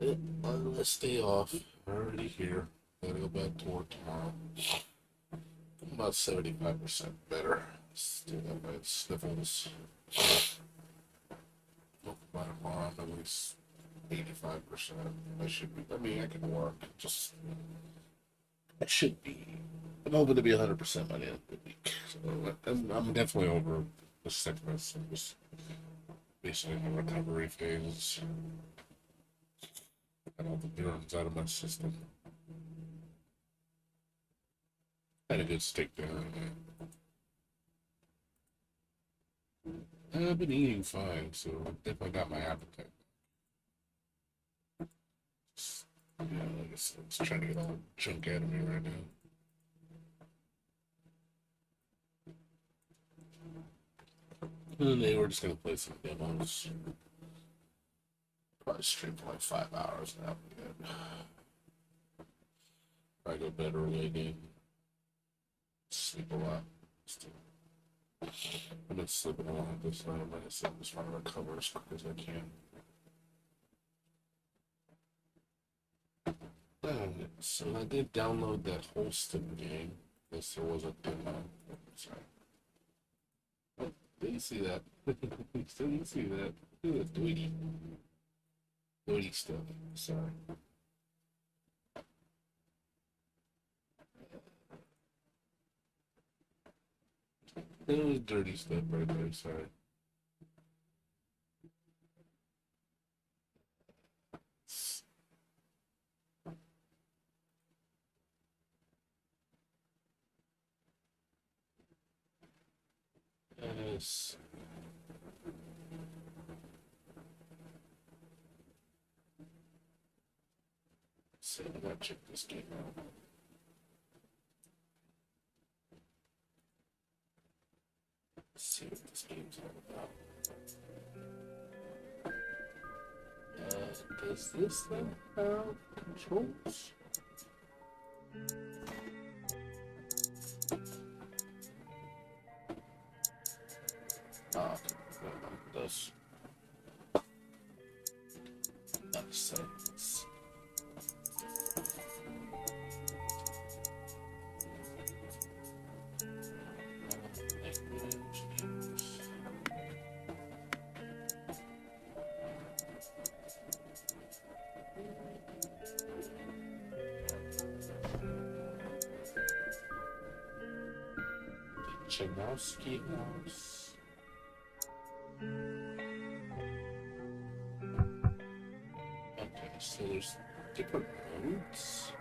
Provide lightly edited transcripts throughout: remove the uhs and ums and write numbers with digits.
On this day off, already here. Gotta go back to work tomorrow. I'm about 75% better. Still got my sniffles. Hope by tomorrow I'm at least 85%. I should be. I mean, I can work. Just I should be. I'm hoping to be 100% by the end of the week. So I'm definitely over the sickness. I'm just basically in the recovery phase. Got all the germs out of my system. Had a good steak dinner. I've been eating fine, so I definitely got my appetite. Just, yeah, like I said, just trying to get all the junk out of me right now. And they were just gonna play some demos. Probably stream for like 5 hours and that'll be good. Probably go to bed early again. Sleep a lot. Still. I've been sleeping a lot this night. Like I said, I'm just trying to recover as quick as I can. So I did download that Holston game. Yes, there was a demo. Sorry. Oh, did you see that? Still didn't see that. Look at the Doity stuff. Sorry. It was dirty stuff right there. Sorry. Yes. So I gotta check this game out. Let's see what this game's all about. Does this thing have controls? Ah, it does. Not settings. Chemowski House. Okay, so there's different modes.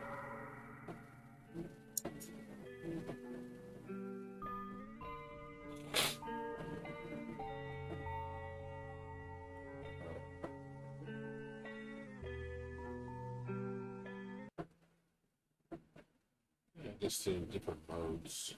Yeah, I guess there are different modes.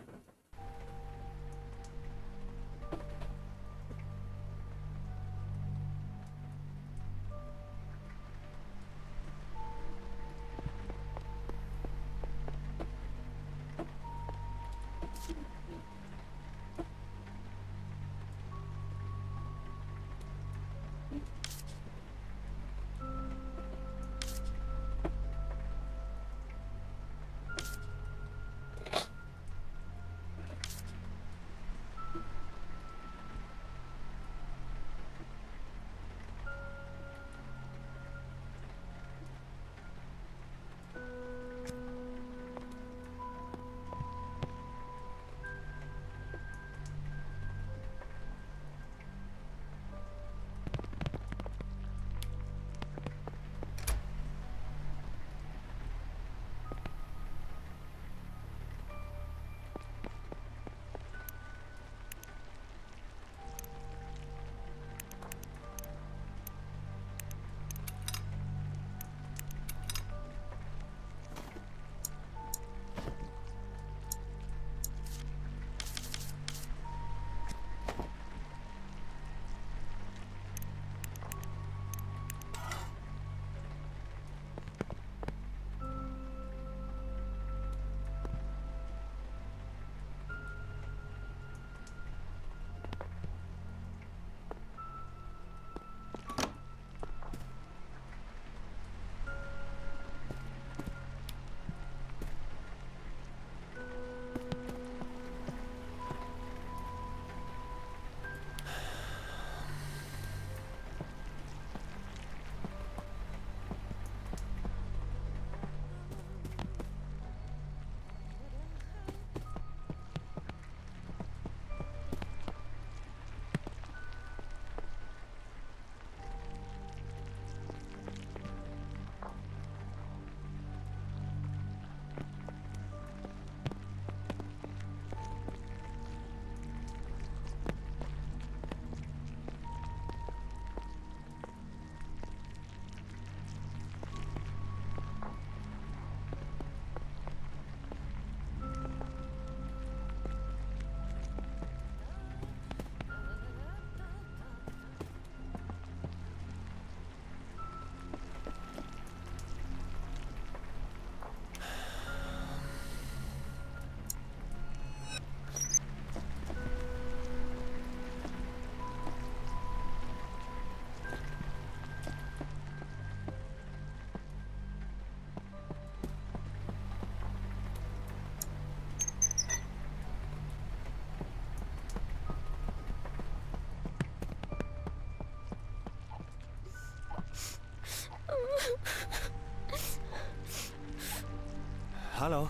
Halo?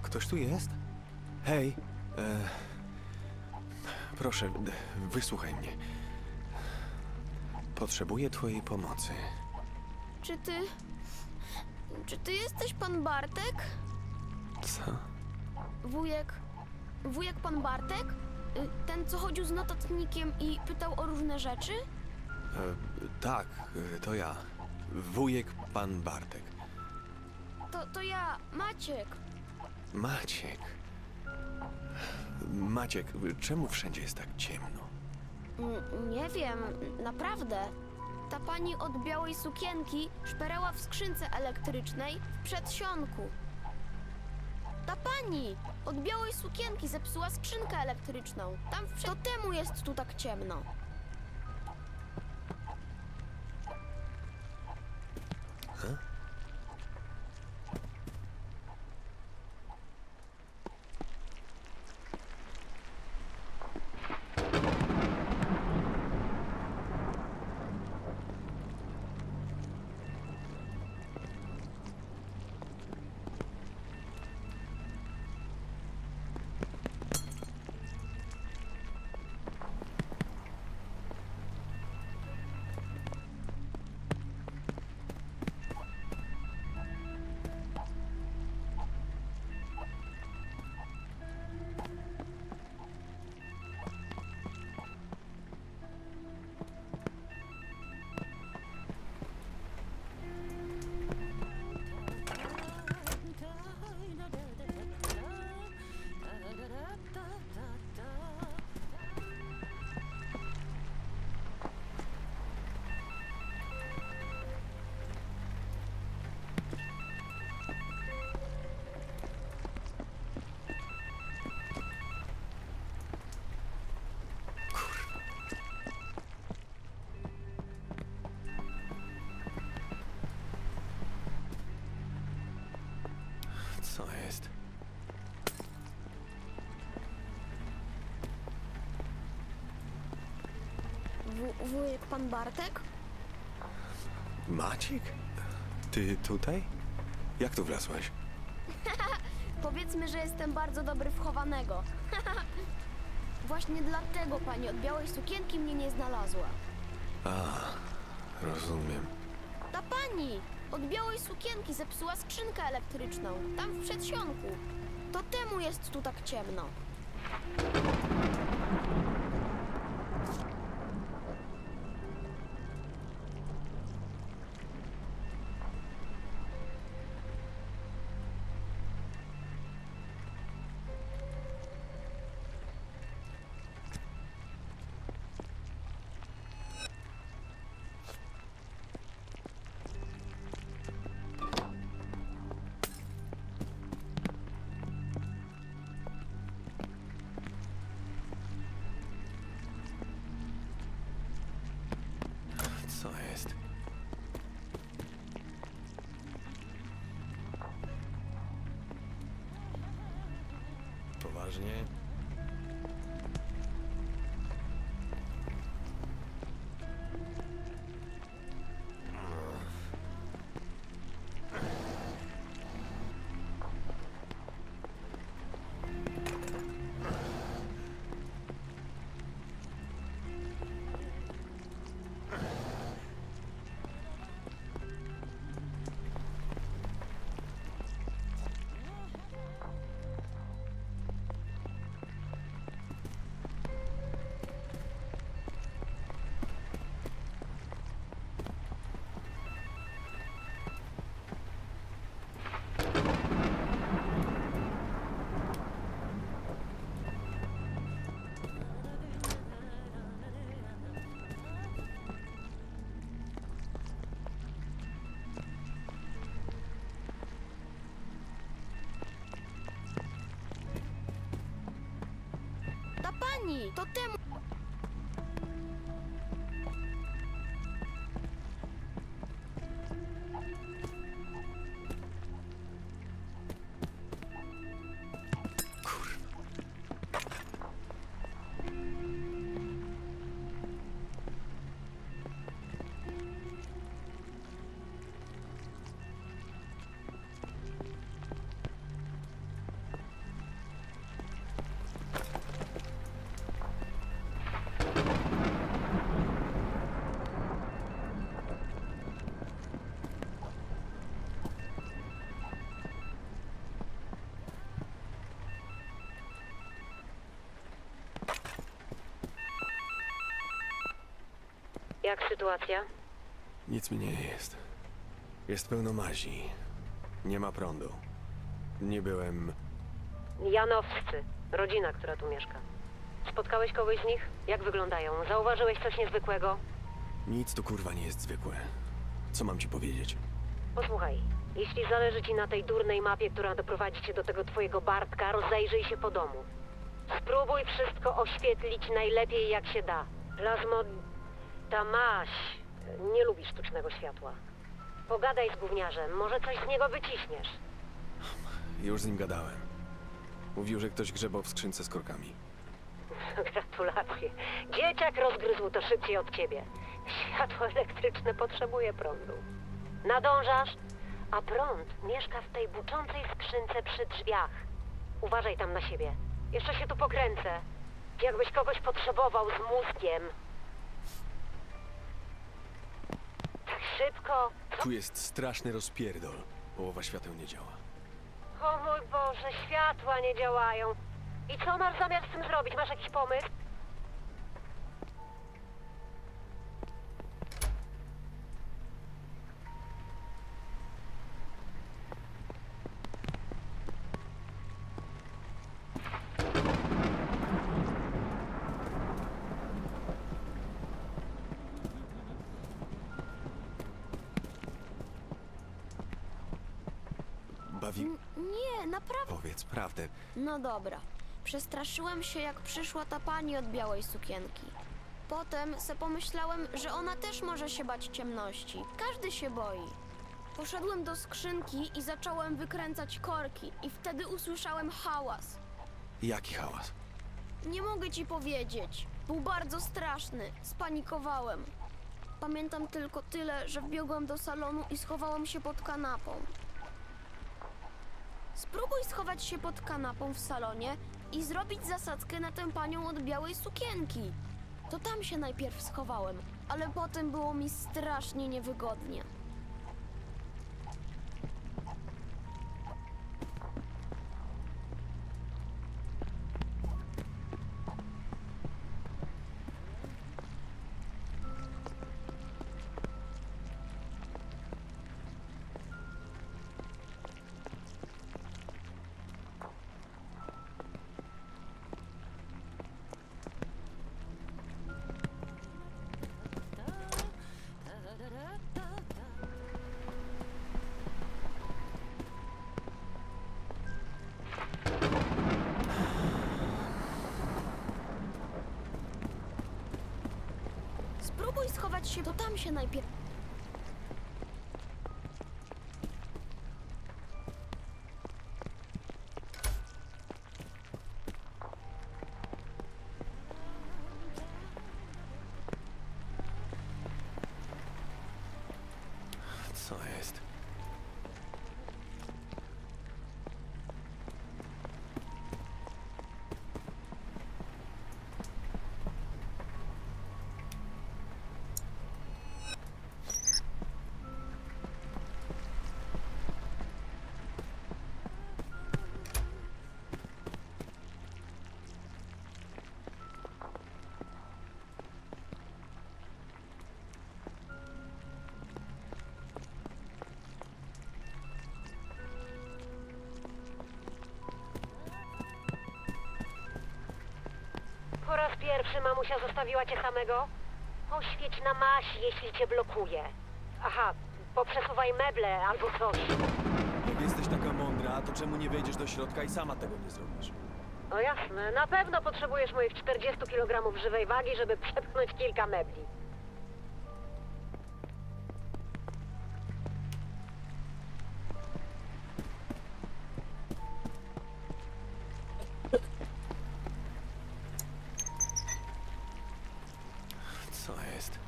Ktoś tu jest? Hej, proszę, wysłuchaj mnie. Potrzebuję twojej pomocy. Czy ty... Czy ty jesteś pan Bartek? Co? Wujek pan Bartek? Ten, co chodził z notatnikiem i pytał o różne rzeczy? Tak, to ja. Wujek pan Bartek. To ja, Maciek. Maciek. Maciek, czemu wszędzie jest tak ciemno? Nie wiem, naprawdę. Ta pani od białej sukienki szperała w skrzynce elektrycznej w przedsionku. Ta pani od białej sukienki zepsuła skrzynkę elektryczną. To temu jest tu tak ciemno. Co jest? Wujek pan Bartek? Maciek? Ty tutaj? Jak tu wlazłeś? Powiedzmy, że jestem bardzo dobry w chowanego. Właśnie dlatego pani od białej sukienki mnie nie znalazła. Rozumiem. Ta pani od białej sukienki zepsuła skrzynkę elektryczną, tam w przedsionku. To temu jest tu tak ciemno. Co jest? Poważnie? Ta pani, to temu... Jak sytuacja? Nic mi nie jest. Jest pełno mazi. Nie ma prądu. Nie byłem... Janowscy, rodzina, która tu mieszka. Spotkałeś kogoś z nich? Jak wyglądają? Zauważyłeś coś niezwykłego? Nic tu kurwa nie jest zwykłe. Co mam ci powiedzieć? Posłuchaj, jeśli zależy ci na tej durnej mapie, która doprowadzi cię do tego twojego Bartka, rozejrzyj się po domu. Spróbuj wszystko oświetlić najlepiej jak się da. Ta maś nie lubi sztucznego światła. Pogadaj z gówniarzem, może coś z niego wyciśniesz. Już z nim gadałem. Mówił, że ktoś grzebał w skrzynce z korkami. Gratulacje. Dzieciak rozgryzł to szybciej od ciebie. Światło elektryczne potrzebuje prądu. Nadążasz? A prąd mieszka w tej buczącej skrzynce przy drzwiach. Uważaj tam na siebie. Jeszcze się tu pokręcę. Jakbyś kogoś potrzebował z mózgiem. Tak szybko. Tu jest straszny rozpierdol. Połowa świateł nie działa. O mój Boże, światła nie działają. I co masz zamiar z tym zrobić? Masz jakiś pomysł? Bawi... Nie, naprawdę. Powiedz prawdę. No dobra. Przestraszyłem się, jak przyszła ta pani od białej sukienki. Potem se pomyślałem, że ona też może się bać ciemności. Każdy się boi. Poszedłem do skrzynki i zacząłem wykręcać korki i wtedy usłyszałem hałas. Jaki hałas? Nie mogę ci powiedzieć. Był bardzo straszny. Spanikowałem. Pamiętam tylko tyle, że wbiegłem do salonu i schowałem się pod kanapą. Spróbuj schować się pod kanapą w salonie i zrobić zasadzkę na tę panią od białej sukienki. To tam się najpierw schowałem, ale potem było mi strasznie niewygodnie. Spróbuj schować się, to tam się najpierw... Co jest? Po raz pierwszy mamusia zostawiła cię samego? Poświeć na maś, jeśli cię blokuje. Aha, poprzesuwaj meble albo coś. Jak jesteś taka mądra, to czemu nie wejdziesz do środka i sama tego nie zrobisz? No jasne, na pewno potrzebujesz moich 40 kg żywej wagi, żeby przepchnąć kilka mebli. Co jest?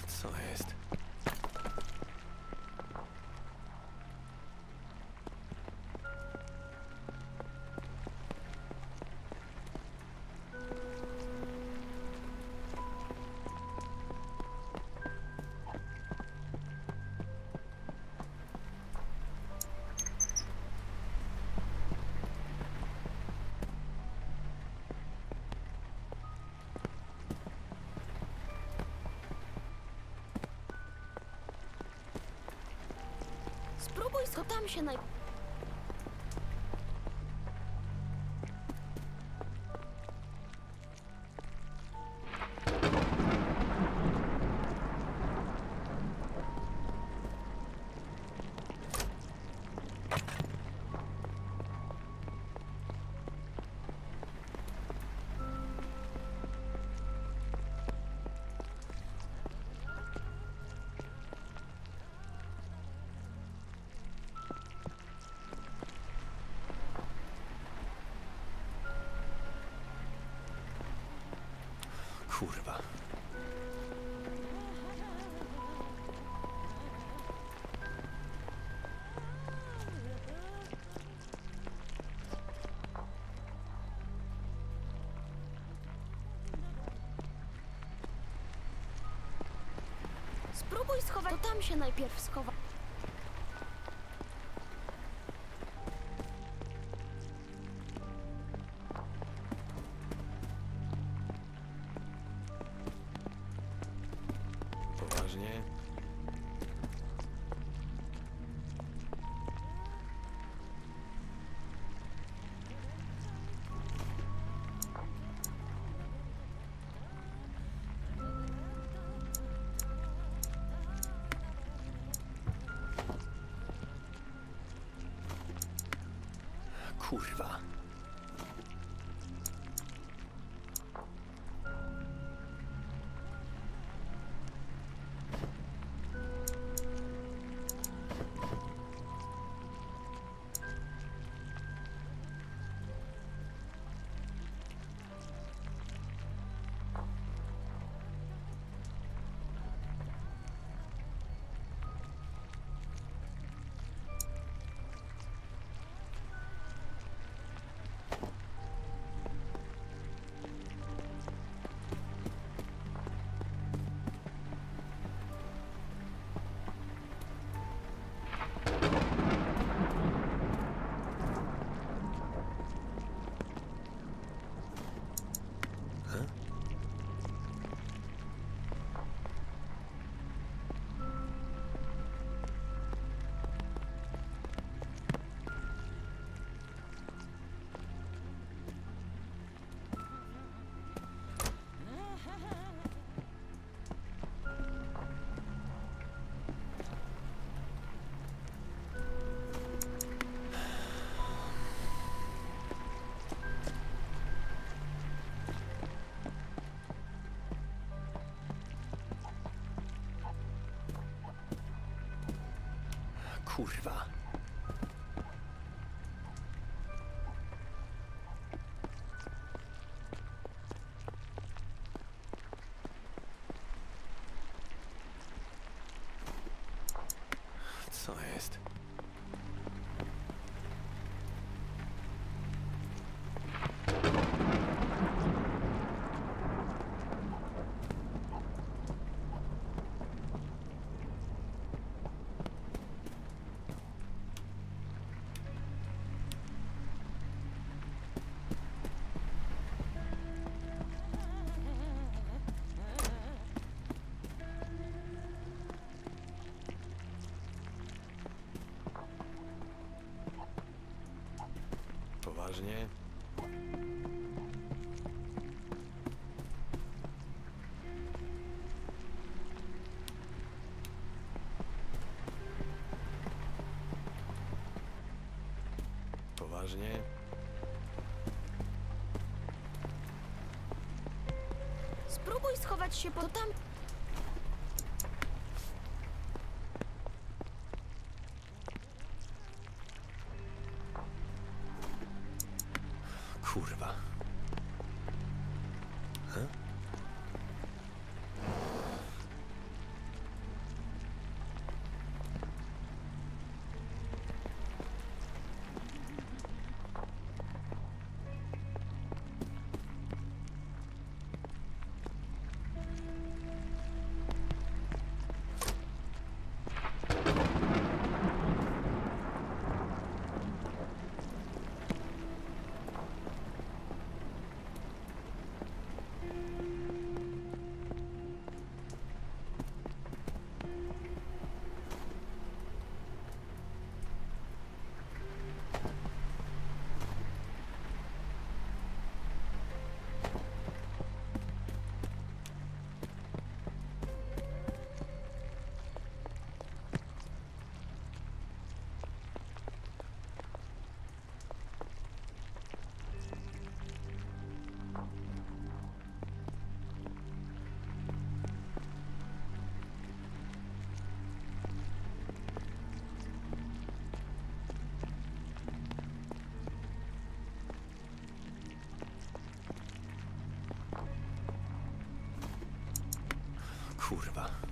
Co jest? Spróbuj, co tam się naj... Kurwa. Spróbuj schować... To tam się najpierw schowa... Poważnie? Kurwa. Kurwa. Co jest? Poważnie? Poważnie? Spróbuj schować się po... To tam... Kurwa. Huh? Kurwa.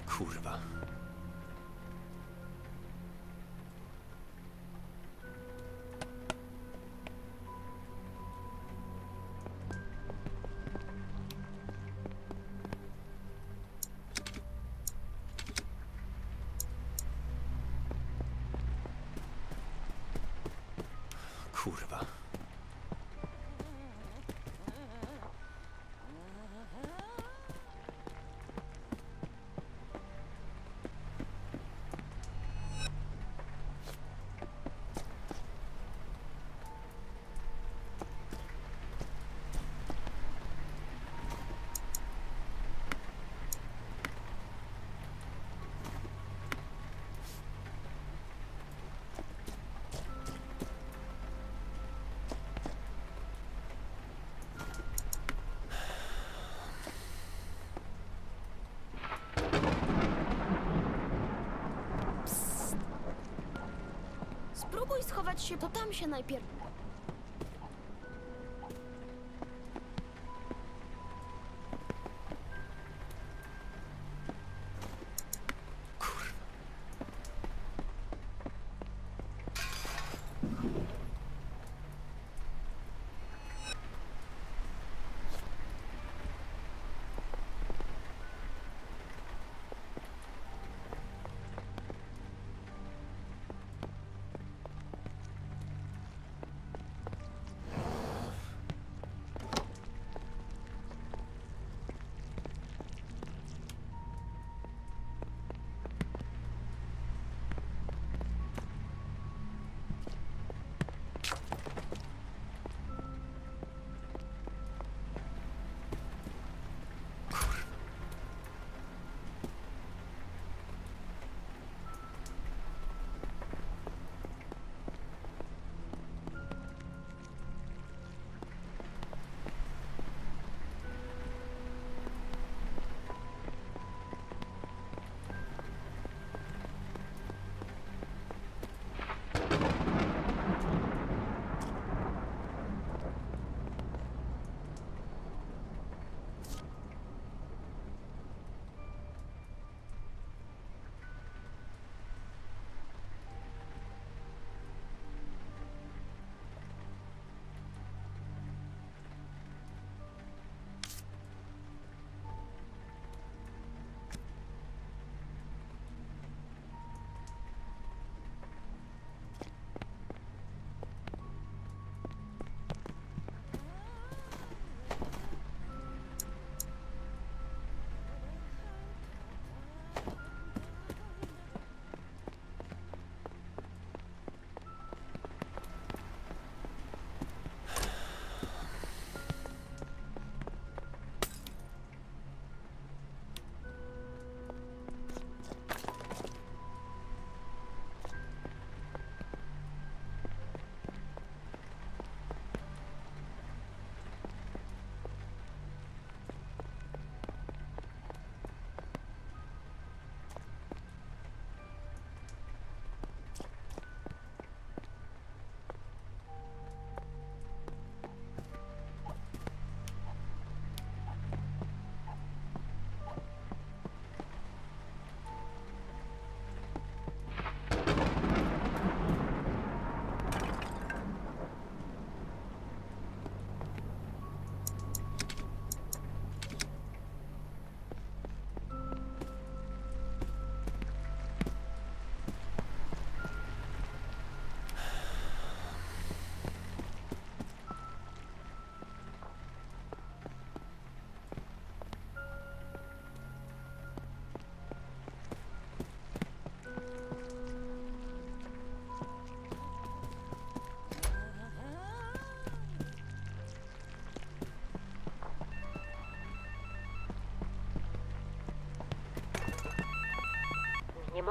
Kurwa. Kurwa. Spróbuj schować się, to tam się najpierw.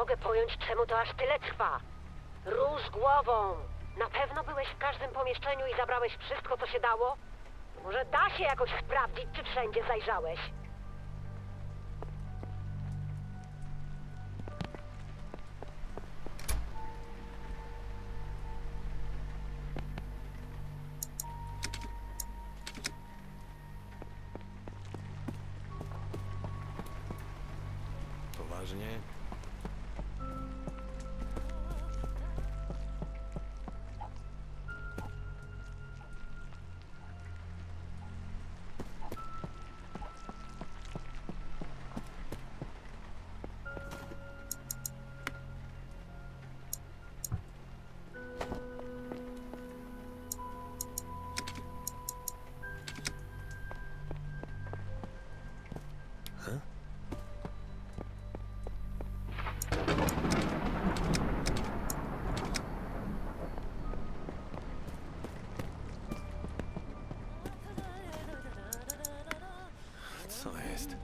mogę pojąć, czemu to aż tyle trwa. Rusz głową! Na pewno byłeś w każdym pomieszczeniu i zabrałeś wszystko, co się dało? Może da się jakoś sprawdzić, czy wszędzie zajrzałeś? Poważnie? Co jest?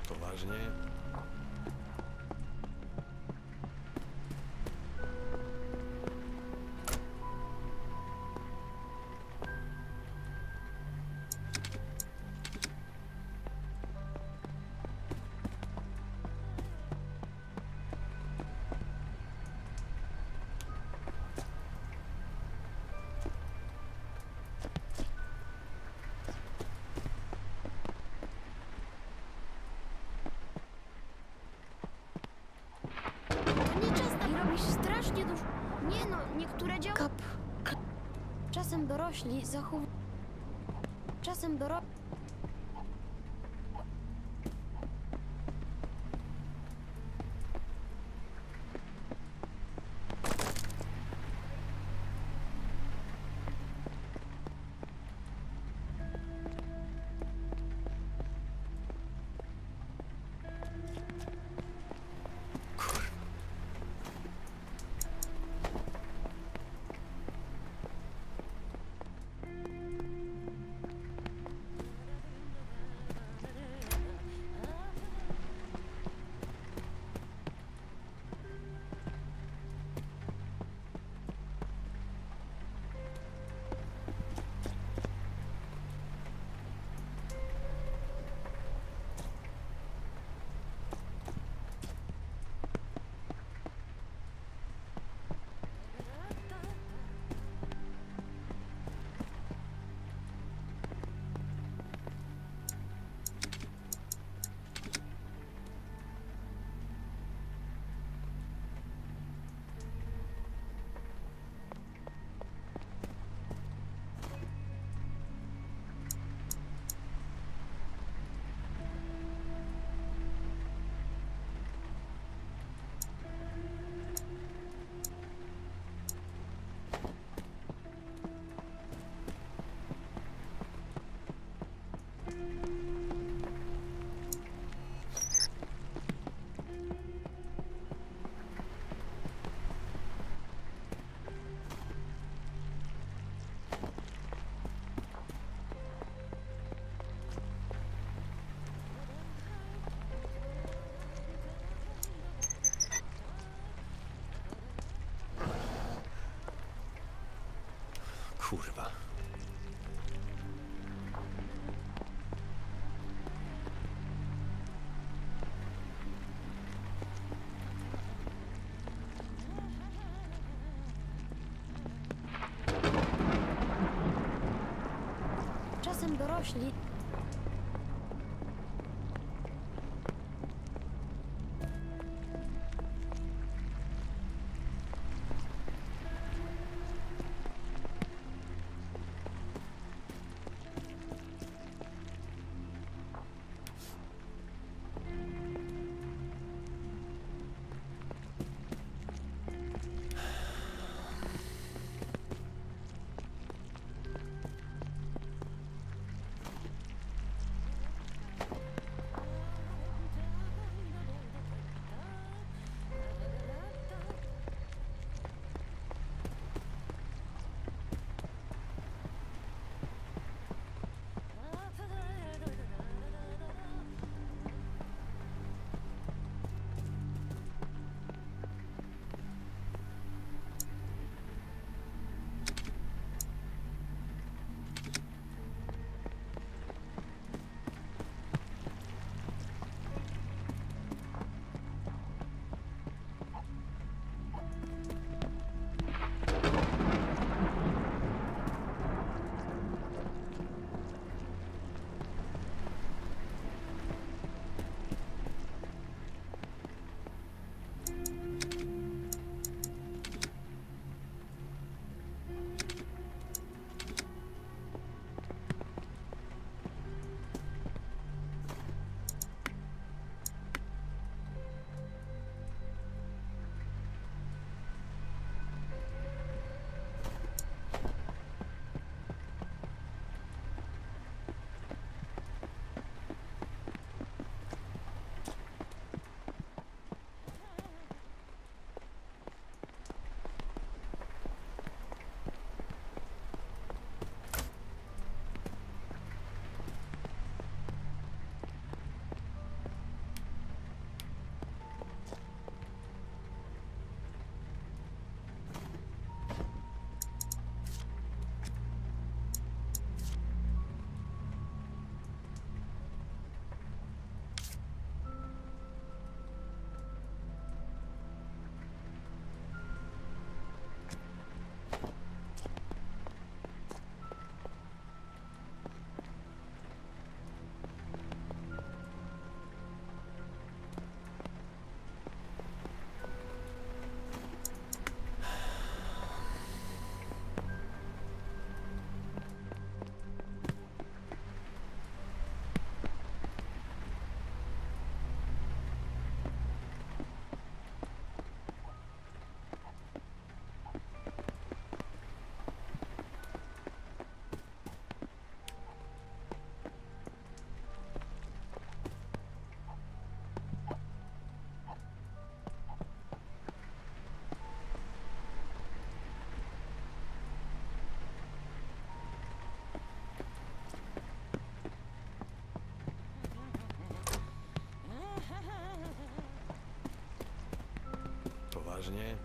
Poważnie? To nie czas i robisz strasznie dużo. Nie no, niektóre działy... Czasem dorośli zachowują... Czasem dorośli... Kurwa. Czasem dorośli Poważnie?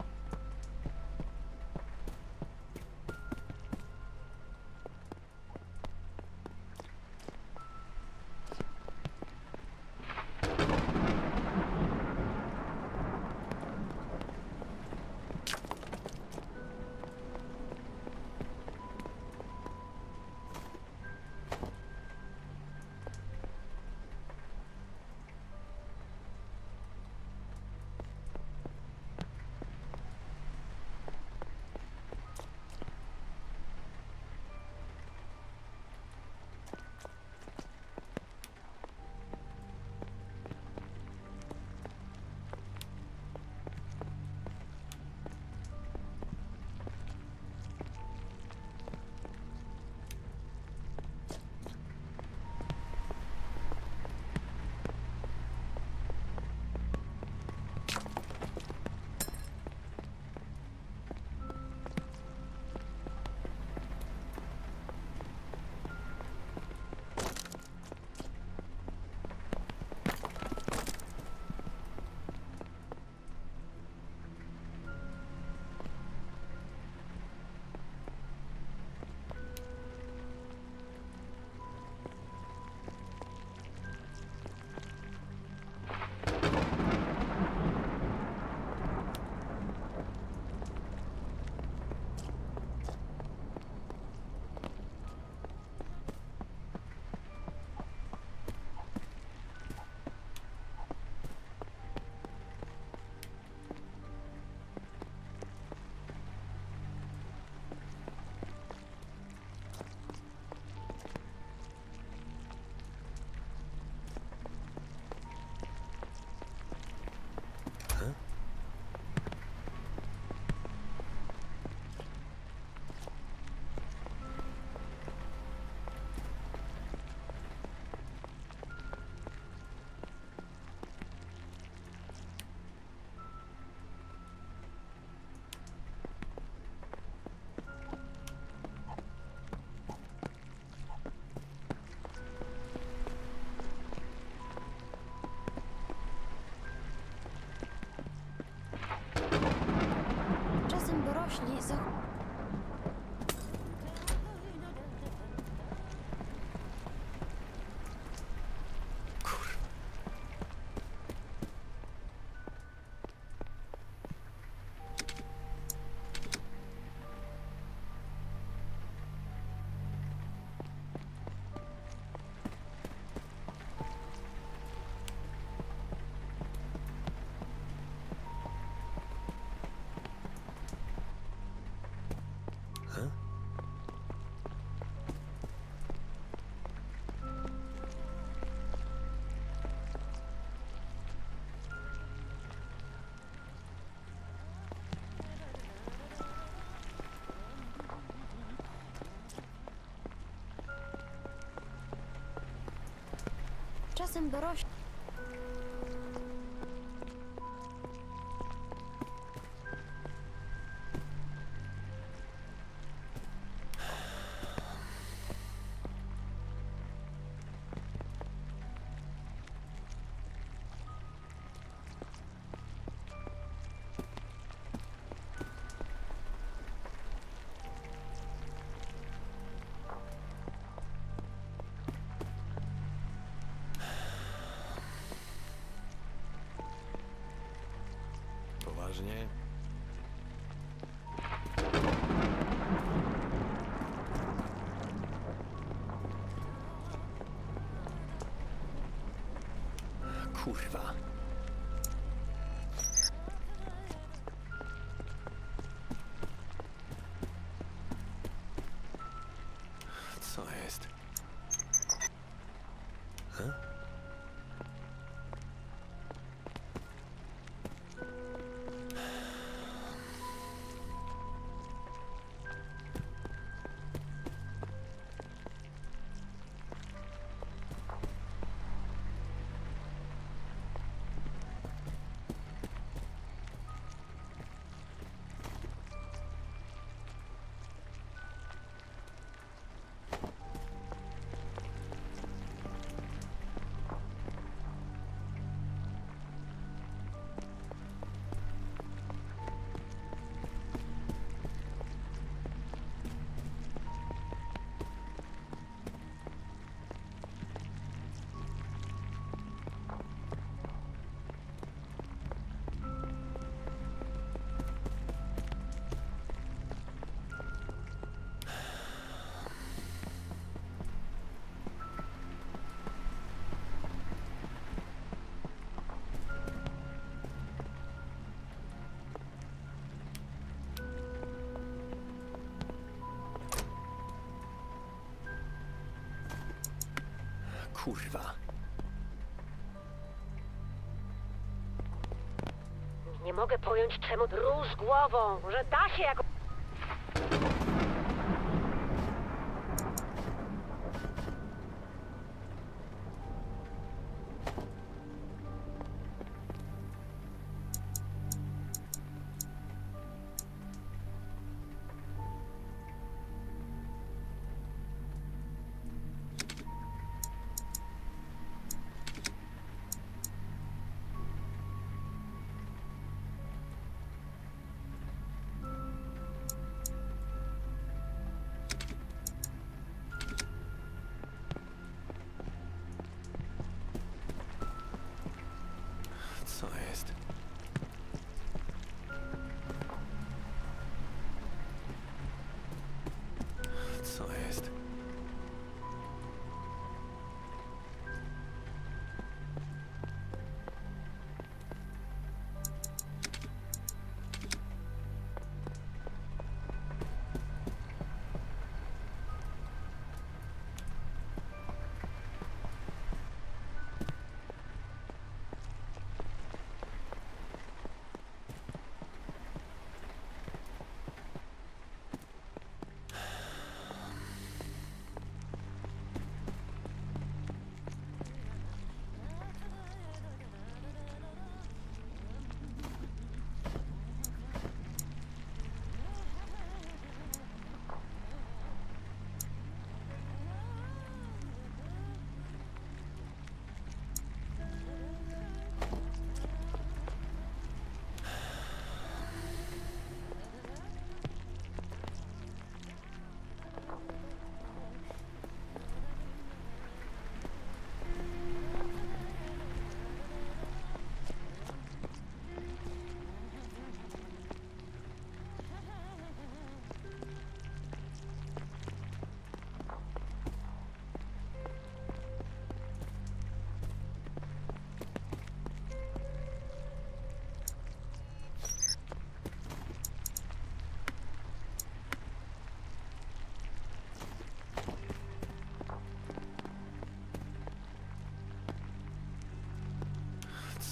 jeśli za... Kurwa. Huh? Czasem dorośli... Poważnie? Kurwa. Co jest? Huh? Kurwa. Nie mogę pojąć, czemu druz głową, że da się jako... Co jest? Co jest?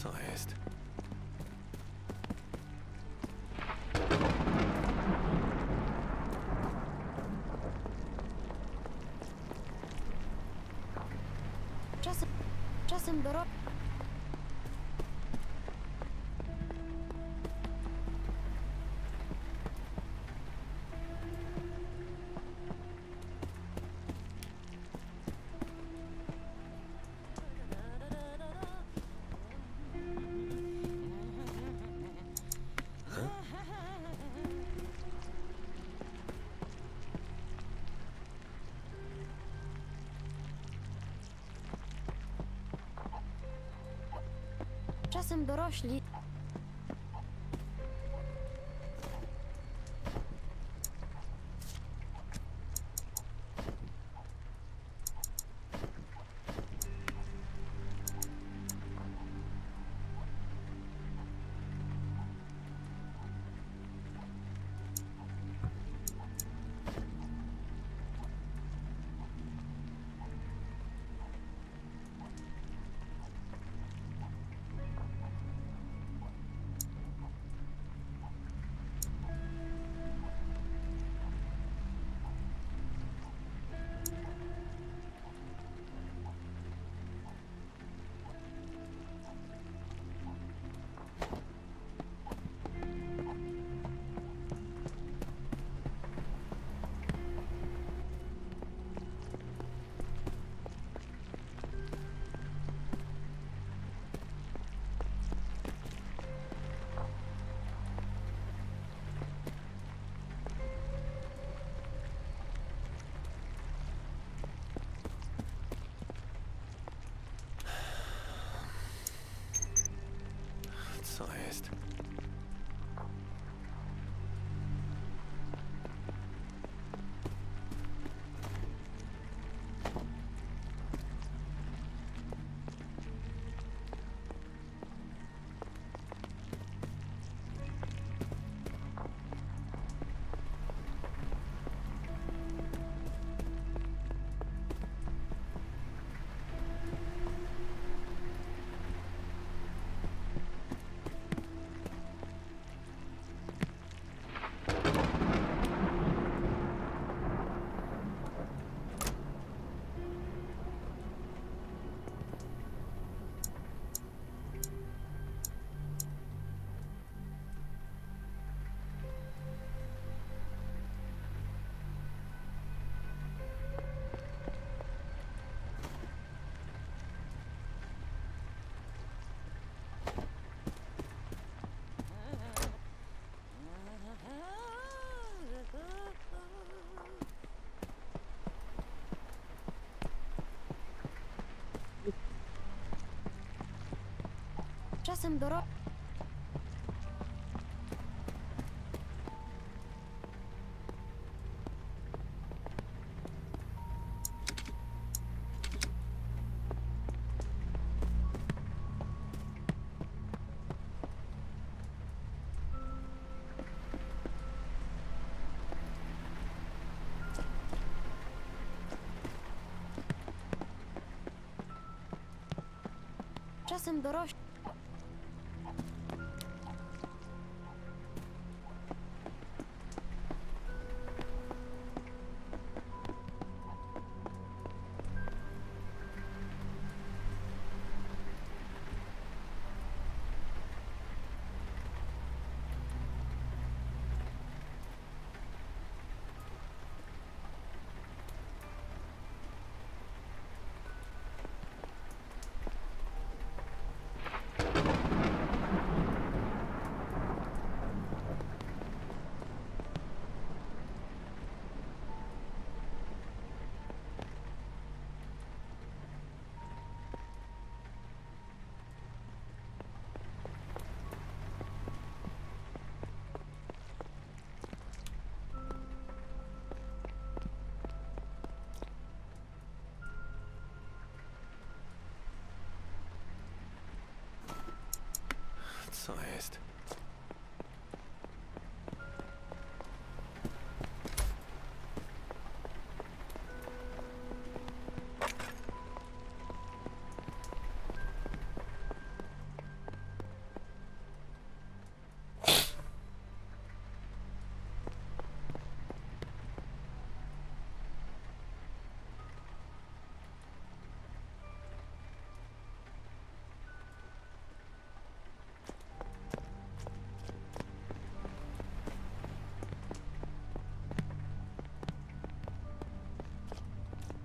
Co jest? Czasem doro... Czasem dorośli... Co jest? Czasem doro... Czasem dorośli... Co jest?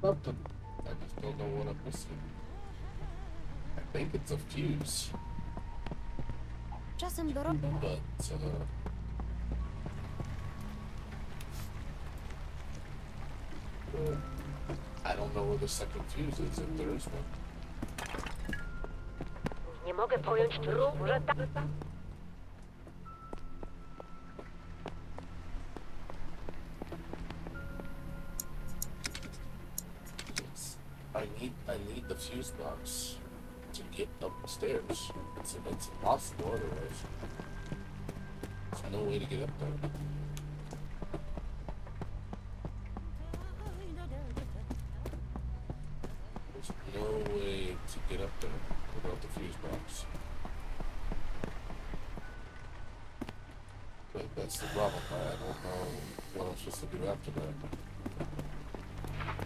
Nothing. I just don't know what I'm missing. I think it's a fuse, Czasem do roku but I don't know where the second fuse is, if there is one. Nie mogę pojąć trup, że tak... Yes. I need the fuse box to get upstairs. It's impossible otherwise. There's no way to get up there. There's no way to get up there without the fuse box. But that's the problem. I don't know what I'm supposed to do after that.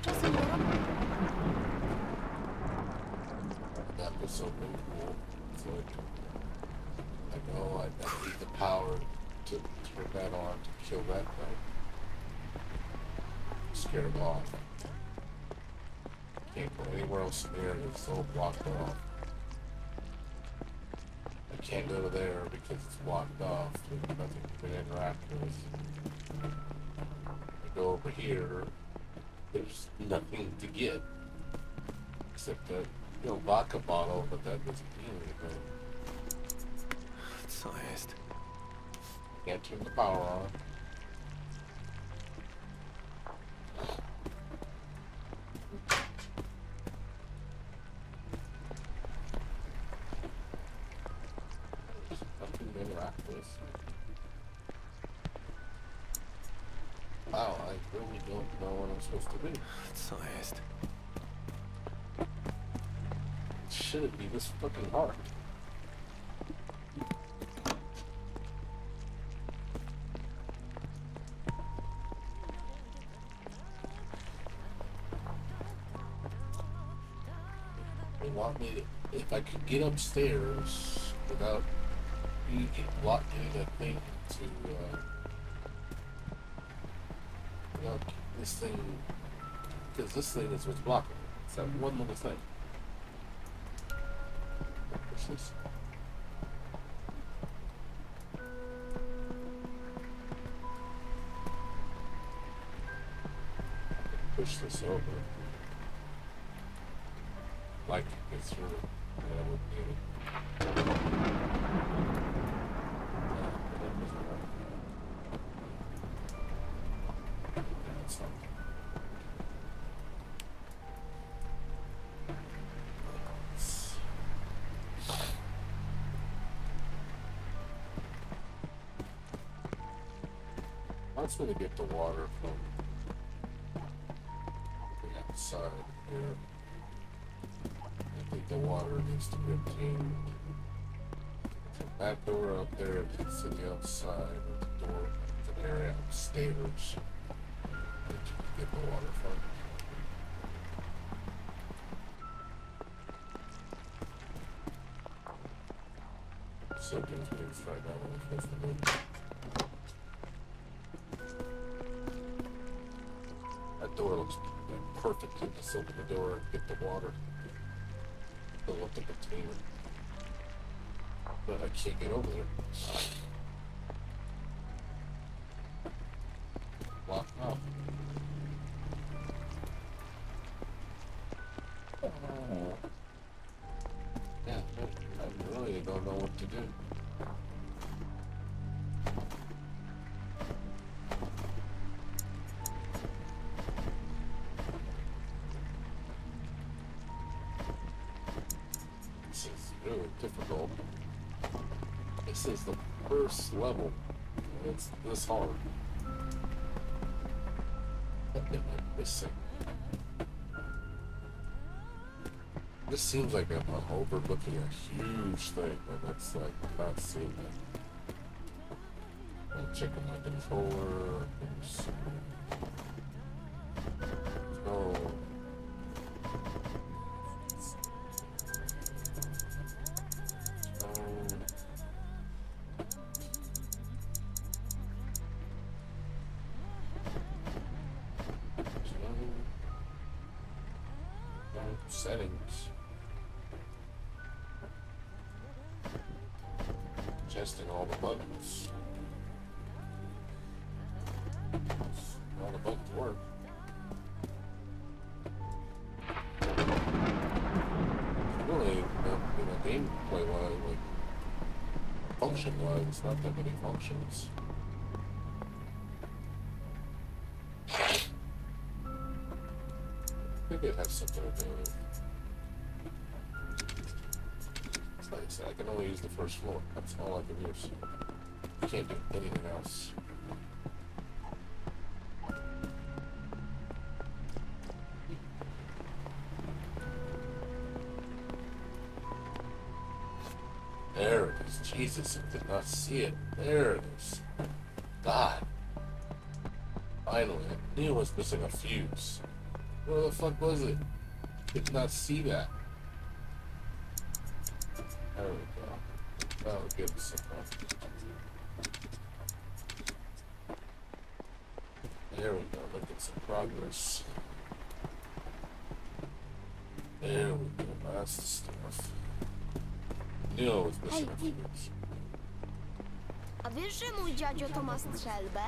czasem do roku That was so really cool. It's like, I know I need the power to turn that on to kill that thing. Scare it off. Can't go anywhere else near it, it's so blocked off. I can't go to there because it's blocked off. There's nothing to interact with. I go over here, there's nothing to get. Except that, vodka bottle, but that doesn't mean anything. Co jest? Can't turn the power on. There's nothing to interact with. Wow, I really don't know what I'm supposed to do. Co jest? Should it be this fucking hard? They want me to, if I could get upstairs without you getting that thing to, without this thing, because this thing is what's blocking it. It's that one little thing. What's this? Push this over. Like it gets through. Yeah, I wouldn't get it. That's not. Wants me to get the water from the outside here. I think the water needs to be obtained from that door up there to the outside of the door, the area upstairs that you can get the water from. So confused right now what I'm supposed to do. That door looks perfect. You just open the door and get the water. Fill up the container. But I can't get over there. Locked up. Yeah, I really don't know what to do. This is really difficult. This is the first level. And it's this hard. What am I missing? This seems like I'm overlooking a huge thing, but it's like not seeing it. I'm checking my controller. No. settings. Testing all the buttons. All the buttons work. Really, gameplay wise, like function wise, it's not that many functions. Maybe it has something to do with. It's like I said, I can only use the first floor. That's all I can use. I can't do anything else. There it is. Jesus, I did not see it. There it is. God. Finally, I knew it was missing a fuse. Where the fuck was it? Did not see that. There we go. That'll give us some. There we go. Look at some progress. There we go. That's the stuff. Knew it was missing a fuse. A wiesz, że mój dziadzio to ma strzelbę?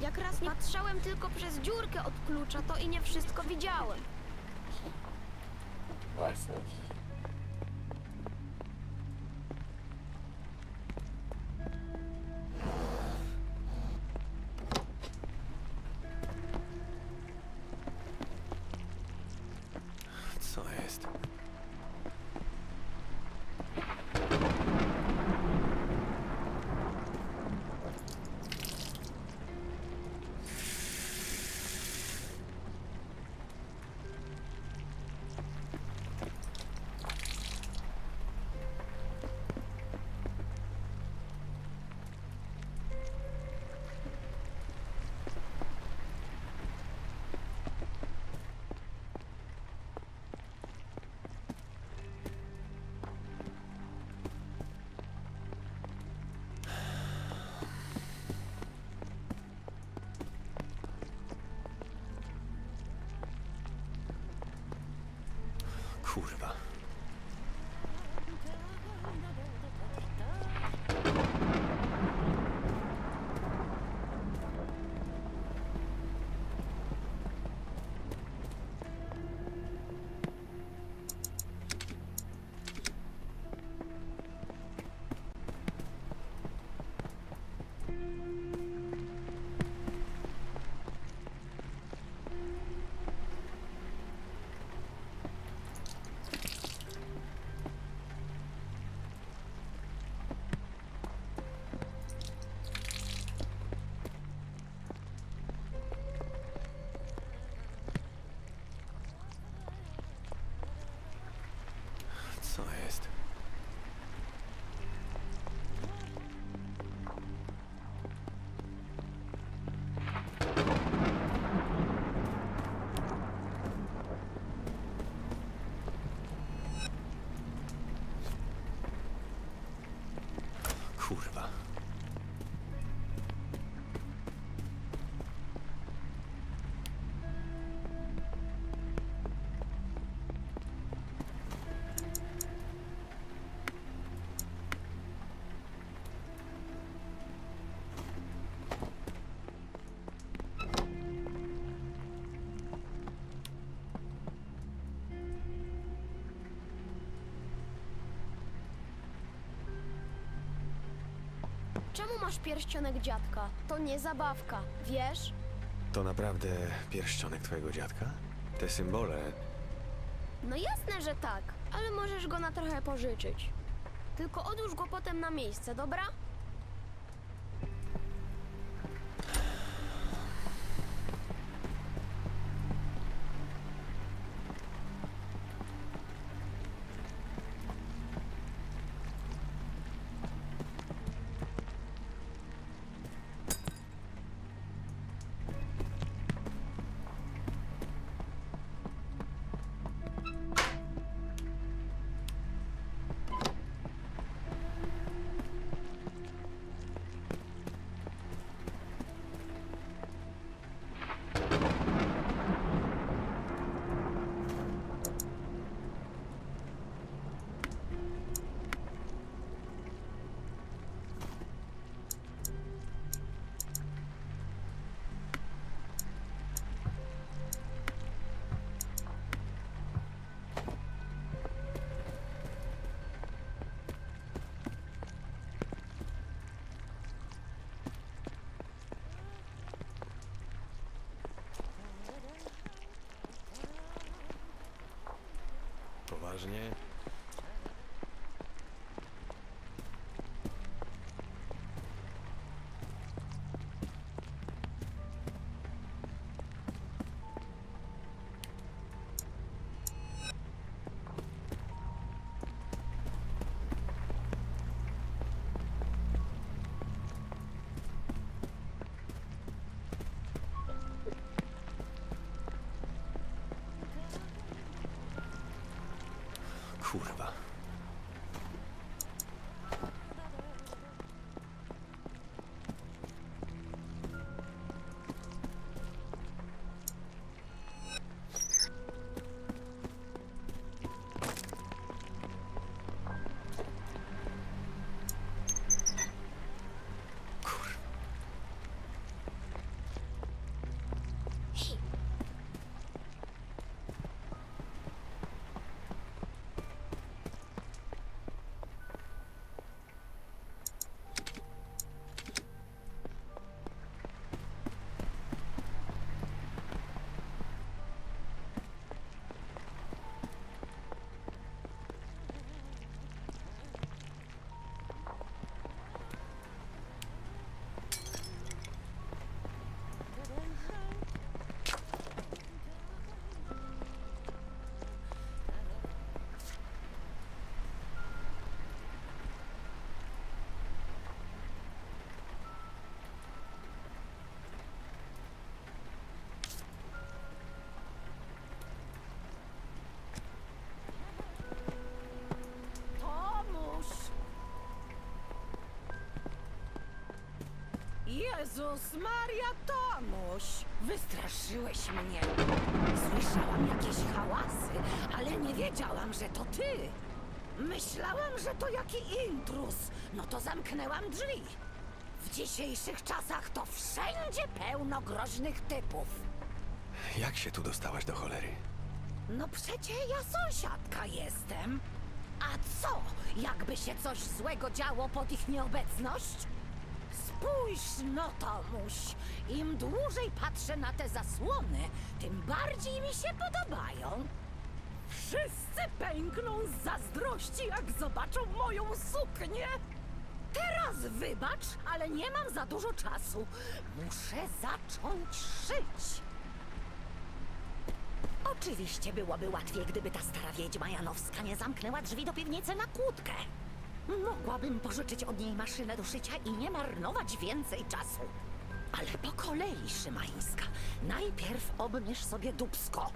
Jak raz patrzałem tylko przez dziurkę od klucza, to i nie wszystko widziałem. Rifle. Co jest? Kurwa. Co jest? Kurwa. Czemu masz pierścionek dziadka? To nie zabawka, wiesz? To naprawdę pierścionek twojego dziadka? Te symbole... No jasne, że tak, ale możesz go na trochę pożyczyć. Tylko odłóż go potem na miejsce, dobra? Poważnie? Kurwa. Tomuś! Jezus Maria, Tomuś! Wystraszyłeś mnie. Słyszałam jakieś hałasy, ale nie wiedziałam, że to ty. Myślałam, że to jaki intruz. No to zamknęłam drzwi. W dzisiejszych czasach to wszędzie pełno groźnych typów. Jak się tu dostałaś do cholery? No przecie ja sąsiadka jestem. A co, jakby się coś złego działo pod ich nieobecność? Spójrz no, Tomuś, im dłużej patrzę na te zasłony, tym bardziej mi się podobają. Wszyscy pękną z zazdrości, jak zobaczą moją suknię. Teraz wybacz, ale nie mam za dużo czasu. Muszę zacząć szyć. Oczywiście byłoby łatwiej, gdyby ta stara wiedźma Janowska nie zamknęła drzwi do piwnicy na kłódkę. Mogłabym pożyczyć od niej maszynę do szycia i nie marnować więcej czasu. Ale po kolei, Szymańska. Najpierw obmierz sobie dupsko.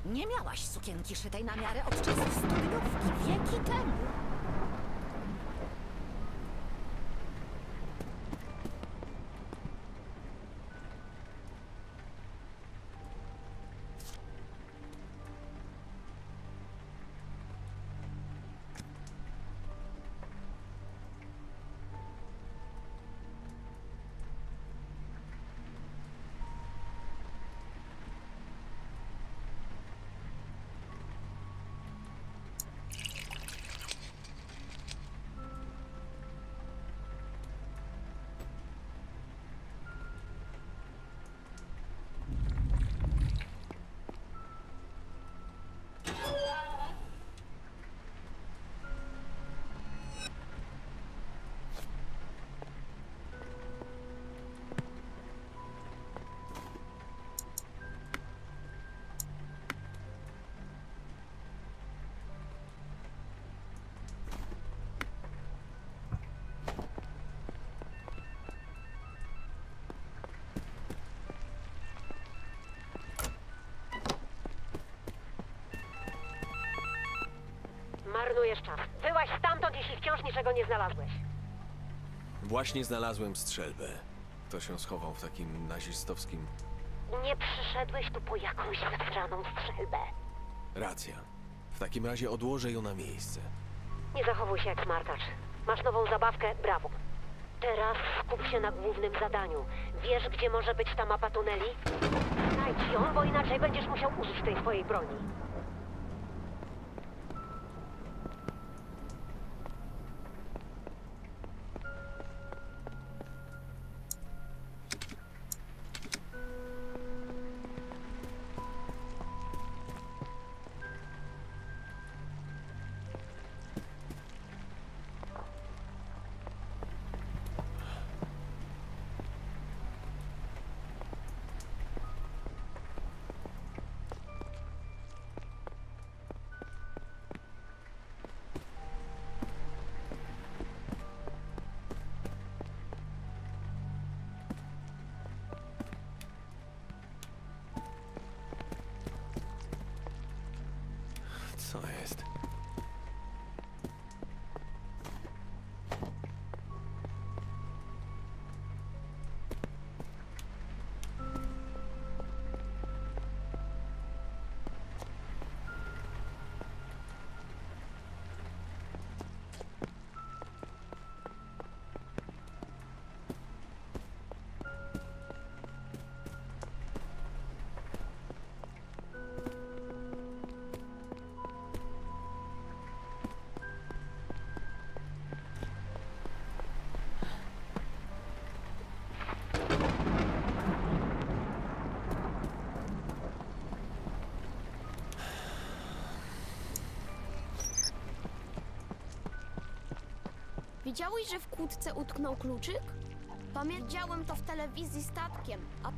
Nie miałaś sukienki szytej na miarę od czasów studiówki wieki temu. Marnujesz czas. Wyłaź stamtąd, jeśli wciąż niczego nie znalazłeś. Właśnie znalazłem strzelbę. Ktoś ją schował w takim nazistowskim... Nie przyszedłeś tu po jakąś zasraną strzelbę. Racja. W takim razie odłożę ją na miejsce. Nie zachowuj się jak smarkacz. Masz nową zabawkę? Brawo. Teraz skup się na głównym zadaniu. Wiesz, gdzie może być ta mapa tuneli? Znajdź ją, bo inaczej będziesz musiał użyć tej swojej broni. wiedziałeś, że w kłódce utknął kluczyk? Pamiętałem to w telewizji statkiem, a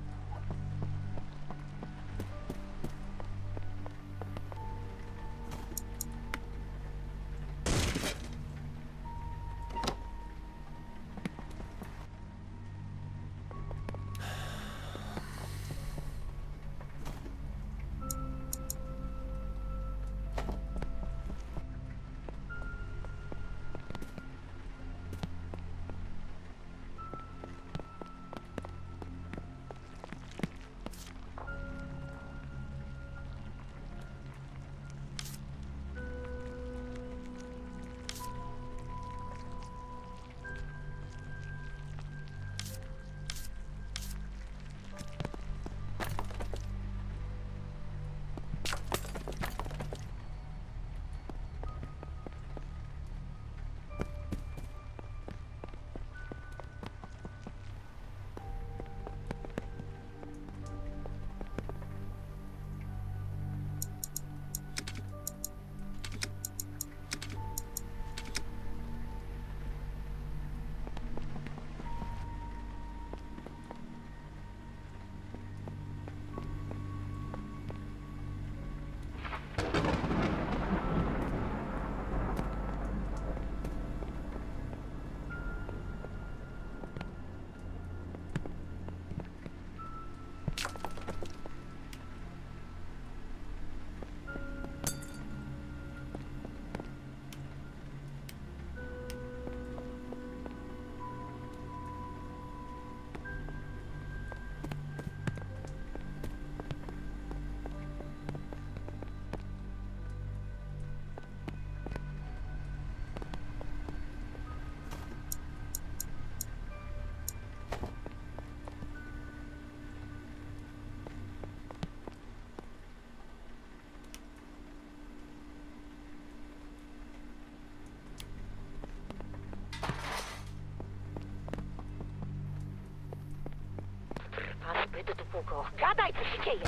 Trwa zbyt długo. Gadaj, co się dzieje!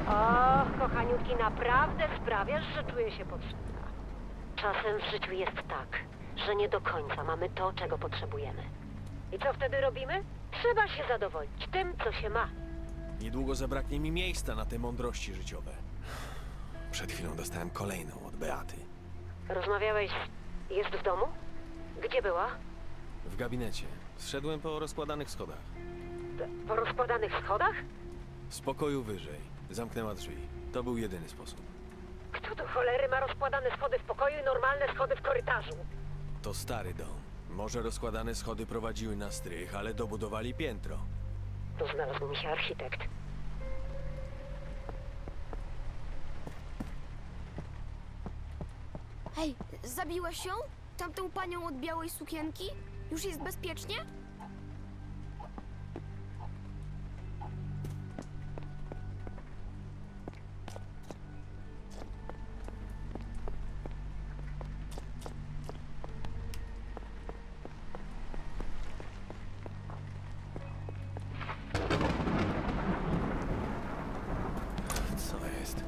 O, kochaniutki, naprawdę sprawiasz, że czuję się potrzebna. Czasem w życiu jest tak, że nie do końca mamy to, czego potrzebujemy. I co wtedy robimy? Trzeba się zadowolić tym, co się ma. Niedługo zabraknie mi miejsca na te mądrości życiowe. Przed chwilą dostałem kolejną od Beaty. Rozmawiałeś... Jest w domu? Gdzie była? W gabinecie. Zszedłem po rozkładanych schodach. Po rozkładanych schodach? Z pokoju wyżej. Zamknęła drzwi. To był jedyny sposób. Kto do cholery ma rozkładane schody w pokoju i normalne schody w korytarzu? To stary dom. Może rozkładane schody prowadziły na strych, ale dobudowali piętro. Tu znalazł mi się architekt. hej, zabiłeś ją? Tamtą panią od białej sukienki? Już jest bezpiecznie? Co jest?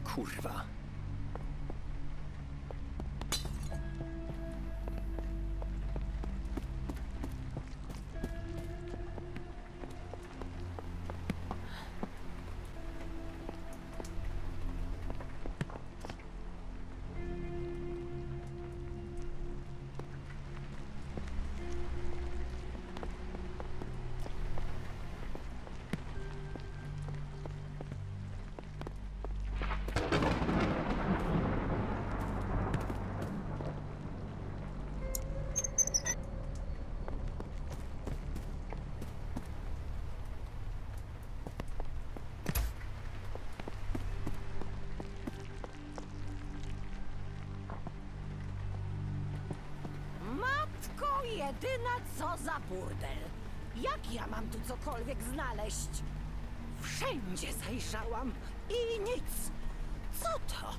Kurwa. Jedyna co za burdel. Jak ja mam tu cokolwiek znaleźć? Wszędzie zajrzałam i nic. Co to?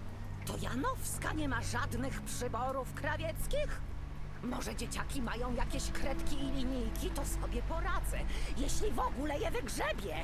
To Janowska nie ma żadnych przyborów krawieckich? Może dzieciaki mają jakieś kredki i linijki, to sobie poradzę, jeśli w ogóle je wygrzebię.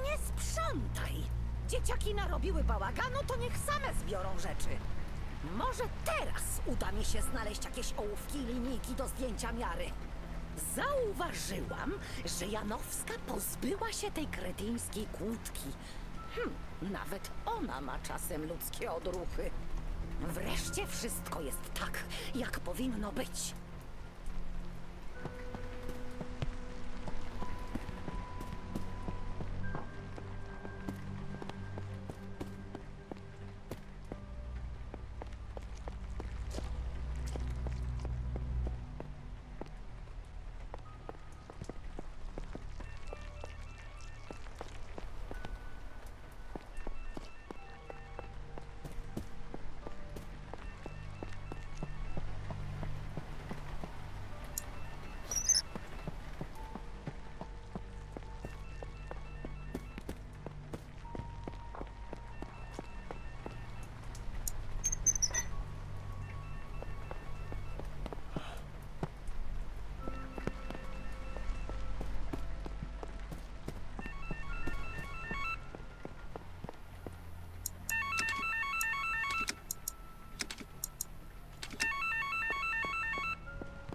Nie sprzątaj! Dzieciaki narobiły bałaganu, to niech same zbiorą rzeczy. Może teraz uda mi się znaleźć jakieś ołówki i linijki do zdjęcia miary. Zauważyłam, że Janowska pozbyła się tej kretyńskiej kłódki. Nawet ona ma czasem ludzkie odruchy. Wreszcie wszystko jest tak, jak powinno być.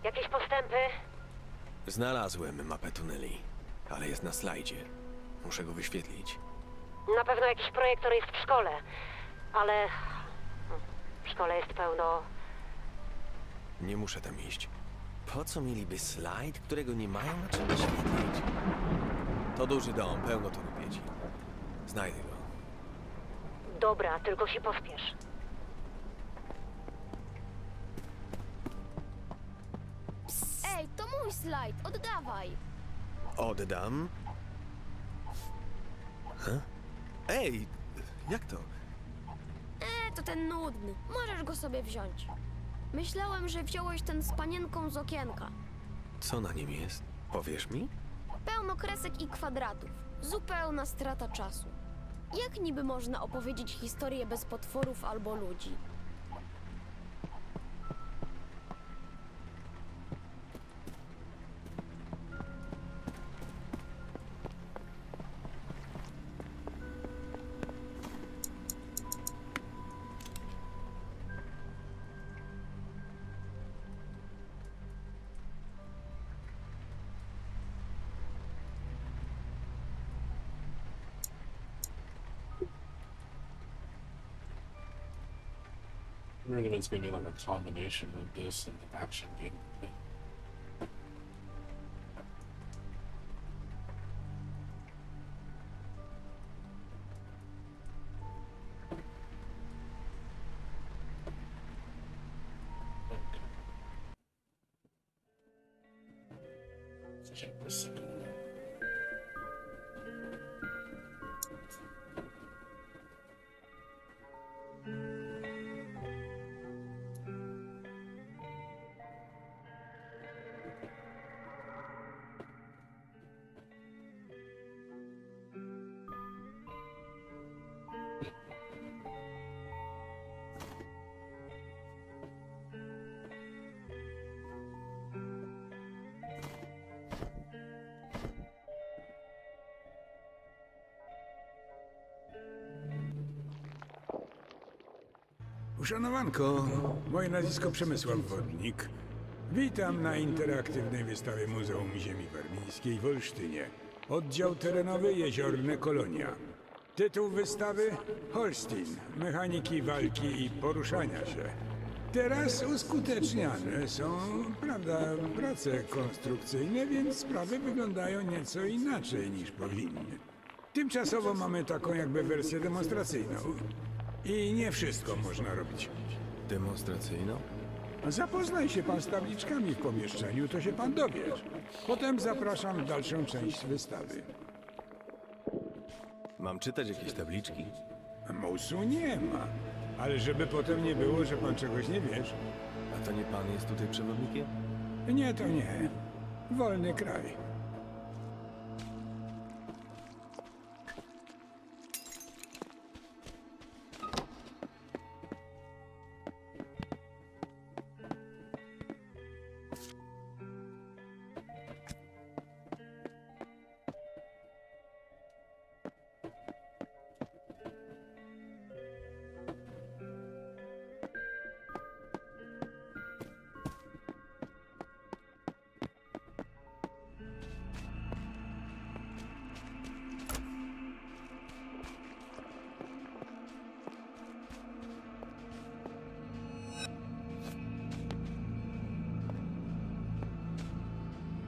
Jakieś postępy? Znalazłem mapę tuneli, ale jest na slajdzie. Muszę go wyświetlić. Na pewno jakiś projektor jest w szkole, ale w szkole jest pełno... Nie muszę tam iść. Po co mieliby slajd, którego nie mają na czym wyświetlić? To duży dom, pełno tu rupieci. Znajdę go. Dobra, tylko się pospiesz. Ej, to mój slajd, oddawaj! Oddam. Ej, jak to? To ten nudny, możesz go sobie wziąć. Myślałem, że wziąłeś ten z panienką z okienka. Co na nim jest? Powiesz mi? Pełno kresek i kwadratów. Zupełna strata czasu. Jak niby można opowiedzieć historię bez potworów albo ludzi? I wonder if it's gonna be like a combination of this and the action game. Check this out. Uszanowanko, moje nazwisko Przemysław Wodnik. Witam na interaktywnej wystawie Muzeum Ziemi Warmińskiej w Olsztynie. Oddział terenowy Jeziorne Kolonia. Tytuł wystawy Holstein. Mechaniki walki i poruszania się. Teraz uskuteczniane są, prawda, prace konstrukcyjne, więc sprawy wyglądają nieco inaczej niż powinny. Tymczasowo mamy taką jakby wersję demonstracyjną. I nie wszystko można robić. Demonstracyjną? Zapoznaj się pan z tabliczkami w pomieszczeniu, to się pan dowiesz. Potem zapraszam w dalszą część wystawy. Mam czytać jakieś tabliczki? Musu nie ma, ale żeby potem nie było, że pan czegoś nie wiesz. A to nie pan jest tutaj przewodnikiem? Nie, to nie. Wolny kraj.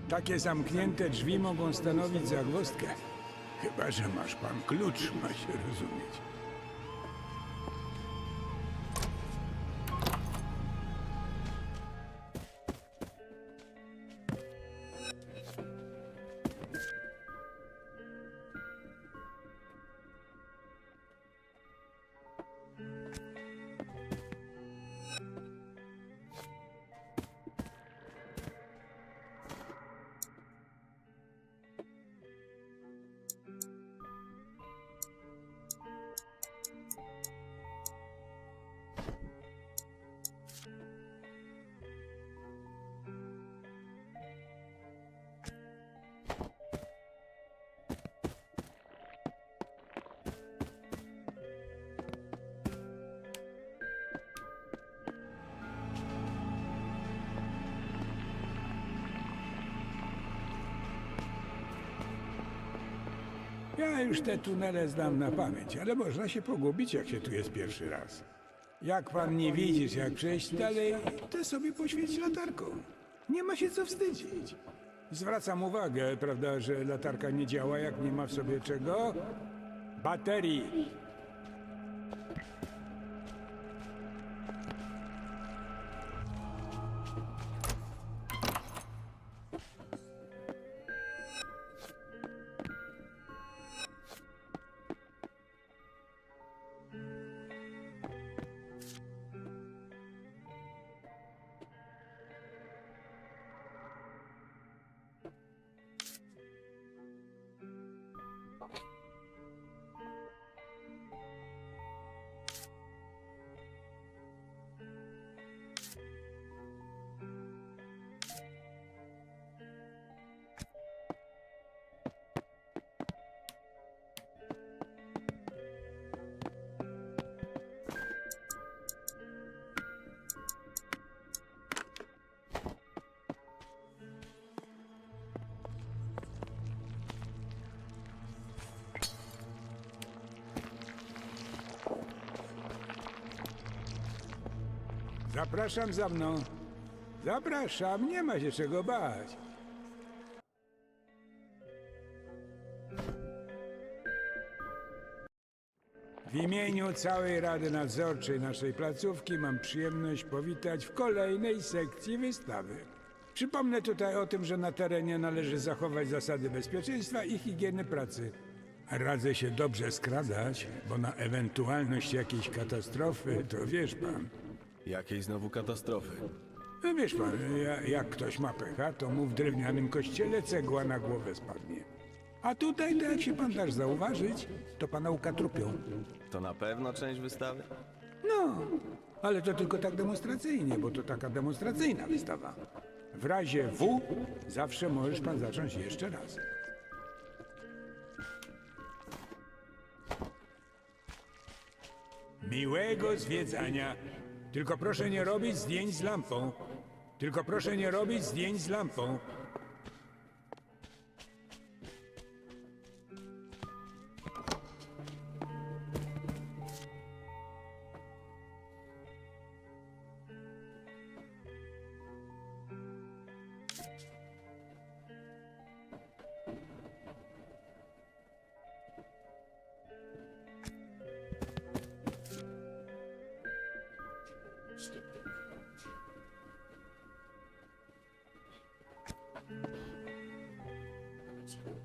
Takie zamknięte drzwi mogą stanowić zagwozdkę. Chyba że masz pan klucz, ma się rozumieć. Ja już te tunele znam na pamięć, ale można się pogubić, jak się tu jest pierwszy raz. Jak pan nie widzisz, jak przejść dalej, to sobie poświeć latarką. Nie ma się co wstydzić. Zwracam uwagę, prawda, że latarka nie działa, jak nie ma w sobie czego? Baterii. Zapraszam za mną. Zapraszam, nie ma się czego bać. W imieniu całej Rady Nadzorczej naszej placówki mam przyjemność powitać w kolejnej sekcji wystawy. Przypomnę tutaj o tym, że na terenie należy zachować zasady bezpieczeństwa i higieny pracy. Radzę się dobrze skradać, bo na ewentualność jakiejś katastrofy, to wiesz pan. Jakiej znowu katastrofy? No wiesz pan, jak ktoś ma pecha, to mu w drewnianym kościele cegła na głowę spadnie. A tutaj, to jak się pan dasz zauważyć, to pana ukatrupią. To na pewno część wystawy? No, ale to tylko tak demonstracyjnie, bo to taka demonstracyjna wystawa. W razie W zawsze możesz pan zacząć jeszcze raz. Miłego zwiedzania. Tylko proszę nie robić zdjęć z lampą. Tylko proszę nie robić zdjęć z lampą. Stupid. That's cool.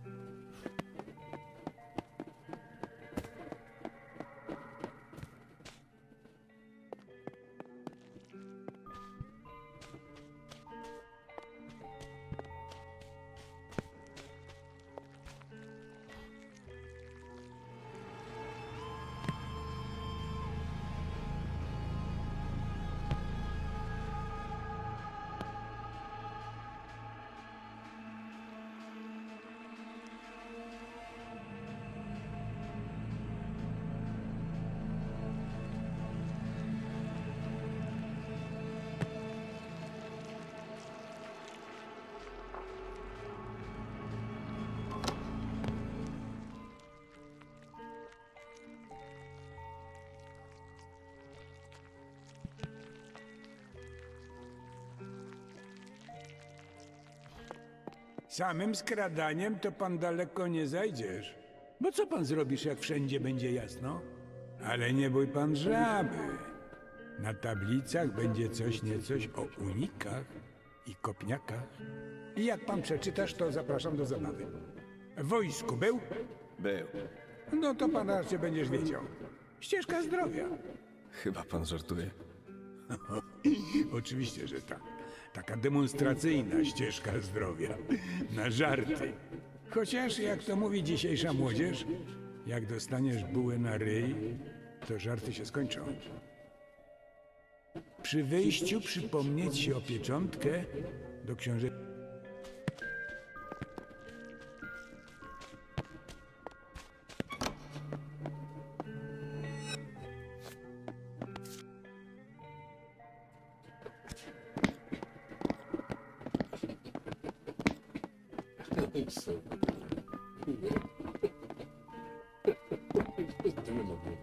Samym skradaniem to pan daleko nie zajdziesz. Bo co pan zrobisz, jak wszędzie będzie jasno? Ale nie bój pan żaby. Na tablicach będzie coś niecoś o unikach i kopniakach. I jak pan przeczytasz, to zapraszam do zabawy. W wojsku był? Był. No to pan raczej będziesz wiedział. Ścieżka zdrowia. Chyba pan żartuje. Oczywiście, że tak. Taka demonstracyjna ścieżka zdrowia. Na żarty. Chociaż, jak to mówi dzisiejsza młodzież, jak dostaniesz bułę na ryj, to żarty się skończą. Przy wyjściu przypomnieć się o pieczątkę do książek. It's so just doing the move.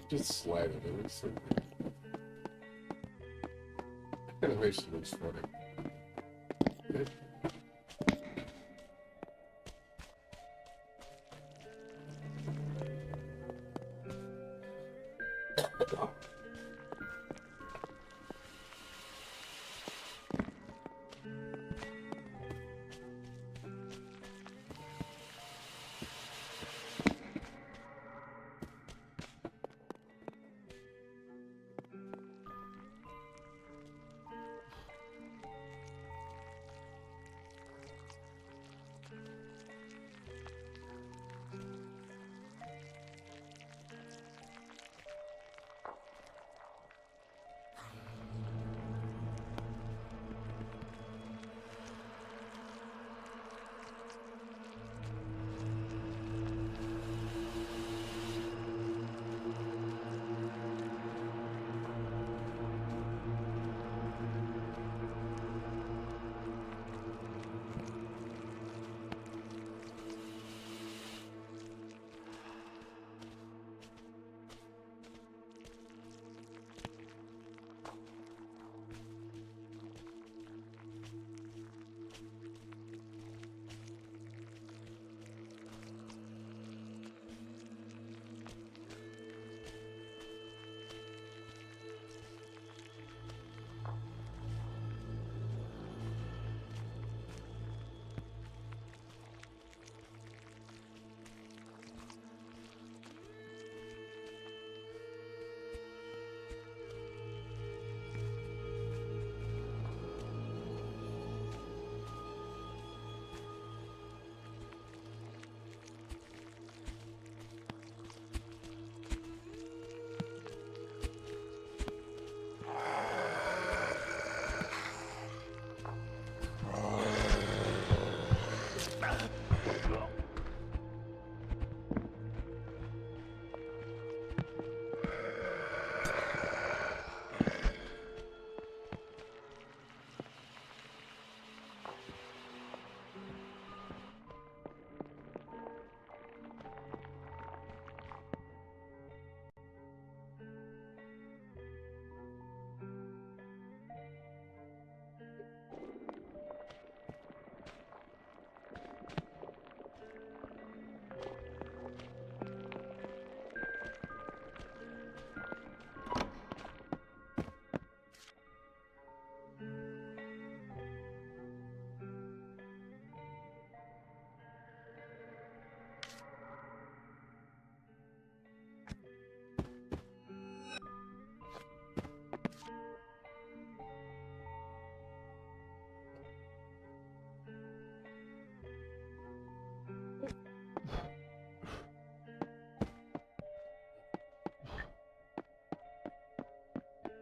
Just sliding. It looks so good. Animation looks funny.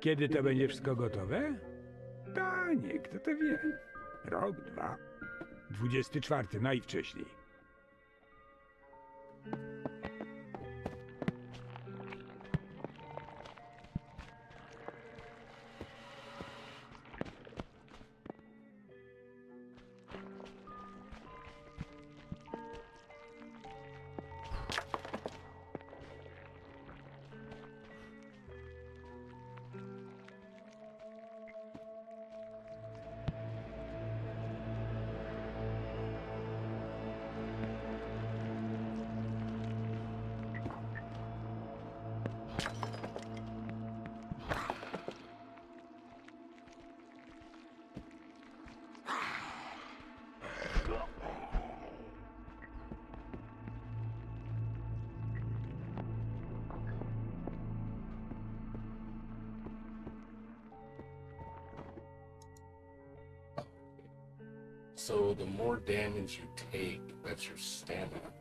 Kiedy to będzie wszystko gotowe? Panie, kto to wie? Rok, 2. 24 najwcześniej. So the more damage you take, that's your stamina.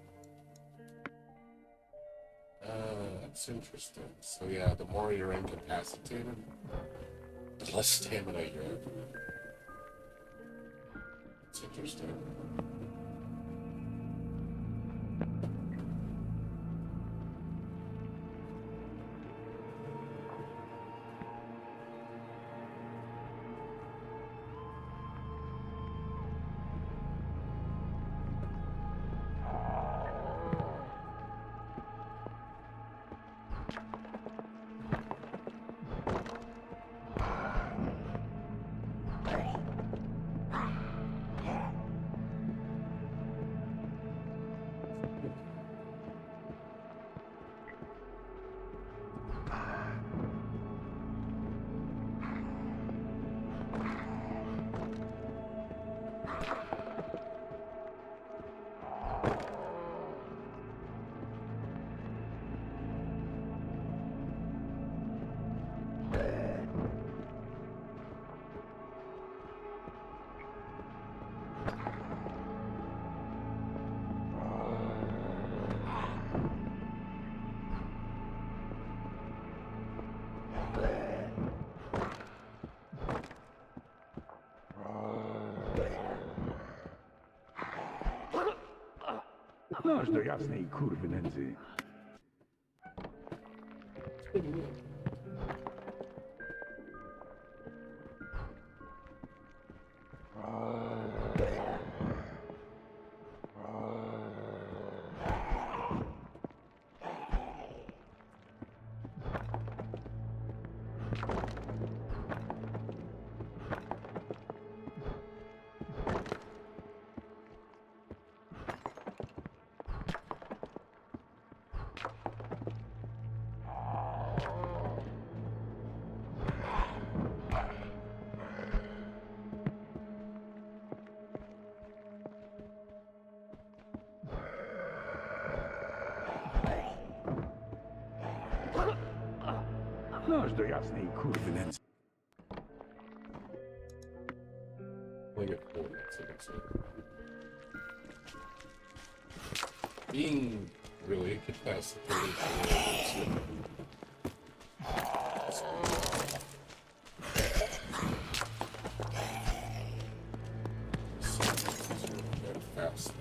That's interesting. So yeah, the more you're incapacitated, the less stamina you have. That's interesting. Noż do jasnej kurwy nędzy. Noż do jasnej kurwy nędzy. Like a quarter, so that's it. Being really incapacitated. Fast.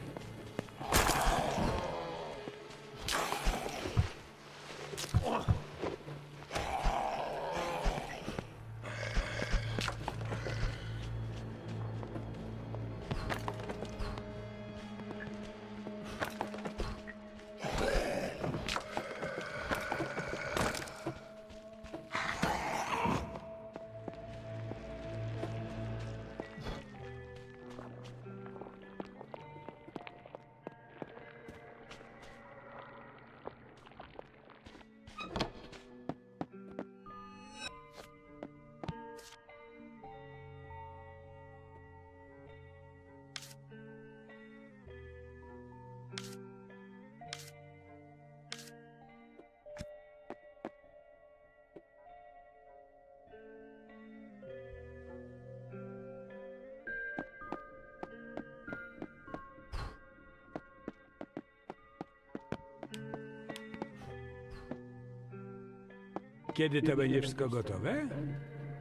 Kiedy to będzie wszystko gotowe?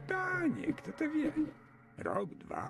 Panie, kto to wie? Rok, dwa.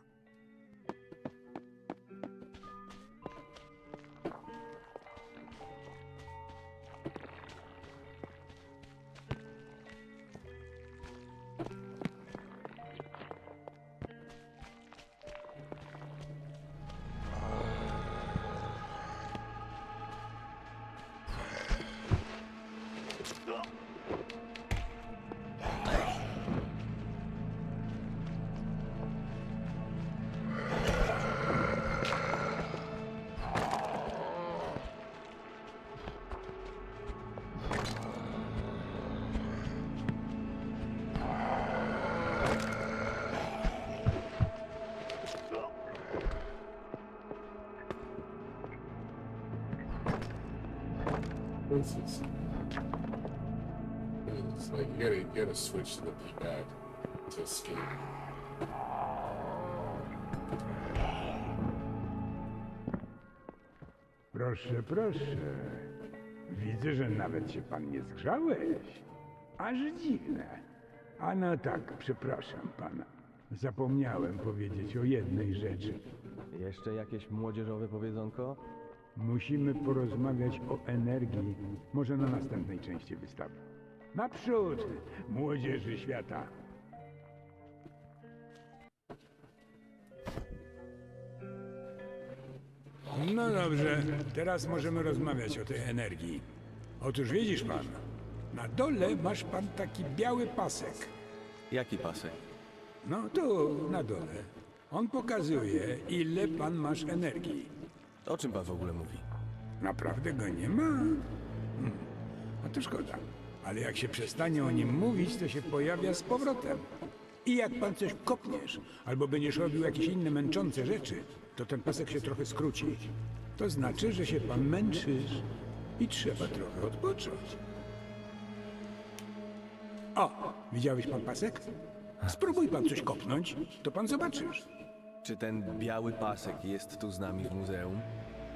This is. It's like you gotta switch to the D-pad to escape. Proszę, proszę. Widzę, że nawet się pan nie zgrzałeś. Aż dziwne. A no tak, przepraszam pana. Zapomniałem powiedzieć o jednej rzeczy. Jeszcze jakieś młodzieżowe powiedzonko? Musimy porozmawiać o energii, może na następnej części wystawy. Naprzód, młodzieży świata! No dobrze, teraz możemy rozmawiać o tej energii. Otóż widzisz pan, na dole masz pan taki biały pasek. Jaki pasek? No tu, na dole. On pokazuje, ile pan masz energii. O czym pan w ogóle mówi? Naprawdę go nie ma? A to szkoda. Ale jak się przestanie o nim mówić, to się pojawia z powrotem. I jak pan coś kopniesz, albo będziesz robił jakieś inne męczące rzeczy, to ten pasek się trochę skróci. To znaczy, że się pan męczysz i trzeba trochę odpocząć. O, widziałeś pan pasek? Spróbuj pan coś kopnąć, to pan zobaczysz. Czy ten biały pasek jest tu z nami w muzeum?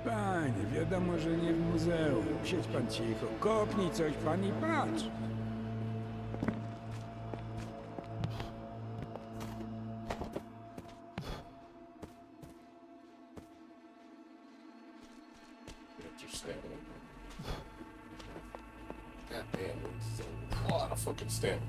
Panie, wiadomo, że nie w muzeum. Siedź pan cicho, kopnij coś pan i patrz. Stamina. God damn, it's a lot of fucking stamina.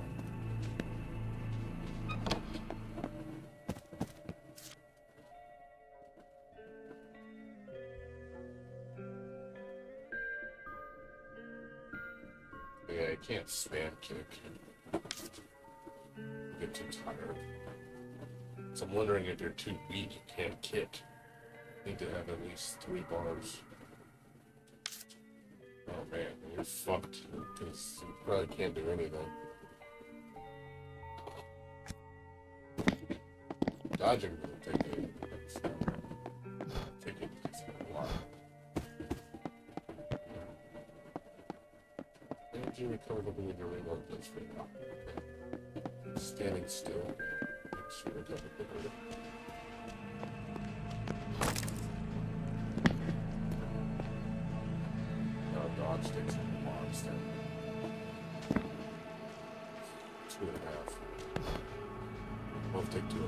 Yeah, I can't spam kick. Get too tired. So I'm wondering if you're too weak, you can't kick. Need to have at least 3 bars. Oh man, you're fucked. Because you probably can't do anything. Dodging will take it. Take it a while. Energy recovered when your reload does for you. Okay. Standing still. Makes you recover quicker. Dodge takes a long step. 2.5. Both take 2.5.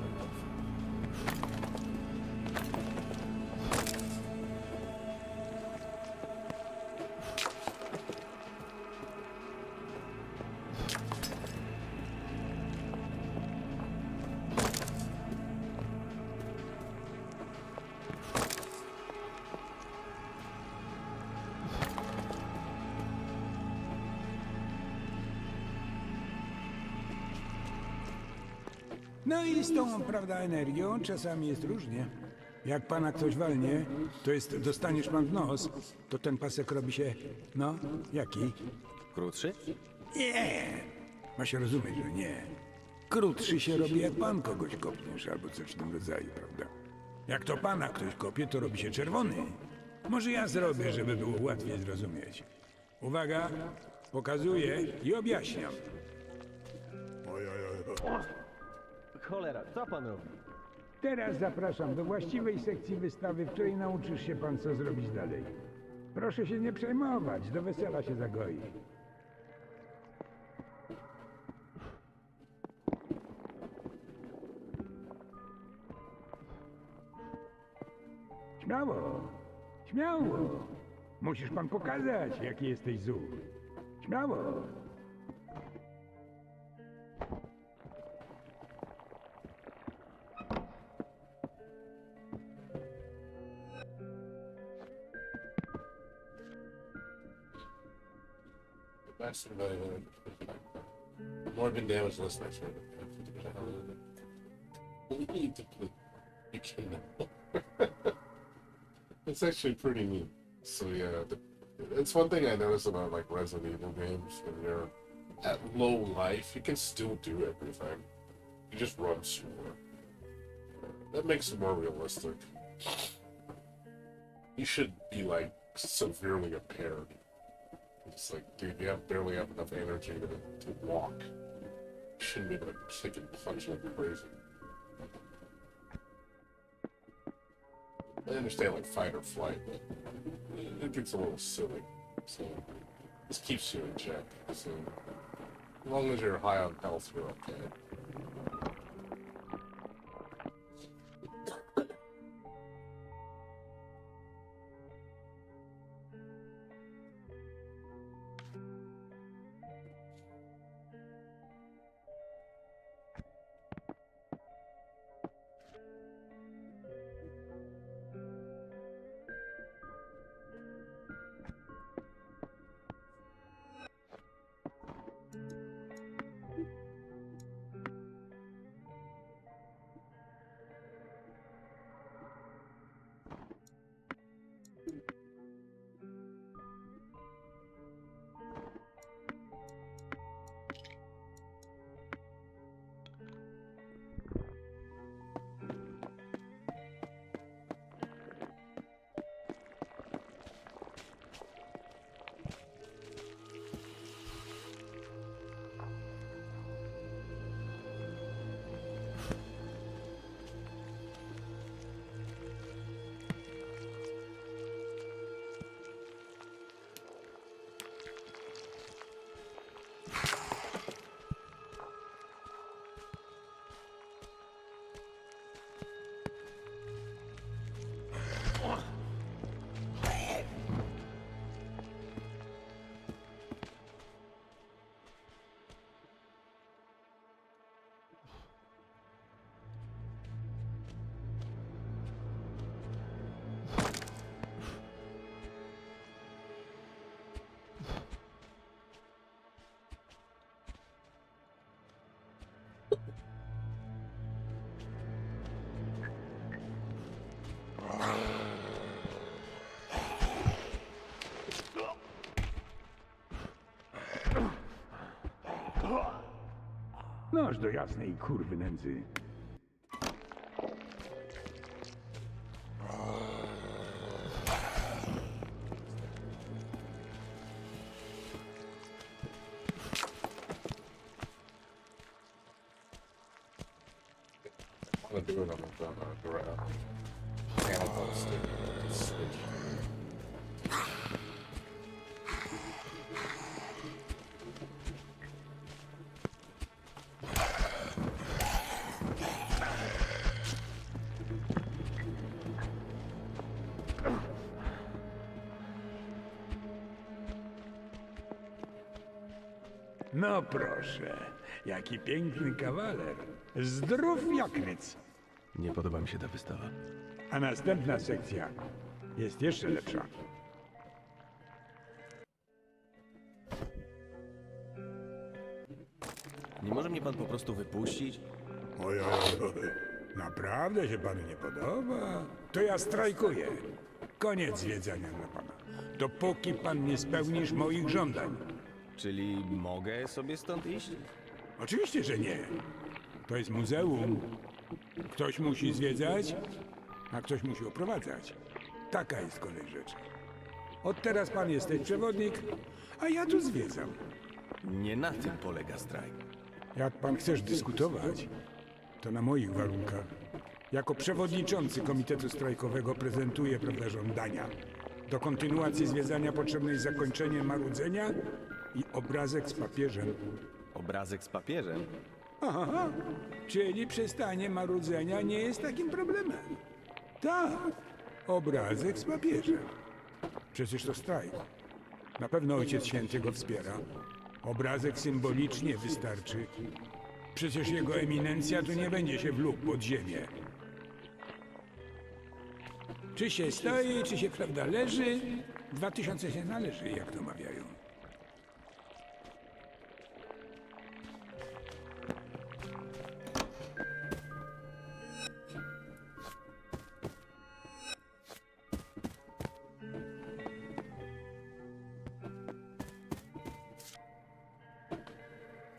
No i z tą, prawda, energią czasami jest różnie. Jak pana ktoś walnie, to jest, dostaniesz pan w nos, to ten pasek robi się, no, jaki? Krótszy? Nie! Ma się rozumieć, że nie. Krótszy się robi, jak pan kogoś kopniesz, albo coś w tym rodzaju, prawda? Jak to pana ktoś kopie, to robi się czerwony. Może ja zrobię, żeby było łatwiej zrozumieć. Uwaga, pokazuję i objaśniam. Cholera, co pan robi? Teraz zapraszam do właściwej sekcji wystawy, w której nauczysz się pan, co zrobić dalej. Proszę się nie przejmować, do wesela się zagoi. Śmiało, śmiało. Musisz pan pokazać, jaki jesteś zuch. Śmiało. That's more been damaged less nice. Need to play. You can. It's actually pretty neat. So yeah, it's one thing I notice about like Resident Evil games. When you're at low life, you can still do everything. You just run slower. That makes it more realistic. You should be like severely impaired. It's like, dude, you barely have enough energy to walk. You shouldn't be able to kick and punch like crazy. I understand like fight or flight, but it gets a little silly. So this keeps you in check. So as long as you're high on health, you're okay. Noż do jasnej kurwy nędzy. I'm gonna do it on the ground. Handle stick. Switch. No proszę, jaki piękny kawaler. Zdrów jak ryc. Nie podoba mi się ta wystawa. A następna sekcja jest jeszcze lepsza. Nie może mnie pan po prostu wypuścić? Oj, naprawdę się panu nie podoba? To ja strajkuję. Koniec zwiedzania dla pana. Dopóki pan nie spełnisz moich żądań. Czyli mogę sobie stąd iść? Oczywiście, że nie. To jest muzeum. Ktoś musi zwiedzać, a ktoś musi oprowadzać. Taka jest kolej rzeczy. Od teraz pan jesteś przewodnik, a ja tu zwiedzam. Nie na tym polega strajk. Jak pan chcesz dyskutować, to na moich warunkach. Jako przewodniczący komitetu strajkowego prezentuję pewne żądania. Do kontynuacji zwiedzania potrzebne jest zakończenie marudzenia i obrazek z papieżem. Obrazek z papieżem? Aha, czyli przestanie marudzenia nie jest takim problemem. Tak, obrazek z papieżem. Przecież to strajk. Na pewno Ojciec Święty go wspiera. Obrazek symbolicznie wystarczy. Przecież jego eminencja tu nie będzie się wlókł pod ziemię. Czy się stoi, czy się prawda leży? 2000 się należy, jak to mawiają.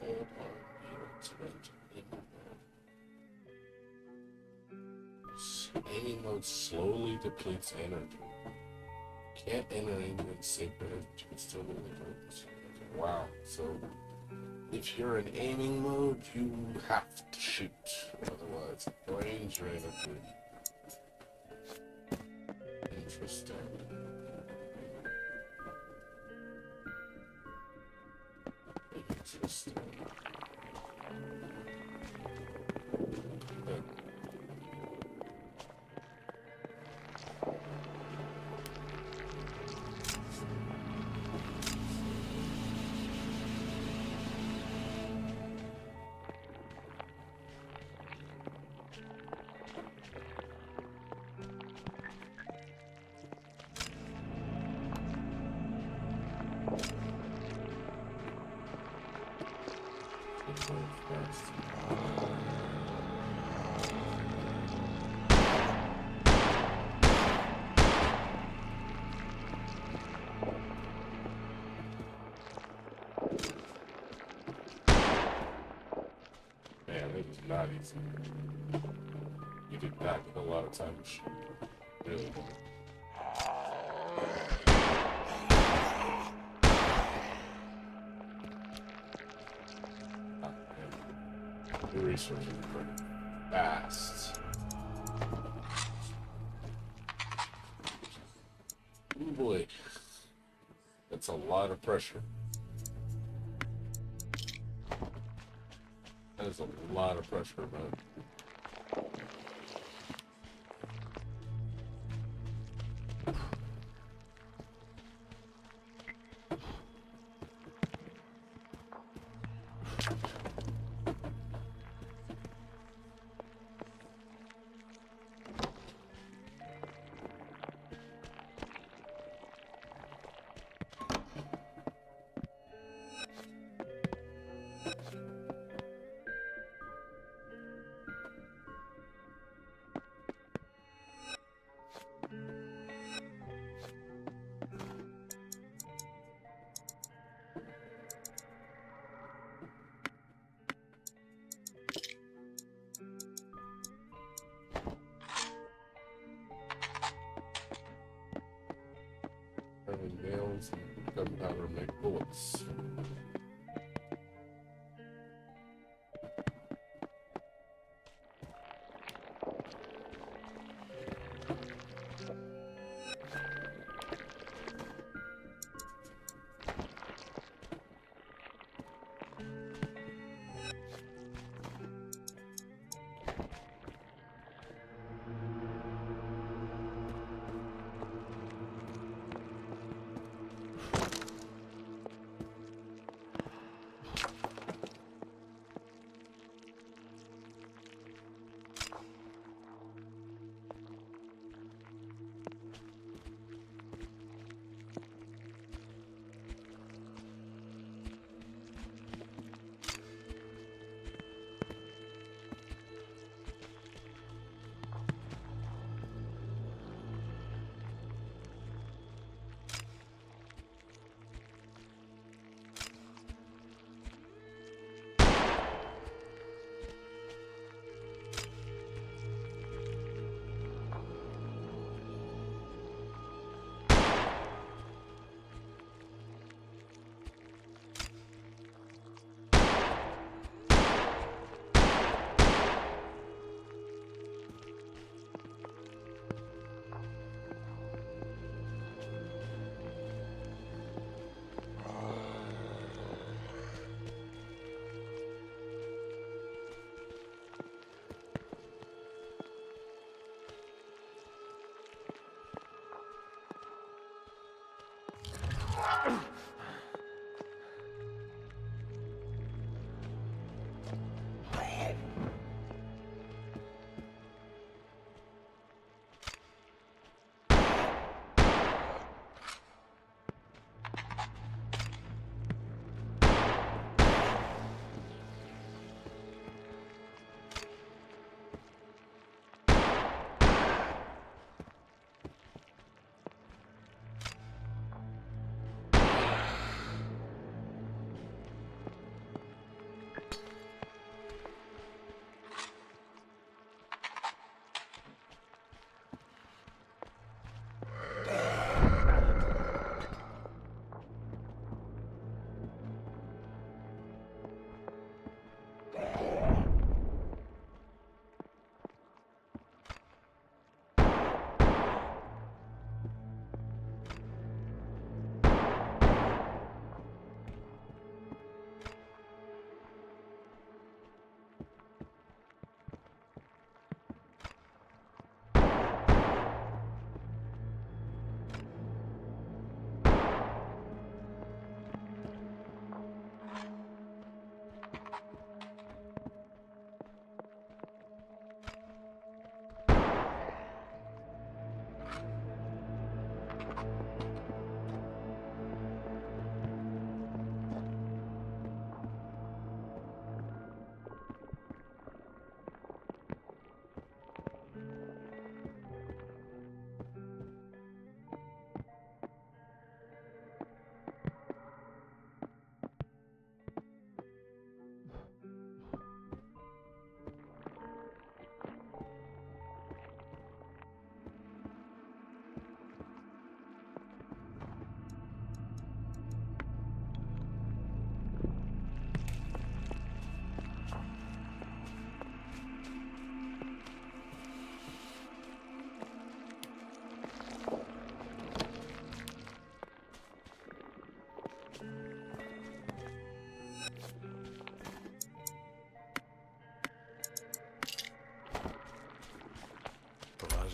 Hold on, units went aiming mode. Aiming mode slowly depletes energy. Can't enter aiming sacred, you can still do the wow, so if you're in aiming mode, you have to shoot. Otherwise, it drains your energy. Interesting. Interesting. But man, it was not easy. You did not get a lot of time to shoot. Really didn't. The resources are pretty fast. Oh boy, that's a lot of pressure. That is a lot of pressure, man. Having nails and gunpowder make bullets.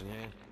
nie?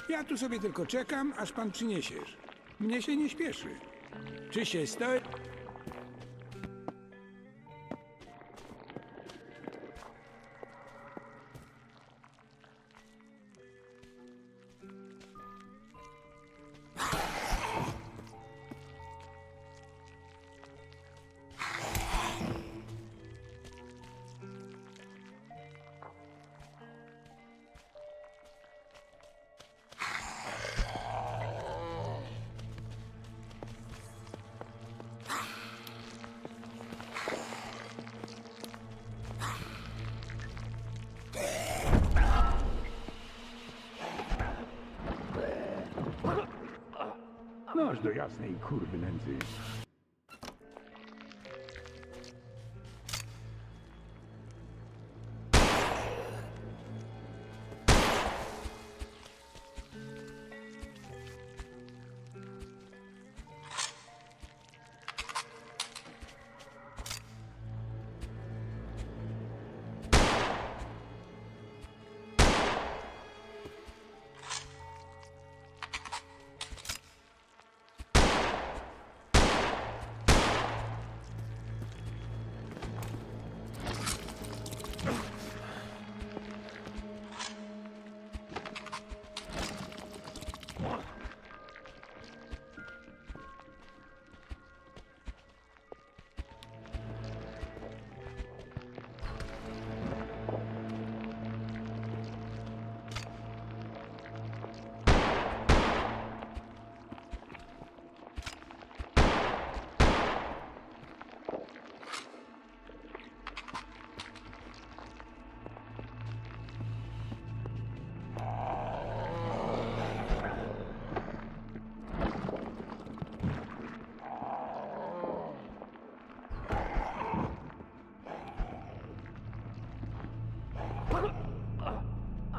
Ja tu sobie tylko czekam, aż pan przyniesiesz. Mnie się nie śpieszy. Czy się stoi? Noż do jasnej kurwy nędzy.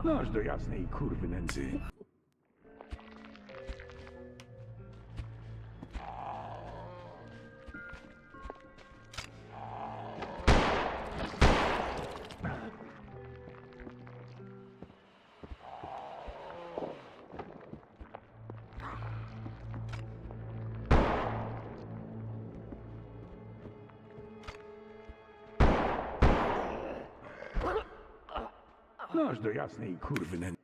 Noż do jasnej kurwy nędzy. Noż do jasnej kurwy nędzy.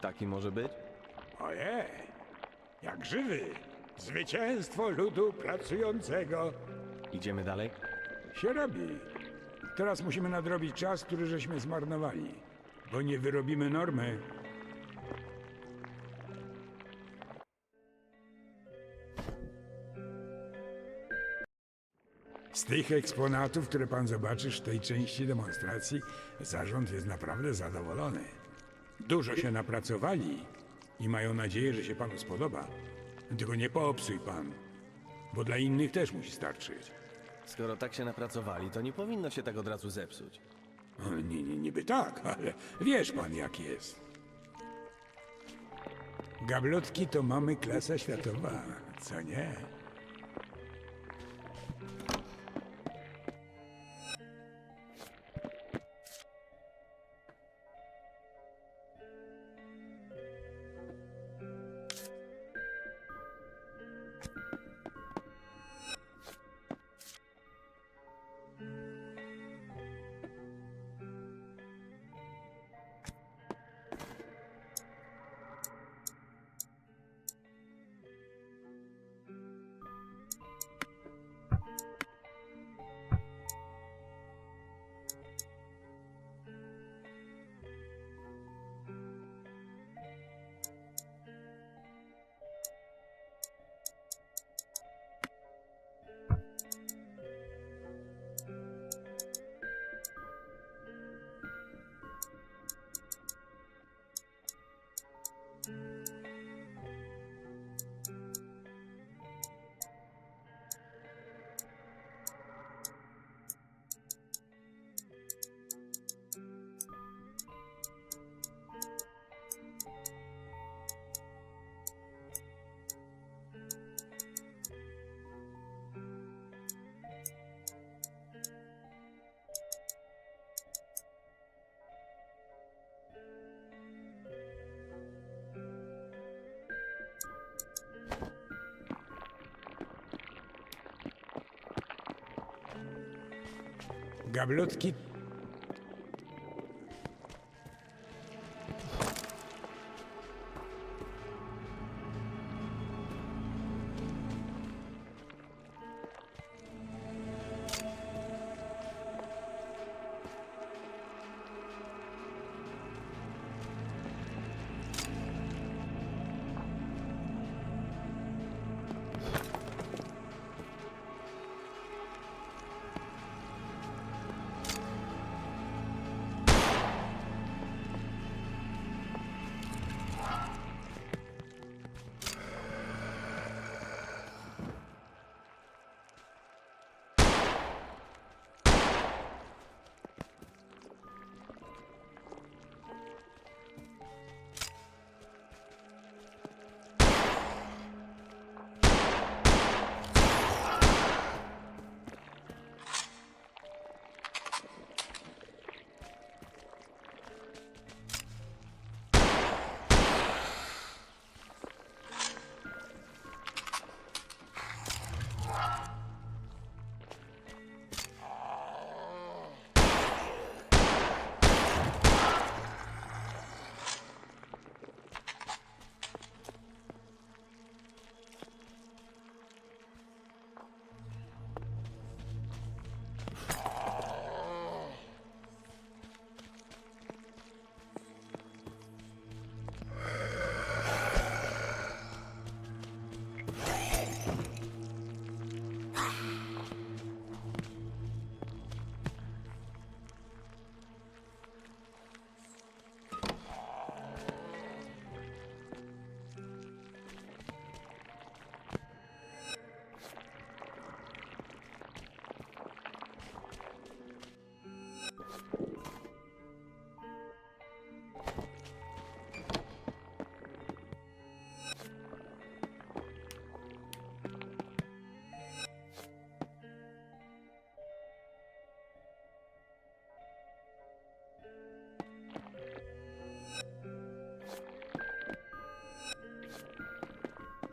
Taki może być? Ojej, jak żywy. Zwycięstwo ludu pracującego. Idziemy dalej? Się robi. Teraz musimy nadrobić czas, który żeśmy zmarnowali. Bo nie wyrobimy normy. Z tych eksponatów, które pan zobaczysz w tej części demonstracji, zarząd jest naprawdę zadowolony. Dużo się napracowali i mają nadzieję, że się panu spodoba. Tylko nie popsuj pan, bo dla innych też musi starczyć. Skoro tak się napracowali, to nie powinno się tak od razu zepsuć. Niby tak, ale wiesz pan jak jest. Gablotki to mamy klasa światowa, co nie? Gablotki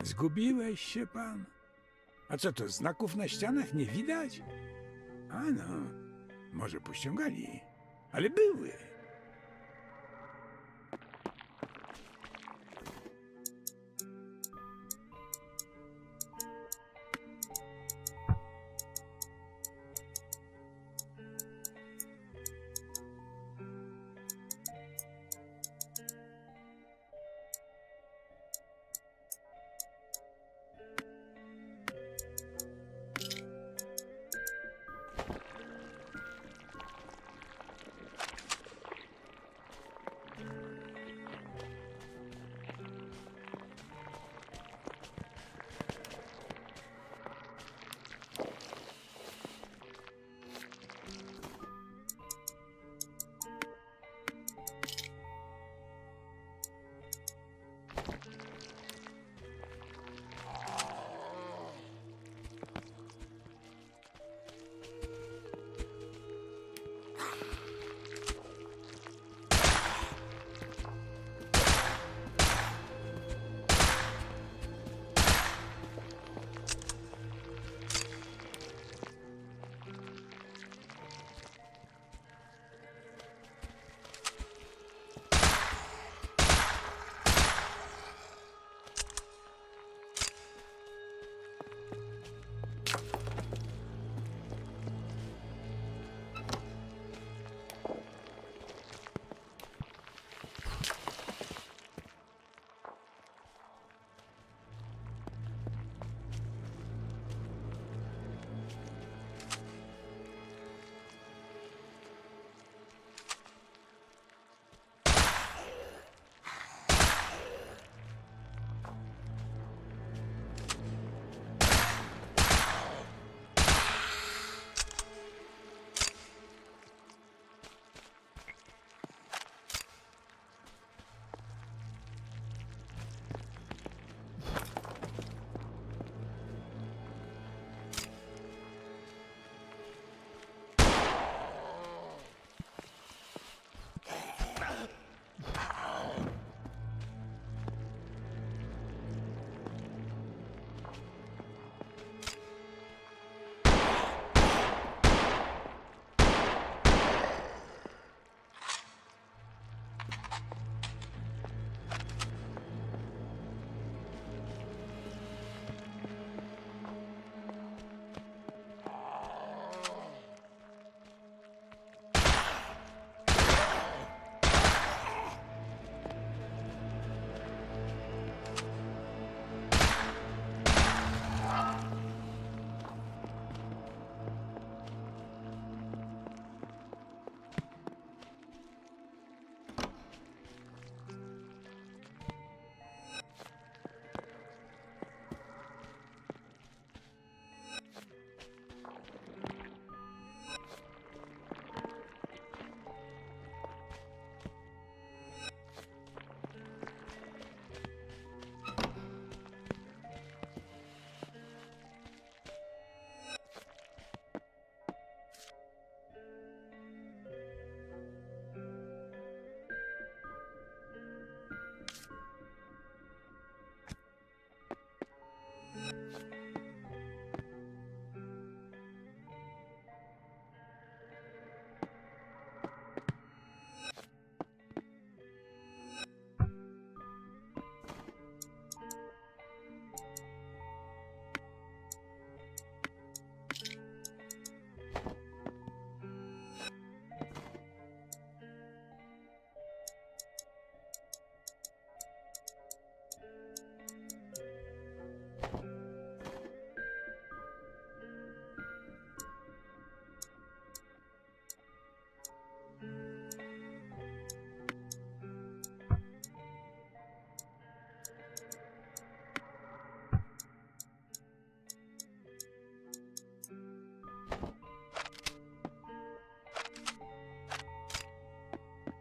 Zgubiłeś się pan? A co to, znaków na ścianach nie widać? A no, może pościągali, ale były.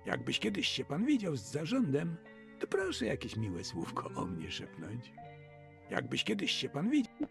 Jakbyś kiedyś się pan widział z zarządem, to proszę jakieś miłe słówko o mnie szepnąć. Jakbyś kiedyś się pan widział...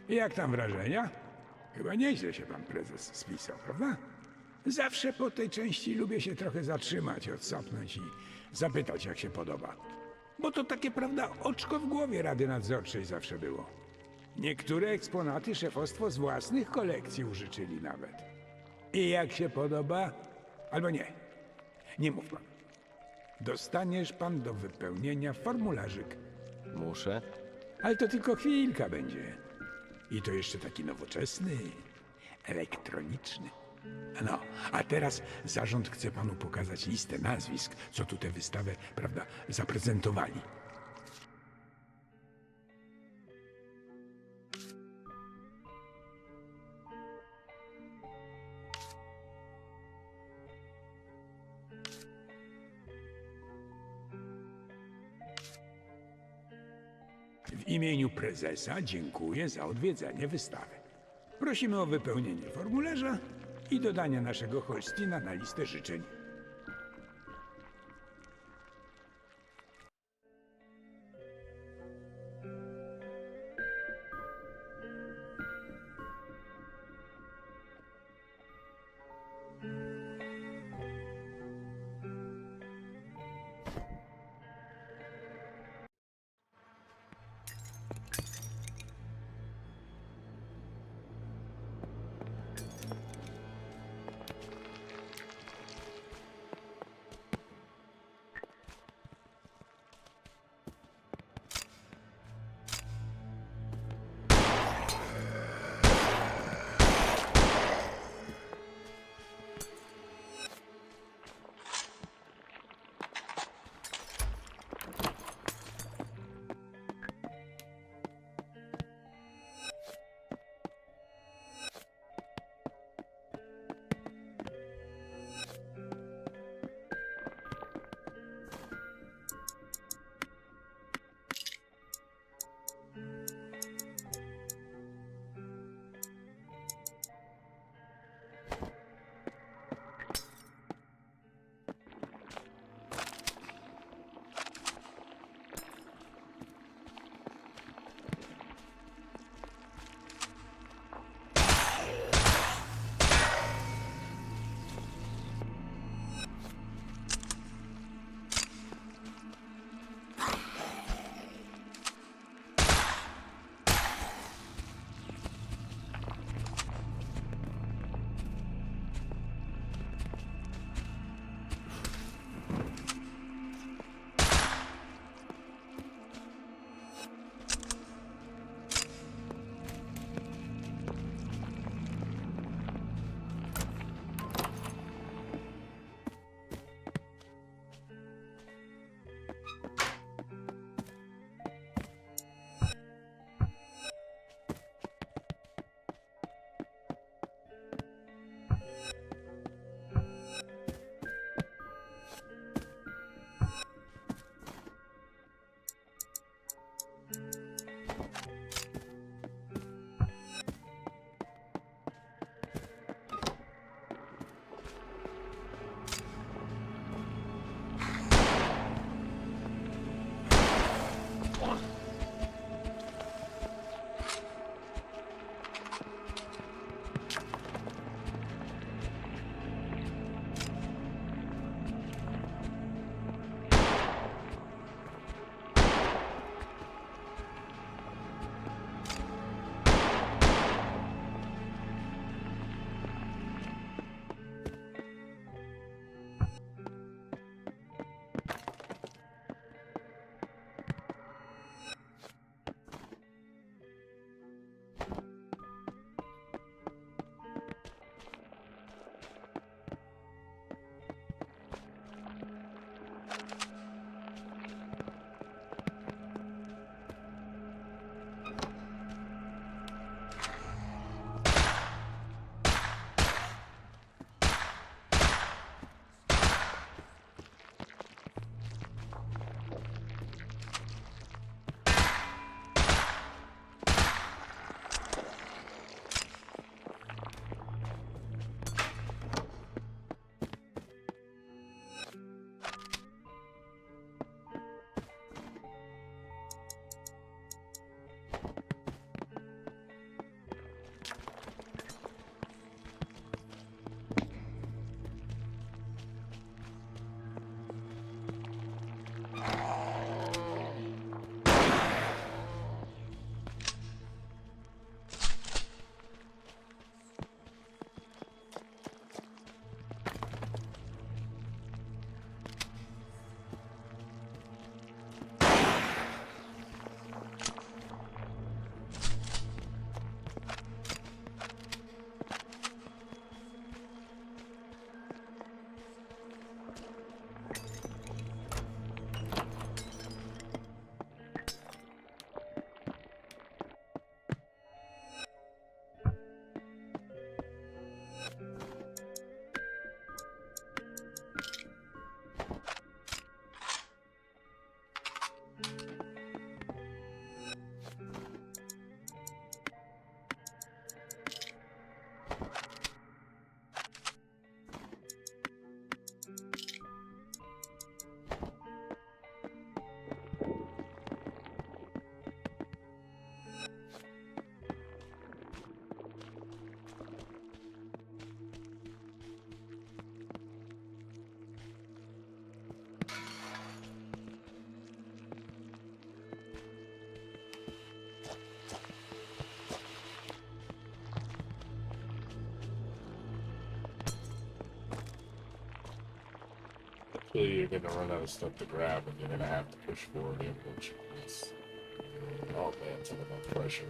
Jak tam wrażenia? Chyba nieźle się pan prezes spisał, prawda? Zawsze po tej części lubię się trochę zatrzymać, odsapnąć i zapytać, jak się podoba. Bo to takie, prawda, oczko w głowie Rady Nadzorczej zawsze było. Niektóre eksponaty szefostwo z własnych kolekcji użyczyli nawet. I jak się podoba? Albo nie. Nie mów pan. Dostaniesz pan do wypełnienia formularzyk. Muszę? Ale to tylko chwilka będzie. I to jeszcze taki nowoczesny, elektroniczny. No, a teraz zarząd chce panu pokazać listę nazwisk, co tu tę wystawę, prawda, zaprezentowali. W imieniu prezesa dziękuję za odwiedzenie wystawy. Prosimy o wypełnienie formularza i dodanie naszego Holstina na listę życzeń. eventually you're gonna run out of stuff to grab, and you're gonna have to push forward in, which is, oh man, it's under no pressure.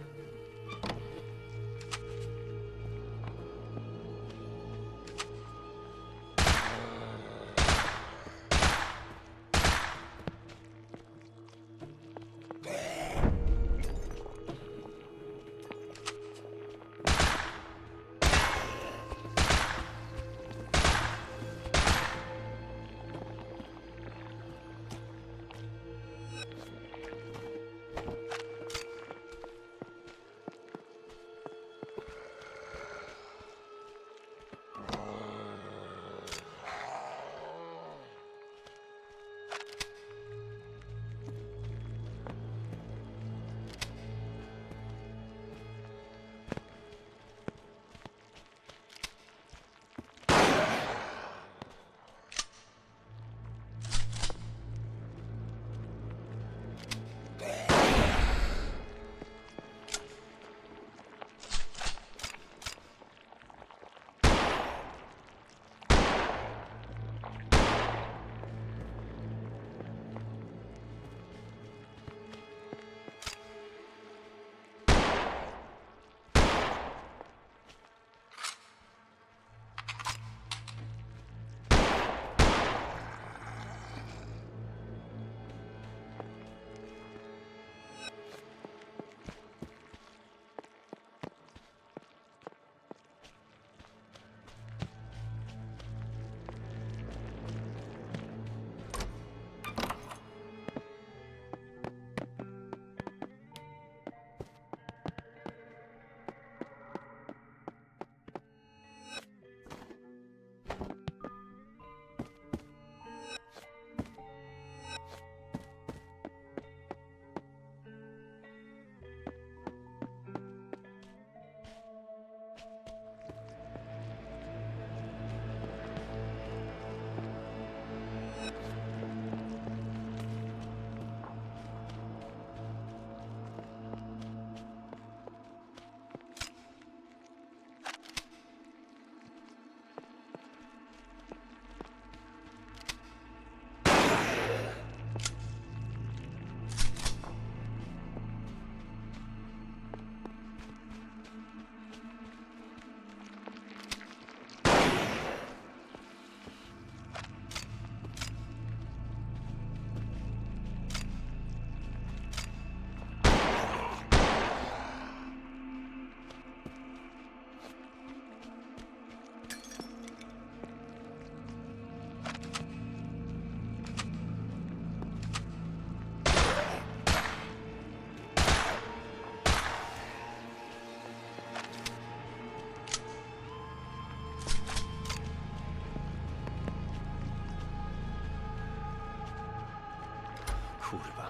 Kurwa.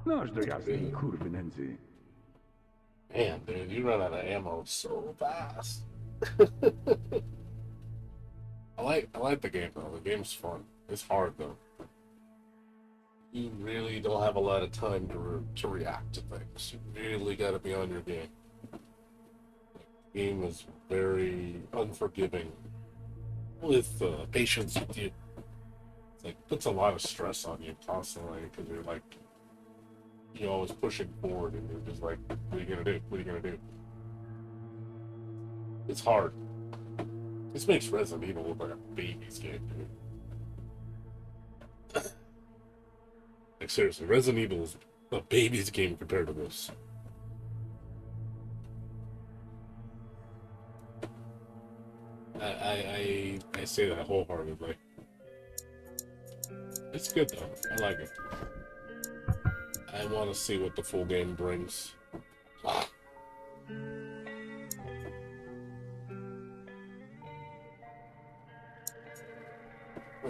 Noż do jasnej kurwy nędzy. Man, dude, you run out of ammo so fast. I like the game though. The game's fun. It's hard though. You really don't have a lot of time to react to things. You really got to be on your game. The game is very unforgiving with patience with you. It's like puts a lot of stress on you constantly because you're like you're always pushing forward and you're just like, what are you gonna do? What are you gonna do? It's hard. This makes Resident Evil look like a baby's game, dude. Like seriously, Resident Evil is a baby's game compared to this. I say that wholeheartedly. It's good though. I like it. I want to see what the full game brings. What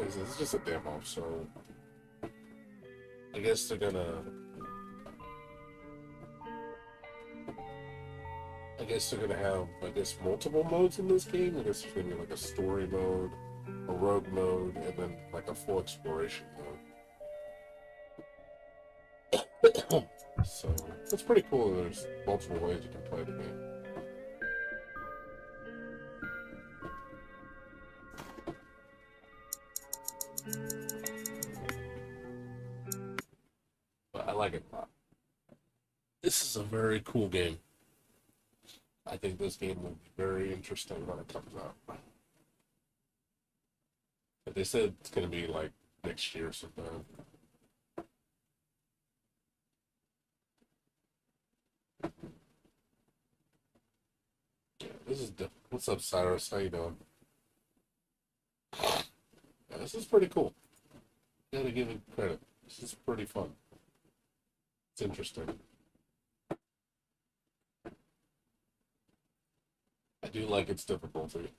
is this? It's just a demo, so I guess they're gonna. I guess they're gonna have, multiple modes in this game. I guess there's gonna be like a story mode, a rogue mode, and then like a full exploration mode. So it's pretty cool. There's multiple ways you can play the game. But I like it a lot. This is a very cool game. I think this game will be very interesting when it comes out. But they said it's going to be like next year or something. Yeah, this is what's up, Cyrus? How you doing? Yeah, this is pretty cool. Gotta give it credit. This is pretty fun. It's interesting. I do like its difficulty.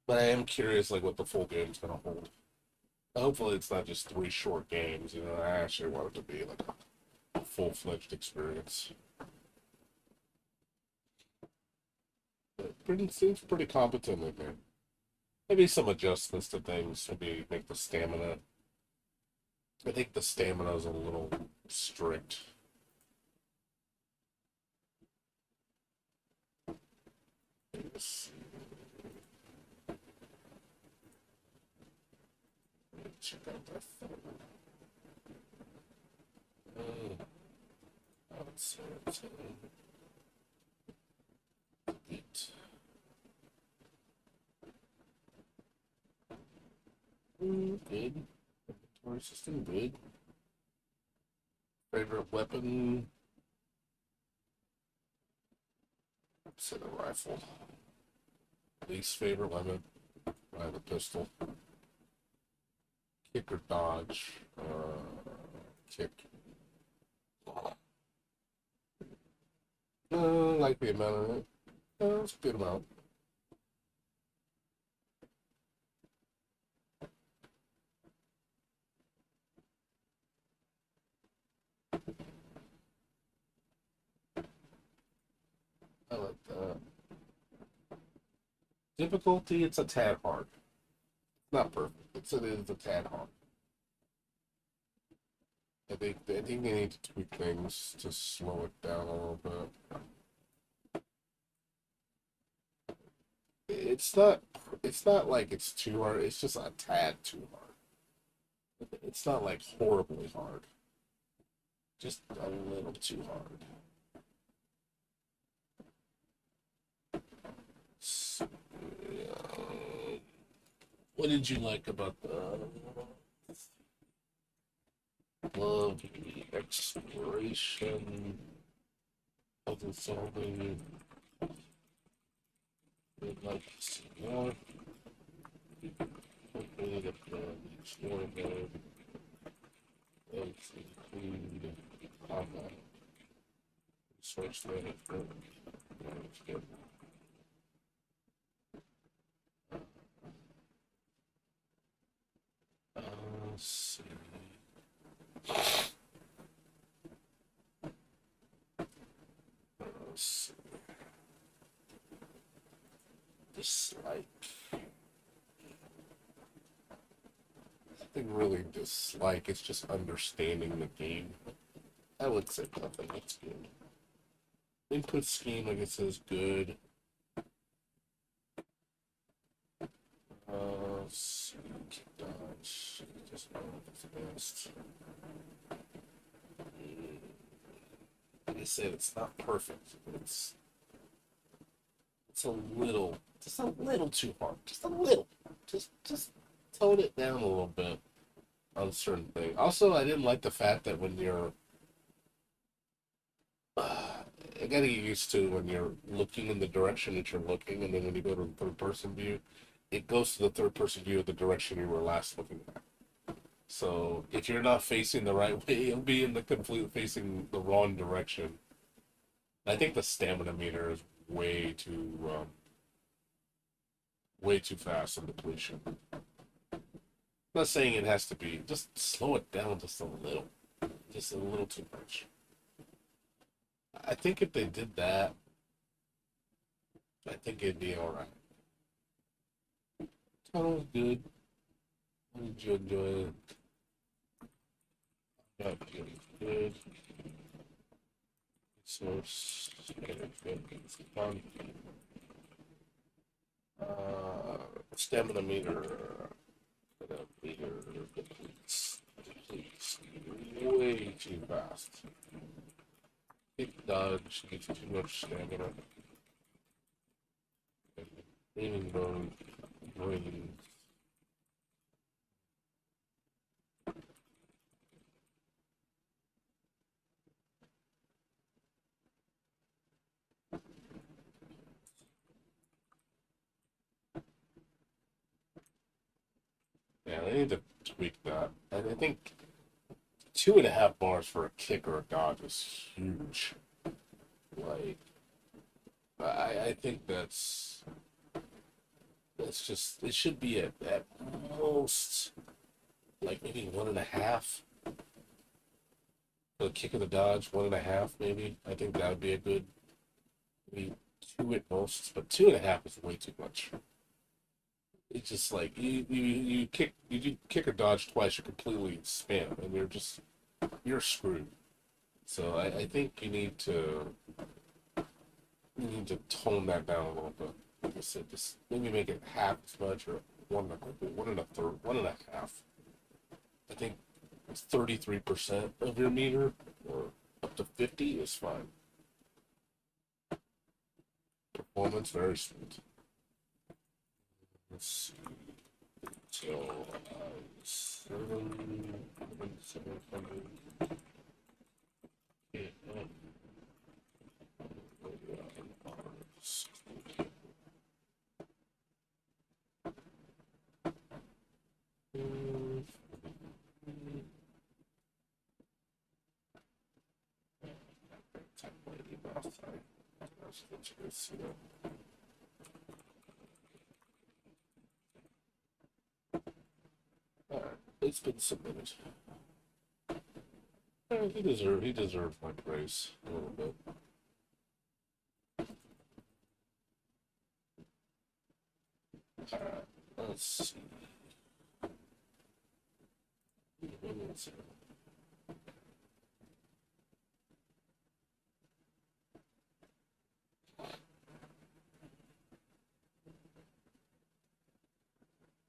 But I am curious like what the full game's gonna hold. Hopefully it's not just 3 short games, you know, I actually want it to be like a full-fledged experience. But it seems pretty competent in there. Maybe some adjustments to things, maybe make the stamina. I think the stamina is a little strict. Yes. Check out that thing. Let's delete. Good. Inventory system, good. Favorite weapon? Set a rifle. Least favorite weapon? I have a pistol. Kick or dodge? Kick. Like the amount of it. It's a good amount. I like that. Difficulty, it's a tad hard. Not perfect. It is a tad hard. I think they need to tweak things to slow it down a little bit. It's not like it's too hard, it's just a tad too hard. It's not like horribly hard. Just a little too hard. So, what did you like about the exploration of the solving? Would like to see more. Hopefully the explore mode does include combat. Source management. Let's see. Dislike. Nothing really dislike, it's just understanding the game. I would say nothing, that's good. Input scheme, like it says, good. let's see, kick dodge. Just know what's best. Like I said, it's not perfect, but it's a little, just a little too hard. Just a little. Just tone it down a little bit on certain things. Also, I didn't like the fact that when you're, I gotta get used to when you're looking in the direction that you're looking, and then when you go to the third person view, it goes to the third person view of the direction you were last looking at. So if you're not facing the right way, you'll be in the complete facing the wrong direction. I think the stamina meter is way too fast on depletion. I'm not saying it has to be. Just slow it down just a little too much. I think if they did that, I think it'd be all right. Tunnel was good. How did you enjoy it? Yeah, good. Source. Good. It's fun. Stamina meter. Depletes way too fast. Kick dodge gets too much stamina. Aiming mode drains. Yeah, they need to tweak that. And I think 2.5 bars for a kick or a dodge is huge. Like, I think that's just, it should be at most like maybe 1.5 for the kick or the dodge, 1.5 maybe. I think that would be a good, maybe 2 at most, but 2.5 is way too much. It's just like you kick or dodge twice, you're completely spam, and you're screwed. So I think you need to tone that down a little bit. Like I said, just maybe make it half as much, or 1.5. I think 33% of your meter, or up to 50 is fine. Performance very smooth. Let's see. So, 700. Yeah. Alright, it's been submitted. He deserves my praise a little bit. Alright, let's see.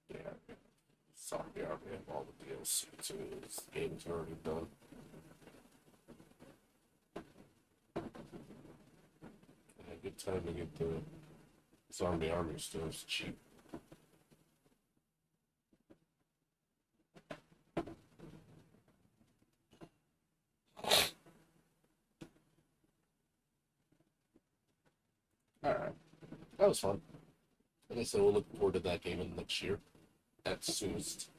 Yeah, Zombie Army and all the DLC too. This game's already done. Yeah, good time to get the Zombie Army stuff. It's cheap. Alright. That was fun. Like I said, we'll look forward to that game in next year. At soonest.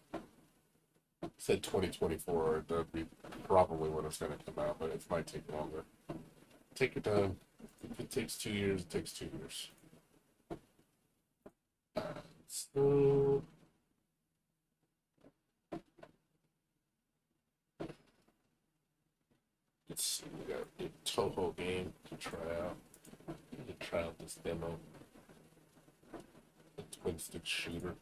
Said 2024, that'd be probably when it's gonna come out, but it might take longer. Take your time. If it takes 2 years, it takes 2 years. So let's see, we got a Toho game to try out. To try out this demo. The twin stick shooter.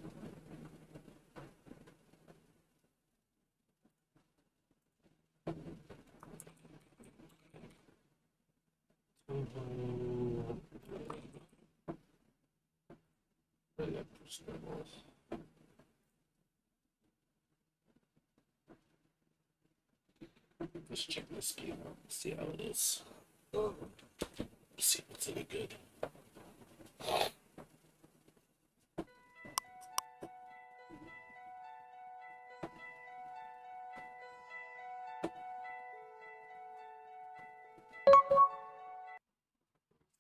Let's check this game out. See how it is. See if it's any good.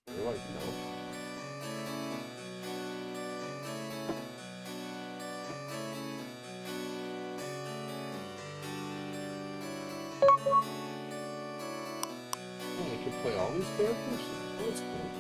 They're like, no. Oh, I can play all these characters? Oh, that's cool.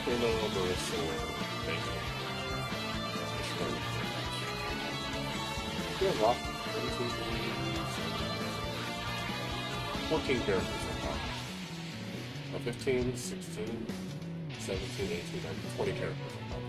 Bruno Marissa Baker. We have a lot. 14 characters so far. 15, 16, 17, 18, 19, 20 characters so far.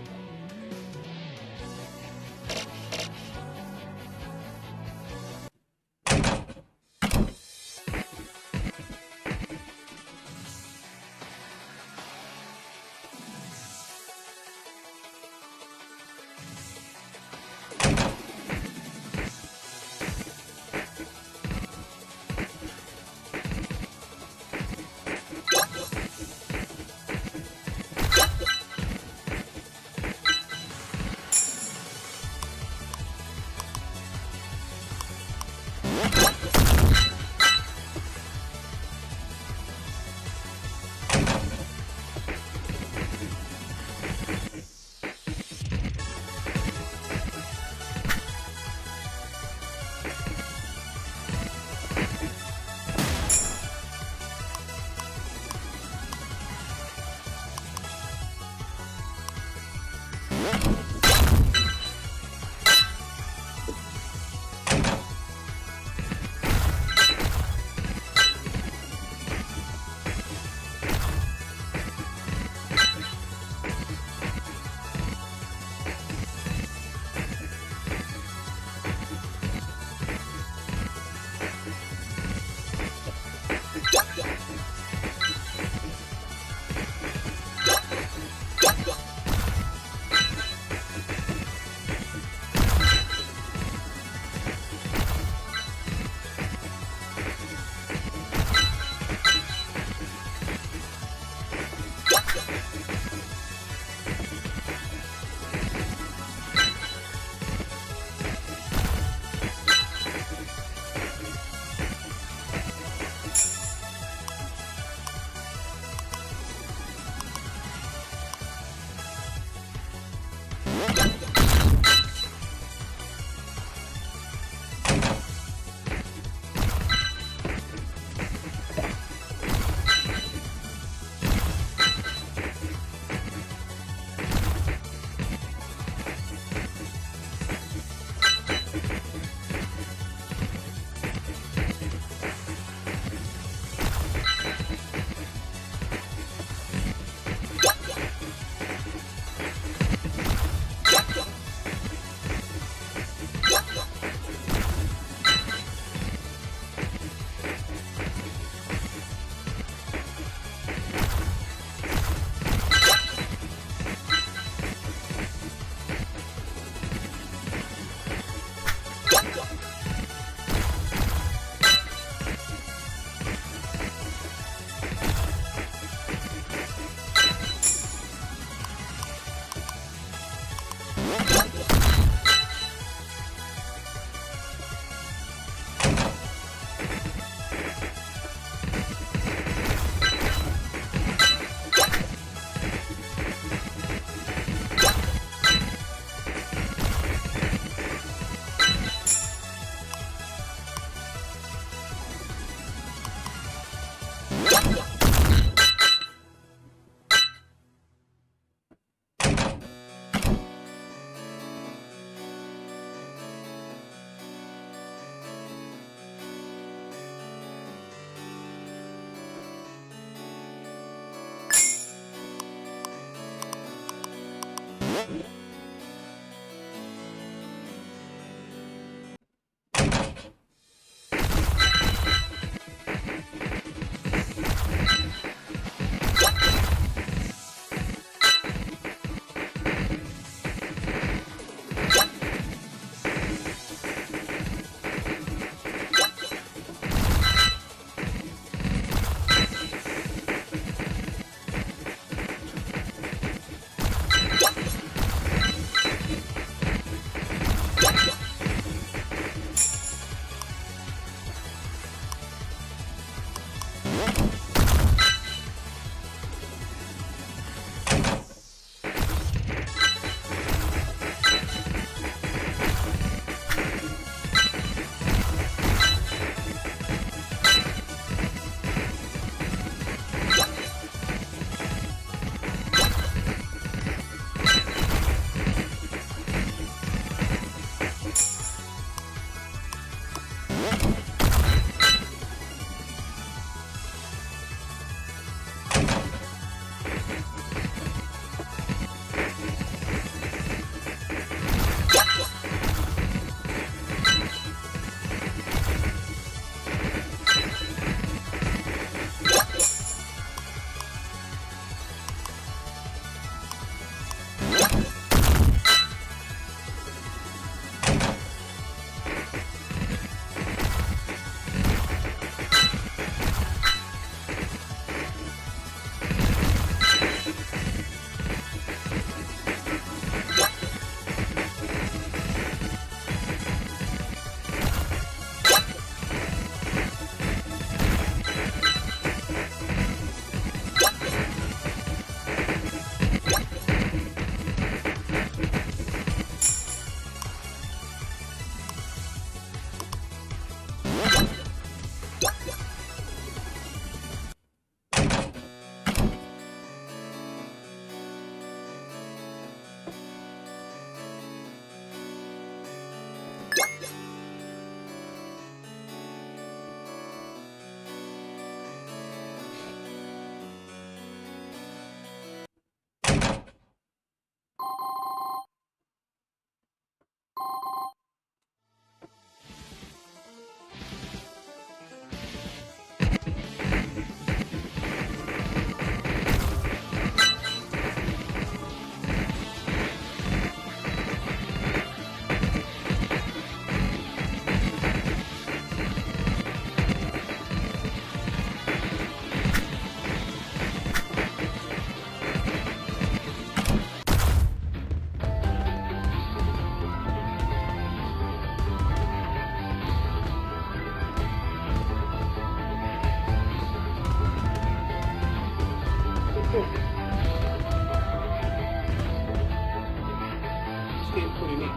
Pretty neat.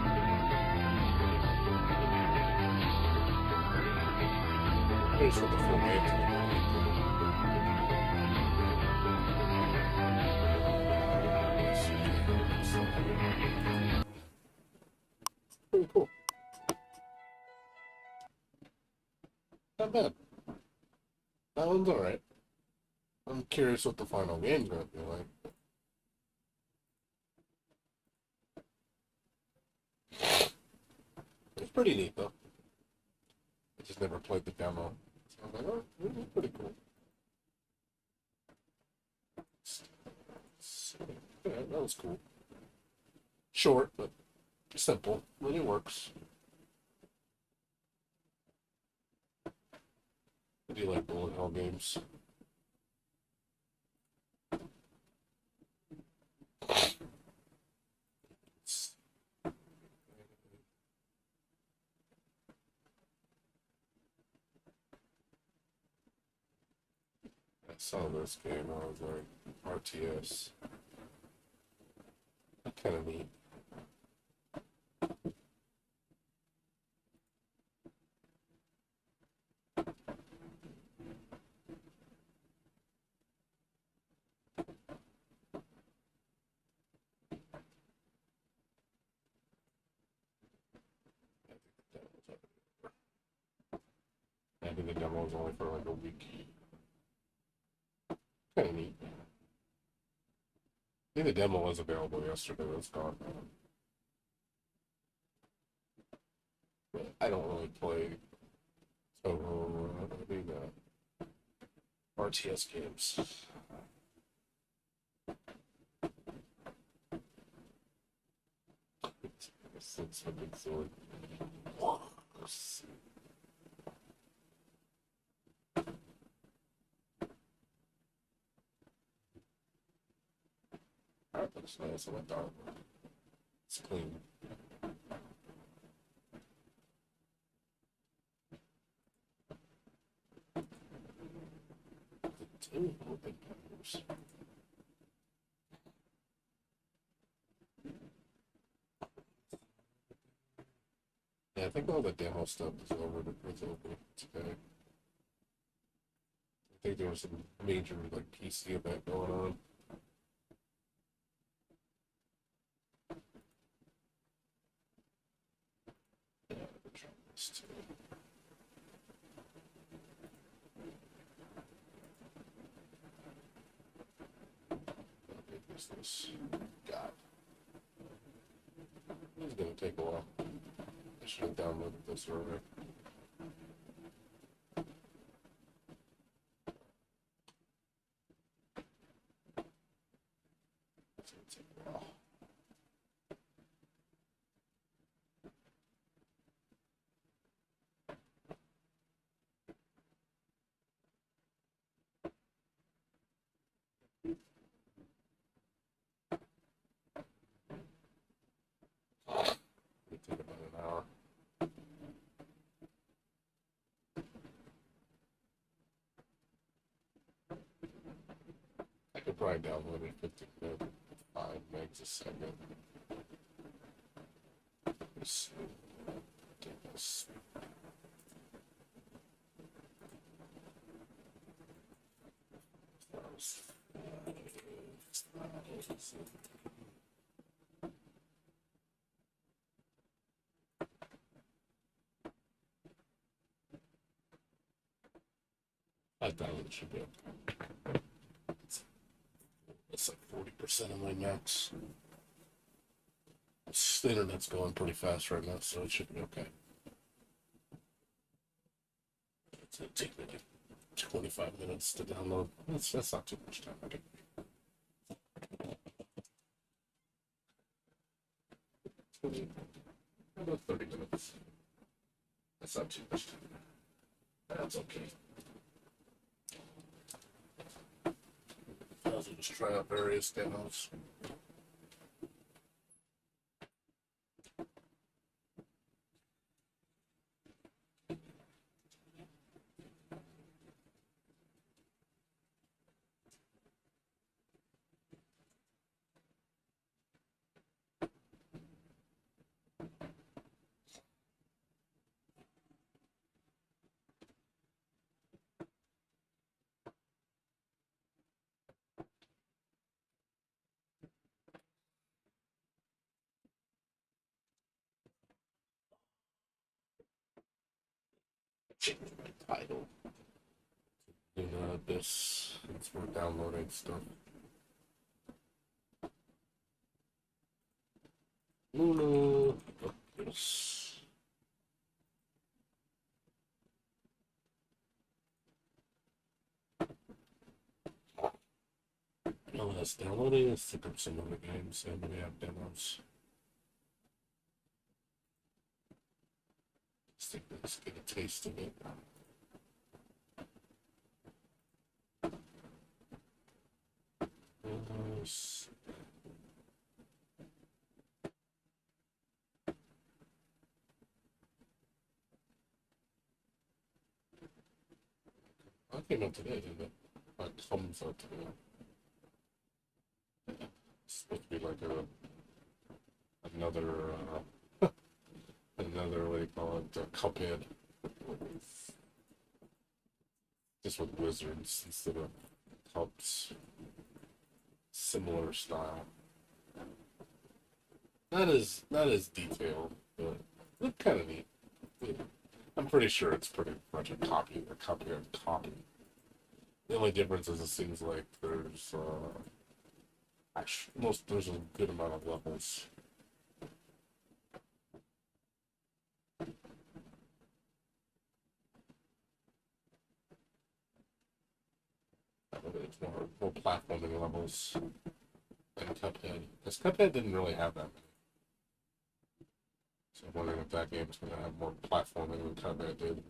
Here's what the full game. Pretty cool. Not bad. That one's alright. I'm curious what the final game's gonna be like. It's pretty neat though. I just never played the demo. So I was like, oh, this is pretty cool. Yeah, that was cool. Short, but simple. But it works. I do like bullet hell games. I saw this game, I was like, RTS. Kind of neat. I think the demo was only for like a week. Kind of neat. think the demo was available yesterday. It's gone now. But I don't really play RTS games. Since the big sword. That looks nice. I like that. It's clean. Two open doors. Yeah, I think all the demo stuff is over today. I think there was some major like PC event going on. Yeah, I'm trying this too. How big is this? God. It's gonna take a while. I should have downloaded this already. It's gonna take a while. It'll take about an hour. I could probably download it 5 megs a second. Let's see. Get this. I thought it should be okay. It's like 40% of my max. The internet's going pretty fast right now, so it should be okay. It's gonna take me like 25 minutes to download. That's not too much time. Okay. About 30 minutes. That's not too much time. That's okay. I'll just try out various demos. Change my title. This, it's for downloading stuff. Luna, this. No, that's downloading. Let's look up some other games and we have demos. Let's get a taste of it. Demos. I came out today, didn't it? Like comes out today. It's supposed to be like another another, what do you call it, Cuphead. Just with wizards instead of cups. Similar style. Not as detailed, but look kind of neat. I'm pretty sure it's pretty much a copy of a copy. The only difference is it seems like there's Most there's a good amount of levels. It's more platforming levels than Cuphead. Because Cuphead didn't really have that many. So I'm wondering if that game's going to have more platforming than Cuphead did.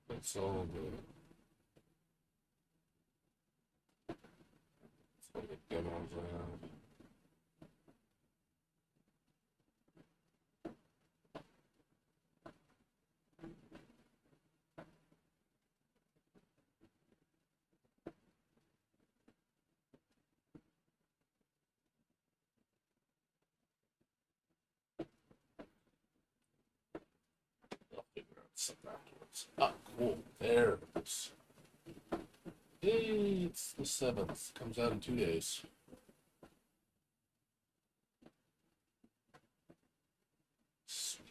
That's all the demos I have. I'll figure out something afterwards. Ah, cool. There it is. Hey, it's the 7th. Comes out in 2 days. Sweet.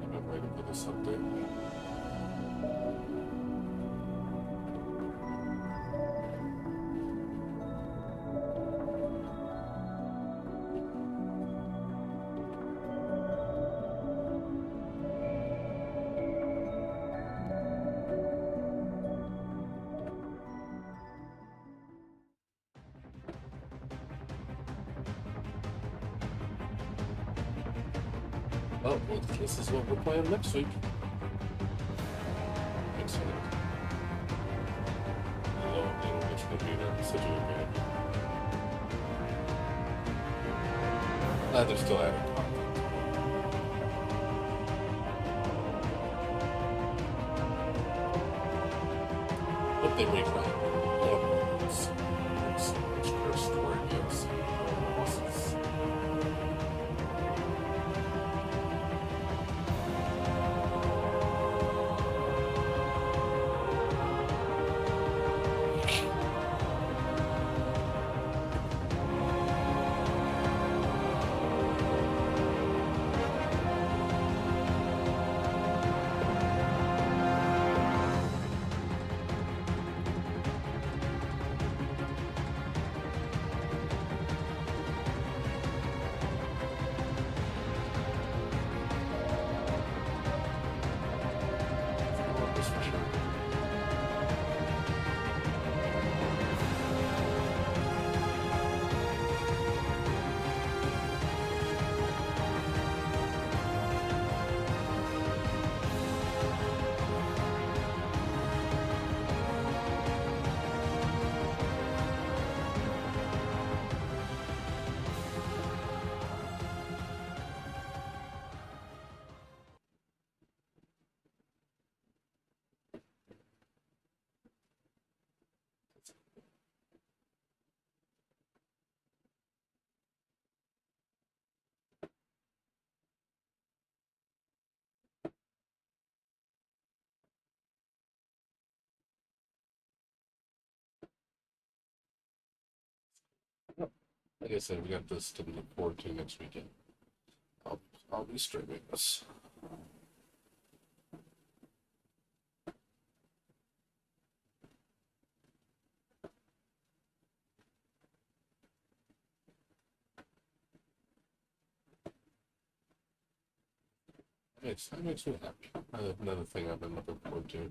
I've been waiting for this update. Oh, well, this is what we're playing next week. Excellent. Little English computer, such a good game. They're still adding content. What they make that? Oh, it's her story DLC. Like I said, we got this to look forward to next weekend. I'll be streaming this. That makes me happy. Another thing I've been looking forward to.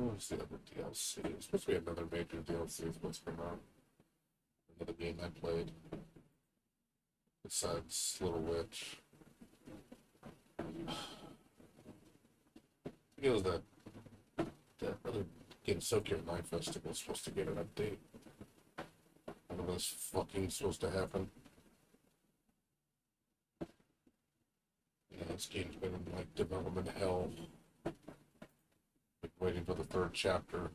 What's the other DLC? It's supposed to be another major DLC supposed to come out. Another game I played. Besides Little Witch. It was that other game, Sokyo Night Festival, is supposed to get an update. I don't know what's fucking supposed to happen. Yeah, this game's been in like development hell. Been waiting for the third chapter.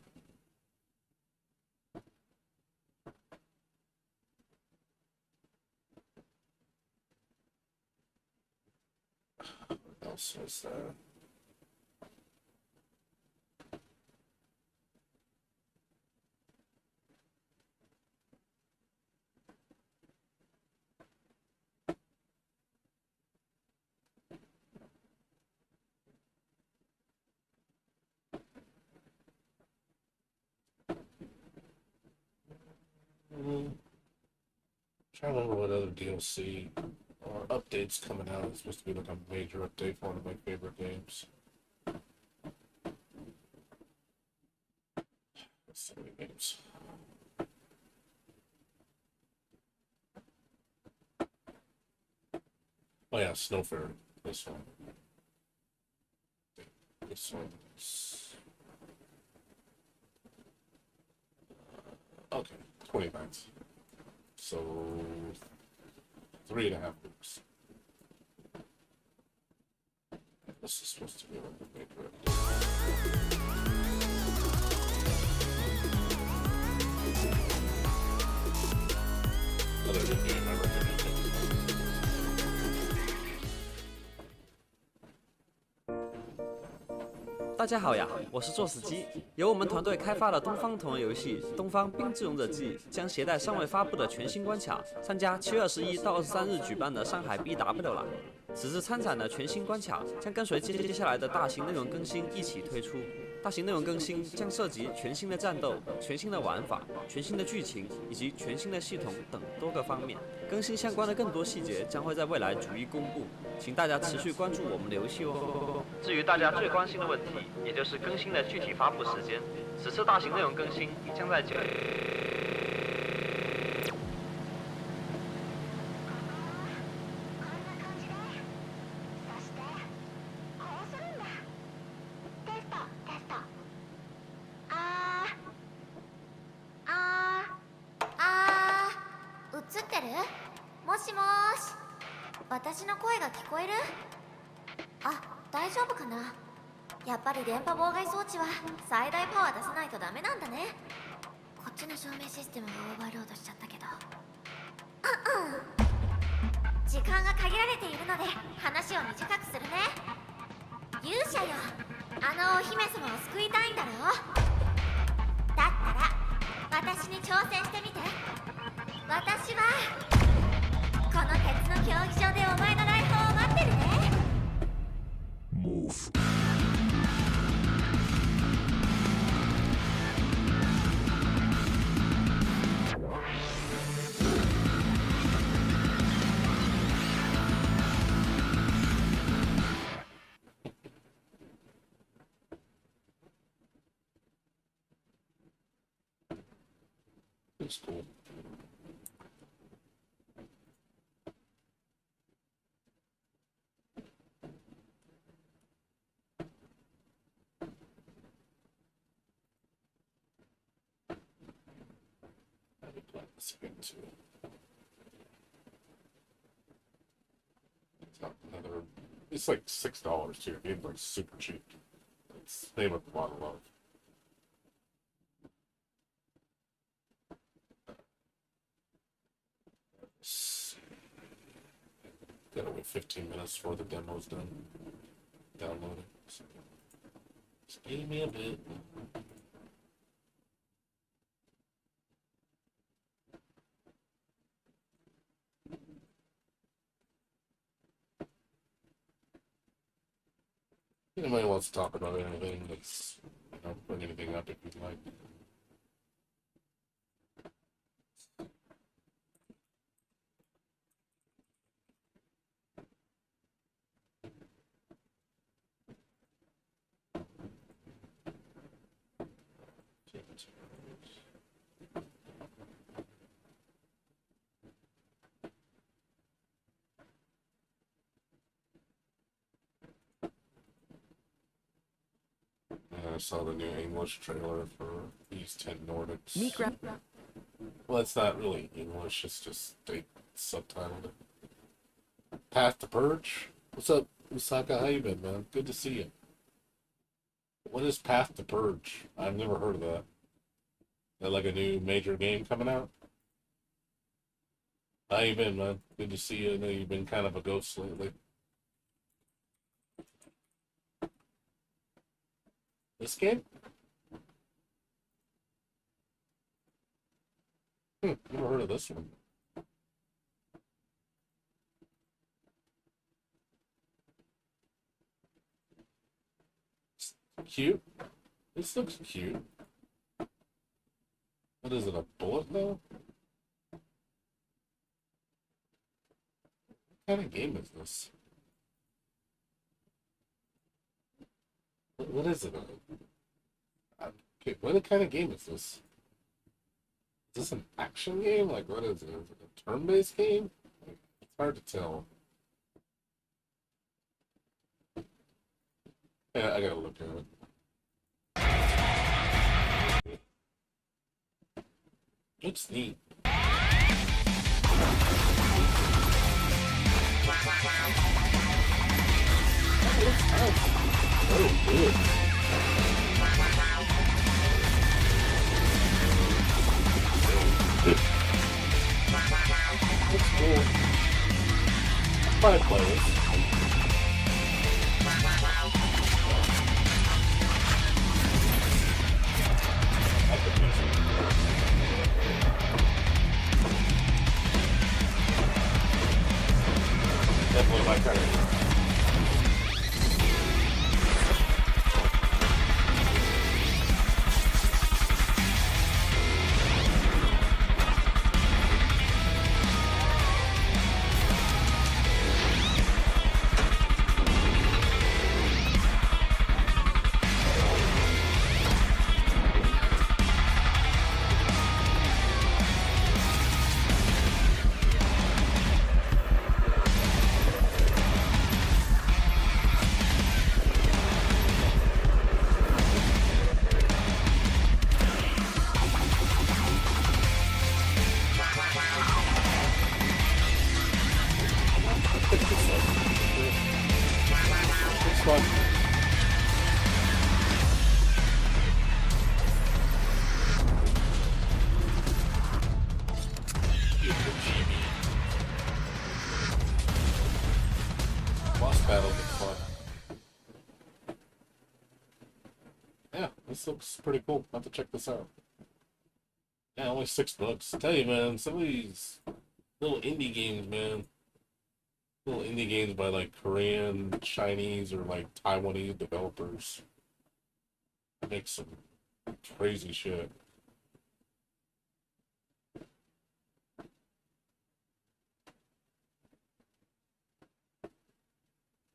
What else is there? Trying to remember what other DLC or updates coming out. It's supposed to be like a major update for one of my favorite games. There's so many games. Oh yeah, Snow Fairy. This one. This one's okay. 29th. So 3.5 weeks. This is supposed to be like a major update. Other good game I recommend. 大家好呀，我是作死鸡。由我们团队开发的东方同人游戏《东方冰之勇者记》将携带尚未发布的全新关卡，参加7月21到23日举办的上海 BW 了。此次参展的全新关卡将跟随接下来的大型内容更新一起推出。大型内容更新将涉及全新的战斗、全新的玩法、全新的剧情以及全新的系统等多个方面。更新相关的更多细节将会在未来逐一公布，请大家持续关注我们的游戏哦。至于大家最关心的问题，也就是更新的具体发布时间，此次大型内容更新将在9月。 映ってる？もしもーし。私の声が聞こえる？あ、大丈夫かな。やっぱり電波妨害装置は最大パワー出さないとダメなんだね。こっちの照明システムがオーバーロードしちゃったけど。時間が限られているので話を短くするね。勇者よ、あのお姫様を救いたいんだろう。だったら私に挑戦してみて。 私はこの鉄の競技場でお前の来訪を待ってるね。Move. It's cool. It's like $6 too. The game's like super cheap. It's made with a lot of love. Gotta wait 15 minutes before the demo's done. Downloading. So just give me a bit. Anybody wants to talk about anything that's, bring anything up if you'd like. I saw the new English trailer for These 10 Nordics. Well, it's not really English, it's just they subtitled it. Path to Purge? What's up, Usaka? How you been, man? Good to see you. What is Path to Purge? I've never heard of that. Is that like a new major game coming out? How you been, man? Good to see you. I know you've been kind of a ghost lately. This game? Never heard of this one. Cute. This looks cute. What is it, a bullet though? What kind of game is this? What is it? Okay, what kind of game is this? Is this an action game? Like, what is it? Is it a turn-based game? Like, it's hard to tell. Yeah, I gotta look at it. It's neat. Oh, good. That's cool. Probably play this. Definitely my kind of game. It's fun. Boss battle is fun. Yeah, this looks pretty cool. I'll have to check this out. Yeah, only $6. I tell you, man, some of these little indie games, man. Little indie games by like Korean, Chinese, or like Taiwanese developers. Make some crazy shit.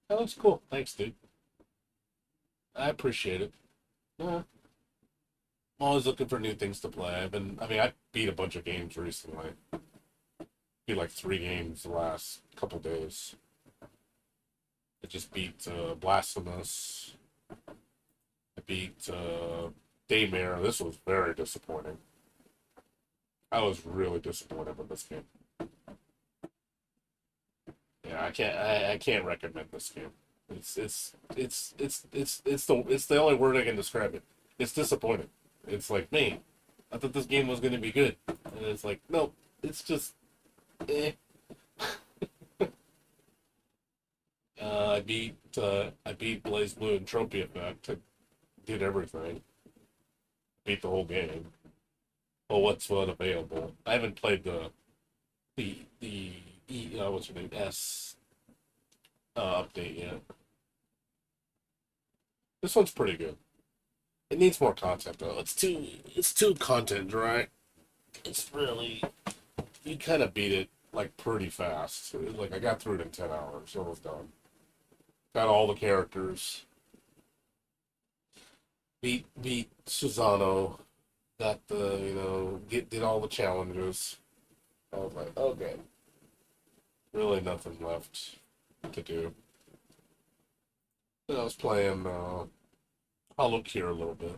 That looks cool. Thanks, dude. I appreciate it. Yeah. I'm always looking for new things to play. I beat a bunch of games recently. Beat like 3 games the last couple days. I just beat Blasphemous. I beat Daymare. This was very disappointing. I was really disappointed with this game. Yeah, I can't recommend this game. It's the only word I can describe it. It's disappointing. It's like, man, I thought this game was gonna be good, and it's like, nope. It's just, eh. I beat Blaze Blue and Trophy Effect. I did everything. Beat the whole game. Well, what's available? I haven't played the what's her name, S update yet. This one's pretty good. It needs more content though. It's too content dry. It's really, you kind of beat it like pretty fast. Like I got through it in 10 hours. Almost done. Got all the characters. Beat Susano. Got the, you know, did all the challenges. I was like, okay. Really nothing left to do. Then I was playing Hollow Cure a little bit.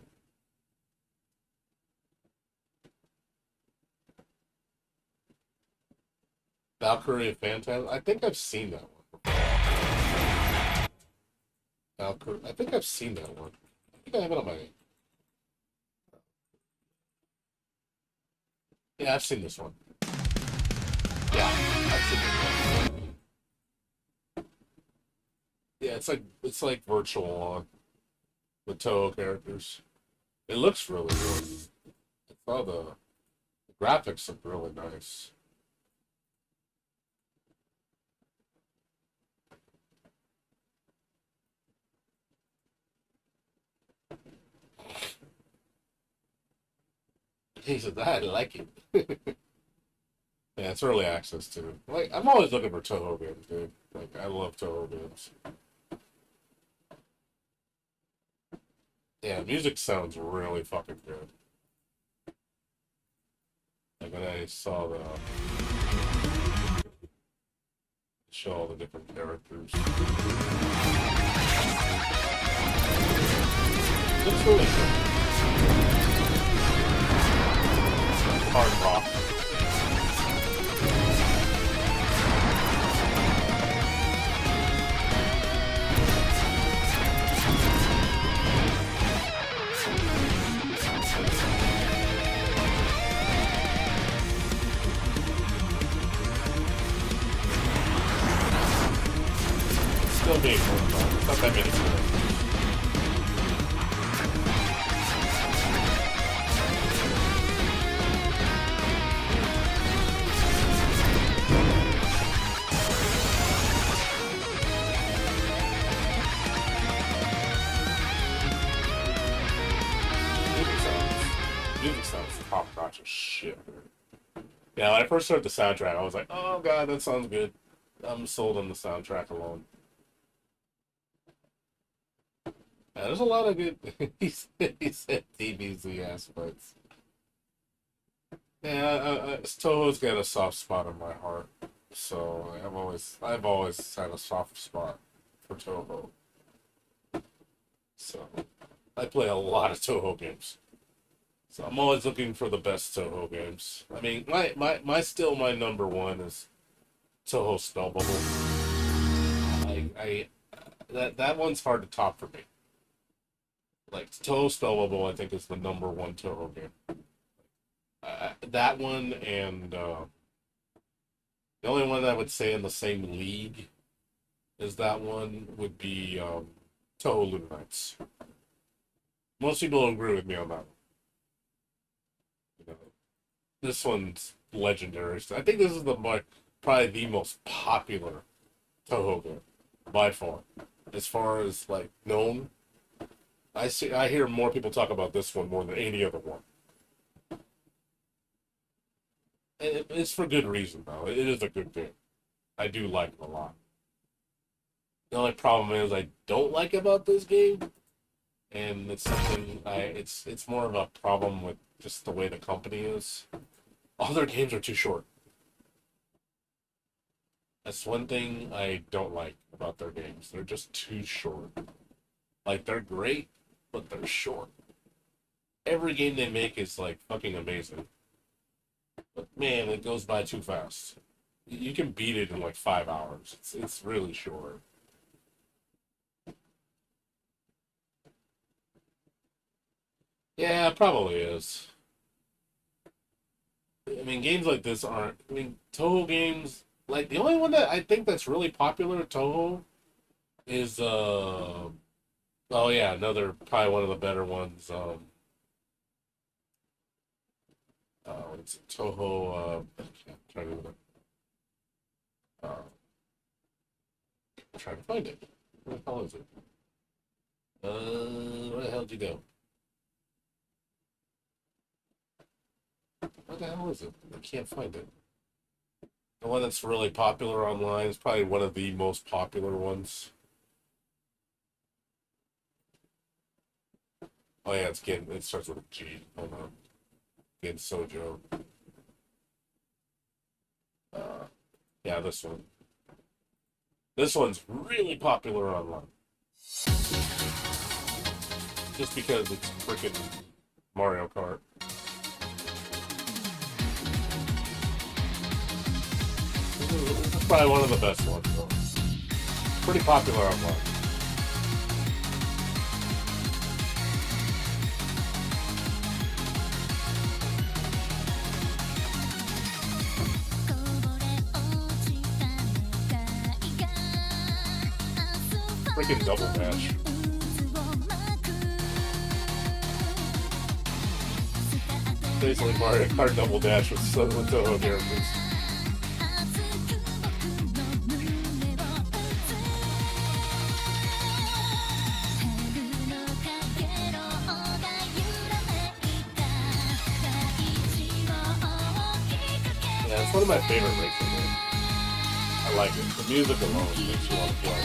Valkyrie Phantasm. I think I've seen that one. Valkyrie. I think I've seen that one. I think I have it on my. Yeah, I've seen this one. Yeah, I've seen this one. Yeah, it's like virtual on with Toho characters. It looks really good. I thought the graphics look really nice. He said, I like it. Yeah, it's early access too. Like, I'm always looking for Toho games, dude. Like, I love Toho games. Yeah, music sounds really fucking good. Like when I saw the show all the different characters. Looks really good. Hard rock. Still being worked on. It's not that many characters. Music sounds top notch as shit. Yeah, when I first heard the soundtrack, I was like, oh god, that sounds good. I'm sold on the soundtrack alone. Yeah, there's a lot of good. he said DBZ aspects. Yeah, Toho's got a soft spot in my heart, so I've always had a soft spot for Toho. So I play a lot of Toho games. So I'm always looking for the best Toho games. I mean, my number one is Toho Spellbubble. That one's hard to top for me. Like Toho Spellbubble, I think is the number one Toho game. That one and the only one I would say in the same league as that one would be Toho Lunatics. Most people agree with me on that one. You know, this one's legendary. I think this is probably the most popular Toho game by far, as far as like known. I hear more people talk about this one more than any other one. And it's for good reason though. It is a good game. I do like it a lot. The only problem is I don't like about this game, and it's something it's more of a problem with just the way the company is. All their games are too short. That's one thing I don't like about their games. They're just too short. Like, they're great, but they're short. Every game they make is, like, fucking amazing. But, man, it goes by too fast. You can beat it in, like, 5 hours. It's really short. Yeah, it probably is. I mean, games like this aren't... I mean, Toho games... Like, the only one that I think that's really popular, Toho, is, oh yeah, another, probably one of the better ones, it's Toho, I'm trying to find it. What the hell is it? Where the hell did you go? What the hell is it? I can't find it. The one that's really popular online is probably one of the most popular ones. Oh yeah, it starts with a G. Hold on. Gen Sojo. Yeah, this one. This one's really popular online. Just because it's freaking Mario Kart. This is probably one of the best ones, though. Pretty popular online. Freaking double dash. Basically Mario Kart double dash with Toho characters. Yeah, it's one of my favorite racing games. I like it. The music alone makes you want to play.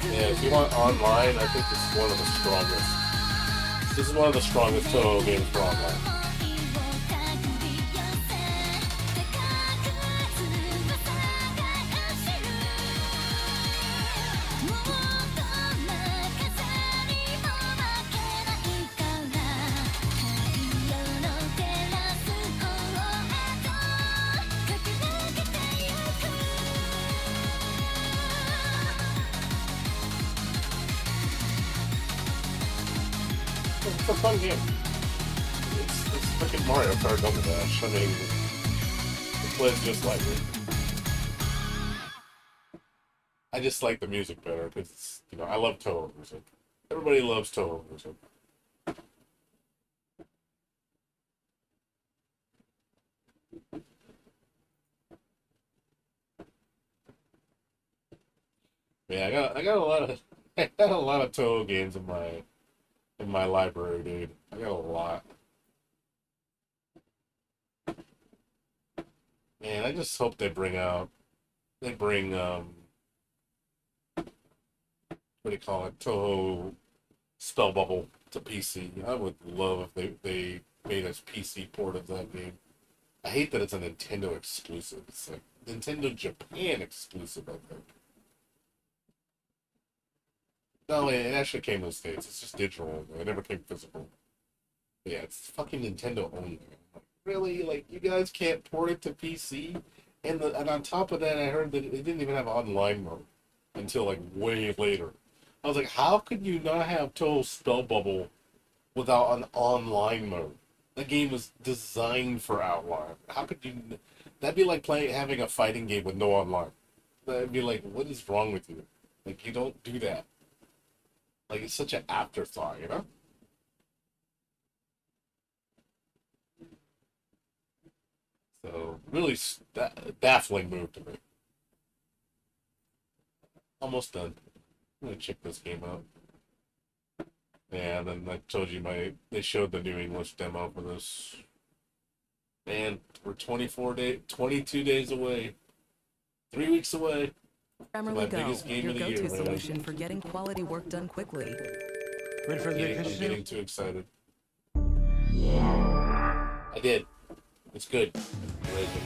Yeah, if you want online, I think this is one of the strongest. This is one of the strongest Toho games for online. It's a fun game. It's freaking Mario Kart Double Dash. I mean, it plays just like it. I just like the music better because, you know, I love Toho music. Everybody loves Toho music. Yeah, I got a lot of I got a lot of Toho games in my library, dude. I got a lot. Man, I just hope they bring what do you call it, Toho Spell Bubble to PC. I would love if they made a PC port of that game. I hate that it's a Nintendo exclusive. It's like Nintendo Japan exclusive, I think. No, it actually came to the States. It's just digital. It never came physical. Yeah, it's fucking Nintendo only. Like, really? Like, you guys can't port it to PC? And on top of that, I heard that it didn't even have online mode until, like, way later. I was like, how could you not have Toho Spell Bubble without an online mode? The game was designed for online. How could you... That'd be like having a fighting game with no online. That'd be like, what is wrong with you? Like, you don't do that. Like, it's such an afterthought, you know? So, really baffling move to me. Almost done. I'm gonna check this game out. Yeah, and then I told you they showed the new English demo for this. Man, we're 22 days away. 3 weeks away. Grammarly My Go, biggest game your of the go-to year, man. solution for getting quality work done quickly. Ready for the I'm vacation? getting too excited. I did. It's good. Amazing.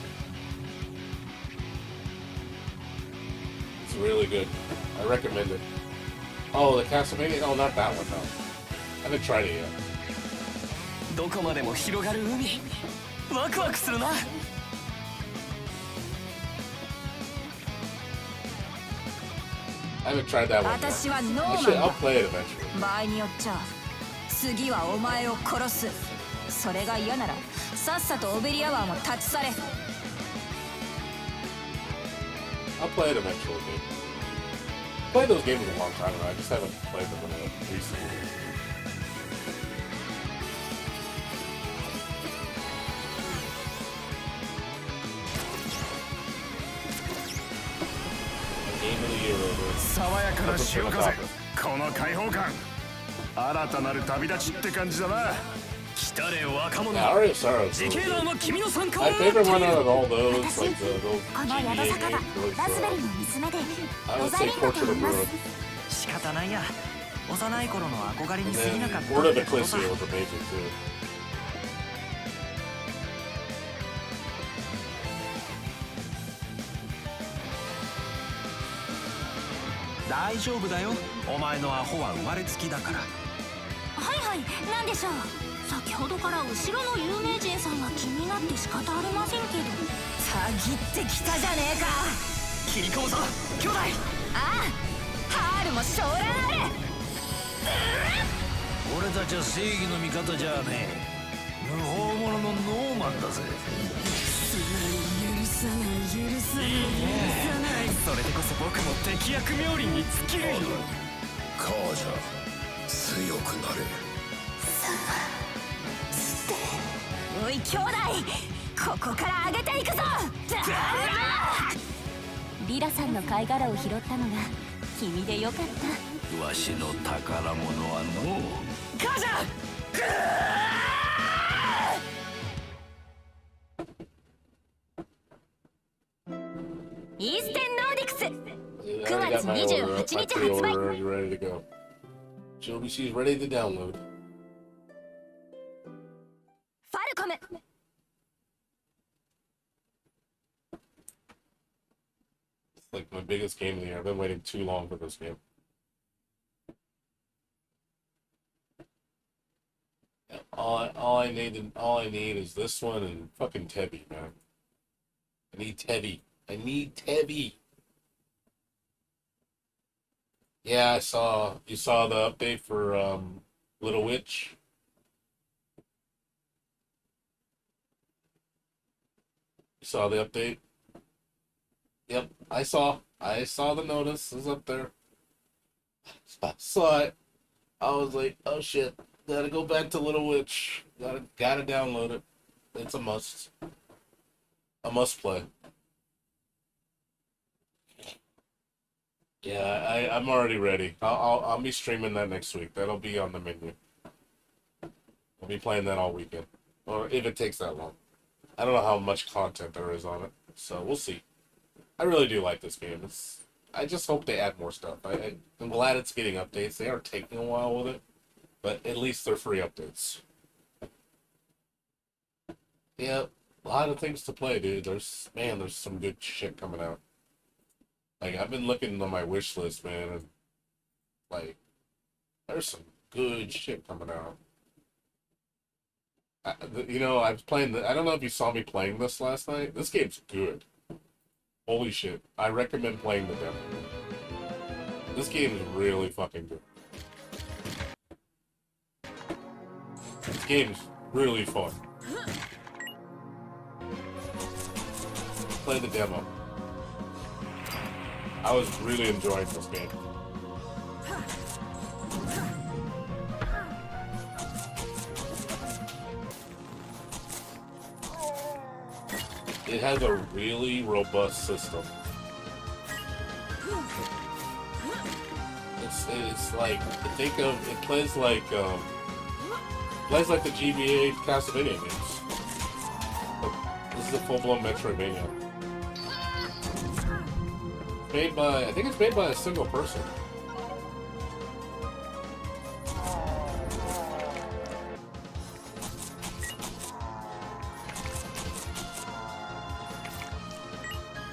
It's really good. I recommend it. Oh, the Castlevania? Oh, not that one, no. I haven't tried it yet. どこまでも広がる海ワクワクするな I haven't tried that one yet. 私はノーマン Actually, だ I'll play it eventually. 場合によっちゃ次はお前を殺すそれが嫌ならさっさとオベリア湾を立ち去れ I'll play it eventually, dude. played those games a long time ago. I just haven't played them recently. Game of the year over. 爽やかな Nothing 潮 for the 風 topic. この開放感新たなる旅立ちって感じだな来たれ若者 Yeah, Aria of Sorrow. 自警団は君の参加を My 待ってい favorite one る out of all those, like those この GBA 宿酒場 games, ラズベリ was ーの娘で I ロ would ザ say リンダと Portrait 言 of いま Ruin. す仕方ないや幼い頃の憧れ And に過ぎなかっ then た Word っ of てことさ Ecclesia was amazing too. 大丈夫だよお前のアホは生まれつきだからはいはい何でしょう先ほどから後ろの有名人さんが気になって仕方ありませんけどたぎってきたじゃねえかキリコウさん兄弟ああハールも将来ある俺たちは正義の味方じゃねえ無法者のノーマンだぜ許さないそれでこそ僕も敵役冥利に尽きるよカージャ強くなれおい兄弟ここから上げていくぞリラさんの貝殻を拾ったのが君でよかったわしの宝物はのカージャイーステンノーディクス I already got my order up. My pre-order already ready to go. JOBC is ready to download. ファルコム It's like my biggest game of the year. I've been waiting too long for this game. Yeah, all I need is this one and fucking Tebby, man. I need Tebby. Yeah, you saw the update for Little Witch. You saw the update? Yep, I saw the notice. It was up there. I saw it. I was like, oh shit, gotta go back to Little Witch. Gotta download it. It's a must. A must play. Yeah, I'm already ready. I'll be streaming that next week. That'll be on the menu. I'll be playing that all weekend, or if it takes that long. I don't know how much content there is on it, so we'll see. I really do like this game. I just hope they add more stuff. I'm glad it's getting updates. They are taking a while with it, but at least they're free updates. Yeah, a lot of things to play, dude. There's some good shit coming out. Like, I've been looking on my wish list, man, and, like, there's some good shit coming out. I was playing I don't know if you saw me playing this last night. This game's good. Holy shit. I recommend playing the demo. This game is really fucking good. This game's really fun. Play the demo. I was really enjoying this game. It has a really robust system. It's like, it plays like the GBA Castlevania games. This is a full-blown Metroidvania. I think it's made by a single person.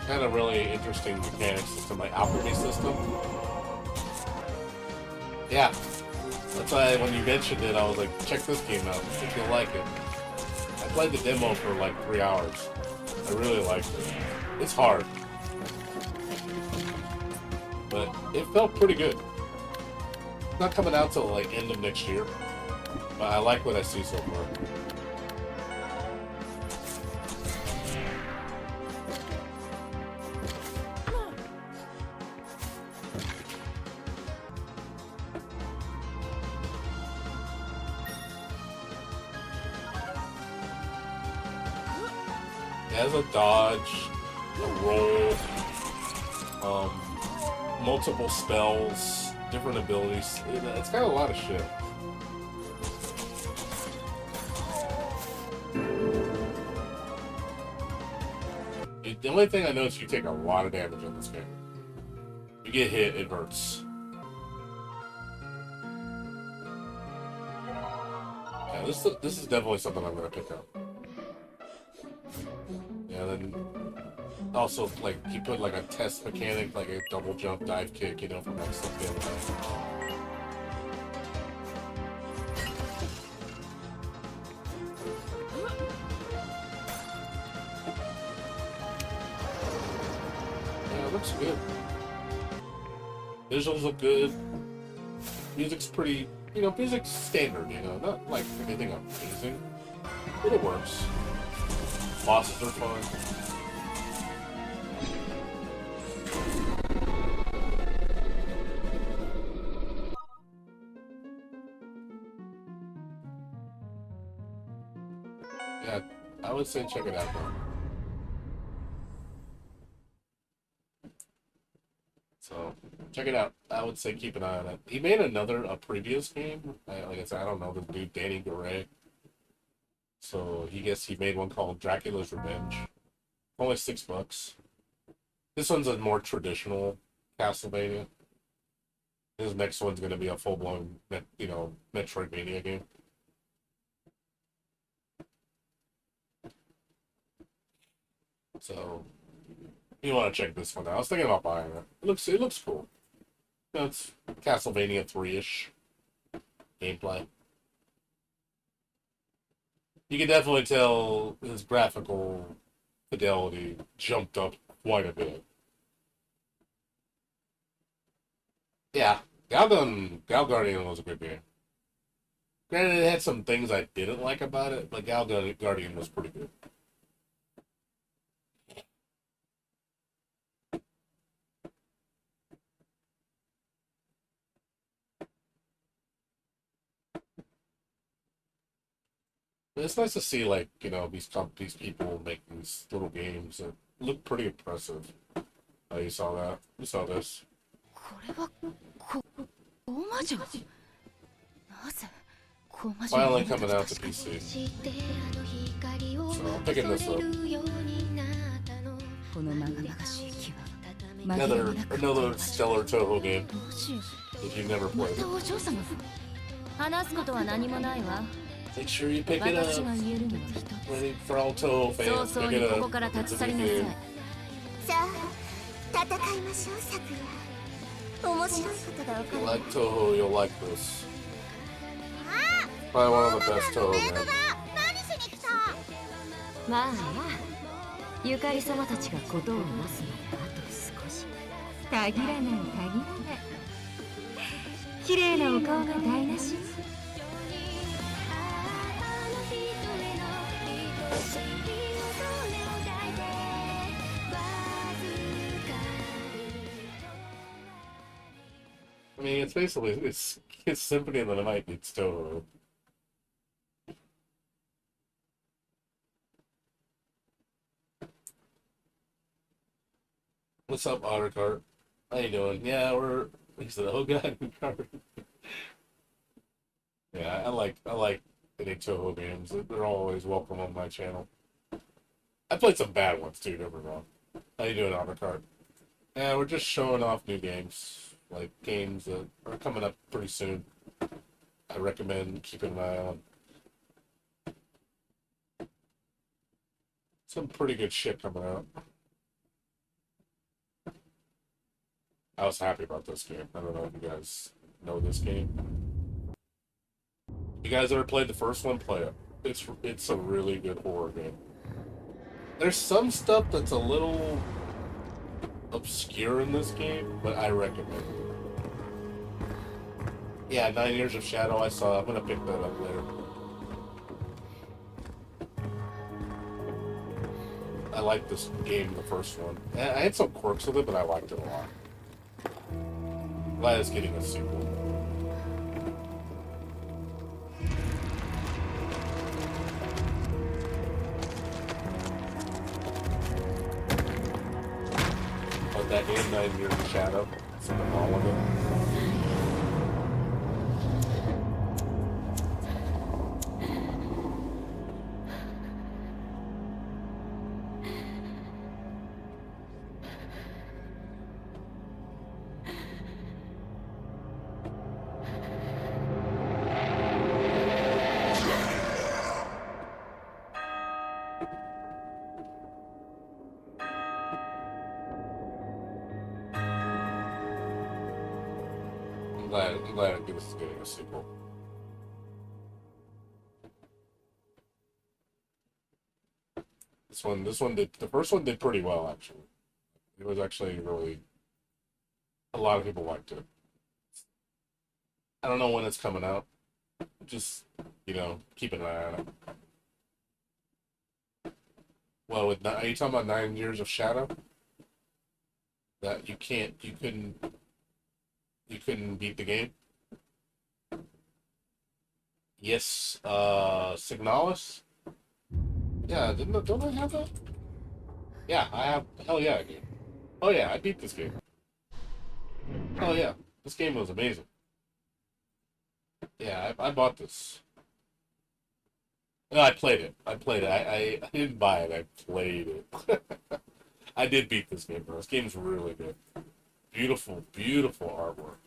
Kind of really interesting mechanic system, like alchemy system. Yeah, that's why when you mentioned it, I was like, check this game out. I think you'll like it. I played the demo for like 3 hours. I really liked it. It's hard, but it felt pretty good. It's not coming out till like end of next year, but I like what I see so far. It has a dodge, a roll, multiple spells, different abilities. It's got a lot of shit. The only thing I know is you take a lot of damage in this game. You get hit, it hurts. Yeah, this is definitely something I'm gonna pick up. Yeah, then also like you put like a test mechanic, like a double jump dive kick, you know, from that stuff the other day. Yeah, it looks good. Visuals look good. Music's pretty, you know, music's standard, you know, not like anything amazing, but it works. Bosses are fun. Yeah, I would say check it out, though. So, check it out. I would say keep an eye on it. He made a previous game. Like I said, I don't know, the dude Danny Garay. So, he made one called Dracula's Revenge. Only $6. This one's a more traditional Castlevania. His next one's going to be a full-blown, you know, Metroidvania game. So, you want to check this one out. I was thinking about buying it. It looks cool. You know, it's Castlevania 3-ish gameplay. You can definitely tell his graphical fidelity jumped up quite a bit. Yeah, Gal Guardian was a good game. Granted, it had some things I didn't like about it, but Gal Guardian was pretty good. It's nice to see, like, you know, these people make these little games that look pretty impressive. Oh, you saw that? You saw this? Finally coming out to PC. So I'm picking this up. Another stellar Toho game. If you've never played it. Make sure you pick it up. For all Toho fans, pick it up. It's a good game. さあ戦いましょうさくら面白いことが起こ If る you like Toho, you'll like this. Probably one of the best Toho games. 何しに来たまあやゆかり様たちが事をなすまであと少したぎらないたぎらない綺麗なお顔が台無し I mean, it's basically it's Symphony of the Night meets Toho. What's up, Ottercart? How you doing? Yeah, he said, oh god, yeah, I like any Toho games. They're always welcome on my channel. I played some bad ones too, don't get me wrong. How you doing, Ottercart? Yeah, we're just showing off new games. Like games that are coming up pretty soon. I recommend keeping an eye on. Some pretty good shit coming out. I was happy about this game. I don't know if you guys know this game. You guys ever played the first one? Play it. It's a really good horror game. There's some stuff that's a little obscure in this game, but I recommend it. Yeah, 9 Years of Shadow I saw. I'm gonna pick that up later. I liked this game, the first one. I had some quirks with it, but I liked it a lot. Glad it's getting a sequel. that game, 9 Years of Shadow. Something wrong with it. I'm glad this is getting a sequel. This one did, the first one did pretty well, actually. It was actually really, a lot of people liked it. I don't know when it's coming out. Just, keep an eye on it. Well, are you talking about 9 Years of Shadow? That you couldn't beat the game? Yes, Signalis? Yeah, don't I have that? Yeah, I have, hell yeah, I do. Oh yeah, I beat this game. Oh yeah, this game was amazing. Yeah, I bought this. No, I played it. I didn't buy it, I played it. I did beat this game, bro. This game's really good. Beautiful, beautiful artwork.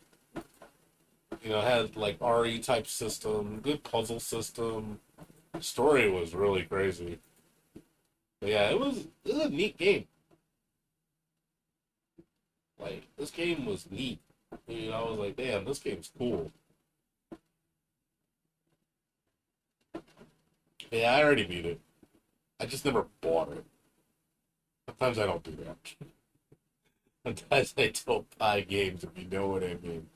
It had like RE type system, good puzzle system. The story was really crazy. But yeah, it was a neat game. Like, this game was neat. I was like, damn, this game's cool. Yeah, I already beat it. I just never bought it. Sometimes I don't do that. Sometimes I don't buy games, if you know what I mean.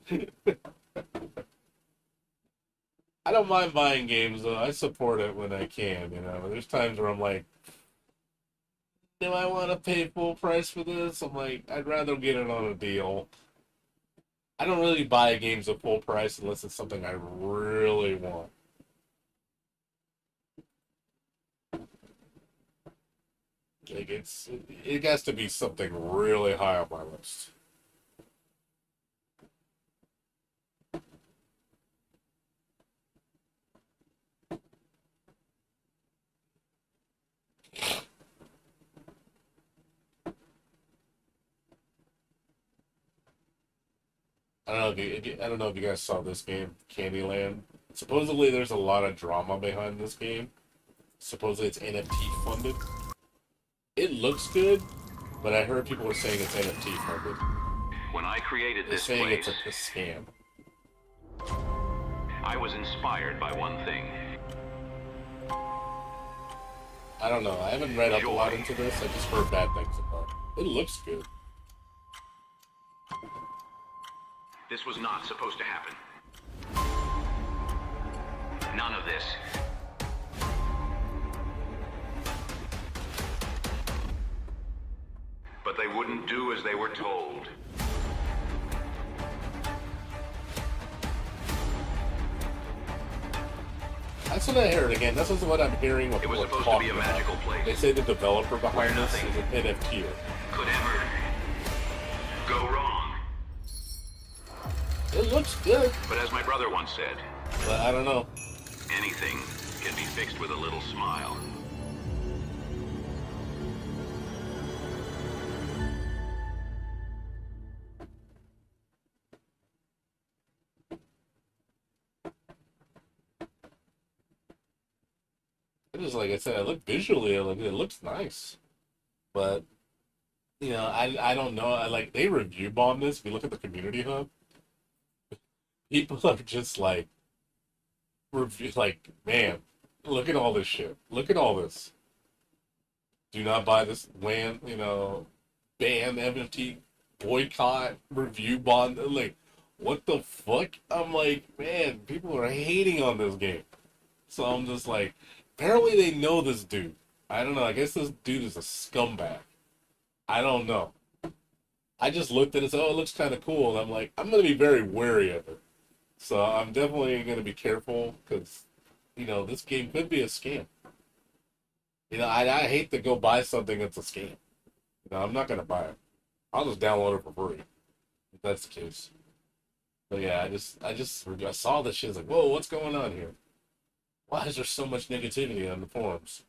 I don't mind buying games, though. I support it when I can, There's times where I'm like, do I want to pay full price for this? I'm like, I'd rather get it on a deal. I don't really buy games at full price unless it's something I really want. Like, it has to be something really high on my list. I don't know if you guys saw this game, Candyland. Supposedly, there's a lot of drama behind this game. Supposedly, it's NFT funded. It looks good, but I heard people were saying it's NFT funded. When I created They're this saying place, it's a scam. I was inspired by one thing. I don't know. I haven't read up a lot into this. I just heard bad things about it. It looks good. This was not supposed to happen. None of this. But they wouldn't do as they were told. That's what I heard again. This is what I'm hearing. What It was people are supposed to be talking a about. magical place. They say the developer behind Where this is nothing an NFT. Could ever go wrong. It looks good, But as my brother once said, but I don't know. anything can be fixed with a little smile. It is like I said. It looked visually, it looks nice, but I don't know. They review bomb this. If you look at the community hub, people are just like man, look at all this shit. Look at all this. Do not buy this ban NFT, boycott, review bond. Like, what the fuck? I'm like, man, people are hating on this game. So I'm just like, apparently they know this dude. I don't know. I guess this dude is a scumbag. I don't know. I just looked at it and said, oh, it looks kind of cool. And I'm like, I'm going to be very wary of it. So I'm definitely going to be careful because, this game could be a scam. I hate to go buy something that's a scam. I'm not going to buy it. I'll just download it for free if that's the case. But yeah, I saw this shit. It's like, whoa, what's going on here? Why is there so much negativity on the forums?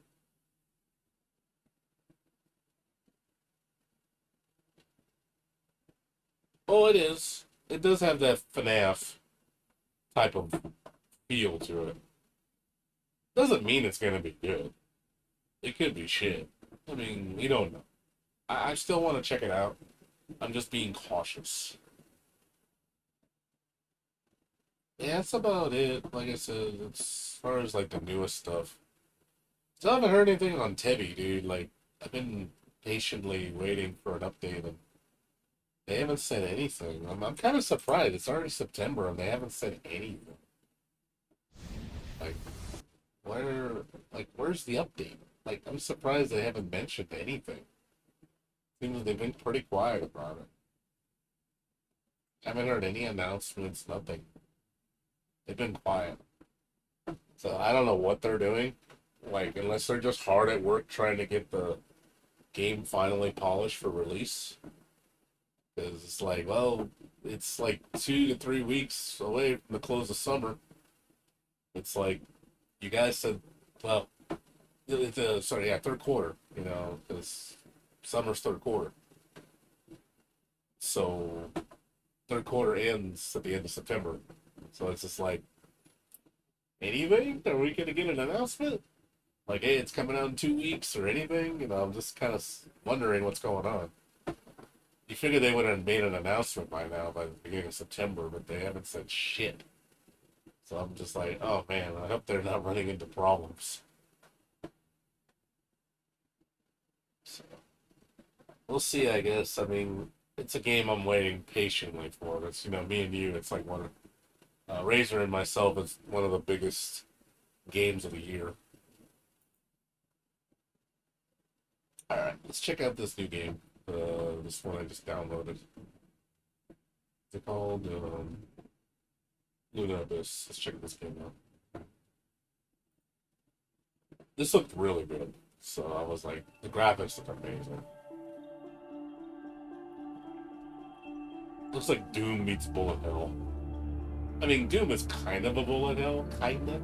Oh, it is. It does have that FNAF type of feel to it. Doesn't mean it's gonna be good. It could be shit. I mean, we don't know. I still want to check it out. I'm just being cautious. Yeah, that's about it. Like I said, as far as like the newest stuff. Still haven't heard anything on Tebby, dude. Like, I've been patiently waiting for an update and they haven't said anything. I'm kind of surprised. It's already September and they haven't said anything. Like, where's the update? Like, I'm surprised they haven't mentioned anything. Seems like they've been pretty quiet about it. Haven't heard any announcements, nothing. They've been quiet. So I don't know what they're doing. Like, unless they're just hard at work trying to get the game finally polished for release. Because it's like, well, it's like 2 to 3 weeks away from the close of summer. It's like, you guys said, well, third quarter, you know, because summer's third quarter. So, third quarter ends at the end of September. So it's just like, anything? Are we going to get an announcement? Like, hey, it's coming out in 2 weeks or anything? You know, I'm just kind of wondering what's going on. You figure they would have made an announcement by now, by the beginning of September, but they haven't said shit. So I'm just like, oh man, I hope they're not running into problems. So, we'll see, I guess. I mean, it's a game I'm waiting patiently for. It's, you know, me and you, it's like one of, Razor and myself, it's one of the biggest games of the year. Alright, let's check out this new game. This one I just downloaded. What's it called? Luna Abyss. Let's check this game out. This looked really good. So I was like, the graphics look amazing. Looks like Doom meets Bullet Hell. I mean, Doom is kind of a bullet hell, kinda.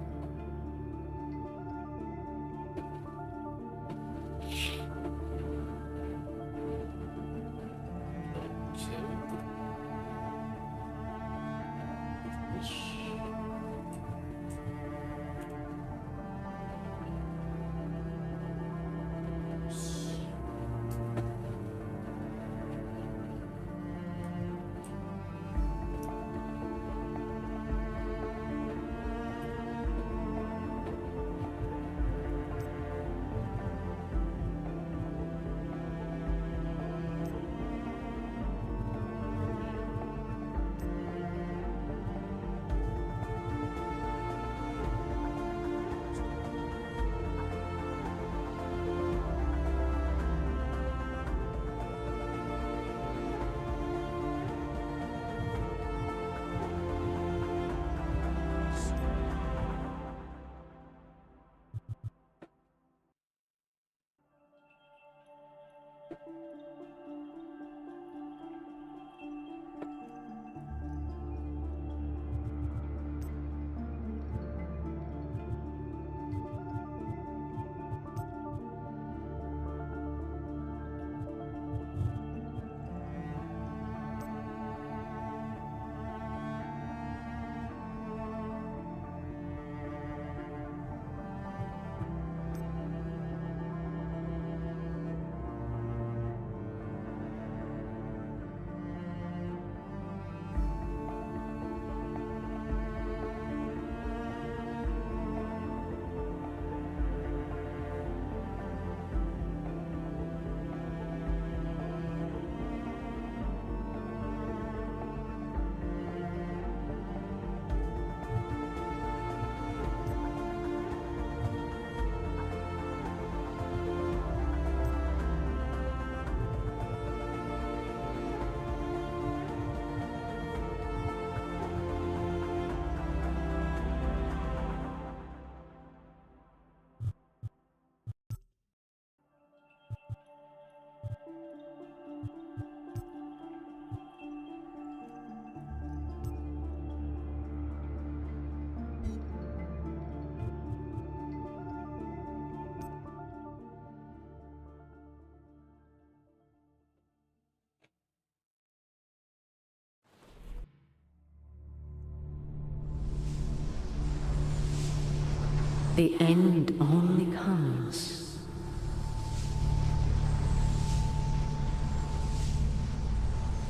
The end only comes.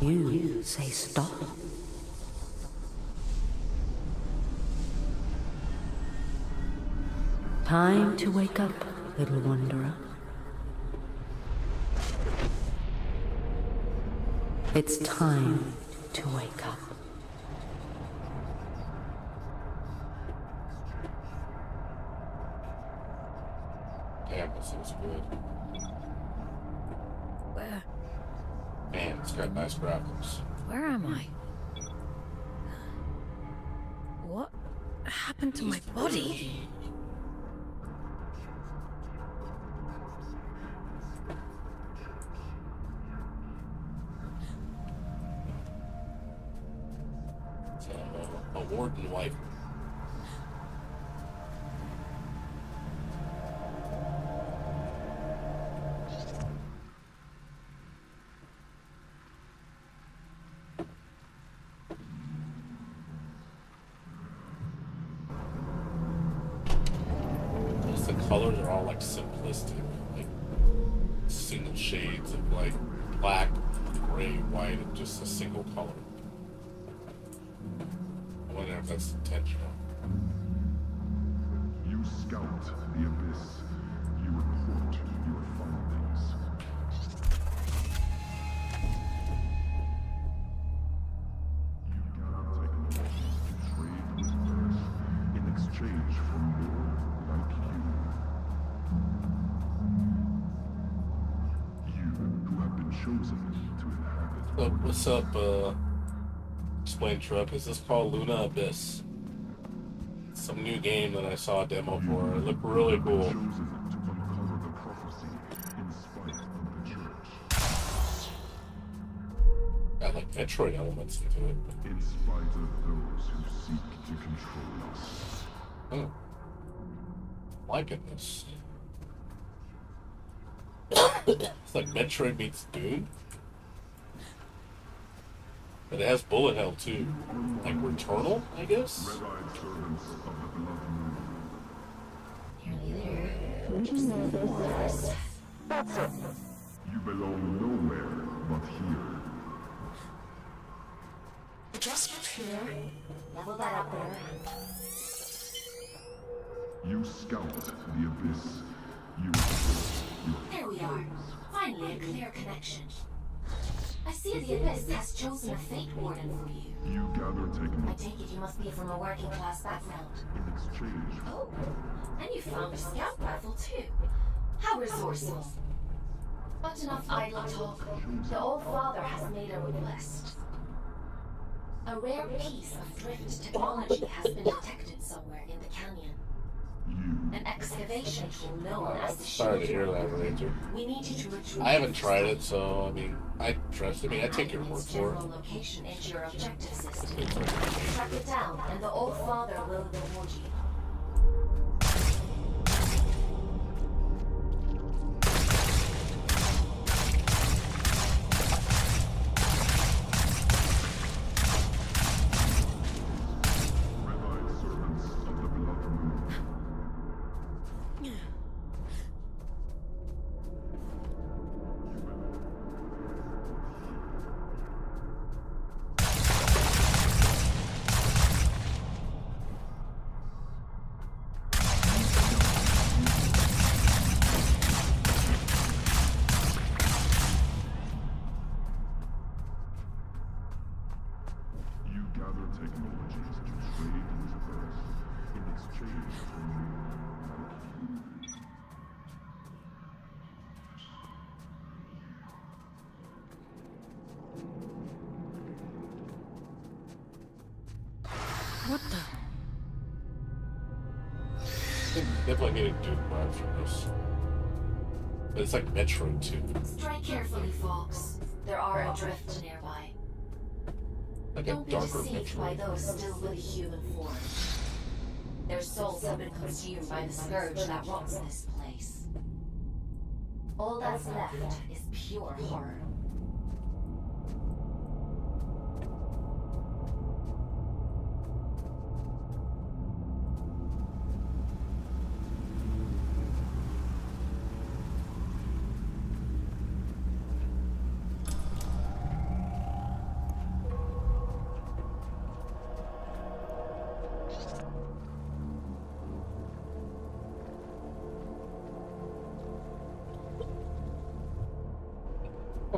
You say stop. Time to wake up, little wanderer. It's time to wake up. Damn, this is good. Where? Man, it's got nice graphics. Where am I? What happened to my body? It's a warden wife. The colors are all like simplistic, like single shades of like black, gray, white, and just a single color. I wonder if that's intentional. You scout the abyss. You report your findings. You gather technologies to trade with Earth in exchange for more like you. You who have been chosen to inhabit. What's up, Explain Truck? Is this called Luna Abyss? Some new game that I saw a demo for. It looked really cool. Chosen to uncover the prophecy in spite of the church. Got like Metroid elements into it. In spite of those who seek to control us. Oh. Liking this. It's like Metroid meets Doom. But it has bullet hell too. Like Returnal, I guess? Red-eyed servants of the beloved moon. You belong nowhere but here. You scout the abyss. You report your There we are. Finally, a clear connection. I see the Abyss has chosen a Fate Warden for you. You gather I technology take it you must be from a working class background. in exchange. Oh, and you found a scout rifle too. How resourceful. But enough idle talk. The Old Father has made a request. A rare piece of drift technology has been detected somewhere in the canyon. You An excavation tool known as the Sorry to hear Shield. that, Ranger. We need you to retrieve. I haven't tried it, so I mean, I trust. I mean, I take your word Its for general it. location into your objective system. Track it down, and the Old Father will reward you. red-eyed servants of the beloved moon. You gather technologies to trade with Earth in exchange for more like you. What the? Definitely getting Doom vibes from this. But it's like Metroid too. Strike carefully, folks. There are adrift nearby. Like a Don't be darker deceived by Metroid. those still with a human form. Their souls have been consumed by the scourge that rots this place. All that's left is pure horror.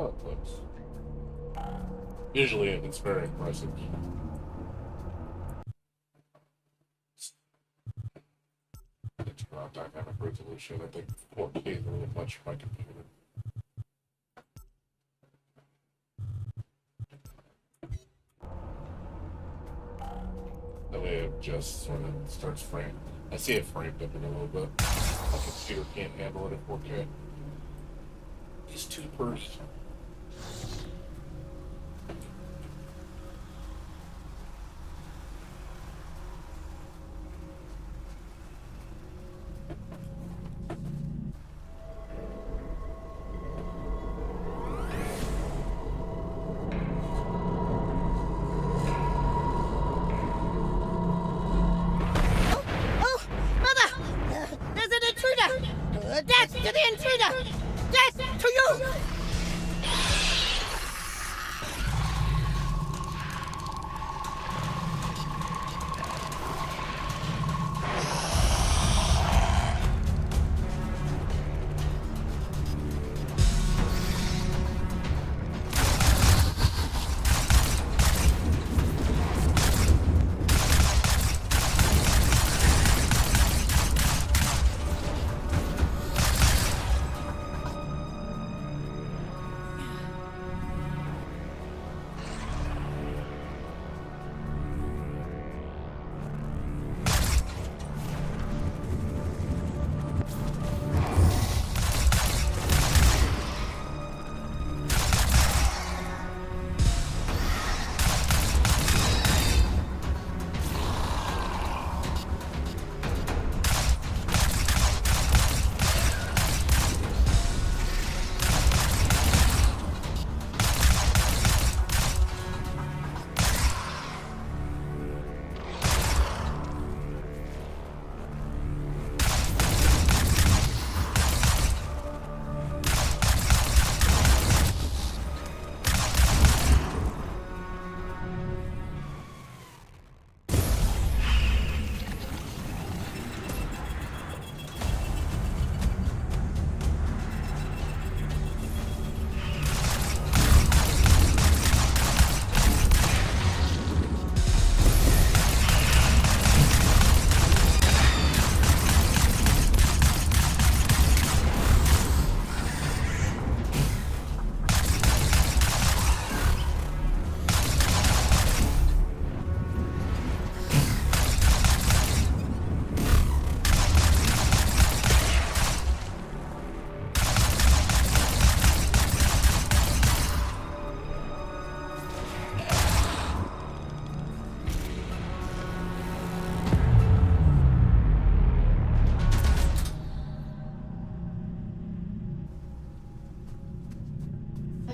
how it looks. Usually it's very impressive. It's not dynamic resolution. I think 4K is really much for my computer. That way it just sort of starts frame. I see it framed up in a little bit. My computer can't handle it at 4K. He's too pretty. Oh, Mother! There's an intruder! Death to the intruder! Death to you!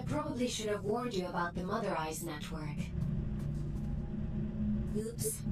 Probably should have warned you about the Mother Eyes network. Oops.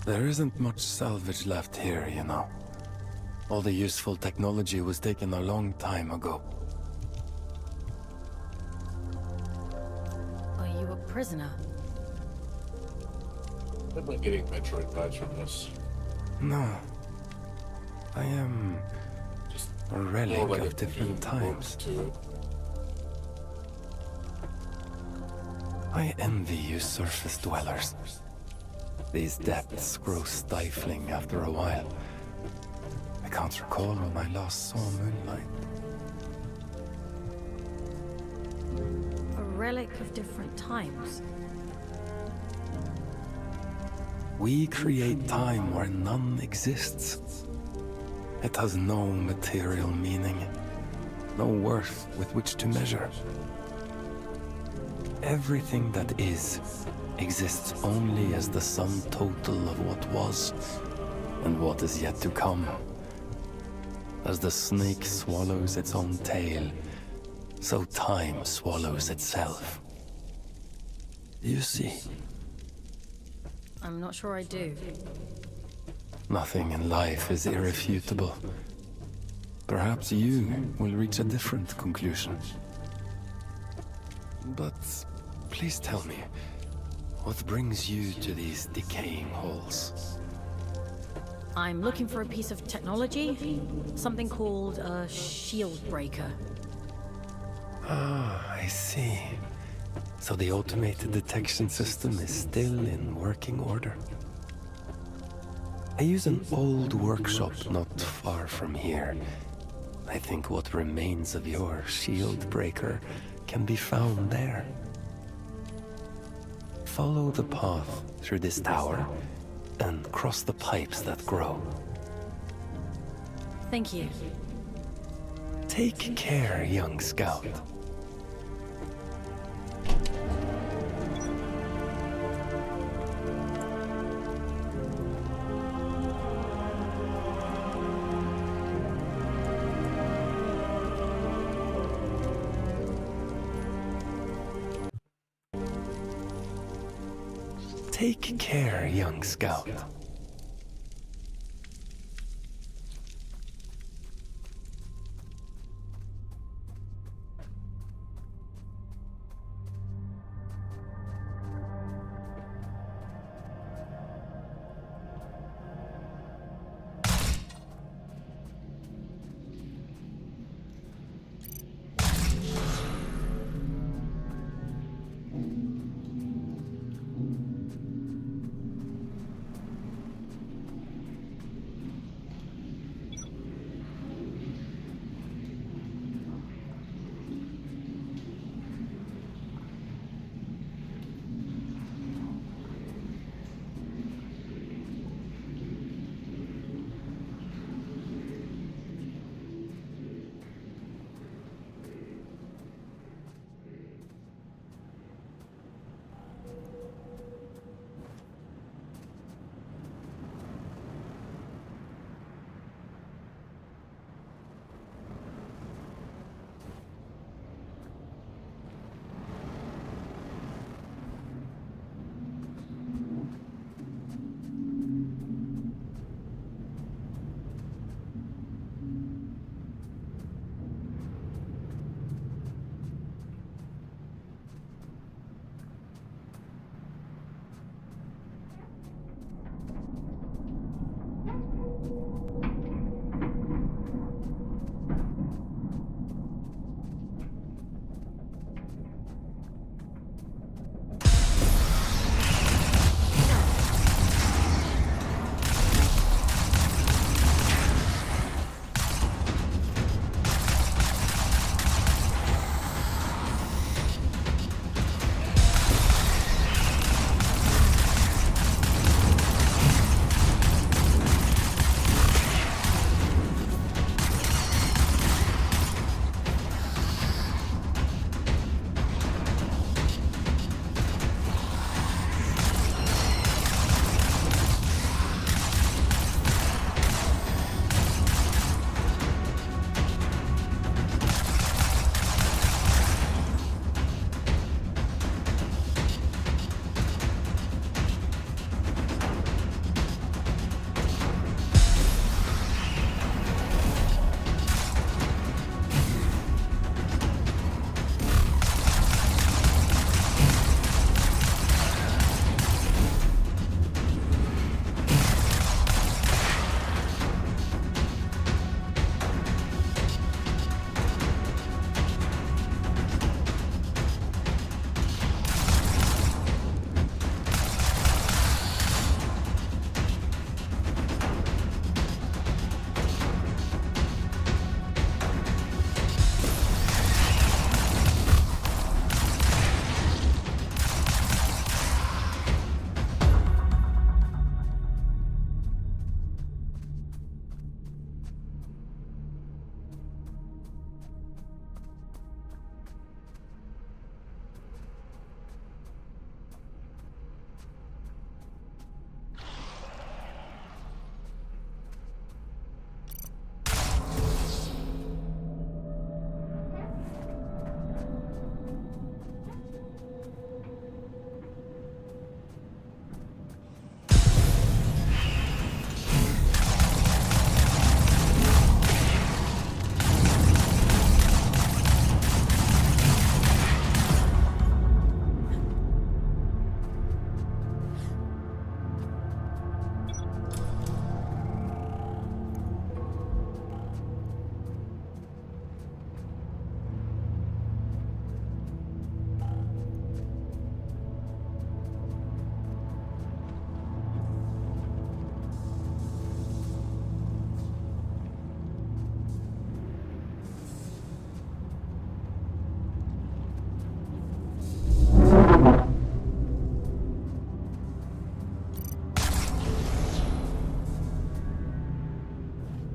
There isn't much salvage left here, you know. All the useful technology was taken a long time ago. Are you a prisoner? Am I getting Metroid vibes from this? No. I am Just a more relic like of a different theme times. to it. I envy you surface dwellers. These depths grow stifling after a while. I can't recall when I last saw moonlight. A relic of different times. We create time where none exists. It has no material meaning, no worth with which to measure. Everything that is exists only as the sum total of what was and what is yet to come. As the snake swallows its own tail, so time swallows itself. You see, I'm not sure I do. nothing in life is irrefutable. Perhaps you will reach a different conclusion. But please tell me, what brings you to these decaying halls? I'm looking for a piece of technology, something called a shield breaker. Ah, I see. So the automated detection system is still in working order. I use an old workshop not far from here. I think what remains of your shield breaker can be found there. Follow the path through this tower and cross the pipes that grow. Thank you. Take care, young scout. Take care, young scout.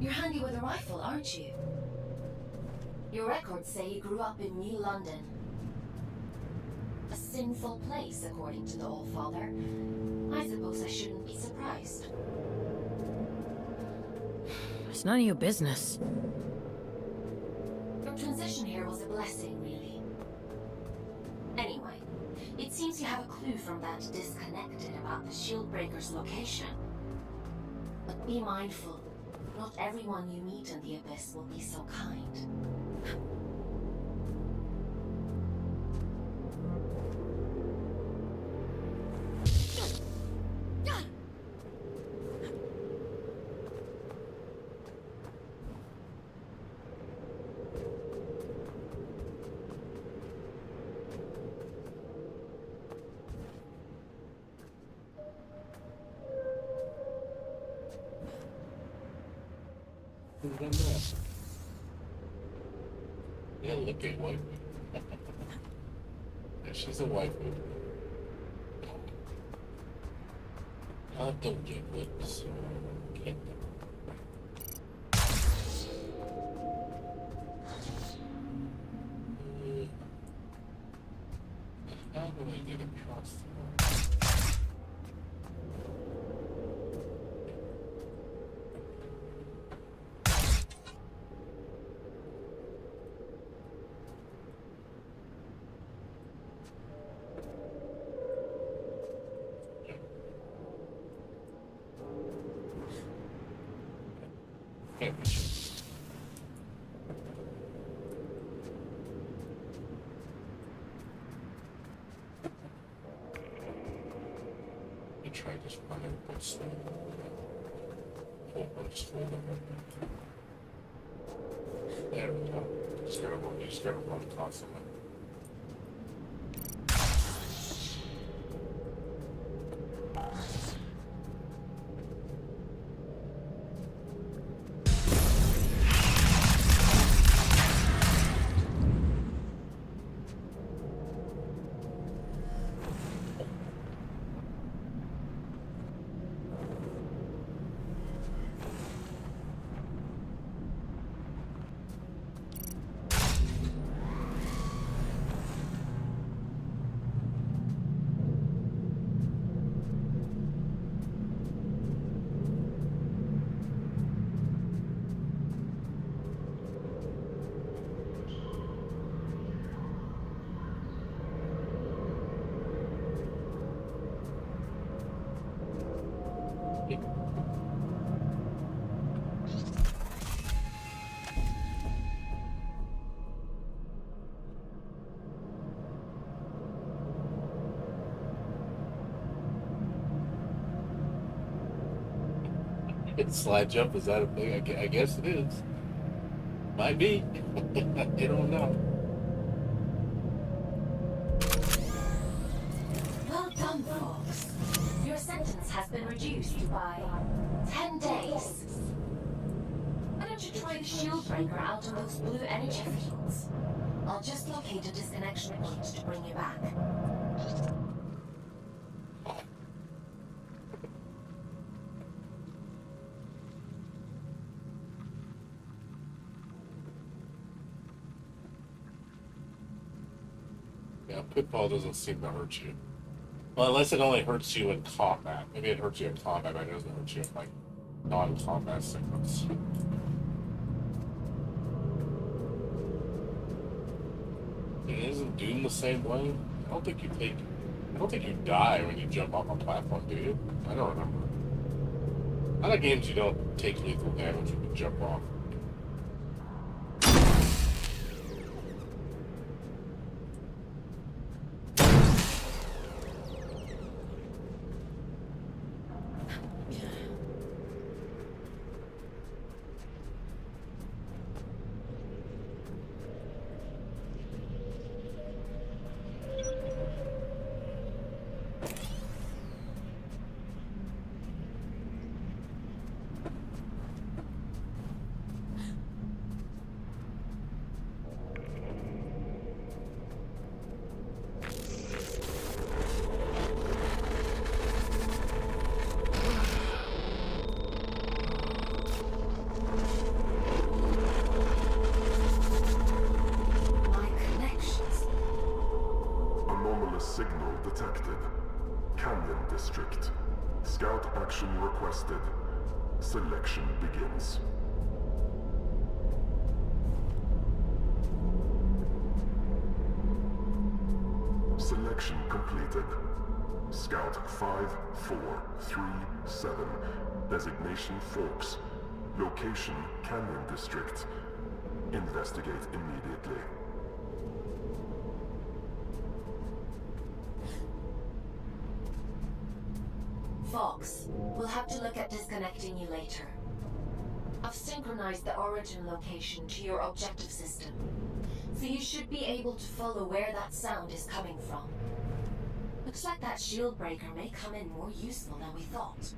You're handy with a rifle, aren't you? Your records say you grew up in New London. A sinful place, according to the All-Father. I suppose I shouldn't be surprised. It's none of your business. Your transition here was a blessing, really. Anyway, it seems you have a clue from that disconnected about the Shieldbreaker's location. But be mindful. Not everyone you meet in the Abyss will be so kind. Who's done that? Yeah, look at wife. Yeah, she's a wife. I don't get whipped, so can't. How do I get across the can't reach it. You try just running, but slow. Just hold it. There we go. Just gotta run constantly. Slide jump, is that a thing? I guess it is. Might be. You don't know. Well done, folks. Your sentence has been reduced by 10 days. Why don't you try the Shieldbreaker out on those blue energy fields? I'll just locate a disconnection point to bring you back. Yeah, pitfall doesn't seem to hurt you. Well, unless it only hurts you in combat. Maybe it hurts you in combat, but it doesn't hurt you in, like, non-combat segments. Isn't Doom the same way? I don't think you die when you jump off a platform, do you? I don't remember. A lot of games you don't take lethal damage when you jump off. Scout action requested. Selection begins. Selection completed. Scout 5437. Designation Forks. Location Canyon District. Investigate immediately. Fox, we'll have to look at disconnecting you later. I've synchronized the origin location to your objective system, so you should be able to follow where that sound is coming from. Looks like that shield breaker may come in more useful than we thought.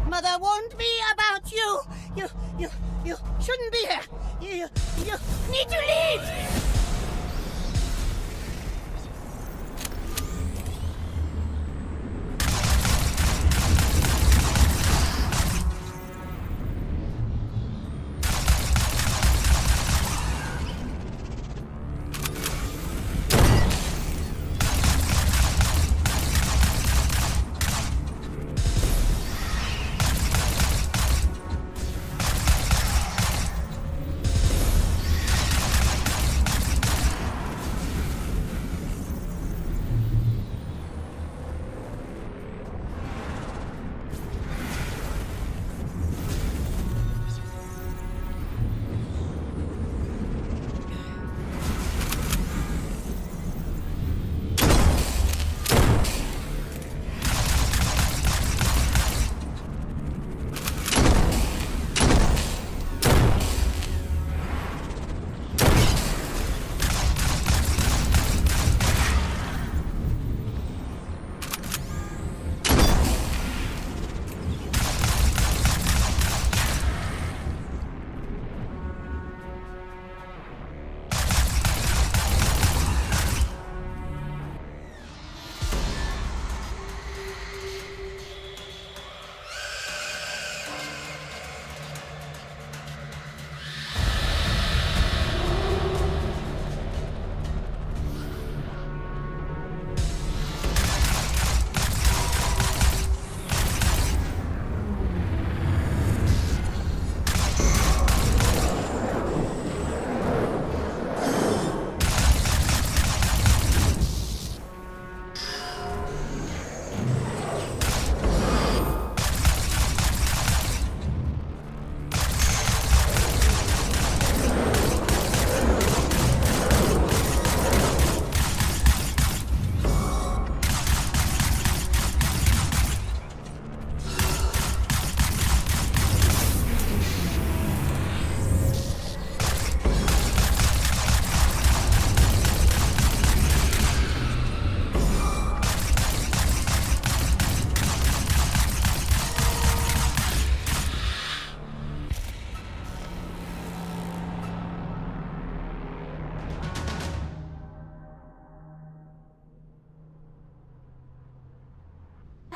Mother warned me about you. You shouldn't be here. You need to leave.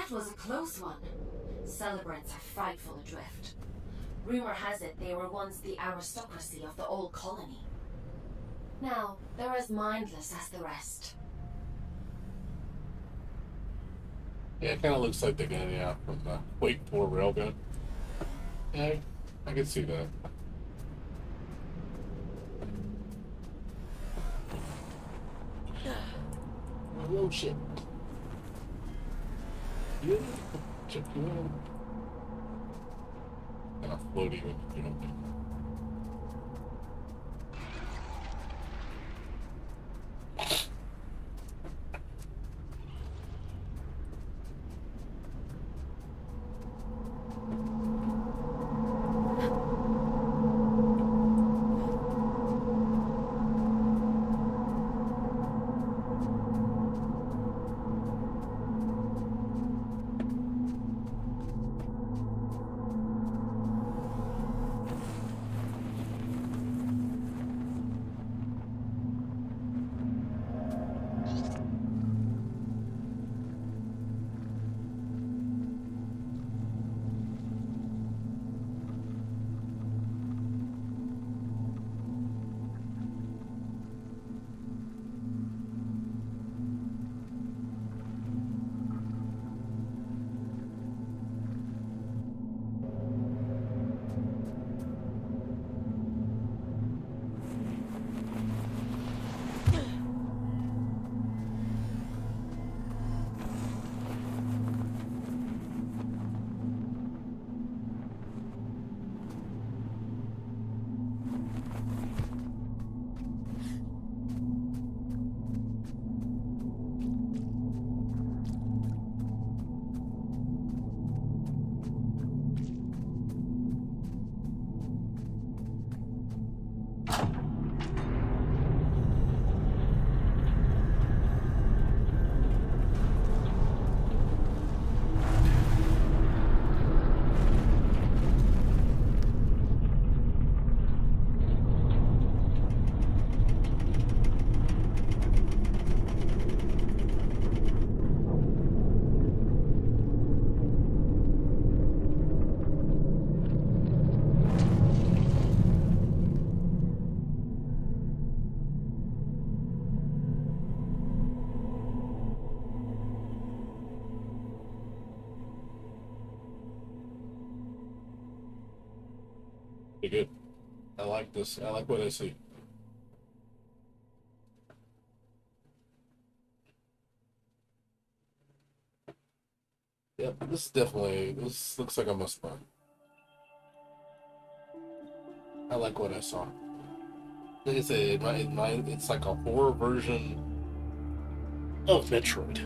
That was a close one. Celebrants are frightful adrift. Rumor has it they were once the aristocracy of the old colony. Now, they're as mindless as the rest. Yeah, it kind of looks like the guy, yeah, from the Quake 4 Railgun. Yeah, I can see that. Oh shit. Yeah, check you out. Kind of floaty when you know. Pretty good. I like this. I like what I see. Yep, this looks like a must buy. I like what I saw. Like I say, it's like a horror version of Metroid.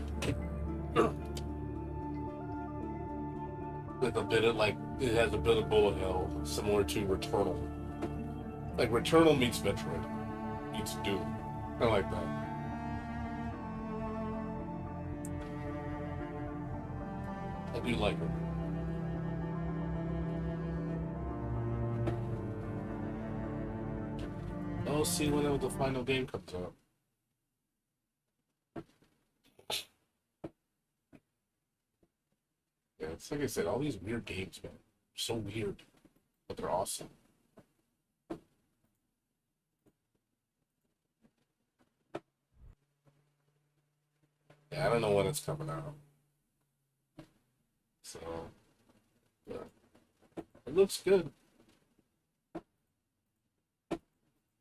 With a bit of it has a bit of bullet hell, similar to Returnal. Like Returnal meets Metroid, meets Doom. I like that. I do like it. I'll see whenever the final game comes out. Yeah, it's like I said, all these weird games, man. So weird, but they're awesome. Yeah, I don't know when it's coming out. So, yeah. It looks good.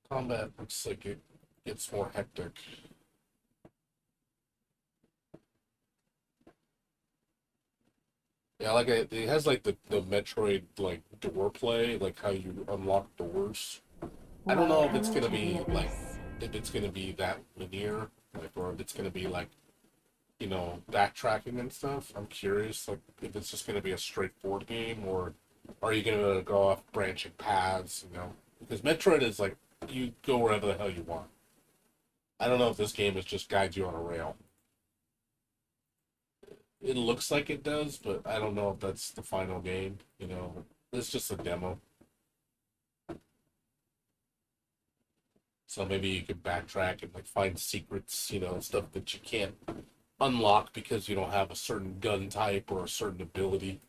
Combat looks like it gets more hectic. Yeah, like it has like the Metroid like door play, like how you unlock doors. I don't know if it's gonna be like if it's gonna be that linear, like, or if it's gonna be like, you know, backtracking and stuff. I'm curious, like, if it's just gonna be a straightforward game, or are you gonna go off branching paths, you know? Because Metroid is like you go wherever the hell you want. I don't know if this game is just guides you on a rail. It looks like it does, but I don't know if that's the final game, you know. It's just a demo. So maybe you could backtrack and like find secrets, you know, stuff that you can't unlock because you don't have a certain gun type or a certain ability,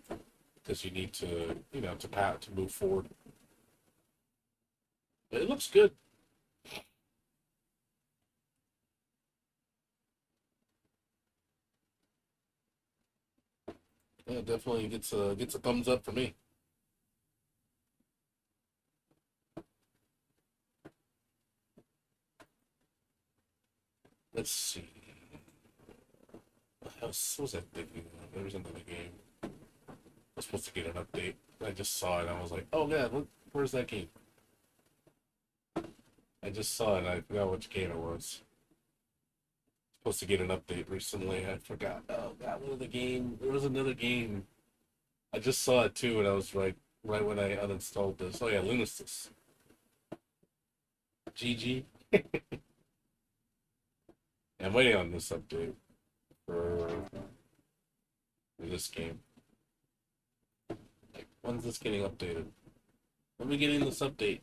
because you need to, to move forward. But it looks good. Yeah, it definitely gets a thumbs up for me. Let's see. What was I thinking? There was another game. I was supposed to get an update. I just saw it and I was like, oh yeah, where's that game? I just saw it and I forgot which game it was. Supposed to get an update recently. I forgot. Oh, that was the game. There was another game. I just saw it too and I was like, right when I uninstalled this. Oh yeah, Lunasis. GG. I'm waiting on this update for this game. Like, when's this getting updated? When are we getting this update?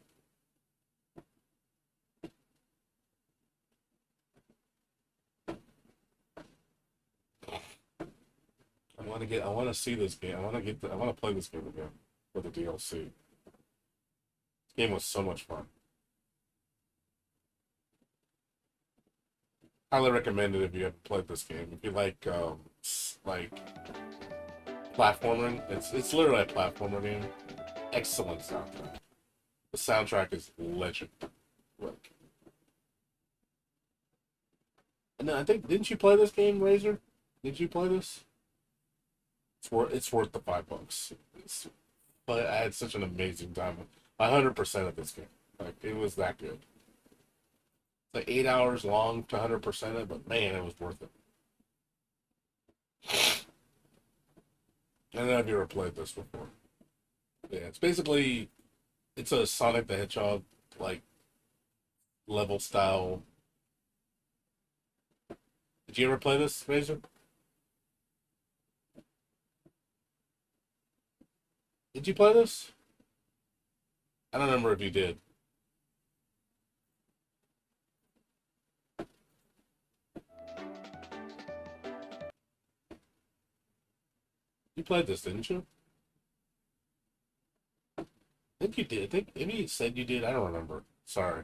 I want to see this game. I want to play this game again for the DLC. This game was so much fun. Highly recommend it if you haven't played this game. If you like platforming, it's literally a platformer game. Excellent soundtrack. The soundtrack is legend. Like, and then I think, didn't you play this game, Razor? Did you play this? It's worth the $5. But I had such an amazing time. 100% of this game. Like, it was that good. It's like 8 hours long to 100% it, but man, it was worth it. I don't know if you ever played this before. Yeah, it's a Sonic the Hedgehog, like, level style. Did you ever play this, Razor? Did you play this? I don't remember if you did. You played this, didn't you? I think you did. I think maybe you said you did. I don't remember. Sorry.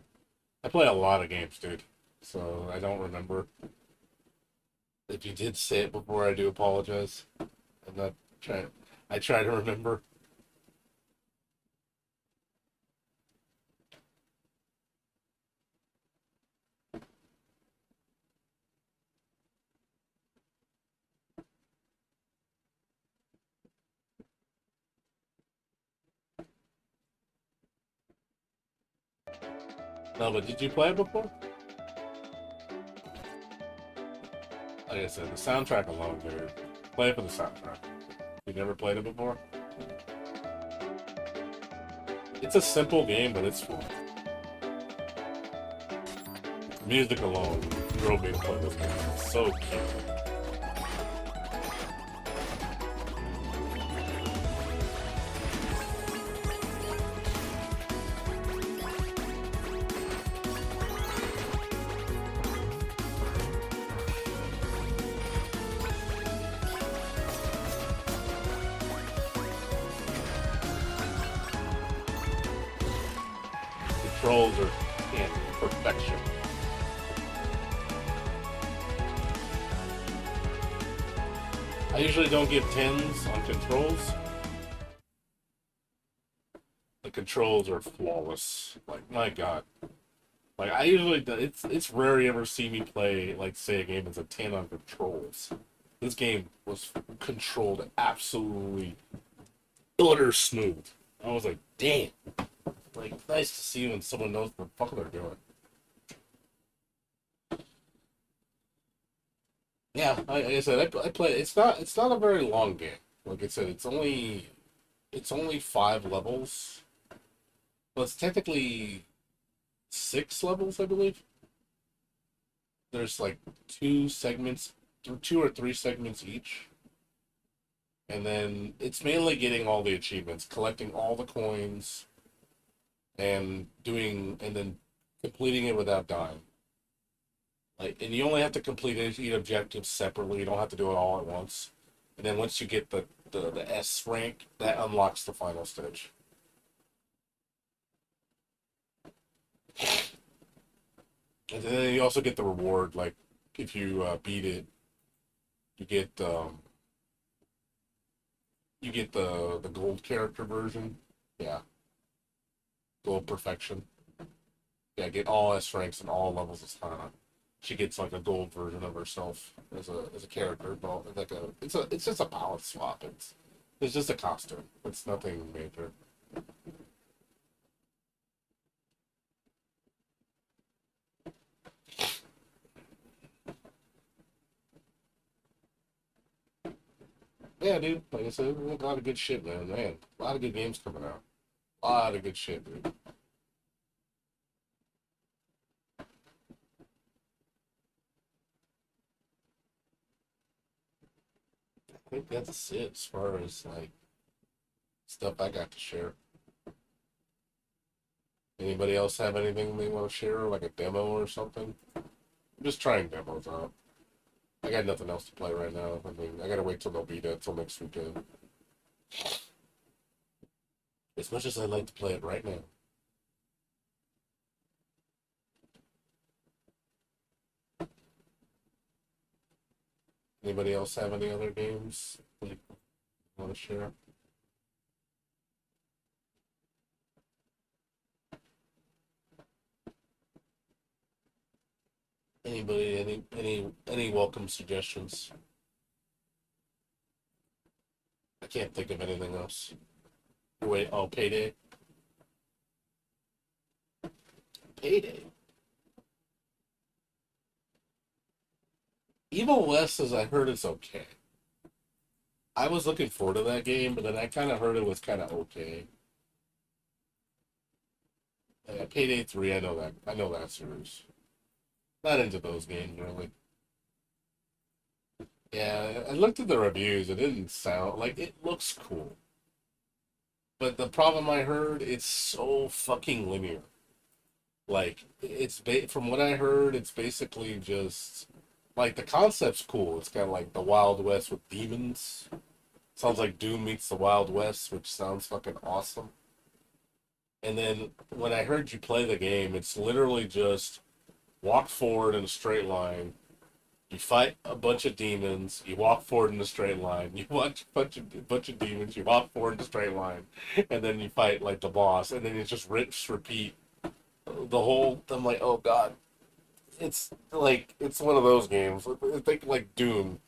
I play a lot of games, dude. So I don't remember. If you did say it before, I do apologize. I'm not trying. I try to remember. No, but did you play it before? Like I said, the soundtrack alone, dude. Play it for the soundtrack. You never played it before? It's a simple game, but it's fun. Music alone drove me to play this game. It's so cute. Controls are in perfection. I usually don't give 10s on controls. The controls are flawless. Like, my god. Like, I usually, it's rare you ever see me play, like, say a game as a 10 on controls. This game was controlled absolutely utter smooth. I was like, damn. Like, nice to see when someone knows what the fuck they're doing. Yeah, like I said, I play. It's not a very long game. Like I said, it's only 5 levels. Well, it's technically 6 levels, I believe. There's like 2 or 3 segments each. And then it's mainly getting all the achievements, collecting all the coins, and then completing it without dying. Like, and you only have to complete each objective separately. You don't have to do it all at once. And then once you get the S rank, that unlocks the final stage. And then you also get the reward. Like, if you beat it, you get the gold character version. Yeah, gold perfection. Yeah, get all S ranks and all levels of Hana. She gets like a gold version of herself as a character, but like it's just a palette swap. It's just a costume. It's nothing major. Yeah, dude. Like I said, a lot of good shit, man. Man, a lot of good games coming out. A lot of good shit, dude. I think that's it as far as like stuff I got to share. Anybody else have anything they want to share, like a demo or something? I'm just trying demos out. I got nothing else to play right now. I mean, I gotta wait till they'll be there till next weekend. As much as I'd like to play it right now. Anybody else have any other games they want to share? Anybody, any welcome suggestions? I can't think of anything else. Wait, oh, Payday. Payday. Evil West, as I heard, is okay. I was looking forward to that game, but then I kind of heard it was kind of okay. Payday 3, I know that series. Not into those games, really. Yeah, I looked at the reviews. It didn't sound like it looks cool. But the problem I heard, it's so fucking linear. Like, from what I heard, it's basically just like the concept's cool. It's kind of like the Wild West with demons. Sounds like Doom meets the Wild West, which sounds fucking awesome. And then when I heard you play the game, it's literally just walk forward in a straight line. You fight a bunch of demons. You walk forward in a straight line. You watch a bunch of demons. You walk forward in a straight line, and then you fight like the boss. And then you just repeat the whole. I'm like, oh god, it's like it's one of those games. I think like Doom,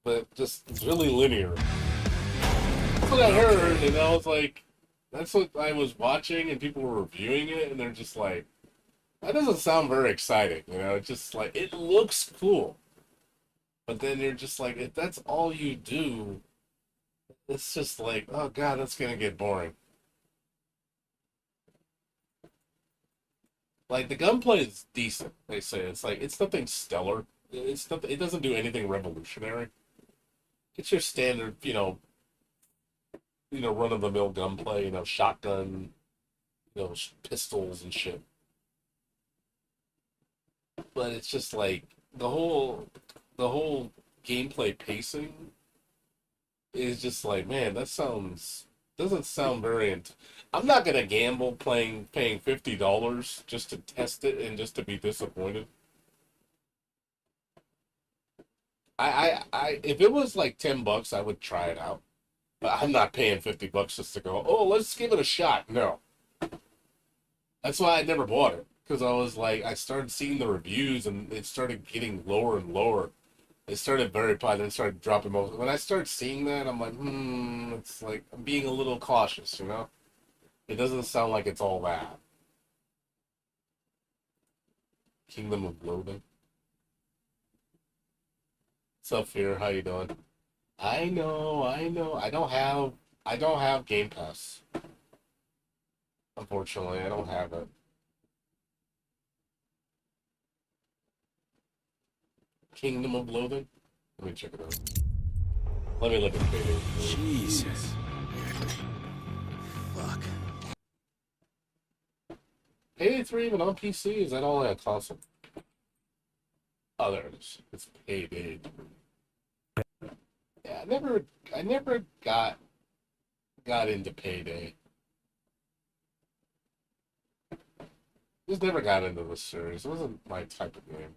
but just it's really linear. That's what I heard, and I was like, that's what I was watching, and people were reviewing it, and they're just like, that doesn't sound very exciting, you know? It's just like, it looks cool. But then you're just like, if that's all you do, it's just like, oh god, that's gonna get boring. Like, the gunplay is decent, they say. It's like, it's nothing stellar. It's nothing, it doesn't do anything revolutionary. It's your standard, run-of-the-mill gunplay, shotgun, pistols and shit. But it's just like the whole gameplay pacing is just like, man, doesn't sound very. I'm not gonna gamble paying $50 just to test it and just to be disappointed. I if it was like $10, I would try it out. But I'm not paying $50 just to go, oh, let's give it a shot. No. That's why I never bought it. Because I was like, I started seeing the reviews and it started getting lower and lower. It started very high, then it started dropping most. When I started seeing that, I'm like, it's like, I'm being a little cautious, It doesn't sound like it's all that. Kingdom of Loathing. What's up, Fear? How you doing? I know. I don't have Game Pass. Unfortunately, I don't have it. Kingdom of Loathing? Let me check it out. Let me look at Payday. Jesus. Fuck. Payday 3 even on PC? Is that only on console? Oh, there it is. It's Payday 3. Yeah, I never got into Payday. Just never got into this series. It wasn't my type of game.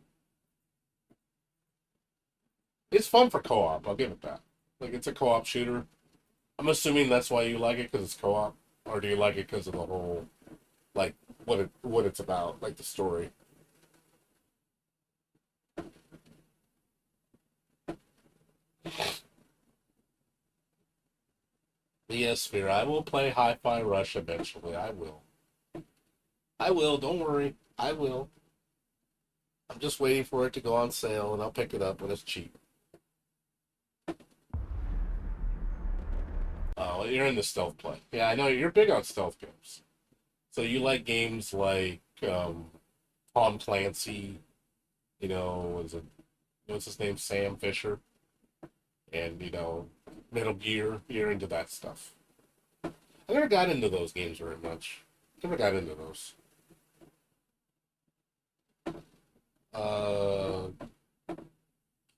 It's fun for co-op. I'll give it that. Like, it's a co-op shooter. I'm assuming that's why you like it, because it's co-op, or do you like it because of the whole, like, what it's about, like the story? Yes, Sphere, I will play Hi-Fi Rush eventually. I will. I will, don't worry. I will. I'm just waiting for it to go on sale, and I'll pick it up when it's cheap. Oh, you're in the stealth play. Yeah, I know, you're big on stealth games. So you like games like Tom Clancy, you know, what's his name? Sam Fisher. And, you know, Metal Gear. You're into that stuff. I never got into those games very much. Never got into those.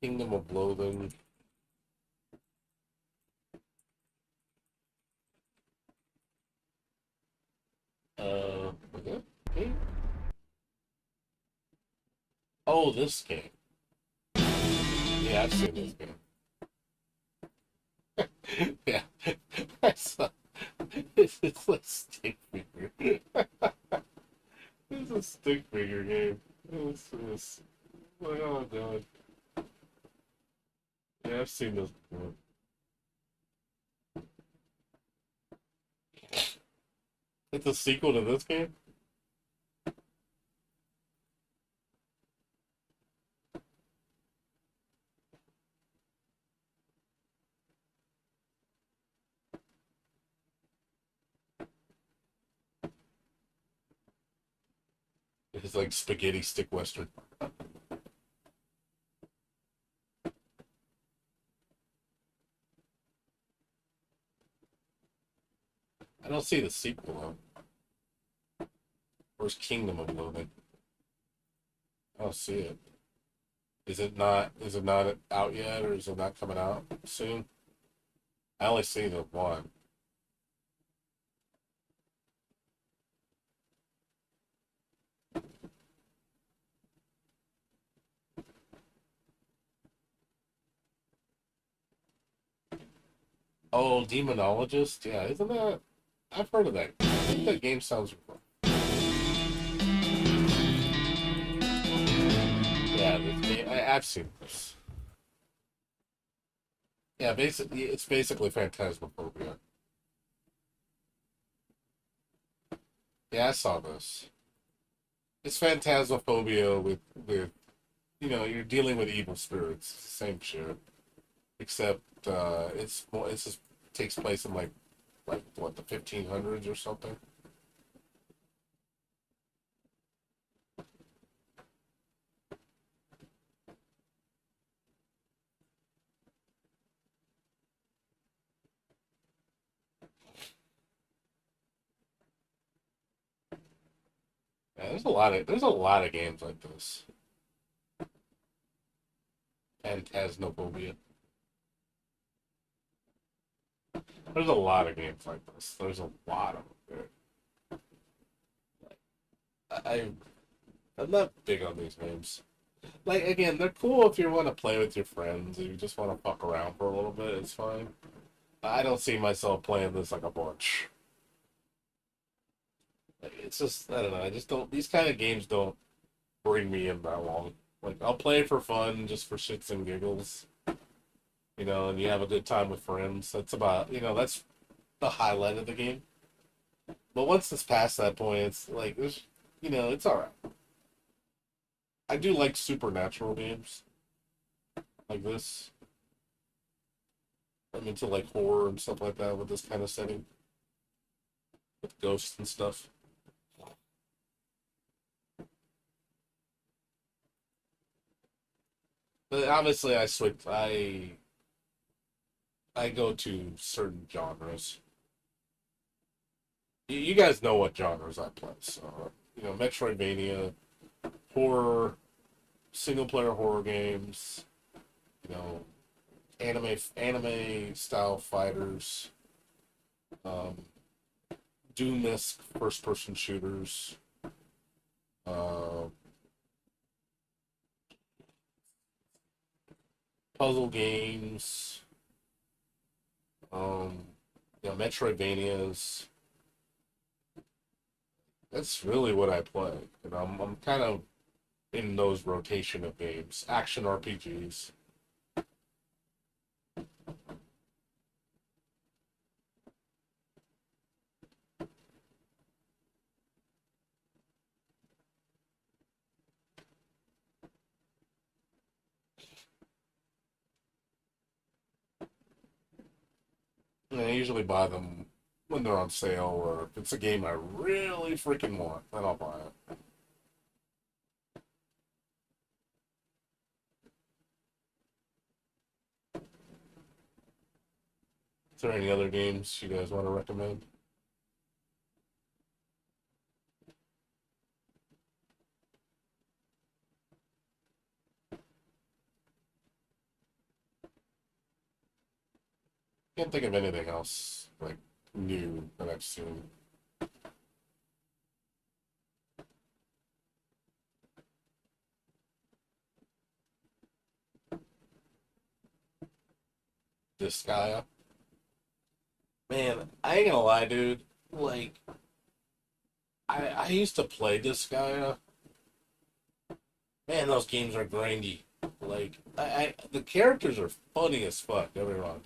Kingdom of Loathing. Okay. Oh, this game. Yeah, I've seen this game. Yeah. I saw. It's like stick figure. It's a stick figure game. It's like, oh god. Yeah, I've seen this before. It's a sequel to this game? It's like spaghetti stick western. I don't see the sequel though. Where's Kingdom of Loathing? I don't see it. Is it not out yet, or is it not coming out soon? I only see the one. Oh, Demonologist? Yeah, isn't that... I've heard of that. I think that game sounds... Yeah, this game, I've seen this. Yeah, basically, it's basically Phantasmaphobia. Yeah, I saw this. It's Phantasmaphobia with you know, you're dealing with evil spirits. It's the same shit. Except, it's just takes place in like what, the 1500s or something? Yeah, there's a lot of games like this. Phantasmaphobia. There's a lot of games like this. There's a lot of them. I'm not big on these games. Like, again, they're cool if you want to play with your friends, if you just want to fuck around for a little bit, it's fine. I don't see myself playing this like a bunch. Like, it's just, I don't know, I just don't, these kind of games don't bring me in that long. Like, I'll play for fun, just for shits and giggles. You know, and you have a good time with friends. That's about, you know, that's the highlight of the game. But once it's past that point, it's like, there's, you know, it's alright. I do like supernatural games. Like this. I'm into, like, horror and stuff like that with this kind of setting. With ghosts and stuff. But obviously I go to certain genres. You guys know what genres I play, so, you know, Metroidvania, horror, single player horror games, you know, anime style fighters, Doom-esque first person shooters, puzzle games, you know, Metroidvanias. That's really what I play. And I'm kind of in those rotation of games, action RPGs. And I usually buy them when they're on sale, or if it's a game I really freaking want, then I'll buy it. Is there any other games you guys want to recommend? Can't think of anything else like new that I've seen. Disgaea. Man, I ain't gonna lie, dude. Like, I used to play Disgaea. Man, those games are grindy. Like, the characters are funny as fuck. Don't get me wrong.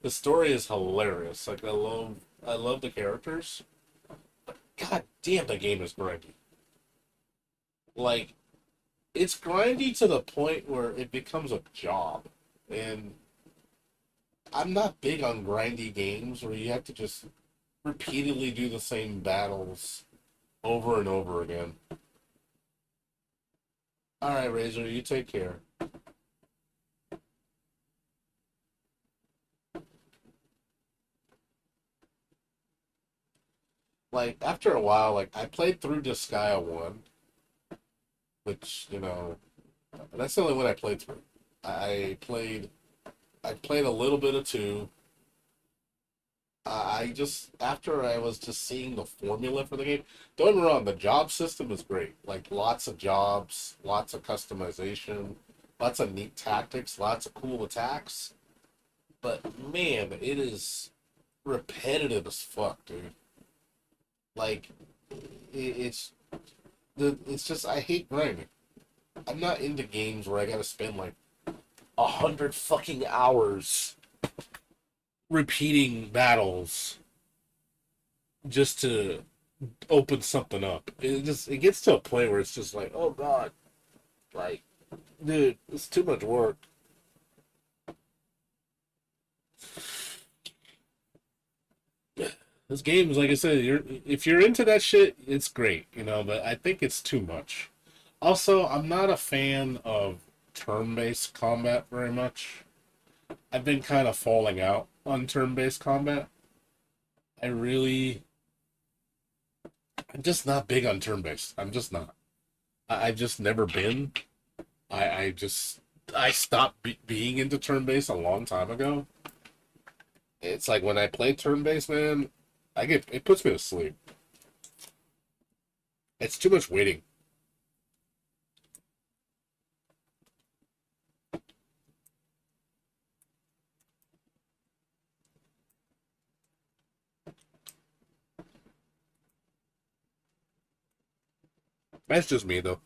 The story is hilarious. Like, I love the characters. But god damn, the game is grindy. Like, it's grindy to the point where it becomes a job. And I'm not big on grindy games where you have to just repeatedly do the same battles over and over again. Alright, Razor, you take care. Like, after a while, like, I played through Disgaea 1, which, you know, that's the only one I played through. I played a little bit of 2. After I was just seeing the formula for the game, don't get me wrong, the job system is great. Like, lots of jobs, lots of customization, lots of neat tactics, lots of cool attacks. But, man, it is repetitive as fuck, dude. Like, it's just, I hate grinding. I'm not into games where I gotta spend, like, 100 fucking hours repeating battles just to open something up. It gets to a point where it's just like, oh god, like, dude, it's too much work. This game is, like I said, if you're into that shit, it's great, you know, but I think it's too much. Also, I'm not a fan of turn-based combat very much. I've been kind of falling out on turn-based combat. I'm just not big on turn-based. I'm just not. I've just never been. I stopped being into turn-based a long time ago. It's like when I play turn-based, man, it puts me to sleep. It's too much waiting. That's just me, though.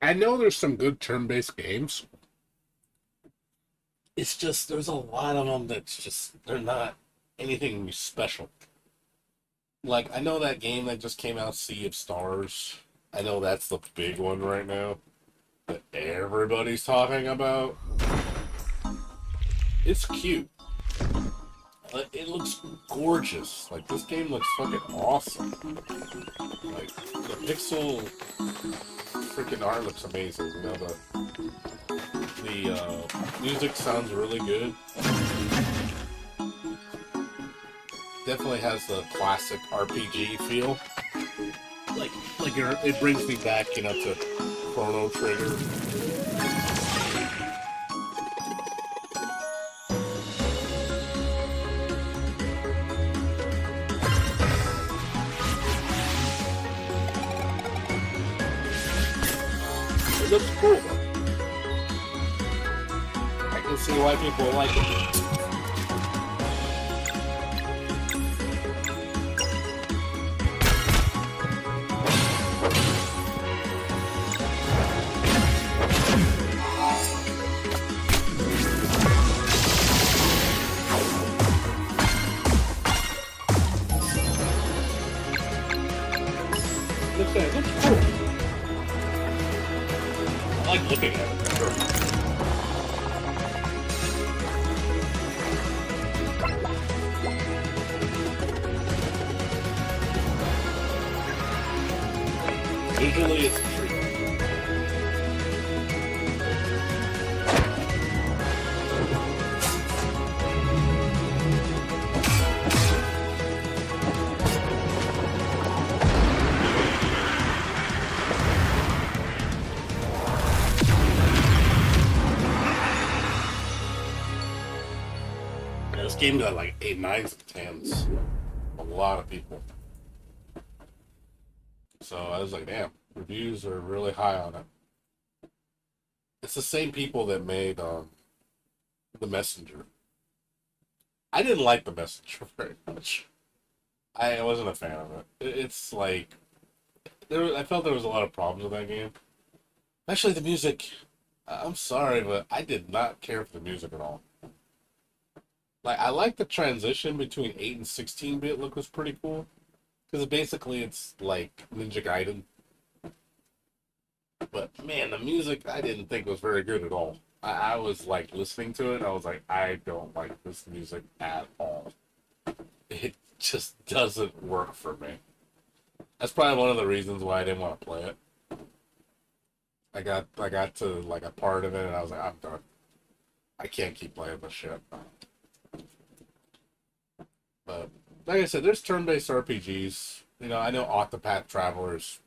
I know there's some good turn-based games. It's just, there's a lot of them that's just, they're not anything special. Like, I know that game that just came out, Sea of Stars. I know that's the big one right now that everybody's talking about. It's cute. It looks gorgeous. Like, this game looks fucking awesome. Like, the pixel freaking art looks amazing. You know, the music sounds really good. definitely has the classic RPG feel. It brings me back, you know, to Chrono Trigger. It looks cool though. I can see why people like it. It looks cool. I like looking at it. Visually, it's a treat. This game got like 8 9s and 10s. A lot of people. So I was like, damn, reviews are really high on it. It's the same people that made The Messenger. I didn't like The Messenger very much. I wasn't a fan of it. It's like I felt there was a lot of problems with that game. Actually, the music. I'm sorry, but I did not care for the music at all. Like, I like the transition between 8 and 16-bit look was pretty cool. Because basically it's like Ninja Gaiden. But man, the music I didn't think was very good at all. I was like listening to it, I was like, I don't like this music at all. It just doesn't work for me. That's probably one of the reasons why I didn't want to play it. I got to like a part of it and I was like, I'm done. I can't keep playing this shit. But like I said, there's turn-based RPGs. You know, I know Octopath Traveler is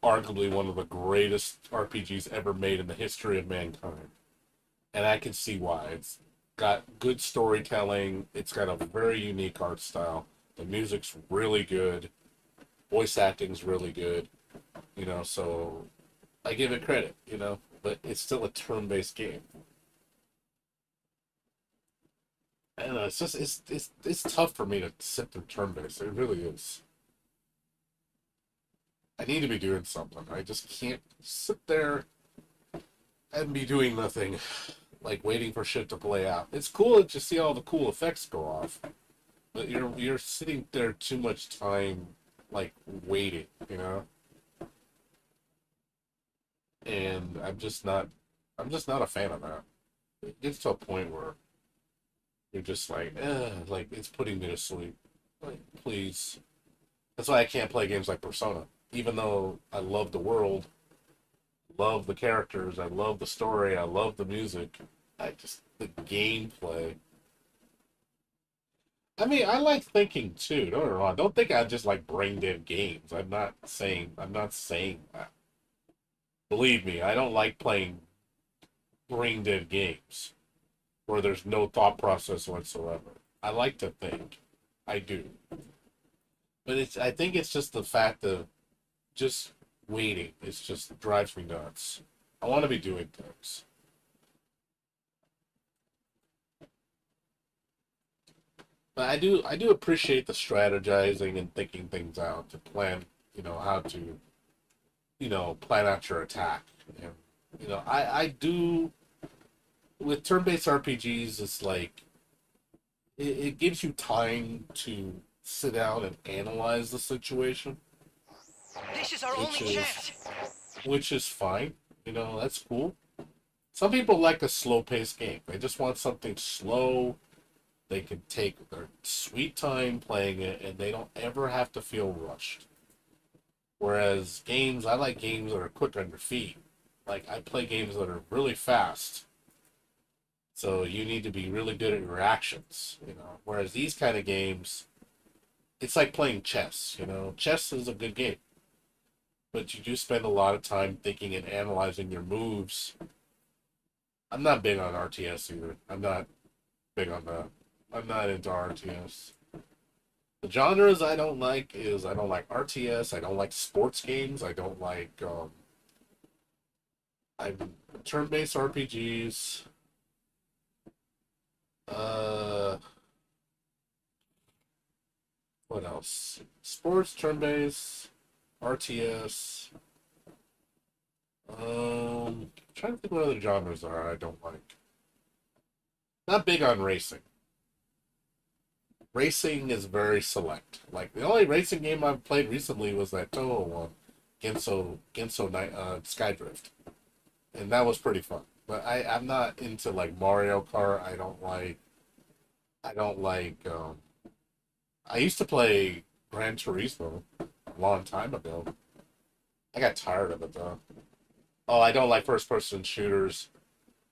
arguably one of the greatest RPGs ever made in the history of mankind. And I can see why. It's got good storytelling. It's got a very unique art style. The music's really good. Voice acting's really good. You know, so I give it credit, you know. But it's still a turn-based game. I don't know, it's just it's tough for me to sit through turn-based. It really is. I need to be doing something. I just can't sit there and be doing nothing, like waiting for shit to play out. It's cool to see all the cool effects go off, but you're sitting there too much time, like waiting, you know. And I'm just not a fan of that. It gets to a point where you're just like it's putting me to sleep. Like, please. That's why I can't play games like Persona. Even though I love the world, love the characters, I love the story, I love the music, the gameplay. I mean, I like thinking too, don't get me wrong. Don't think I just like brain dead games. I'm not saying that. Believe me, I don't like playing brain dead games where there's no thought process whatsoever. I like to think. I do. But I think it's just the fact of just waiting. It just drives me nuts. I want to be doing things. But I do appreciate the strategizing and thinking things out to plan, you know, how to, you know, plan out your attack. And, you know, I do. With turn-based RPGs, it's like it gives you time to sit down and analyze the situation. This is our only chance. Which is fine. You know, that's cool. Some people like a slow-paced game. They just want something slow. They can take their sweet time playing it, and they don't ever have to feel rushed. Whereas games, I like games that are quick on your feet. Like, I play games that are really fast. So you need to be really good at your actions, you know. Whereas these kind of games, it's like playing chess, you know? Chess is a good game, but you do spend a lot of time thinking and analyzing your moves. I'm not big on RTS either. I'm not big on that. I'm not into RTS. The genres I don't like is I don't like RTS. I don't like sports games. I don't like I'm turn-based RPGs. What else? Sports, turn-based, RTS. Trying to think what other genres are I don't like. Not big on racing. Racing is very select. Like the only racing game I've played recently was that Toho one, Genso Night Skydrift, and that was pretty fun. But I'm not into like Mario Kart. I don't like. I used to play Gran Turismo a long time ago. I got tired of it though. Oh, I don't like first-person shooters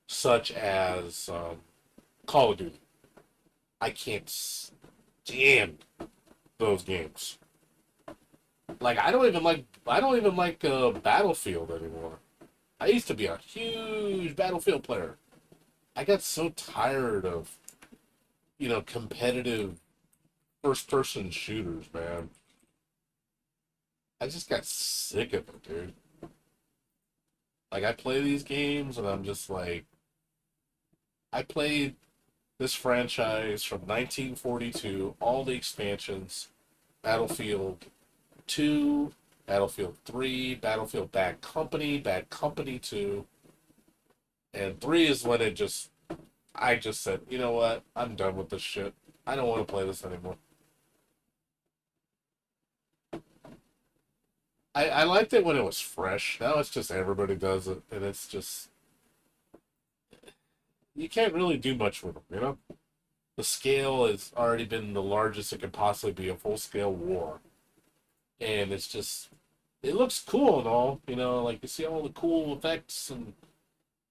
such as Call of Duty. I can't stand those games. Like I don't even like Battlefield anymore. I used to be a huge Battlefield player. I got so tired of competitive first-person shooters, man. I just got sick of it, dude. Like I play these games and I'm just like, I played this franchise from 1942, all the expansions, Battlefield 2, Battlefield 3, Battlefield Bad Company 2, and 3 is when I just said, you know what, I'm done with this shit. I don't want to play this anymore. I liked it when it was fresh. Now it's just everybody does it, and it's just you can't really do much with them, you know? The scale has already been the largest it could possibly be, a full-scale war. And it's just, it looks cool and all, you know, like you see all the cool effects and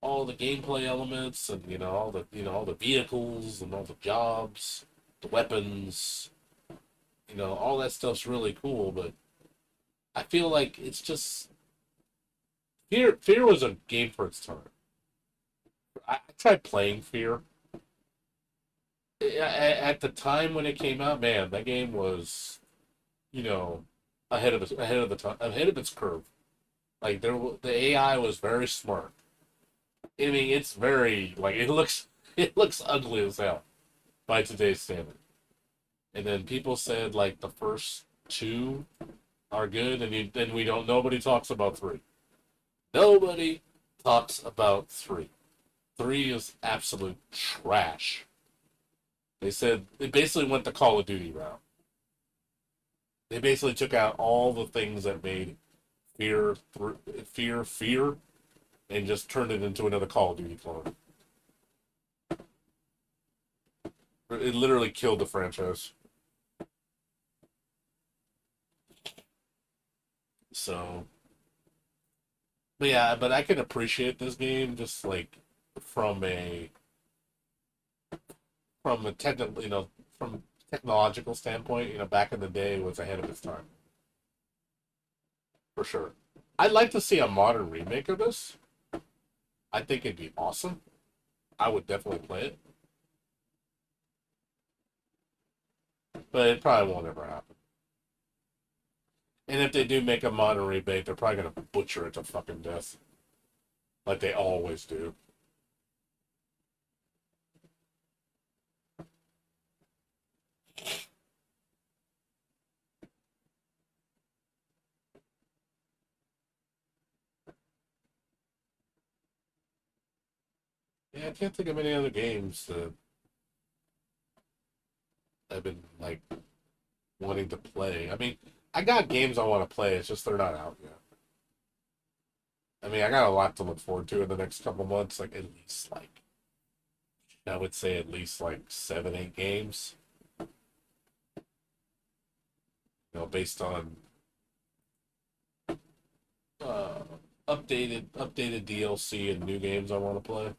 all the gameplay elements and, all the vehicles and all the jobs, the weapons, all that stuff's really cool, but I feel like it's just, Fear was a game for its time. I tried playing Fear. At the time when it came out, man, that game was, ahead of its curve. Like the AI was very smart. I mean, it's very it looks ugly as hell by today's standard. And then people said like the first two are good, and then nobody talks about 3. Nobody talks about 3. 3 is absolute trash. They said they basically went the Call of Duty route. They basically took out all the things that made fear, and just turned it into another Call of Duty clone. It literally killed the franchise. So, but yeah, but I can appreciate this game just like from a technical, from technological standpoint. Back in the day, it was ahead of its time for sure. I'd like to see a modern remake of this. I think it'd be awesome. I would definitely play it, but it probably won't ever happen. And if they do make a modern remake, they're probably gonna butcher it to fucking death, like they always do. Yeah, I can't think of any other games that I've been like wanting to play. I mean, I got games I want to play. It's just they're not out yet. I mean, I got a lot to look forward to in the next couple months. Like at least I would say at least 7, 8 games. Based on updated DLC and new games I want to play.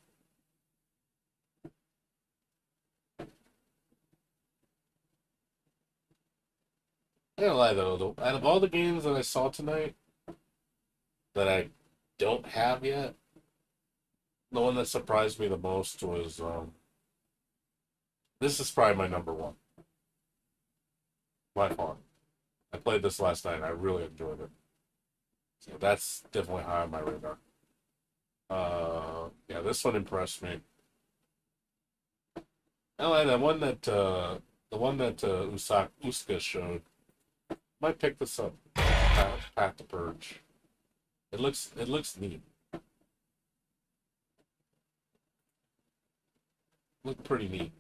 gonna lie though, out of all the games that I saw tonight that I don't have yet, the one that surprised me the most was this is probably my number one by far. I played this last night and I really enjoyed it. So that's definitely high on my radar. Yeah, this one impressed me. I like the one that Uska showed. Might pick this up. Path to Purge. It looks neat. Look pretty neat.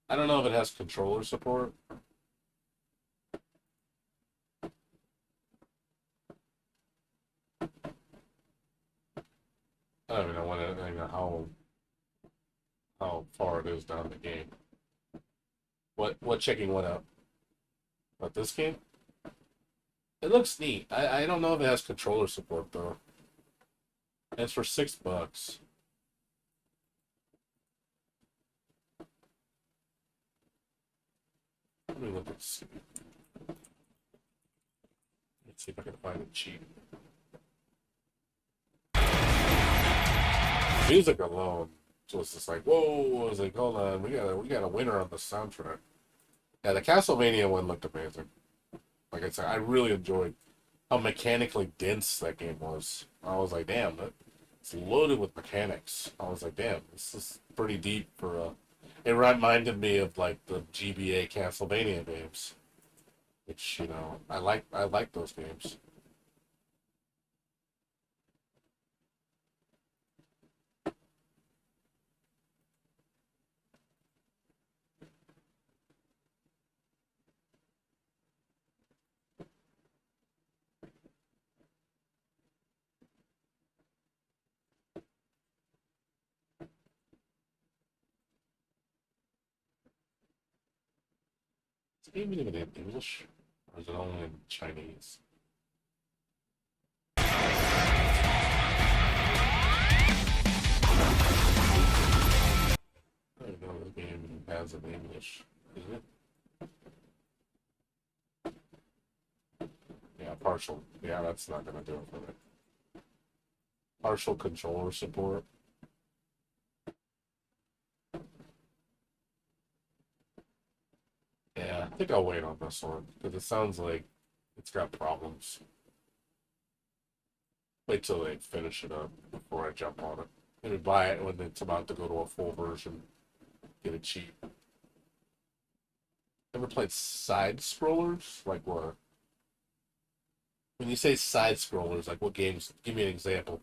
I don't know if it has controller support. I don't even know how far it is down the game. What checking what out? What, this game? It looks neat. I don't know if it has controller support though. And it's for $6. Let me look at this. Let's see if I can find it cheap. Music alone was just like, whoa! I was like, hold on, we got a winner on the soundtrack. Yeah, the Castlevania one looked amazing. Like I said, I really enjoyed how mechanically dense that game was. I was like, damn, it's loaded with mechanics. I was like, damn, this is pretty deep for It reminded me of like the GBA Castlevania games, which I like those games. Is it even in English? Or is it only in Chinese? I don't know if the game has in English, is it? Yeah, partial. Yeah, that's not gonna do it for me. Partial controller support. Yeah, I think I'll wait on this one, because it sounds like it's got problems. Wait till they finish it up before I jump on it. Maybe buy it when it's about to go to a full version. Get it cheap. Ever played side scrollers? Like what? When you say side scrollers, like what games? Give me an example.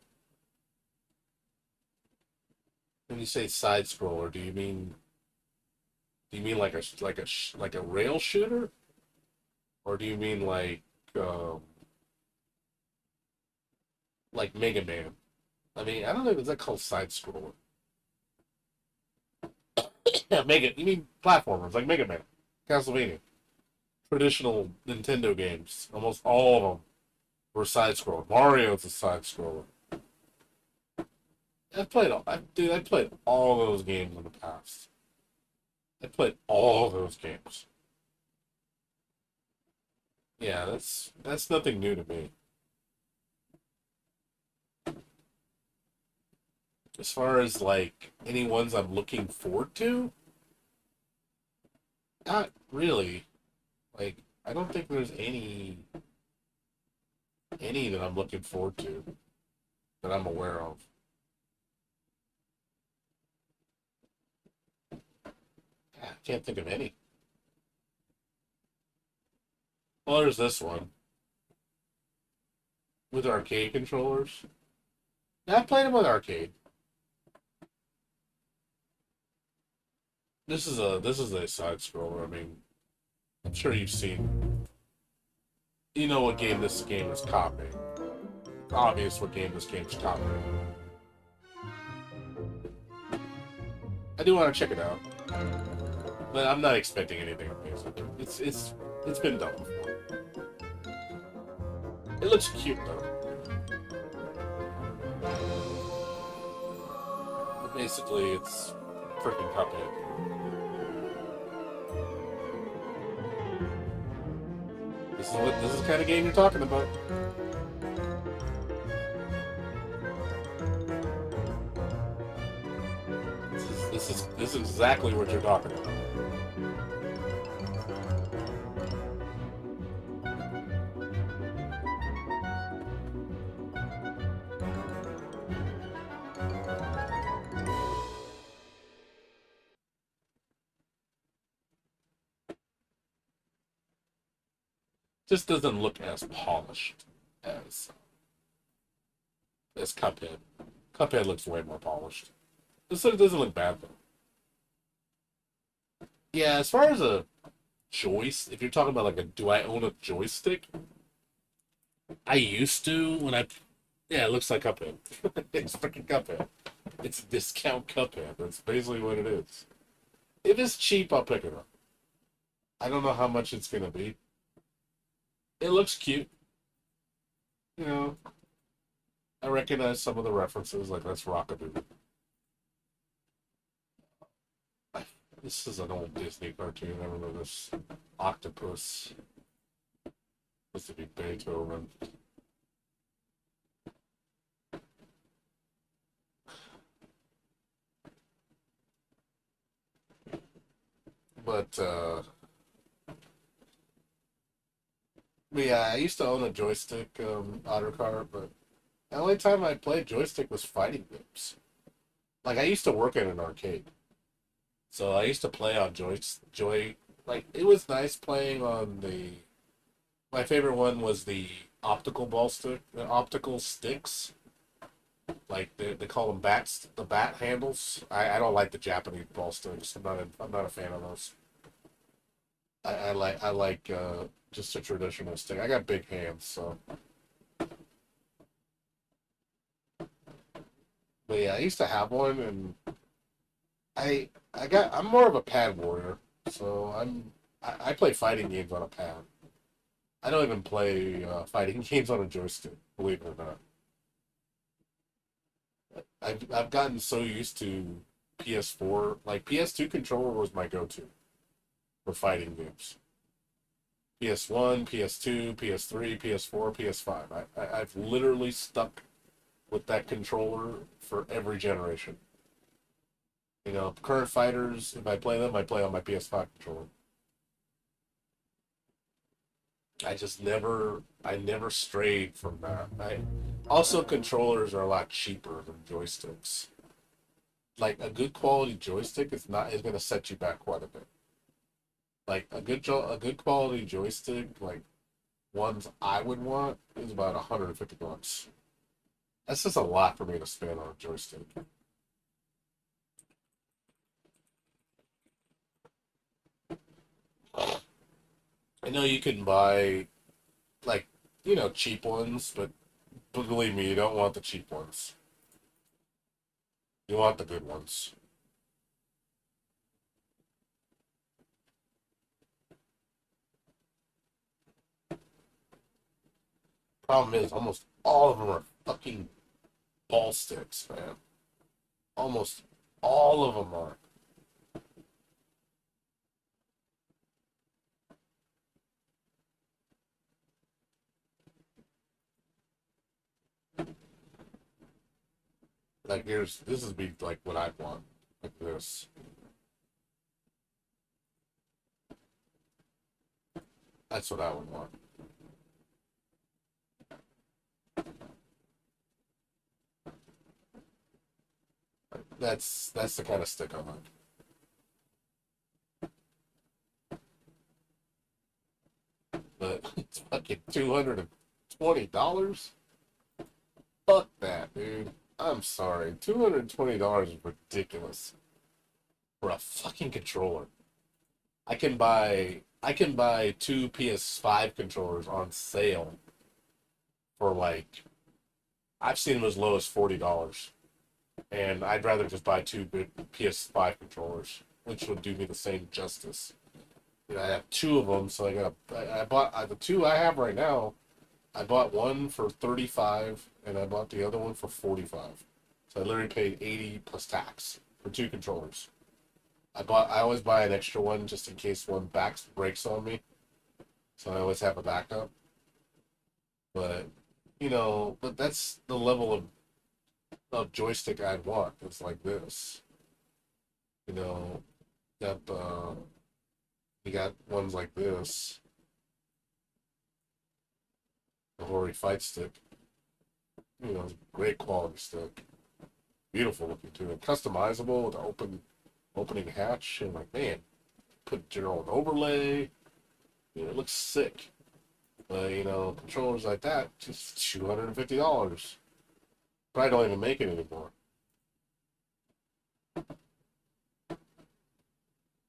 When you say side scroller, do you mean like a rail shooter, or do you mean like Mega Man? I mean, I don't know if it's that called side scroller. Yeah, you mean platformers like Mega Man, Castlevania, traditional Nintendo games. Almost all of them were side scroller. Mario's a side scroller. I played all those games in the past. I played all those games. Yeah, that's nothing new to me. As far as like any ones I'm looking forward to, not really. Like, I don't think there's any that I'm looking forward to that I'm aware of. I can't think of any. Well, there's this one with arcade controllers. Yeah, I played them with arcade. This is a side scroller. I mean, I'm sure you've seen. You know what game this game is copying. It's obvious what game this game's copying. I do want to check it out, but I'm not expecting anything amazing. It's been done before. It looks cute though. But basically, it's freaking Cuphead. This is the kind of game you're talking about. This is exactly what you're talking about. Just doesn't look as polished as Cuphead. Cuphead looks way more polished. This doesn't look bad though. Yeah, as far as a joystick, if you're talking about like do I own a joystick? I used to when I. Yeah, it looks like Cuphead. It's freaking Cuphead. It's a discount Cuphead. That's basically what it is. If it's cheap, I'll pick it up. I don't know how much it's gonna be. It looks cute. You know, I recognize some of the references, like that's Rockaboo. This is an old Disney cartoon. I remember this octopus. Supposed to be Beethoven. But yeah, I used to own a joystick Ottercar, but the only time I played joystick was fighting games. Like I used to work at an arcade, so I used to play on like it was nice playing on the. My favorite one was the optical ball stick, the optical sticks. Like they call them bats, the bat handles. I don't like the Japanese ball sticks. I'm not a fan of those. I like just a traditional stick. I got big hands, so. But yeah, I used to have one, and I'm more of a pad warrior, so I play fighting games on a pad. I don't even play fighting games on a joystick, believe it or not. I've gotten so used to PS4, like PS2 controller was my go-to for fighting games. PS1, PS2, PS3, PS4, PS5. I've literally stuck with that controller for every generation. You know, current fighters, if I play them, I play on my PS5 controller. I never strayed from that. Also, controllers are a lot cheaper than joysticks. Like a good quality joystick is going to set you back quite a bit. Like a good quality joystick, like ones I would want, is about $150. That's just a lot for me to spend on a joystick. I know you can buy, like, you know, cheap ones, but believe me, you don't want the cheap ones. You want the good ones. Problem is, almost all of them are fucking ball sticks, man. Almost all of them are. Like this is be like what I want. Like this. That's what I would want. That's the kind of stick I like. But it's fucking $220. Fuck that, dude. I'm sorry. $220 is ridiculous for a fucking controller. I can buy two PS5 controllers on sale for like I've seen them as low as $40. And I'd rather just buy two PS5 controllers, which would do me the same justice. You know, I have two of them, so I bought the two I have right now. I bought one for $35, and I bought the other one for $45. So I literally paid $80 plus tax for two controllers. I always buy an extra one just in case one breaks on me. so I always have a backup. But but that's the level of joystick I'd want. It's like this. You know, got you got ones like this. The Hori Fight Stick. Great quality stick. Beautiful looking too. And customizable with the opening hatch. And like, man, put your own overlay. It looks sick. But controllers like that, just $250. Probably don't even make it anymore.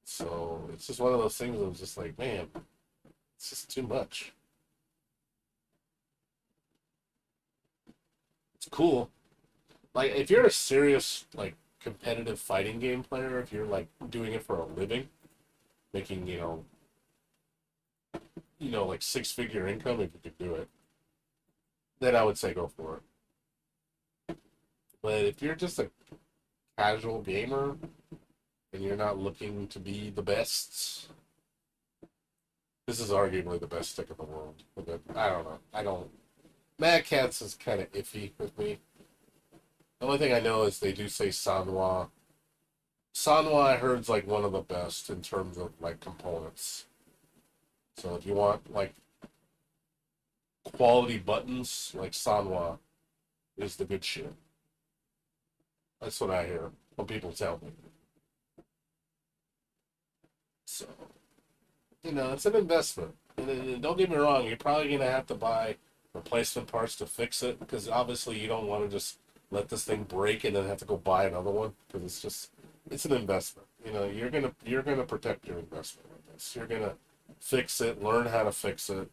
So it's just one of those things that was just like, man, it's just too much. It's cool. Like, if you're a serious, like, competitive fighting game player, if you're, like, doing it for a living, making, like, six-figure income, if you could do it, then I would say go for it. But if you're just a casual gamer, and you're not looking to be the best, this is arguably the best stick in the world. But I don't know. Mad Catz is kind of iffy with me. The only thing I know is they do say Sanwa. Sanwa, I heard, is like one of the best in terms of like components. So if you want like quality buttons, like Sanwa is the good shit. That's what I hear when people tell me. So, it's an investment. And don't get me wrong, you're probably going to have to buy replacement parts to fix it, because obviously you don't want to just let this thing break and then have to go buy another one, because it's an investment. You're gonna protect your investment with this. You're gonna fix it, learn how to fix it,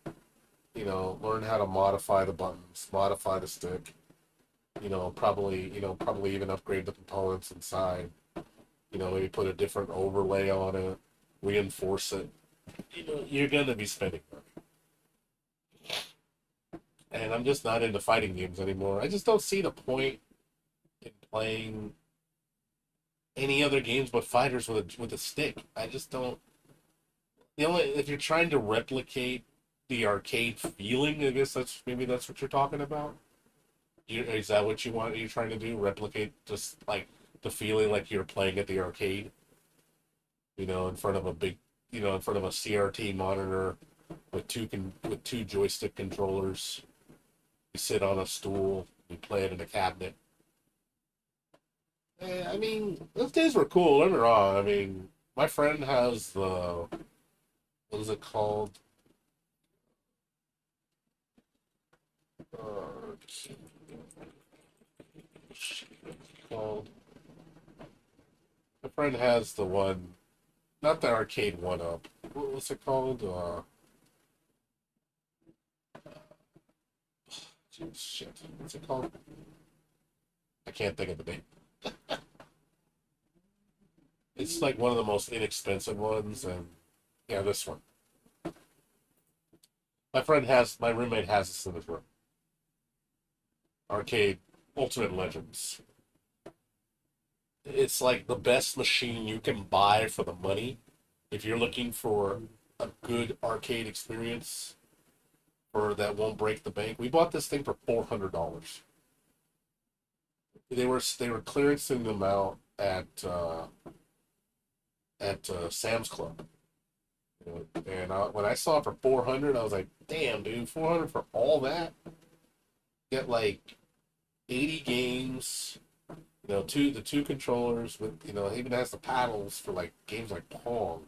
learn how to modify the buttons, modify the stick, probably even upgrade the components inside, maybe put a different overlay on it, reinforce it. You're gonna be spending money. And I'm just not into fighting games anymore. I just don't see the point in playing any other games but fighters with a stick. I just don't. If you're trying to replicate the arcade feeling, I guess that's what you're talking about. Is that what you want? Are you trying to do? Replicate just like the feeling like you're playing at the arcade? In front of a big, in front of a CRT monitor with two joystick controllers. You sit on a stool, you play it in a cabinet. I mean, those days were cool, don't get me wrong. I mean, my friend has the, what is it called? My friend has the one, not the arcade one-up. What's it called? Shit. What's it called? I can't think of the name. It's like one of the most inexpensive ones, and yeah, this one. My roommate has this in his room. Arcade Ultimate Legends. It's like the best machine you can buy for the money if you're looking for a good arcade experience. Or that won't break the bank. We bought this thing for $400. They were clearancing them out at Sam's Club. And when I saw it for $400, I was like, "Damn, dude, $400 for all that? Get like 80 games, the two controllers with, it even has the paddles for like games like Pong."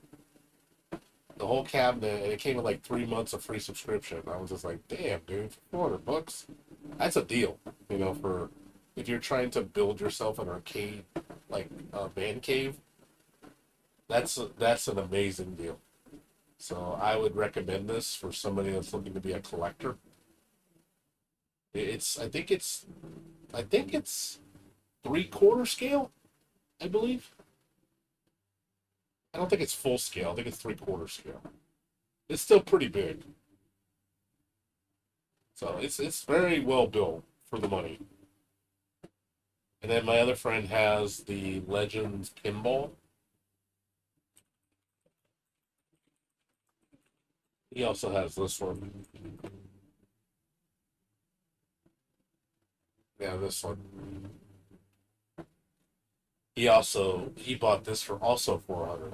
The whole cabinet, and it came with like 3 months of free subscription. I was just like, damn, dude, $400. That's a deal, for if you're trying to build yourself an arcade, like man cave. That's an amazing deal. So I would recommend this for somebody that's looking to be a collector. I think it's 3/4 scale, I believe. I don't think it's full scale. I think it's 3/4 scale. It's still pretty big. So it's very well built for the money. And then my other friend has the Legends Pinball. He also has this one. Yeah, this one. He bought this for also $400.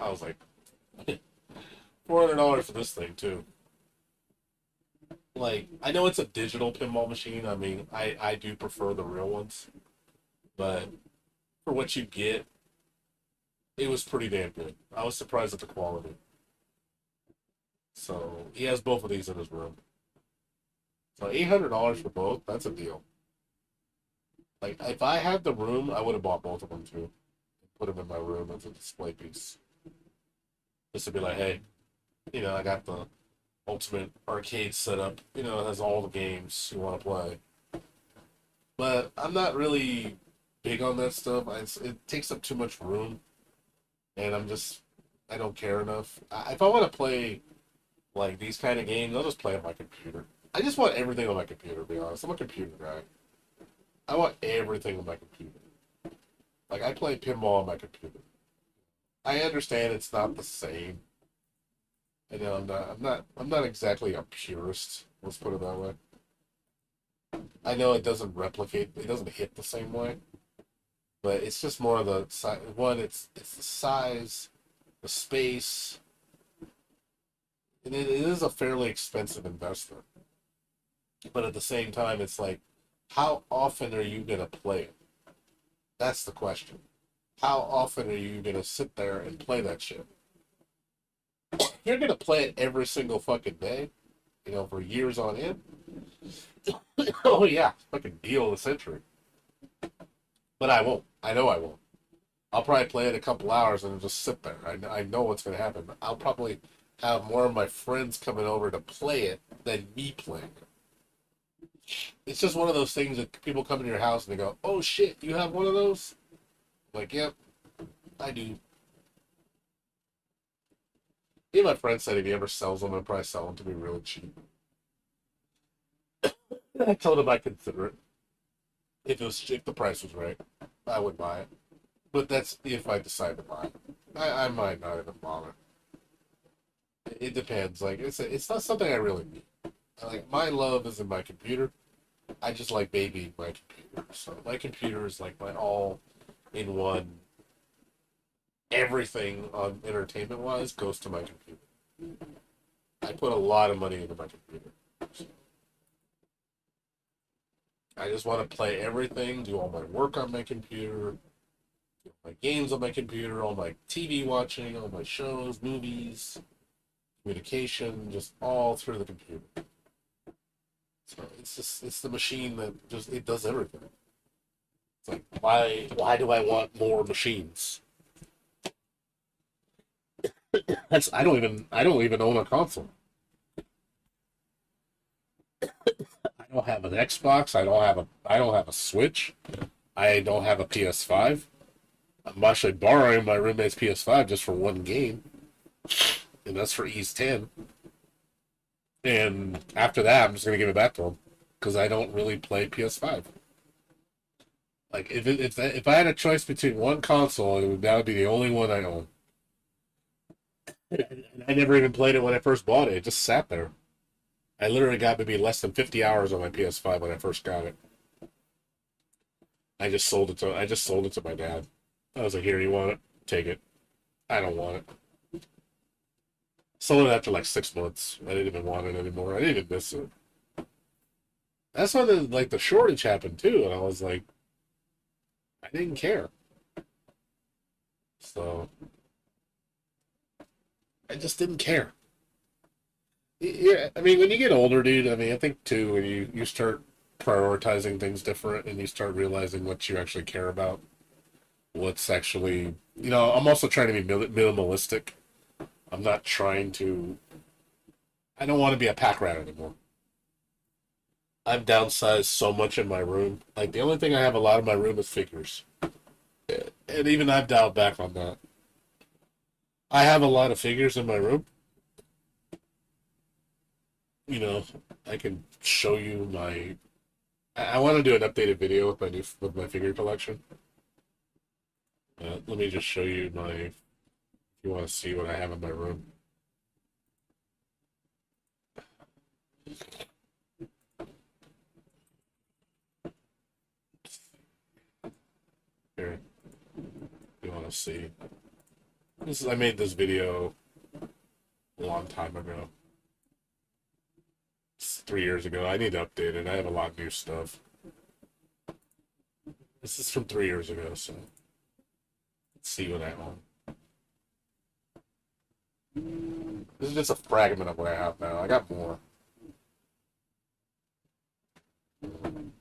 I was like, $400 for this thing too. Like, I know it's a digital pinball machine. I mean, I do prefer the real ones, but for what you get, it was pretty damn good. I was surprised at the quality. So he has both of these in his room. So $800 for both, that's a deal. Like, if I had the room, I would have bought both of them too. Put them in my room as a display piece. Just to be like, hey, you know, I got the ultimate arcade setup. You know, it has all the games you want to play. But I'm not really big on that stuff. It takes up too much room. And I don't care enough. If I want to play, like, these kind of games, I'll just play on my computer. I just want everything on my computer, to be honest. I'm a computer guy. I want everything on my computer. Like, I play pinball on my computer. I understand it's not the same. You know, I'm not exactly a purist. Let's put it that way. I know it doesn't replicate, it doesn't hit the same way. But it's just more of the size. One, it's the size, the space. And it is a fairly expensive investment. But at the same time, it's like, how often are you going to play it? That's the question. How often are you going to sit there and play that shit? You're going to play it every single fucking day, you know, for years on end. Oh yeah, fucking deal of the century. But I won't. I know I won't. I'll probably play it a couple hours and just sit there. I know what's going to happen. I'll probably have more of my friends coming over to play it than me playing it. It's just one of those things that people come into your house and they go, oh shit, you have one of those? I'm like, yep, I do. Me and my friend said if he ever sells them, I'd probably sell them to me really cheap. I told him I'd consider it. If the price was right, I would buy it. But that's if I decide to buy it. I might not even bother. It depends. Like, it's not something I really need. Like, my love is in my computer. I just like babying my computer. So my computer is like my all-in-one. Everything on entertainment-wise goes to my computer. I put a lot of money into my computer. So I just want to play everything, do all my work on my computer, do my games on my computer, all my TV watching, all my shows, movies, communication, just all through the computer. So it's the machine that it does everything. It's like, why do I want more machines? I don't even own a console. I don't have an Xbox. I don't have a Switch. I don't have a PS5. I'm actually borrowing my roommate's PS5 just for one game, and that's for Ease 10. And after that, I'm just gonna give it back to him because I don't really play PS5. Like, if I had a choice between one console, that would be the only one I own. I never even played it when I first bought it. It just sat there. I literally got maybe less than 50 hours on my PS5 when I first got it. I just sold it to my dad. I was like, here, you want it? Take it. I don't want it. Sold it after like 6 months. I didn't even want it anymore. I didn't even miss it. That's when the shortage happened too, and I was like, I didn't care. So I just didn't care. Yeah, I mean, when you get older, dude, I mean, I think too, when you start prioritizing things different and you start realizing what you actually care about, what's actually, you know, I'm also trying to be minimalistic. I'm not trying to, I don't want to be a pack rat anymore. I've downsized so much in my room. Like, the only thing I have a lot in my room is figures. And even I've dialed back on that. I have a lot of figures in my room. You know, I can show you my. I want to do an updated video with my figure collection. Let me just show you my. If You want to see what I have in my room? Here. You want to see? This is, I made this video a long time ago. It's 3 years ago. I need to update it. I have a lot of new stuff. This is from 3 years ago, so let's see what I own. This is just a fragment of what I have now. I got more. And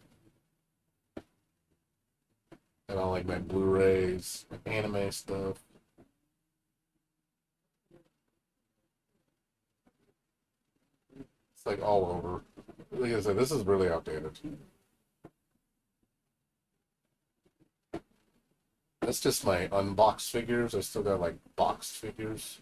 I like my Blu-rays, my anime stuff. It's like all over. Like I said, this is really outdated. That's just my unboxed figures. I still got like boxed figures.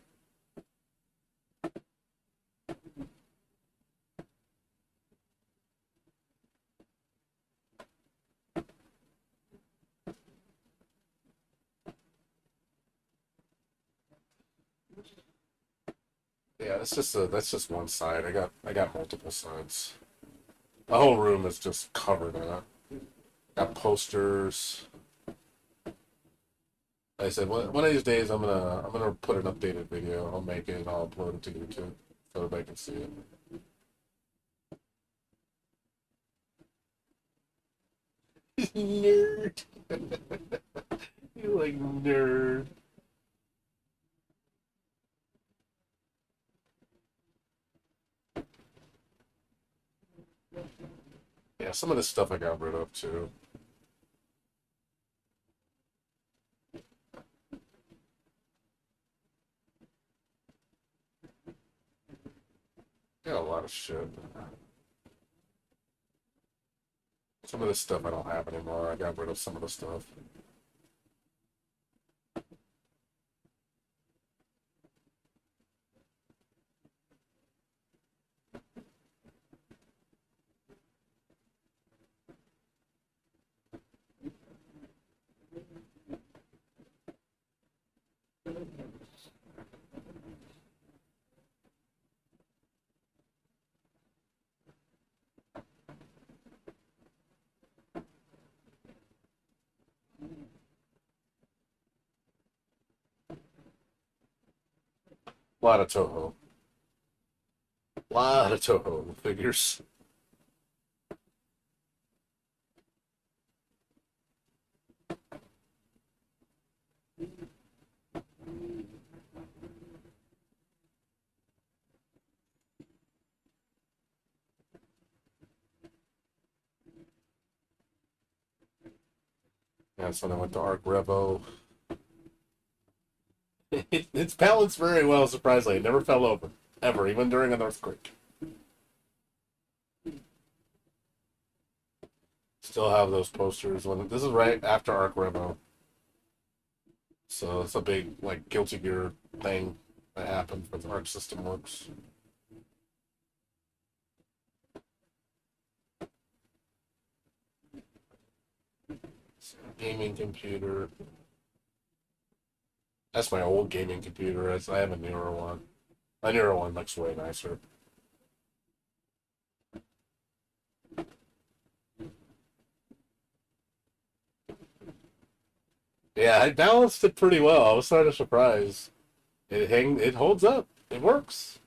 Yeah, that's just one side. I got multiple sides. My whole room is just covered in it. Got posters. Like I said, one of these days I'm gonna put an updated video. I'll make it and I'll upload it to YouTube so everybody can see it. Nerd. You like nerd. Yeah, some of this stuff I got rid of too. Got a lot of shit. Some of this stuff I don't have anymore. I got rid of some of the stuff. A lot of Toho. A lot of Toho figures. That's when I went to Arc Revo. It's balanced very well, surprisingly. It never fell over. Ever, even during an earthquake. Still have those posters. This is right after Arc Revo. So it's a big, like, Guilty Gear thing that happened with Arc System Works. Gaming computer. That's my old gaming computer. I have a newer one. My newer one looks way nicer. Yeah, I balanced it pretty well. I was sort of surprised. It holds up. It works.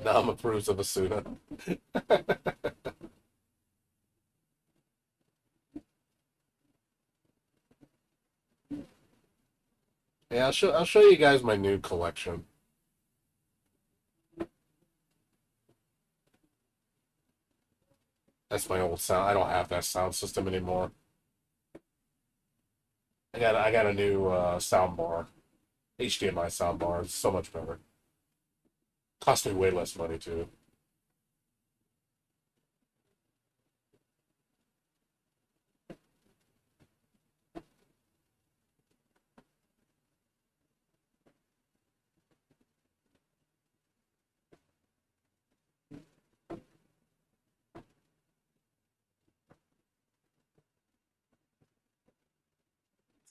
Nam approves of Asuna. Yeah, I'll show you guys my new collection. That's my old sound. I don't have that sound system anymore. I got a new sound bar. HDMI sound bar. It's so much better. Cost me way less money too.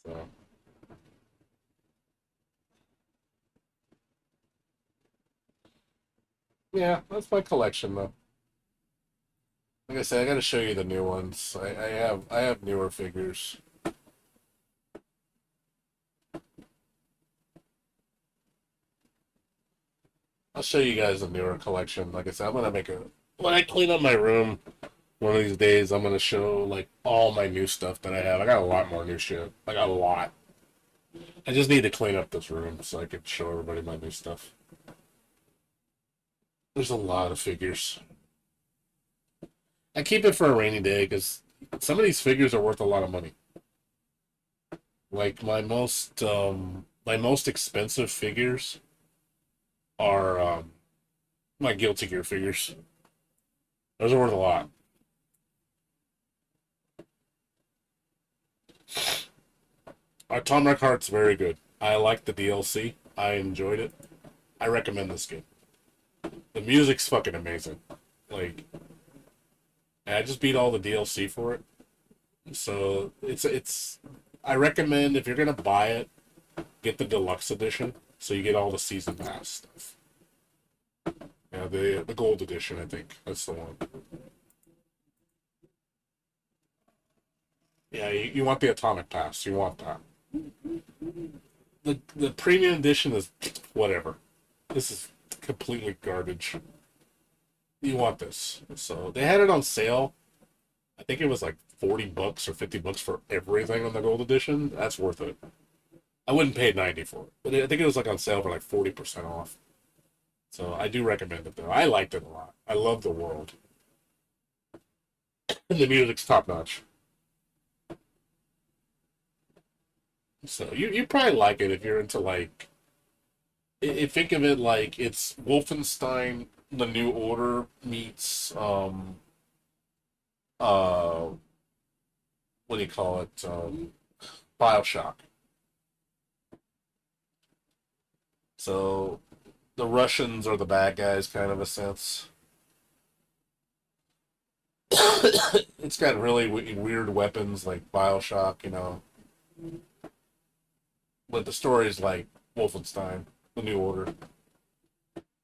So Yeah, that's my collection though. Like I said, I gotta show you the new ones. I have newer figures. I'll show you guys the newer collection. Like I said, I'm gonna make a when I clean up my room one of these days, I'm gonna show like all my new stuff that I have. I got a lot more new shit. I got a lot. I just need to clean up this room so I can show everybody my new stuff. There's a lot of figures. I keep it for a rainy day because some of these figures are worth a lot of money. Like my most expensive figures are my Guilty Gear figures. Those are worth a lot. Atomic Heart's very good. I like the DLC. I enjoyed it. I recommend this game. The music's fucking amazing. Like, and I just beat all the DLC for it. So it's I recommend if you're gonna buy it, get the deluxe edition so you get all the season pass stuff. Yeah, the gold edition, I think. That's the one. Yeah, you want the Atomic Pass. You want that. The premium edition is whatever. This is completely garbage. You want this. So they had it on sale. I think it was like $40 or $50 for everything on the gold edition. That's worth it. I wouldn't pay $90 for it, but I think it was like on sale for like 40% off. So I do recommend it though. I liked it a lot. I love the world. And the music's top notch. So you probably like it if you're into like think of it like it's Wolfenstein the New Order meets what do you call it? BioShock. So the Russians are the bad guys, kind of a sense. It's got really weird weapons like BioShock, you know. But the story is like Wolfenstein, The New Order.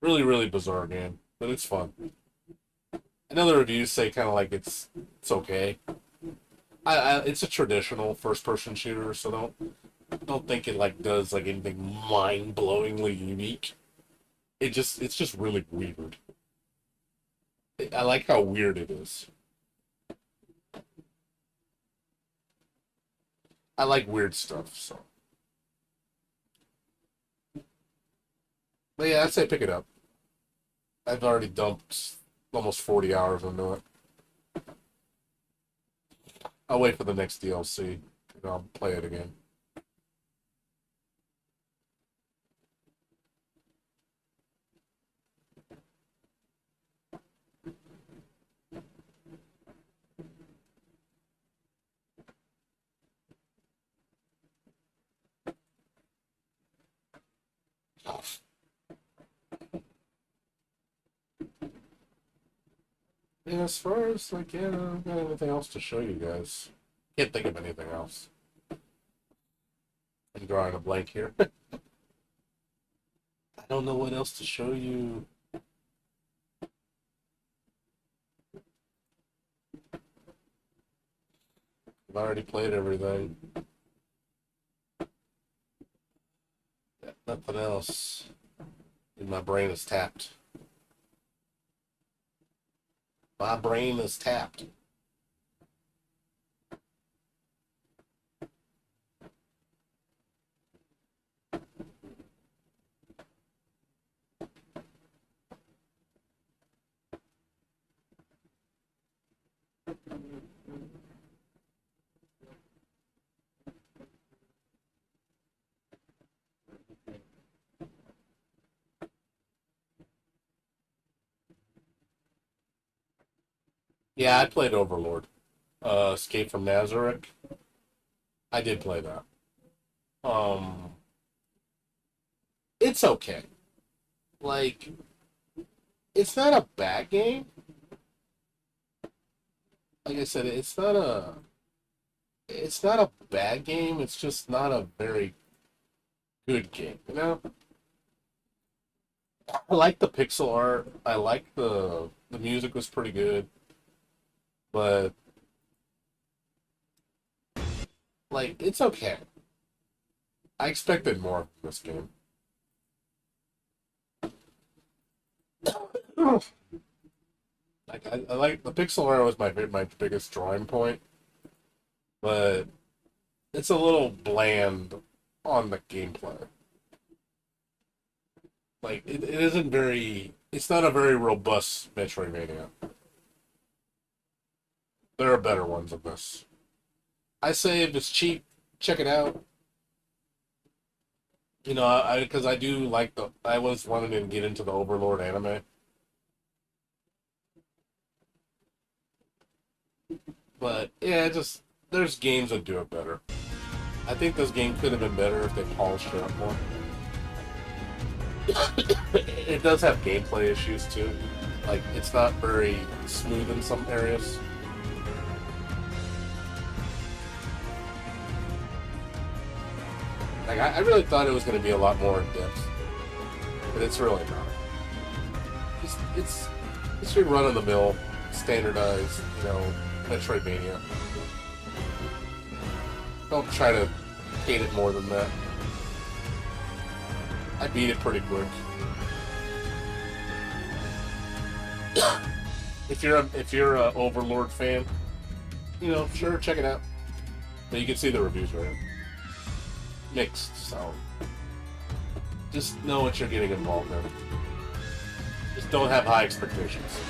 Really, really bizarre game, but it's fun. I know the reviews say kind of like it's okay. It's a traditional first-person shooter, so don't think it like does like anything mind-blowingly unique. It's just really weird. I like how weird it is. I like weird stuff, so. But yeah, I'd say pick it up. I've already dumped almost 40 hours into it. I'll wait for the next DLC, and I'll play it again. And as far as like, yeah, I don't got anything else to show you guys. Can't think of anything else. I'm drawing a blank here. I don't know what else to show you. I've already played everything. Yeah, nothing else. And my brain is tapped. My brain is tapped. Yeah, I played Overlord. Escape from Nazareth. I did play that. It's okay. Like, it's not a bad game. Like I said, it's not a bad game. It's just not a very good game, you know? I like the pixel art. I like the music was pretty good, but like it's okay. I expected more from this game. Like I like the pixel art was my biggest drawing point, but it's a little bland on the gameplay. Like it isn't very. It's not a very robust Metroidvania. There are better ones than this. I say if it's cheap, check it out. You know, I because I do like the. I was wanting to get into the Overlord anime, but yeah, just there's games that do it better. I think this game could have been better if they polished it up more. It does have gameplay issues too. Like it's not very smooth in some areas. Like I really thought it was going to be a lot more in depth, but it's really not. It's your run of the mill, standardized, you know, Metroidvania. Don't try to hate it more than that. I beat it pretty quick. If you're a Overlord fan, you know, sure, check it out. But you can see the reviews right now. Mixed, so just know what you're getting involved in. Just don't have high expectations.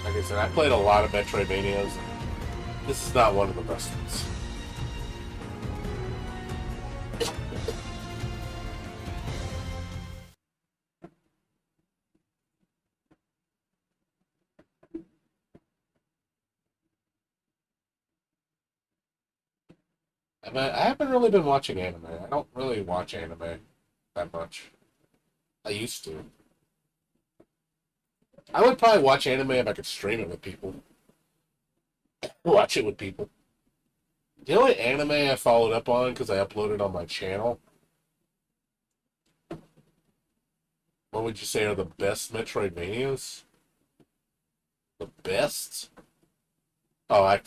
Like I said, I played a lot of Metroidvanias. This is not one of the best ones. I haven't really been watching anime. I don't really watch anime that much. I used to. I would probably watch anime if I could stream it with people. Watch it with people. The only anime I followed up on because I uploaded on my channel. What would you say are the best Metroidvanias? The best? Oh,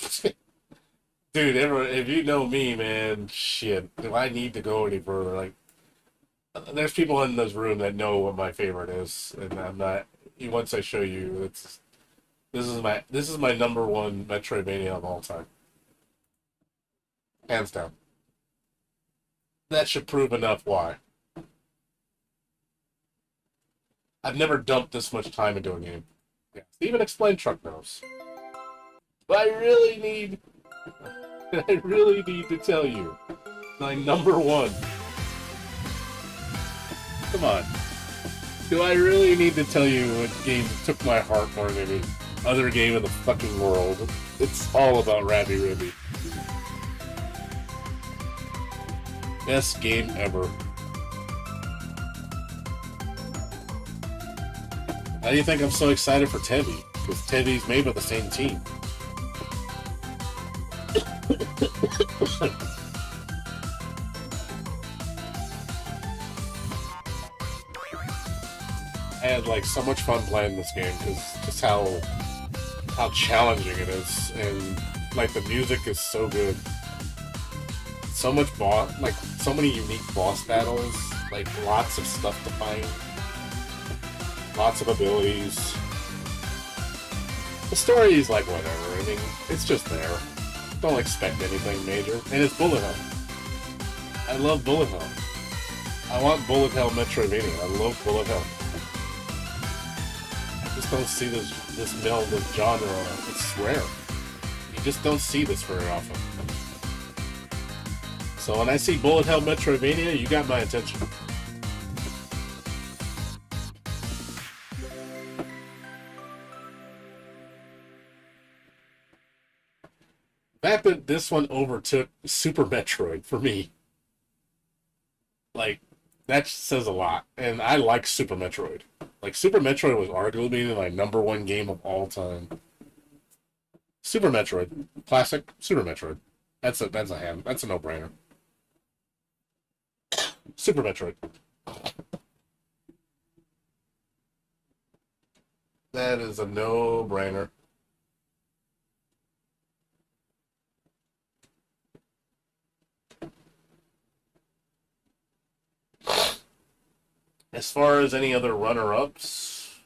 dude, if you know me, man, shit, do I need to go any further? Like, there's people in this room that know what my favorite is, and I'm not. Once I show you, this is my number one Metroidvania of all time, hands down. That should prove enough why. I've never dumped this much time into a game. Yeah, even Explain Truck knows. But I really need to tell you, my number one. Come on. Do I really need to tell you what game took my heart more than any other game in the fucking world? It's all about Rabby Ribby. Best game ever. How do you think I'm so excited for Tevi? Because Tevi's made by the same team. I had like so much fun playing this game because just how challenging it is, and like the music is so good. So much so many unique boss battles, like lots of stuff to find, lots of abilities. The story is like whatever. I mean, it's just there. Don't expect anything major, and it's bullet hell. I love bullet hell. I want bullet hell Metroidvania. I love bullet hell. Just don't see this meld of genre. It's rare. You just don't see this very often. So when I see bullet hell Metroidvania, you got my attention. The fact that this one overtook Super Metroid for me, like, that says a lot. And I like Super Metroid. Like, Super Metroid was arguably my number one game of all time. Super Metroid. Classic Super Metroid. That's a no-brainer. Super Metroid. That is a no-brainer. As far as any other runner-ups,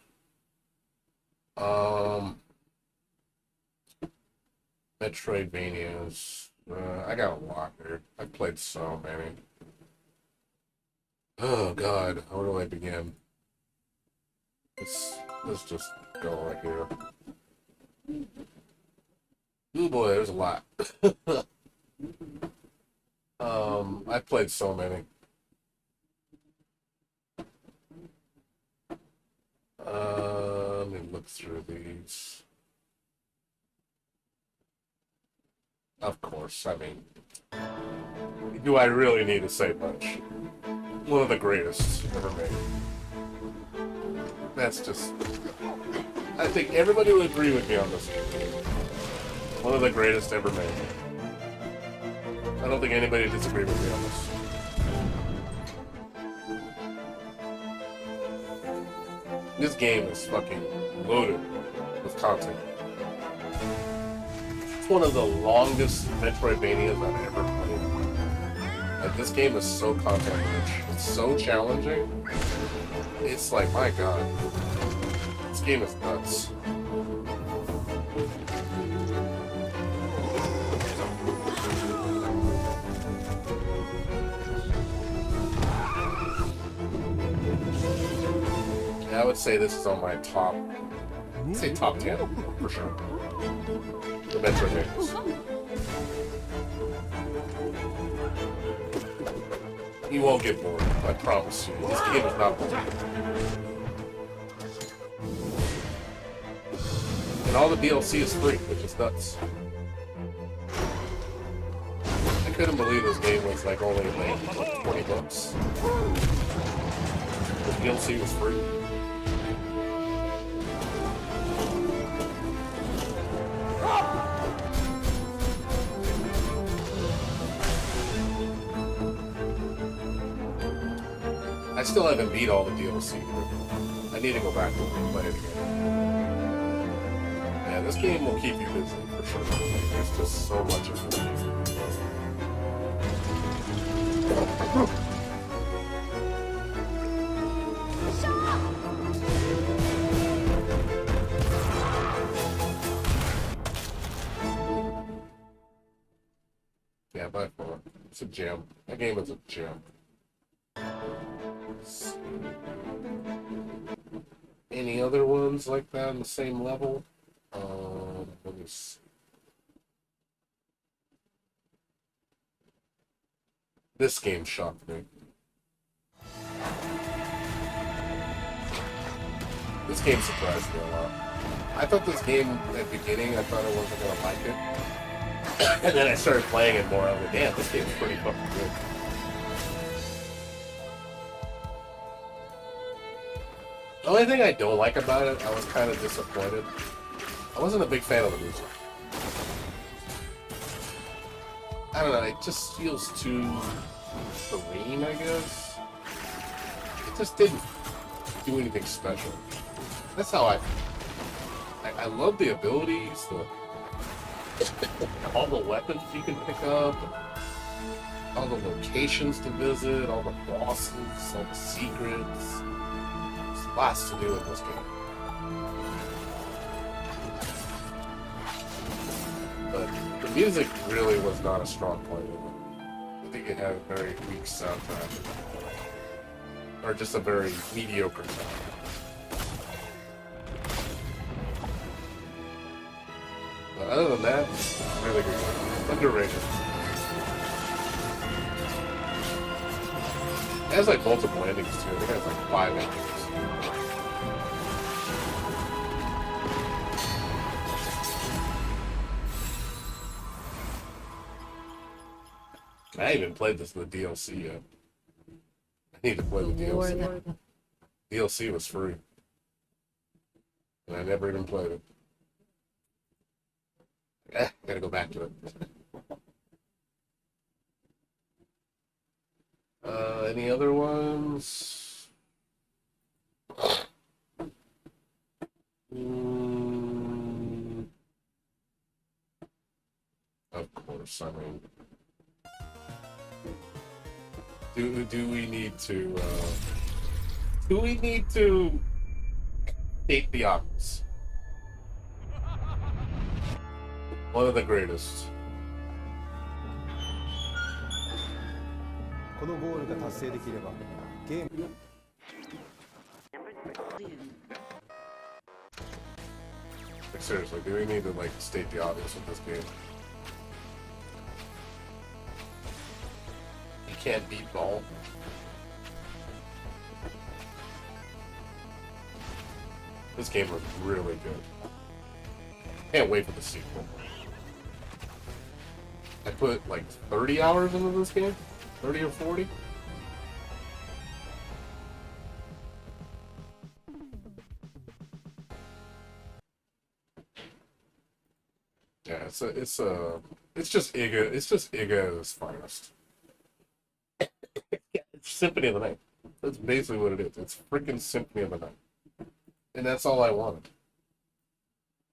Metroidvanias, I got a lot here. I've played so many. Oh God, where do I begin? Let's just go right here. Oh boy, there's a lot. I've played so many. Let me look through these. Of course, I mean, do I really need to say much? One of the greatest ever made. That's just... I think everybody will agree with me on this. One of the greatest ever made. I don't think anybody disagree with me on this. This game is fucking loaded with content. It's one of the longest Metroidvanias I've ever played. Like, this game is so content rich. It's so challenging. It's like, my god. This game is nuts. I would say this is on my top, I'd say top 10, for sure. The Metroidvanias. You won't get bored, I promise you. This game is not boring. And all the DLC is free, which is nuts. I couldn't believe this game was like only like 20 bucks. The DLC was free. I still haven't beat all the DLC. I need to go back and play it again. Yeah, this game will keep you busy for sure. There's just so much of it. Yeah, by far. It's a gem. That game is a gem. Any other ones like that on the same level? Let me see. This game shocked me. This game surprised me a lot. I thought this game at the beginning, I thought I wasn't gonna like it. And then I started playing it more. I was like, damn, this game's pretty fucking good. The only thing I don't like about it, I was kind of disappointed. I wasn't a big fan of the music. I don't know, it just feels too serene, I guess. It just didn't do anything special. That's how I love the abilities, all the weapons you can pick up, all the locations to visit, all the bosses, all the secrets. Lots to do in this game. But the music really was not a strong point of it. I think it had a very weak soundtrack. Or just a very mediocre soundtrack. But other than that, really good game. Underrated. It has like multiple endings too. I think it has like 5 endings. I haven't even played this with DLC yet. I need to play the DLC. DLC was free. And I never even played it. Gotta go back to it. Any other ones? Of course, I mean, do we need to state the obvious? One of the greatest. このゴールが達成できればゲーム Like seriously, do we need to like state the obvious with this game? You can't beat ball. This game was really good. Can't wait for the sequel. I put like 30 hours into this game? 30 or 40? Yeah, it's just Iga at its finest. It's Symphony of the Night. That's basically what it is. It's freaking Symphony of the Night. And that's all I wanted.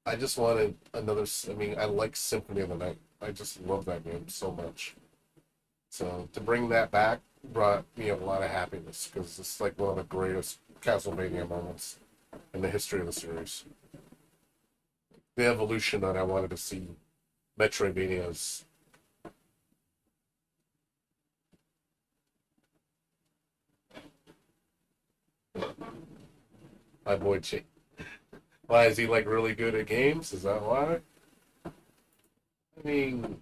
I just wanted another, I mean, I like Symphony of the Night. I just love that game so much. So to bring that back brought me a lot of happiness because it's like one of the greatest Castlevania moments in the history of the series. The evolution that I wanted to see Metroidvanias. My boy Chick. Why is he like really good at games? Is that why? I mean,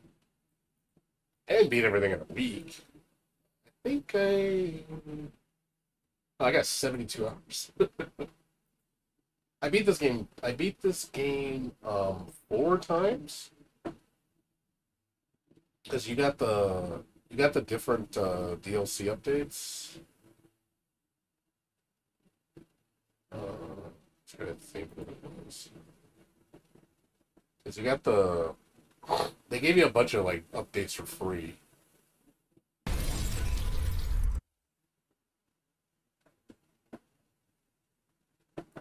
I didn't beat everything in a week. I think I got 72 hours. I beat this game 4 times. Because you got the different DLC updates. Trying to think what it was. Because you got they gave you a bunch of like updates for free.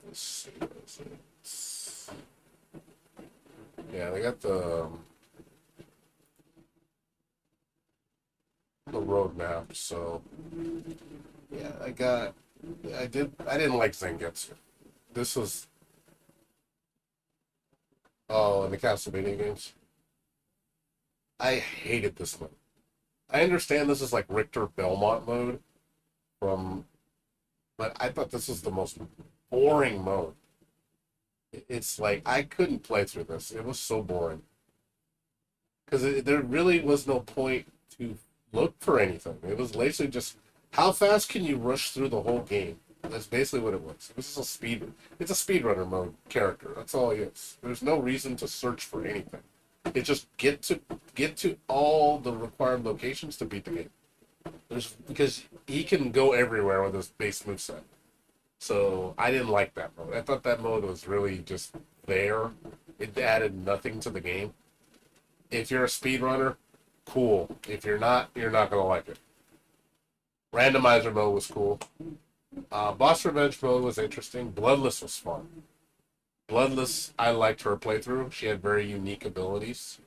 Let's see, what is it? Yeah, they got the roadmap, so yeah, I didn't like Zangetsu. This was in the Castlevania games. I hated this mode. I understand this is like Richter Belmont mode but I thought this was the most boring mode. It's like I couldn't play through this. It was so boring. Because there really was no point to look for anything. It was basically just how fast can you rush through the whole game? That's basically what it was. This is it's a speedrunner mode character. That's all it is. There's no reason to search for anything. It just get to all the required locations to beat the game. Because he can go everywhere with his base moveset. So I didn't like that mode. I thought that mode was really just there. It added nothing to the game. If you're a speedrunner, cool. If you're not gonna like it. Randomizer mode was cool. Boss Revenge mode was interesting. Bloodless was fun. Bloodless, I liked her playthrough. She had very unique abilities.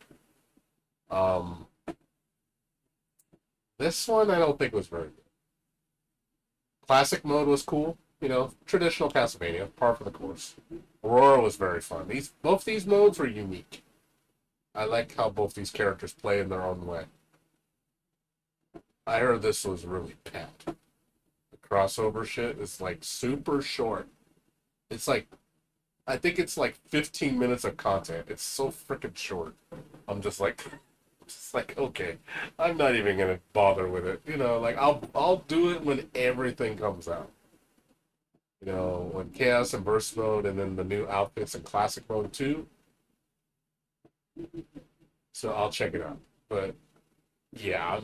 This one I don't think was very good. Classic mode was cool. You know, traditional Castlevania, par for the course. Aurora was very fun. Both these modes were unique. I like how both these characters play in their own way. I heard this was really bad. The crossover shit is like super short. It's like, I think it's like 15 minutes of content. It's so freaking short. I'm just like, okay, I'm not even gonna bother with it. You know, like I'll do it when everything comes out. You know, when Chaos and Burst mode, and then the new outfits in Classic mode too. So I'll check it out. But yeah, I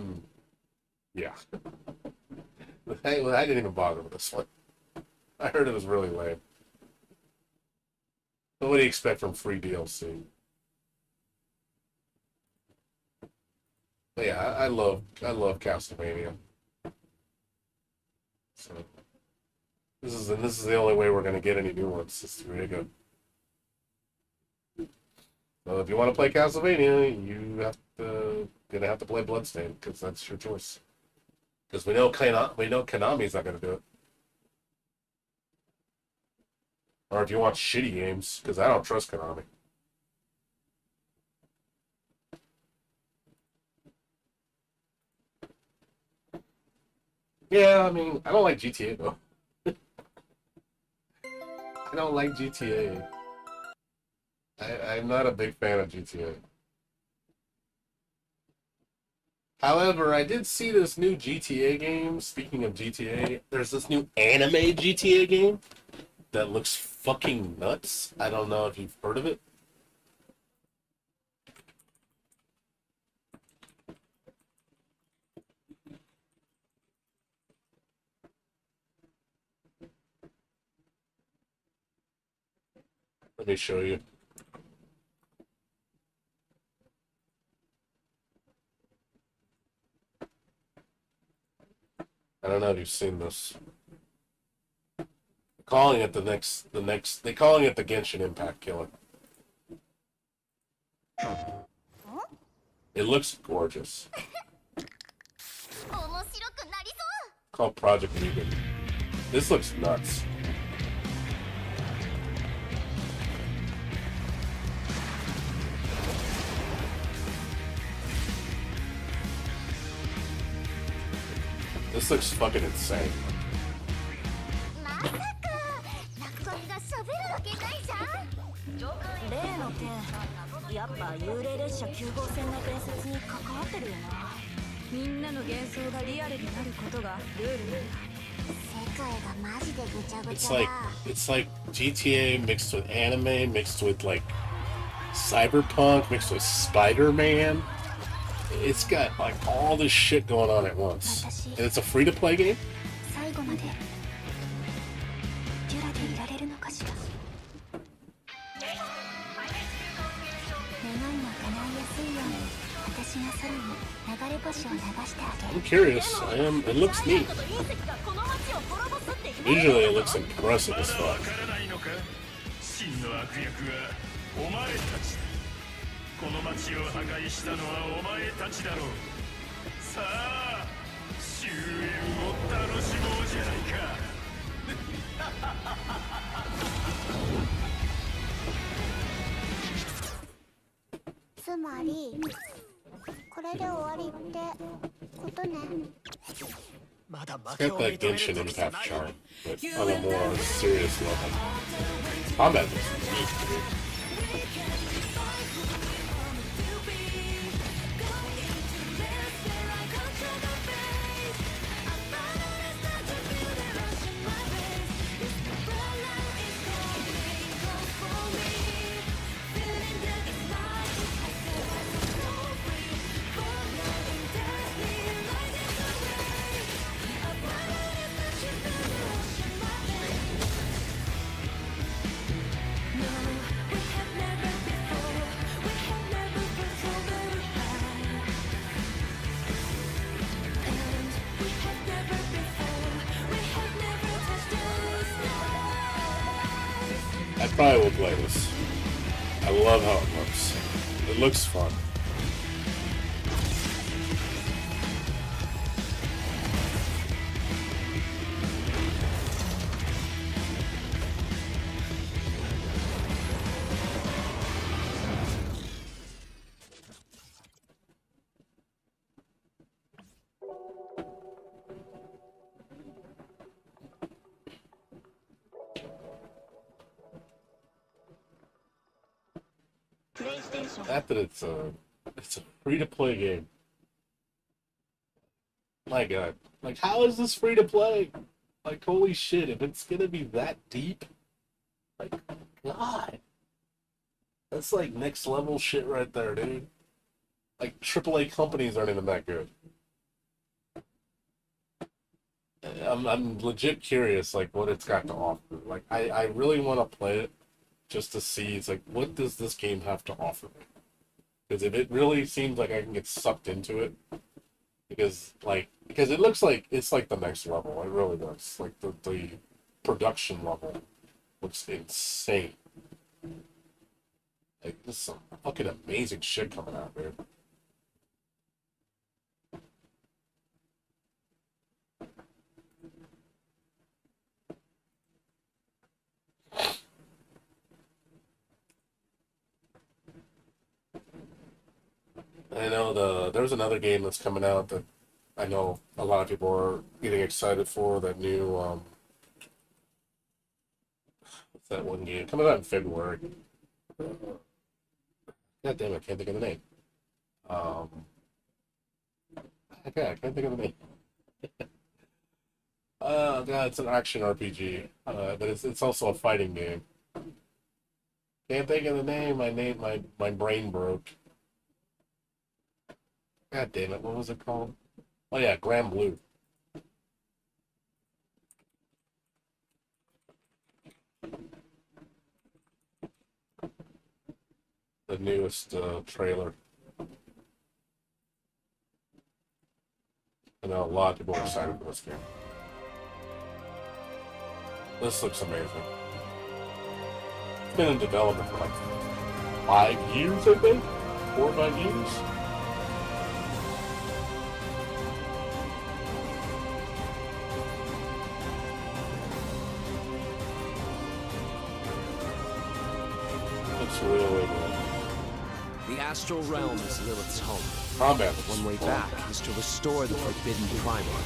didn't even bother with this one. I heard it was really lame. But what do you expect from free DLC? But yeah, I love Castlevania. So this is the only way we're gonna get any new ones. Is through Iga. So if you want to play Castlevania, gonna have to play Bloodstained because that's your choice. Because we know Konami's not gonna do it. Or if you want shitty games, because I don't trust Konami. Yeah, I mean, I don't like GTA though. I don't like GTA. I'm not a big fan of GTA. However, I did see this new GTA game. Speaking of GTA, there's this new anime GTA game that looks fucking nuts. I don't know if you've heard of it. Let me show you. I don't know if you've seen this. Calling it they're calling it the Genshin Impact Killer. It looks gorgeous. Called Project Mugen. This looks nuts. This looks fucking insane. 例の件、やっぱ幽霊列車9号線の伝説に関わってるよな。みんなの幻想がリアルになることがルールなんだ。世界がマジでぐちゃぐちゃだ。It's like GTA mixed with anime, mixed with like cyberpunk, mixed with Spider-Man. It's got like all this shit going on at once. And it's a free-to-play game? 最後までデュラでいられるのかしら。願いが叶いやすいように、私が空に流れ星を流してあげる。 I'm curious. It looks neat. Visually, it looks impressive as fuck. 真の悪役はお前たちだ。この街を破壊したのはお前たちだろう。さあ、終焉を楽しもうじゃないか。つまり、これで終わりってことね。 It's got that Genshin Impact charm, but on a more serious level. Combat looks neat, dude. I probably will play this. I love how it looks. It looks fun. Not that it's a free-to-play game. My God, like how is this free-to-play? Like holy shit, if it's gonna be that deep, like God, that's like next level shit right there, dude. Like AAA companies aren't even that good. I'm legit curious, like what it's got to offer. Like I really want to play it just to see. It's like what does this game have to offer me? Because if it really seems like I can get sucked into it, because it looks like it's like the next level. It really does. Like the production level looks insane. Like this is some fucking amazing shit coming out, dude. I know there's another game that's coming out that I know a lot of people are getting excited for. That new what's that one game coming out in February? God damn it, I can't think of the name. Okay, I can't think of the name. Oh god, it's an action RPG, but it's also a fighting game. Can't think of the name. My brain broke. God damn it, what was it called? Oh yeah, Grand Blue. The newest trailer. I know a lot of people are excited for this game. This looks amazing. It's been in development for like 5 years, I think? 4 or 5 years? Looks really good. The astral realm is Lilith's home. Combat. One way back is to restore the forbidden primal.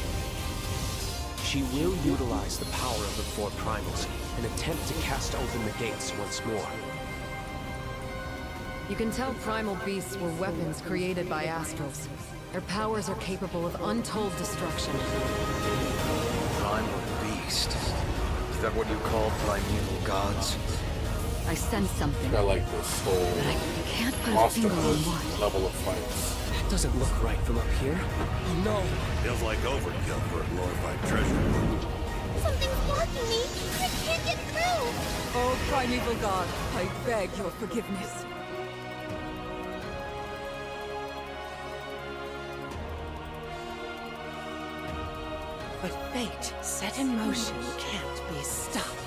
She will utilize the power of the 4 primals and attempt to cast open the gates once more. You can tell primal beasts were weapons created by astrals. Their powers are capable of untold destruction. Primal beast. Is that what you call primeval gods? I sense something. I like this whole But I can't put a Monster finger on Hunt what. level of fights. That doesn't look right from up here. Oh no! Feels like overkill for a glorified treasure. Something's blocking me. I can't get through. Oh, primeval god, I beg your forgiveness. But fate set in motion can't be stopped.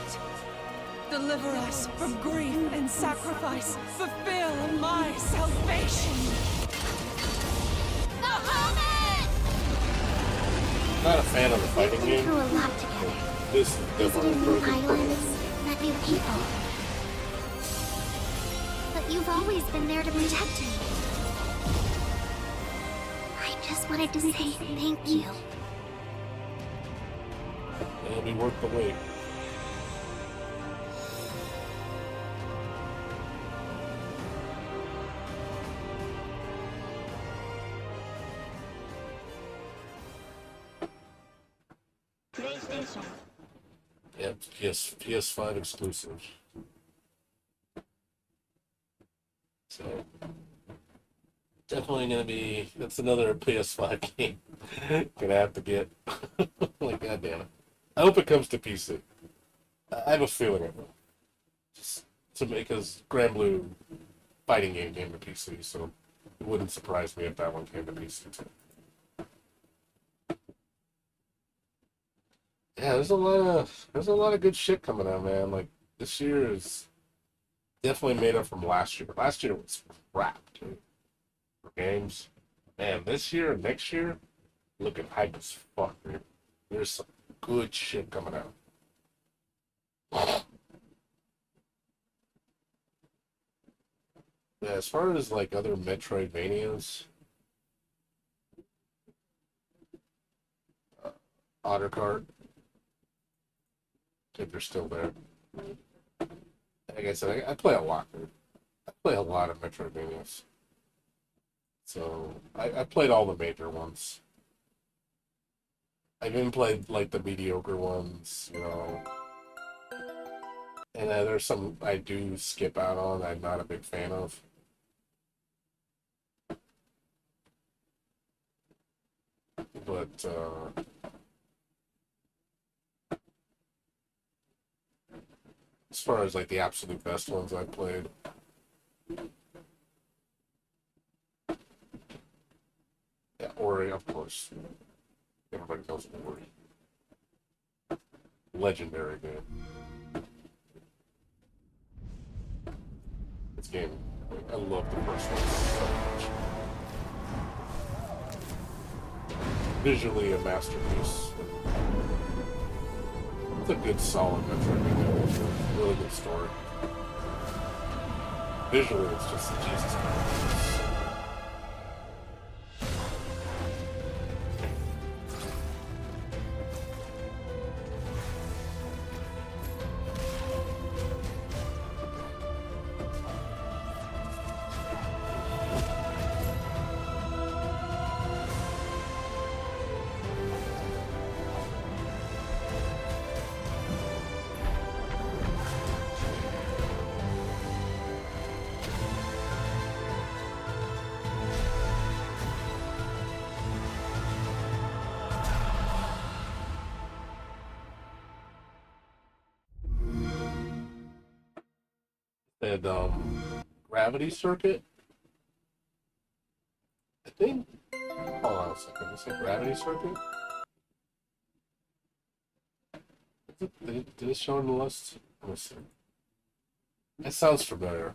Deliver us from grief and sacrifice. Fulfill my salvation. Not a fan of the fighting We've been game. through a lot together. This is definitely Visited new improving. islands, met new people. But you've always been there to protect me. I just wanted to say thank you. It'll be worth the wait. PlayStation. Yep, PS5 exclusive. So definitely gonna be. That's another PS5 game. Gonna have to get. Like goddamn it! I hope it comes to PC. I have a feeling it will. Just to because Grand Blue fighting game came to PC, so it wouldn't surprise me if that one came to PC too. Yeah, there's a lot of good shit coming out, man. Like this year is definitely made up from last year. Last year was crap, dude. For games. Man, this year and next year, looking hype as fuck, dude. There's some good shit coming out. Yeah, as far as like other Metroidvanias, Otter Card, if they're still there. Like I said, I play a lot, dude. I play a lot of Metroidvanias. So, I played all the major ones. I even played, like, the mediocre ones, you know. And there's some I do skip out on I'm not a big fan of. But, as far as like the absolute best ones I played, yeah, Ori, of course. Everybody knows Ori. Legendary game. This game, I love the first one so much. Visually a masterpiece. It's a good, solid Metroid game. Really good story. Visually, it's just Jesus Christ. And Gravity Circuit, I think. Hold on a second. Is it Gravity Circuit? Did it show in the list? Let me see. That sounds familiar.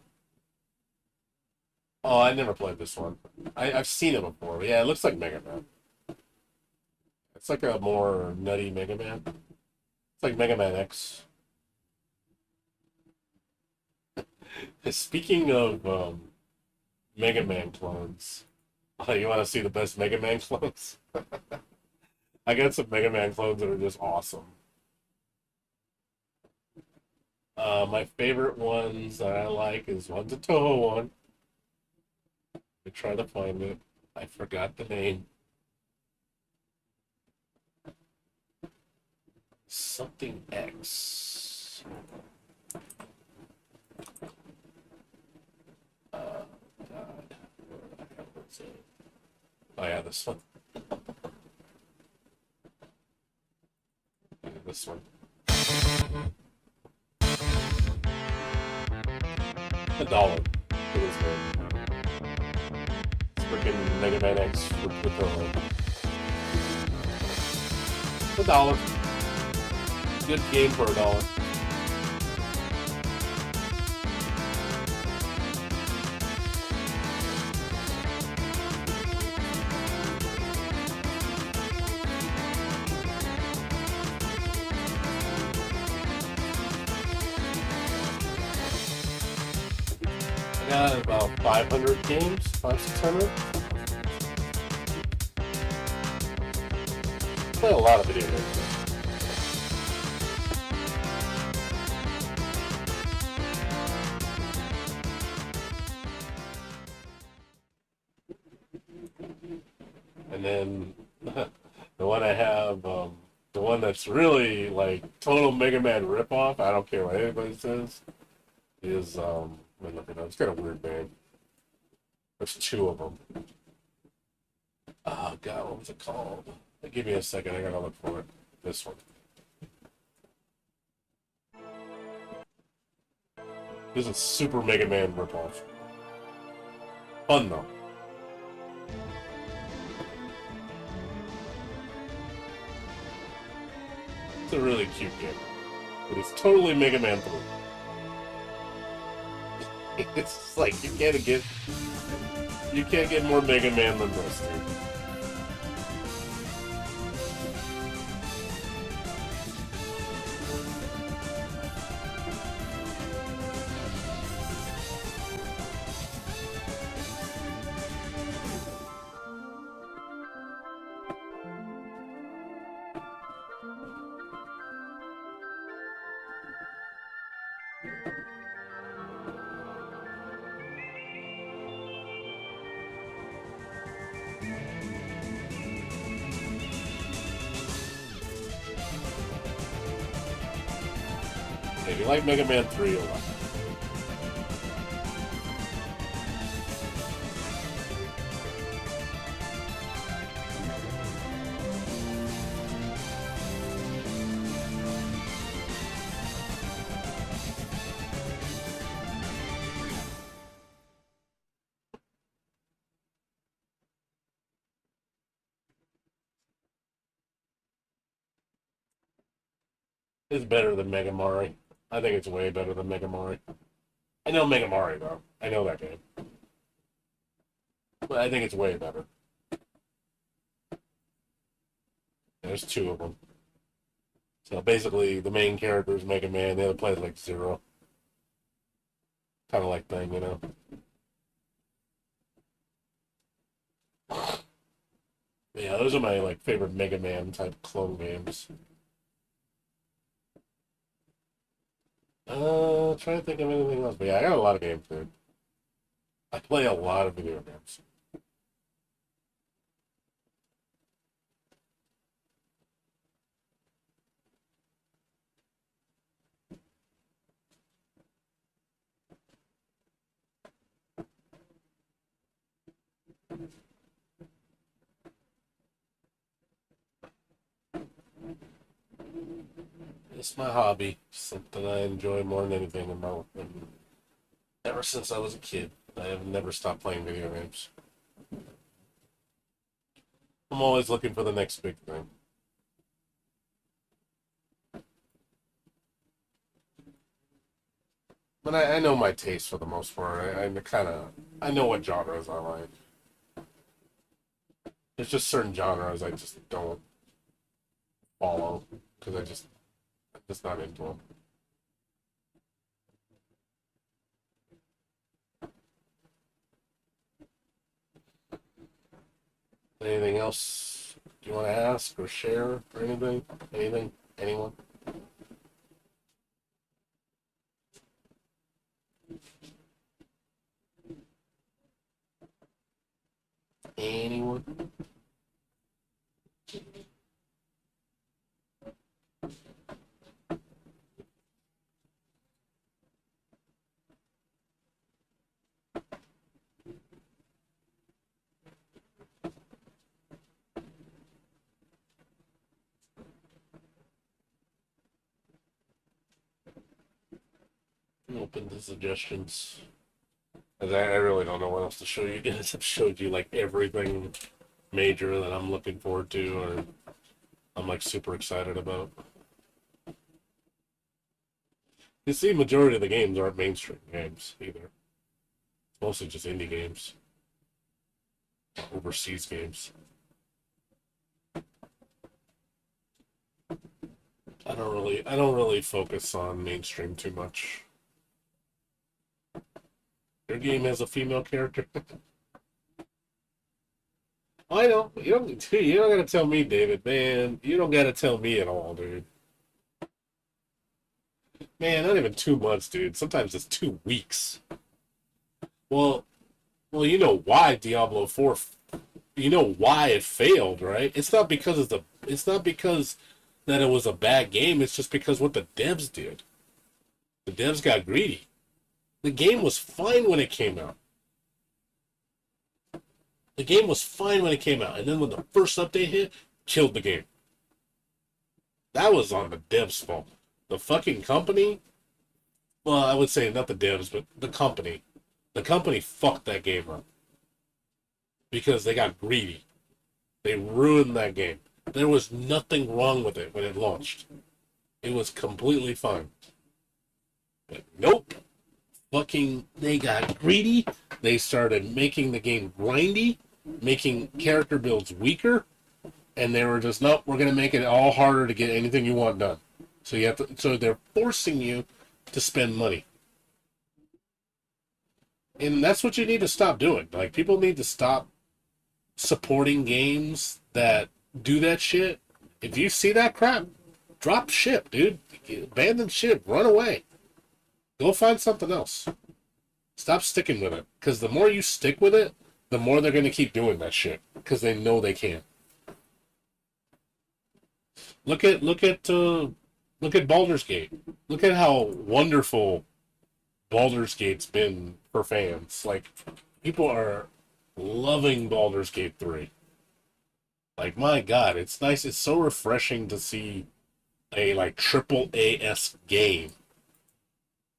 Oh, I never played this one. I've seen it before. But yeah, it looks like Mega Man. It's like a more nutty Mega Man. It's like Mega Man X. Speaking of Mega Man clones, you want to see the best Mega Man clones? I got some Mega Man clones that are just awesome. My favorite ones that I like is one's a Toho one. I try to find it. I forgot the name. Something X. God. Where the hell is it? Oh yeah, this one. Yeah, this one. $1 for this game. It's freaking Mega Man X with the $1. Good game for $1. I got about 500 games, 600. Play a lot of video games. And then the one I have, the one that's really like total Mega Man ripoff, I don't care what anybody says, is, let me look it up. It's got a weird name. There's 2 of them. Oh god, what was it called? Give me a second, I gotta look for it. This one. This is Super Mega Man ripoff. Fun though. It's a really cute game. But it's totally Mega Man 3. It's like you can't get more Mega Man than this, dude. If you like Mega Man 3, you'll like it. It's better than Megamari. I think it's way better than Megamari. I know Megamari though. I know that game. But I think it's way better. There's two of them. So basically, the main character is Mega Man, the other plays like Zero. Kind of like thing, you know? Yeah, those are my like favorite Mega Man type clone games. Trying to think of anything else. But yeah, I got a lot of games, dude. I play a lot of video games. It's my hobby, something I enjoy more than anything in my life. Ever since I was a kid, I have never stopped playing video games. I'm always looking for the next big thing. But I know my taste for the most part. I know what genres I like. There's just certain genres I just don't follow because I'm just not into them. Anything else you want to ask or share or anything? Anything? Anyone? Anyone? I'm open to suggestions. I really don't know what else to show you guys. I've showed you like everything major that I'm looking forward to or I'm like super excited about. You see, majority of the games aren't mainstream games either. It's mostly just indie games. Overseas games. I don't really focus on mainstream too much. Your game has a female character. I know. You don't gotta tell me, David, man. You don't gotta tell me at all, dude. Man, not even 2 months, dude. Sometimes it's 2 weeks. Well, you know why Diablo 4 you know why it failed, right? It's not because that it was a bad game, it's just because what the devs did. The devs got greedy. The game was fine when it came out. The game was fine when it came out, and then when the first update hit, killed the game. That was on the devs' fault. The fucking company, well, I would say not the devs, but the company. The company fucked that game up. Because they got greedy. They ruined that game. There was nothing wrong with it when it launched. It was completely fine. But nope. Fucking, they got greedy. They started making the game grindy, making character builds weaker, and they were just, nope, we're gonna make it all harder to get anything you want done. So they're forcing you to spend money. And that's what you need to stop doing. Like, people need to stop supporting games that do that shit. If you see that crap, drop ship, dude. Abandon ship. Run away. Go find something else. Stop sticking with it. Because the more you stick with it, the more they're going to keep doing that shit. Because they know they can. Look at Baldur's Gate. Look at how wonderful Baldur's Gate's been for fans. Like, people are loving Baldur's Gate 3. Like, my God, it's nice. It's so refreshing to see a, like, AAA-esque game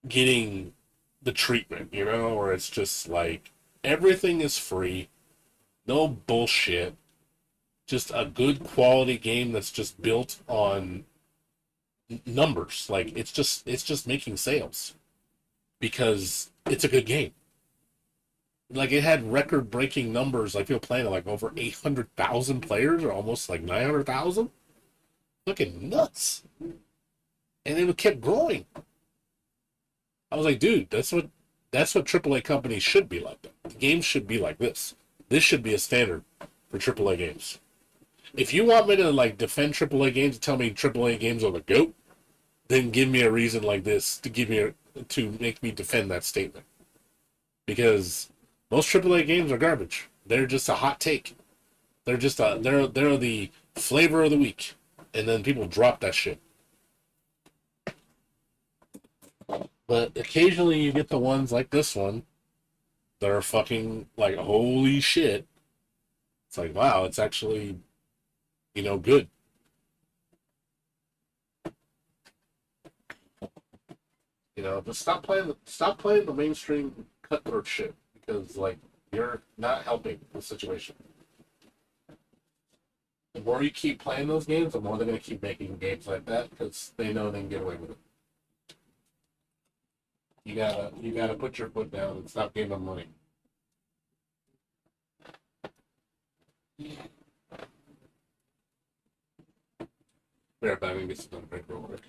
getting the treatment, you know? Where it's just, like, everything is free. No bullshit. Just a good quality game that's just built on numbers. Like it's just making sales because it's a good game. Like it had record-breaking numbers. Like people playing it, like over 800,000 players, or almost like 900,000. Fucking nuts. And it kept growing. I was like, dude, that's what AAA companies should be like. The games should be like this. This should be a standard for AAA games. If you want me to like defend AAA games and tell me AAA games are the GOAT, then give me a reason like this to make me defend that statement. Because most AAA games are garbage. They're just a hot take. They're just they're the flavor of the week, and then people drop that shit. But occasionally you get the ones like this one that are fucking like, holy shit. It's like, wow, it's actually, good. Just stop playing the mainstream cutthroat shit, because like you're not helping the situation. The more you keep playing those games, the more they're gonna keep making games like that, because they know they can get away with it. You gotta put your foot down and stop giving them money. We're back and get some break real quick.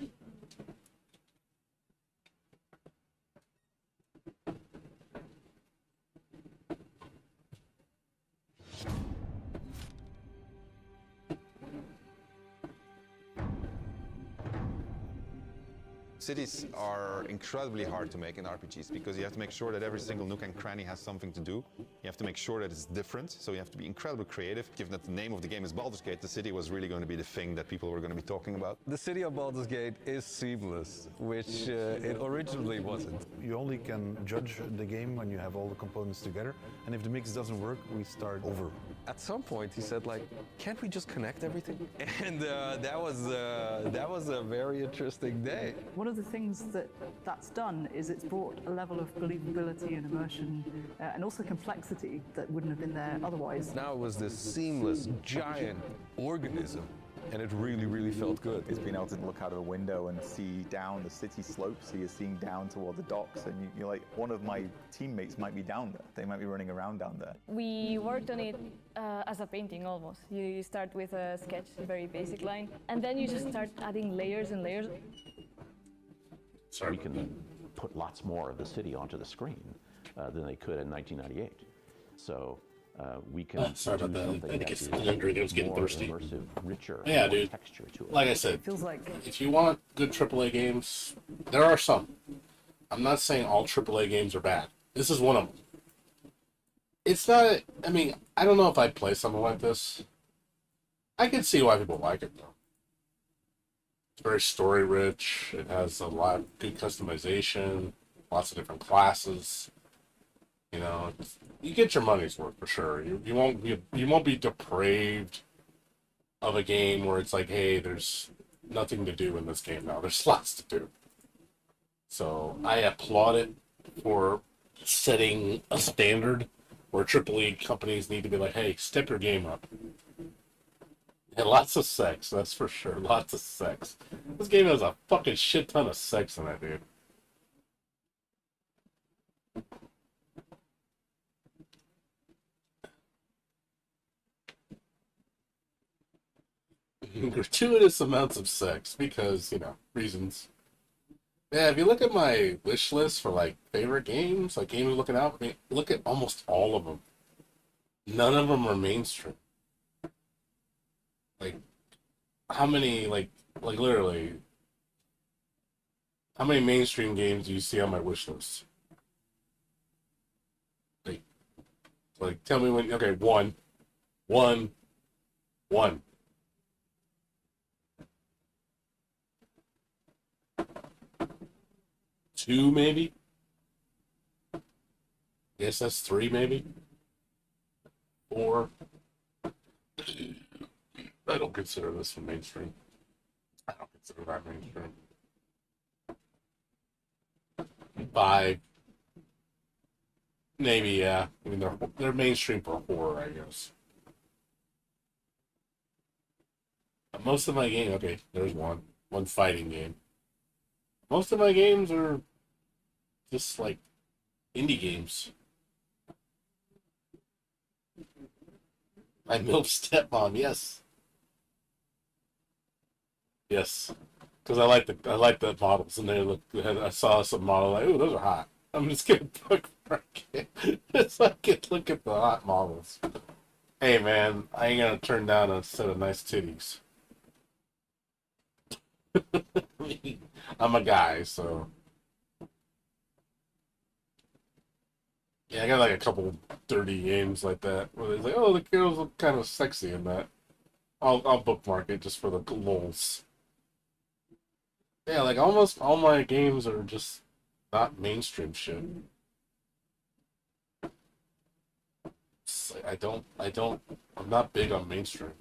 Cities are incredibly hard to make in RPGs because you have to make sure that every single nook and cranny has something to do. You have to make sure that it's different, so you have to be incredibly creative. Given that the name of the game is Baldur's Gate, the city was really going to be the thing that people were going to be talking about. The city of Baldur's Gate is seamless, which it originally wasn't. You only can judge the game when you have all the components together, and if the mix doesn't work, we start over. At some point, he said, like, can't we just connect everything? And that was a very interesting day. One of the things that's done is it's brought a level of believability and immersion and also complexity that wouldn't have been there otherwise. Now it was this seamless, giant organism, and it really, really felt good. It's being able to look out of a window and see down the city slope, so you're seeing down toward the docks, and you're like, one of my teammates might be down there. They might be running around down there. We worked on it as a painting almost. You start with a sketch, a very basic line, and then you just start adding layers and layers. We can put lots more of the city onto the screen than they could in 1998. So we can do something that is more immersive, richer, yeah, more dude. texture to it. Like I said, if you want good AAA games, there are some. I'm not saying all AAA games are bad. This is one of them. It's not. I mean, I don't know if I'd play something like this. I can see why people like it though. It's very story rich. It has a lot of good customization, lots of different classes. You get your money's worth for sure. You won't be depraved of a game where it's like, hey, there's nothing to do in this game now. There's lots to do. So I applaud it for setting a standard where AAA companies need to be like, hey, step your game up. And lots of sex, that's for sure. Lots of sex. This game has a fucking shit ton of sex in it, dude. Gratuitous amounts of sex because, reasons. Yeah, if you look at my wish list for like favorite games, like games looking out, look at almost all of them. None of them are mainstream. Like, how many, literally, how many mainstream games do you see on my wish list? Like, tell me when, okay, one. 2 maybe? Guess that's 3 maybe? 4? I don't consider this one mainstream. I don't consider that mainstream. 5. Maybe, yeah. I mean, they're mainstream for horror, I guess. But most of my game, okay, there's one. one fighting game. Most of my games are just like indie games. My MILF stepmom, yes. Yes. Because I like the models, and they look. I saw some model like, ooh, those are hot. I'm just gonna bookmark it. Just so I can look at the hot models. Hey man, I ain't gonna turn down a set of nice titties. I'm a guy, so yeah, I got like a couple dirty games like that where it's like, oh, the girls look kind of sexy in that. I'll bookmark it just for the lulz. Yeah, like almost all my games are just not mainstream shit. Like, I'm not big on mainstream.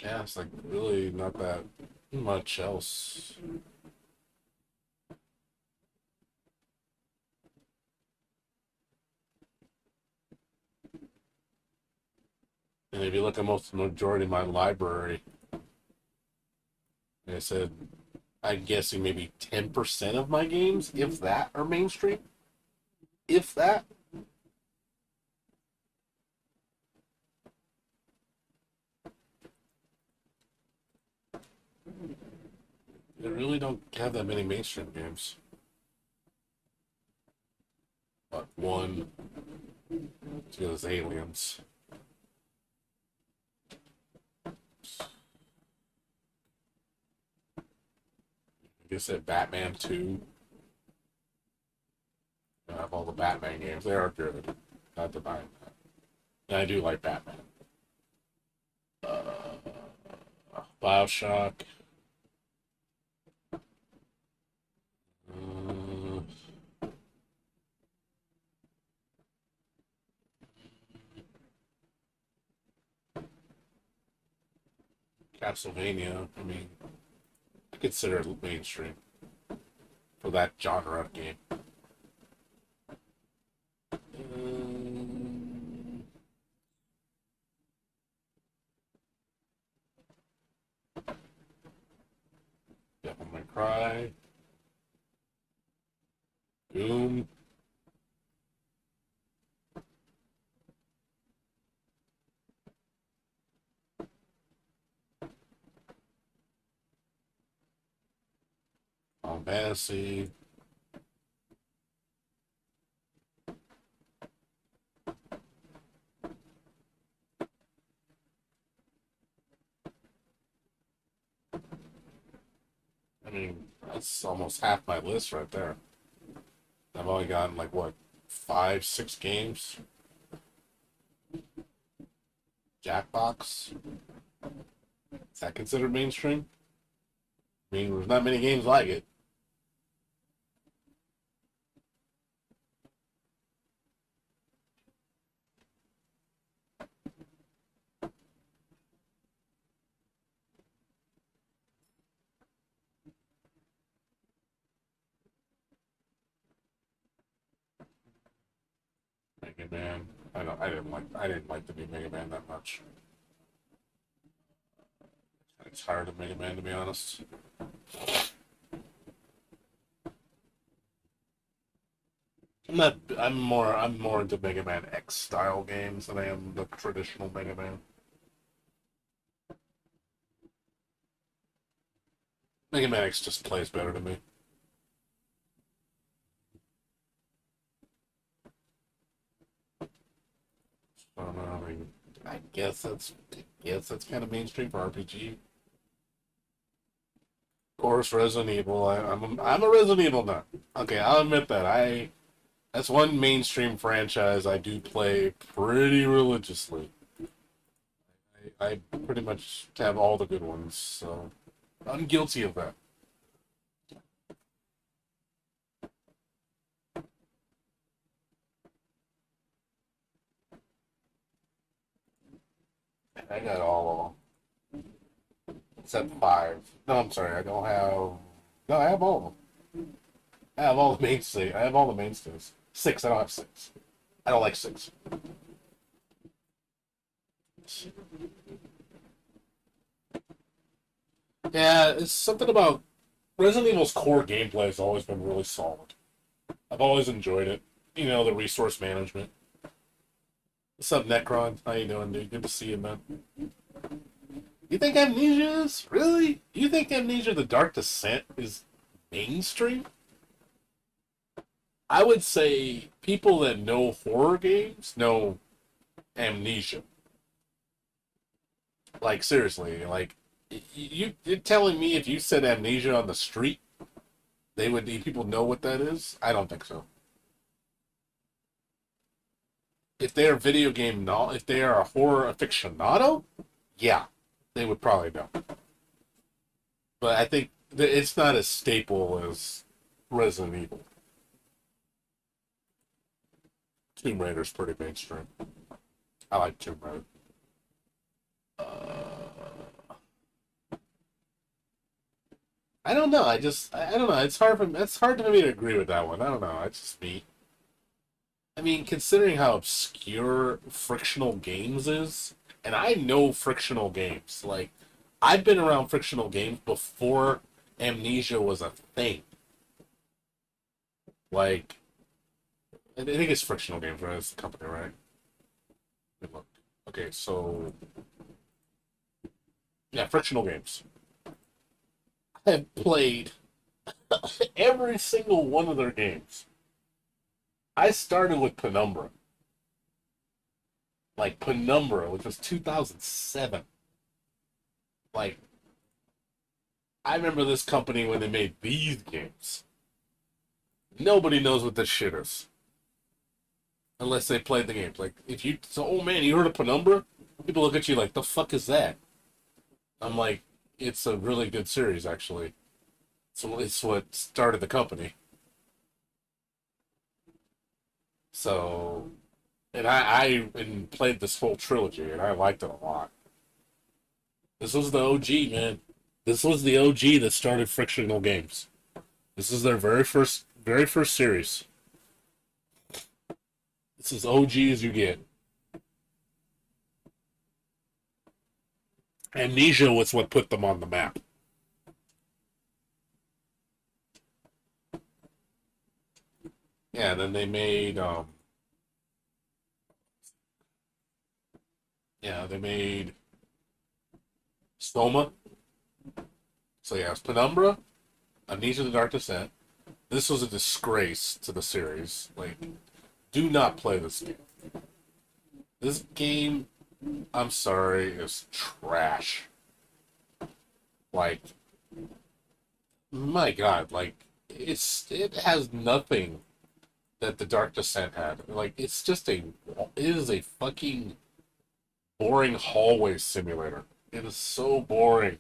Yeah, it's like really not that much else. And if you look at most of the majority of my library, like I said, I'm guessing maybe 10% of my games, if that, are mainstream. If that. They really don't have that many mainstream games. But one, two of those aliens. I said Batman 2. I have all the Batman games. They are good. Not denying that. And I do like Batman. Bioshock. Castlevania. I mean, I consider it mainstream for that genre of game. Devil May Cry. Doom. Final Fantasy. I mean, that's almost half my list right there. I've only gotten like what, 5, 6 games. Jackbox. Is that considered mainstream? I mean, there's not many games like it. Mega Man. I didn't like the new Mega Man that much. I'm tired of Mega Man, to be honest. I'm more into Mega Man X style games than I am the traditional Mega Man. Mega Man X just plays better to me. I don't know. I mean, I guess that's kind of mainstream for RPG. Of course, Resident Evil. I'm a Resident Evil nut. Okay, I'll admit that. That's one mainstream franchise I do play pretty religiously. I pretty much have all the good ones, so I'm guilty of that. I got all of them. Except 5. No, I'm sorry, I don't have No, I have all of them. I have all the mainstays. I have all the mainstays. 6. I don't have 6. I don't like 6. Yeah, it's something about Resident Evil's core gameplay has always been really solid. I've always enjoyed it. You know, the resource management. What's up, Necron? How you doing, dude? Good to see you, man. You think Amnesia is? Really? You think Amnesia The Dark Descent is mainstream? I would say people that know horror games know Amnesia. Like, seriously, like, you're telling me if you said Amnesia on the street, people know what that is? I don't think so. If they're if they are a horror aficionado, yeah, they would probably know. But I think that it's not as staple as Resident Evil. Tomb Raider's pretty mainstream. I like Tomb Raider. I don't know. I don't know. It's hard for me to agree with that one. I don't know. It's just me. I mean, considering how obscure Frictional Games is, and I know Frictional Games. Like, I've been around Frictional Games before Amnesia was a thing. Like, I think it's Frictional Games, right? It's the company, right? Let me look. Okay, so yeah, Frictional Games. I have played every single one of their games. I started with Penumbra. Like, Penumbra, which was 2007. Like, I remember this company when they made these games. Nobody knows what this shit is. Unless they played the games. Like, if you... So, oh man, you heard of Penumbra? People look at you like, the fuck is that? I'm like, it's a really good series, actually. So it's what started the company. So... And I played this whole trilogy, and I liked it a lot. This was the OG, man. This was the OG that started Frictional Games. This is their very first series. This is OG as you get. Amnesia was what put them on the map. Yeah, then they made they made Soma. So yeah, it's Penumbra, Amnesia: The Dark Descent. This was a disgrace to the series. Like, do not play this game. This game, I'm sorry, is trash. Like, my God, like, it has nothing that The Dark Descent had. Like, it is a fucking boring hallway simulator. It is so boring.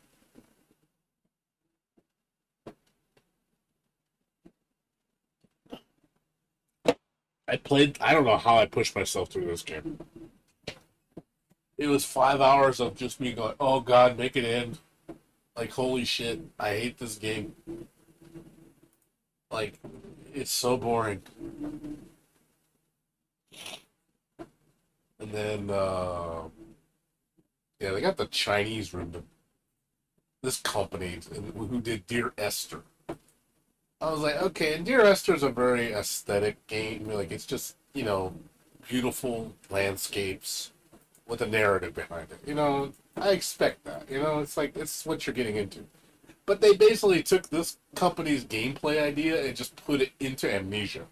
I don't know how I pushed myself through this game. It was 5 hours of just me going, oh God, make it end. Like, holy shit, I hate this game. Like, it's so boring. And then, yeah, they got the Chinese room. This company who did Dear Esther. I was like, okay, and Dear Esther's a very aesthetic game. Like, it's just, you know, beautiful landscapes with a narrative behind it. You know, I expect that. You know, it's like, it's what you're getting into. But they basically took this company's gameplay idea and just put it into Amnesia.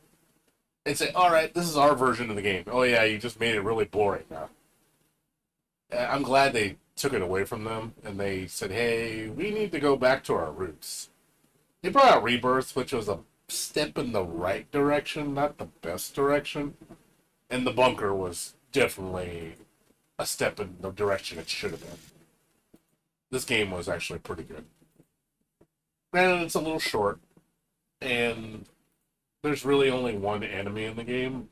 And say, alright, this is our version of the game. Oh yeah, you just made it really boring now. I'm glad they took it away from them, and they said, hey, we need to go back to our roots. They brought out Rebirth, which was a step in the right direction, not the best direction. And The Bunker was definitely a step in the direction it should have been. This game was actually pretty good. Granted, it's a little short, and there's really only one enemy in the game.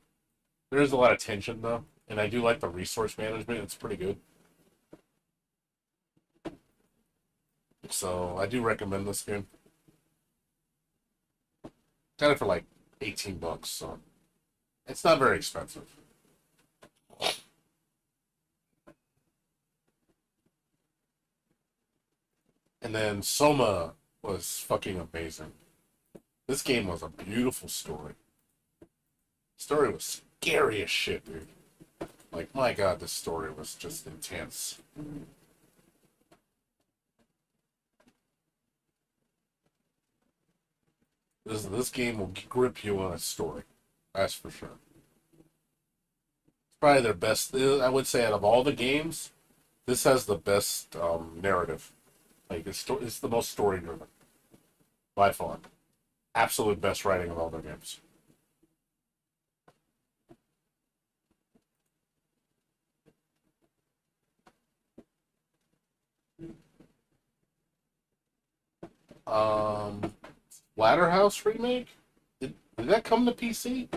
There's a lot of tension, though, and I do like the resource management. It's pretty good. So, I do recommend this game. Got it for like $18, so it's not very expensive. And then Soma was fucking amazing. This game was a beautiful story. Story was scary as shit, dude. Like, my god, this story was just intense. This game will grip you on its story. That's for sure. It's probably their best. I would say out of all the games, this has the best narrative. Like, it's the most story-driven. By far. Absolute best writing of all their games. Splatterhouse remake? Did that come to PC?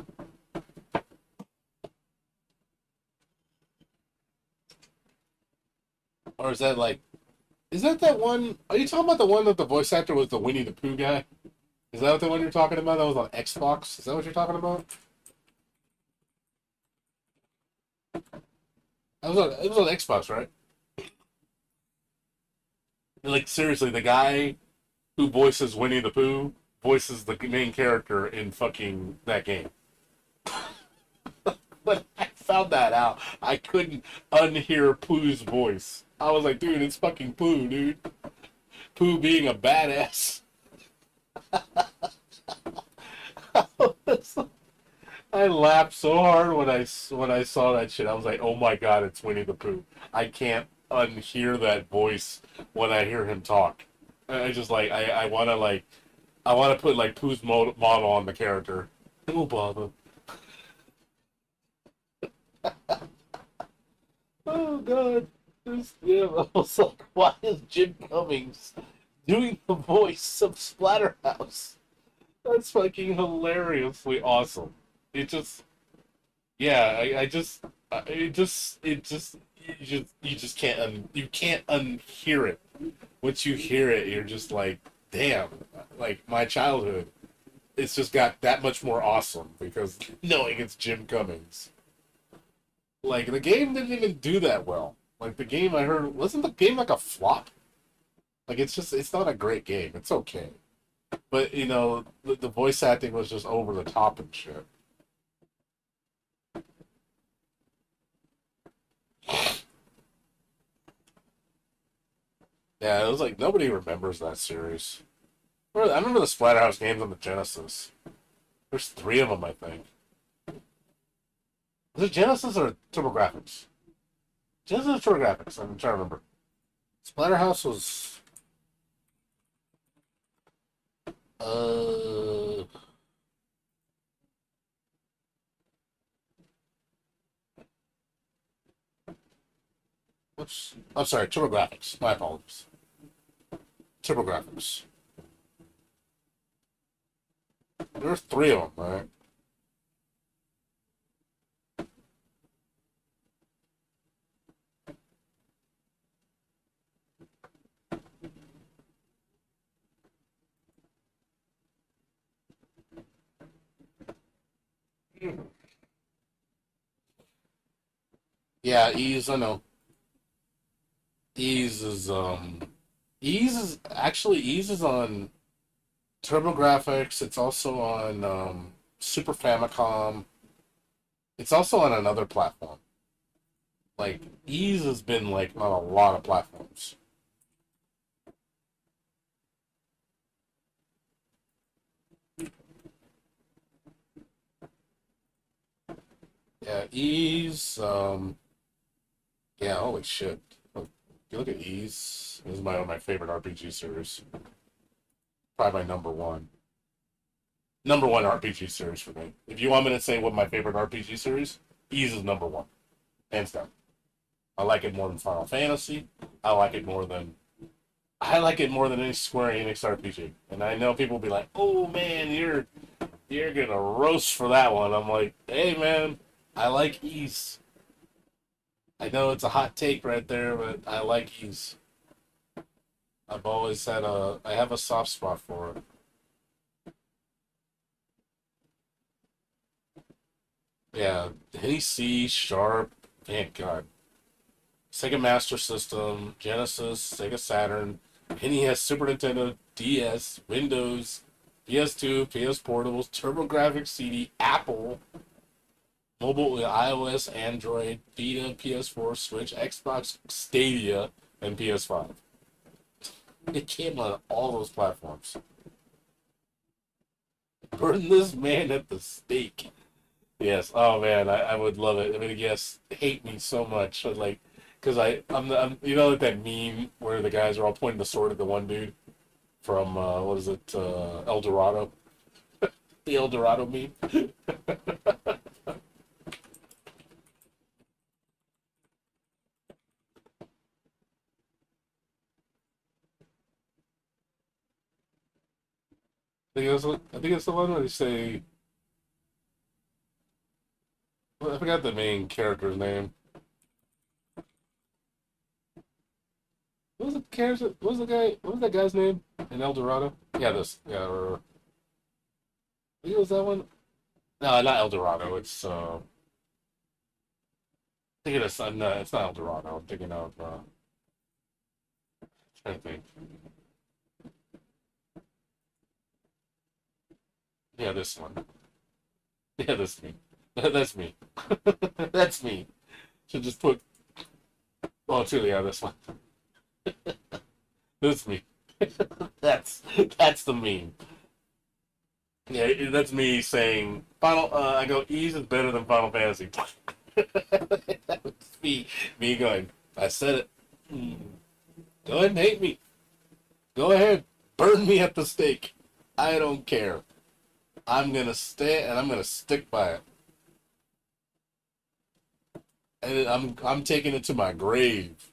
Or is that like... Is that one... Are you talking about the one that the voice actor was the Winnie the Pooh guy? Is that the one you're talking about? That was on Xbox? Is that what you're talking about? It was on Xbox, right? Like, seriously, the guy who voices Winnie the Pooh voices the main character in fucking that game. When I found that out, I couldn't unhear Pooh's voice. I was like, dude, it's fucking Pooh, dude. Pooh being a badass. I laughed so hard when I saw that shit. I was like, oh my god, it's Winnie the Pooh. I can't unhear that voice when I hear him talk. I just like I want to put like Pooh's model on the character. No bother. Oh god. I was like, why is Jim Cummings doing the voice of Splatterhouse? That's fucking hilariously awesome. It just, yeah, you just can't you can't unhear it. Once you hear it, you're just like, damn, like my childhood. It's just got that much more awesome because knowing it's Jim Cummings. Like the game didn't even do that well. Like the game I heard, wasn't the game like a flop? Like it's not a great game. It's okay. But, you know, the voice acting was just over the top and shit. Yeah, it was like, nobody remembers that series. I remember the Splatterhouse games on the Genesis. There's 3 of them, I think. Was it Genesis or TurboGrafx? Genesis or TurboGrafx? I'm trying to remember. Splatterhouse was... I'm sorry, TurboGrafx. My apologies. TurboGrafx. There's 3 of them, right? Yeah, Ease, I know. Ease is Ease is on TurboGrafx. It's also on Super Famicom. It's also on another platform. Like Ease has been like on a lot of platforms. Yeah, Ease. Yeah, holy shit. You look at Ease. This is one of my favorite RPG series. Probably my number one. Number one RPG series for me. If you want me to say what my favorite RPG series, Ease is number one. Hands down. I like it more than Final Fantasy. I like it more than any Square Enix RPG. And I know people will be like, oh man, you're gonna roast for that one. I'm like, hey man, I like Ease. I know it's a hot take right there, but I like Ease. I've always had I have a soft spot for it. Yeah, any C sharp. Man, God. Sega Master System, Genesis, Sega Saturn, NES, Super Nintendo, DS, Windows, PS2, PS Portables, TurboGrafx CD, Apple, mobile, iOS, Android, Vita, PS4, Switch, Xbox, Stadia, and PS5. It came on all those platforms. Burn this man at the stake. Yes. Oh man, I would love it. I mean, yes, hate me so much, but like, because I'm you know like that meme where the guys are all pointing the sword at the one dude from what is it, El Dorado, the El Dorado meme. I think it's the one where they say, well, I forgot the main character's name. What was the character? What was the guy? What was that guy's name in El Dorado? Yeah, this. Yeah, or I think it was that one. No, not El Dorado. It's I think it's no, it's not El Dorado. I'm thinking of trying to think. Yeah, this one. Yeah, that's me. That's me. That's me. Should just put. Oh, truly, yeah, this one. That's me. That's the meme. Yeah, that's me saying Final. I go, Ease is better than Final Fantasy. That's me going. I said it. Go ahead and hate me. Go ahead, burn me at the stake. I don't care. I'm gonna stay and I'm gonna stick by it. And I'm taking it to my grave.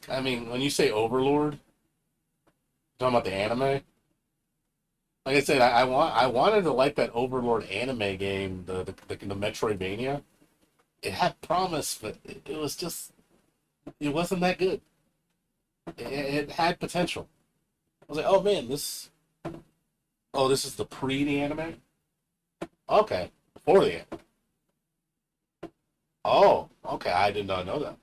I mean, when you say Overlord, talking about the anime, like I said, I wanted to like that Overlord anime game, the Metroidvania. It had promise, but it was just, it wasn't that good. It had potential. I was like, oh man, this is the pre the anime? Okay, before the anime. Oh, okay, I did not know that.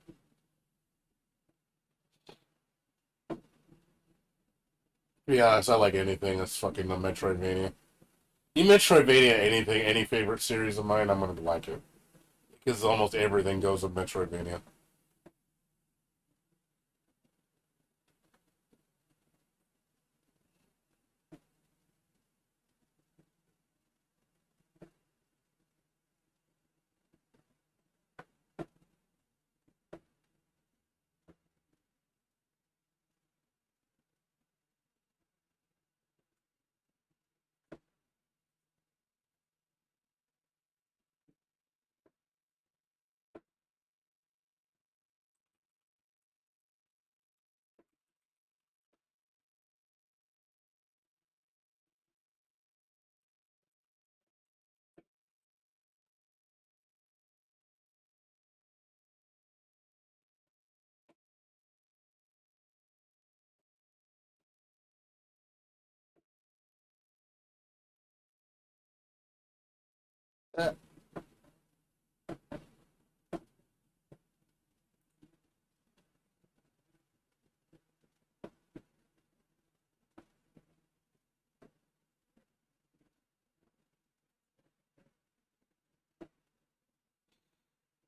To be honest, I like anything that's fucking a Metroidvania. You Metroidvania anything, any favorite series of mine, I'm gonna like it. Because almost everything goes with Metroidvania.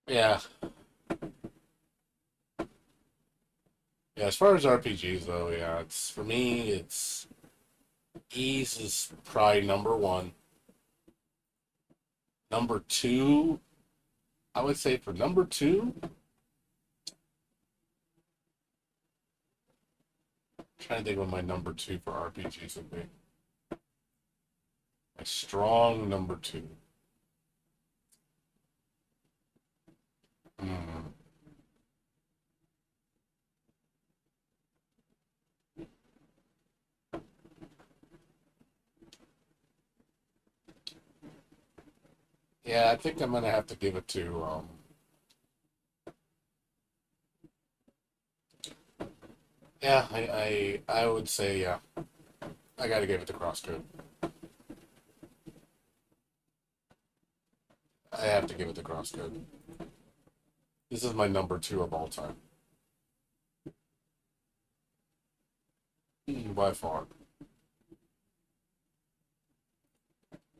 Yeah. Yeah, as far as RPGs though, yeah, it's for me it's Ease is probably number one. Number two, I would say for number two, I'm trying to think what my number two for RPGs would be. A strong number two. Hmm. Yeah, I think I'm gonna have to give it to Yeah, I would say yeah. I gotta give it to Crosscode. I have to give it to Crosscode. This is my number 2 of all time. By far.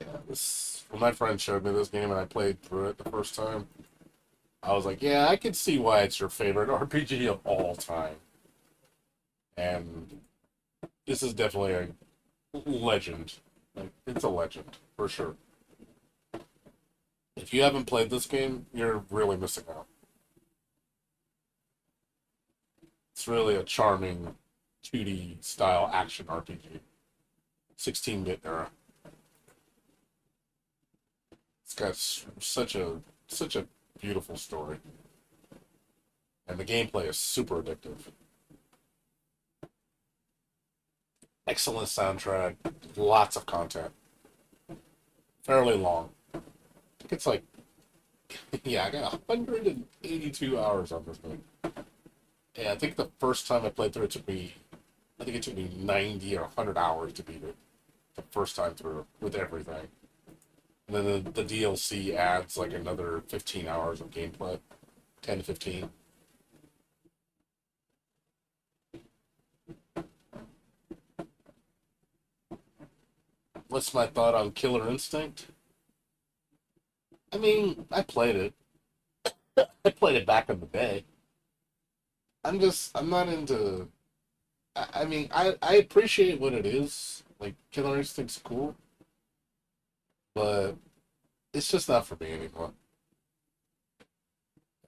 Yeah, this when my friend showed me this game and I played through it the first time, I was like, yeah, I can see why it's your favorite RPG of all time. And this is definitely a legend. Like, it's a legend, for sure. If you haven't played this game, you're really missing out. It's really a charming 2D style action RPG. 16-bit era. It's got such a beautiful story. And the gameplay is super addictive. Excellent soundtrack, lots of content. Fairly long. I think it's like, yeah, I got 182 hours on this game. Yeah, I think the first time I played through it I think it took me 90 or 100 hours to beat it. The first time through, with everything. And then the DLC adds like another 15 hours of gameplay. 10 to 15. What's my thought on Killer Instinct? I mean, I played it. I played it back in the day. I'm not into. I mean, I appreciate what it is. Like, Killer Instinct's cool. But it's just not for me anymore.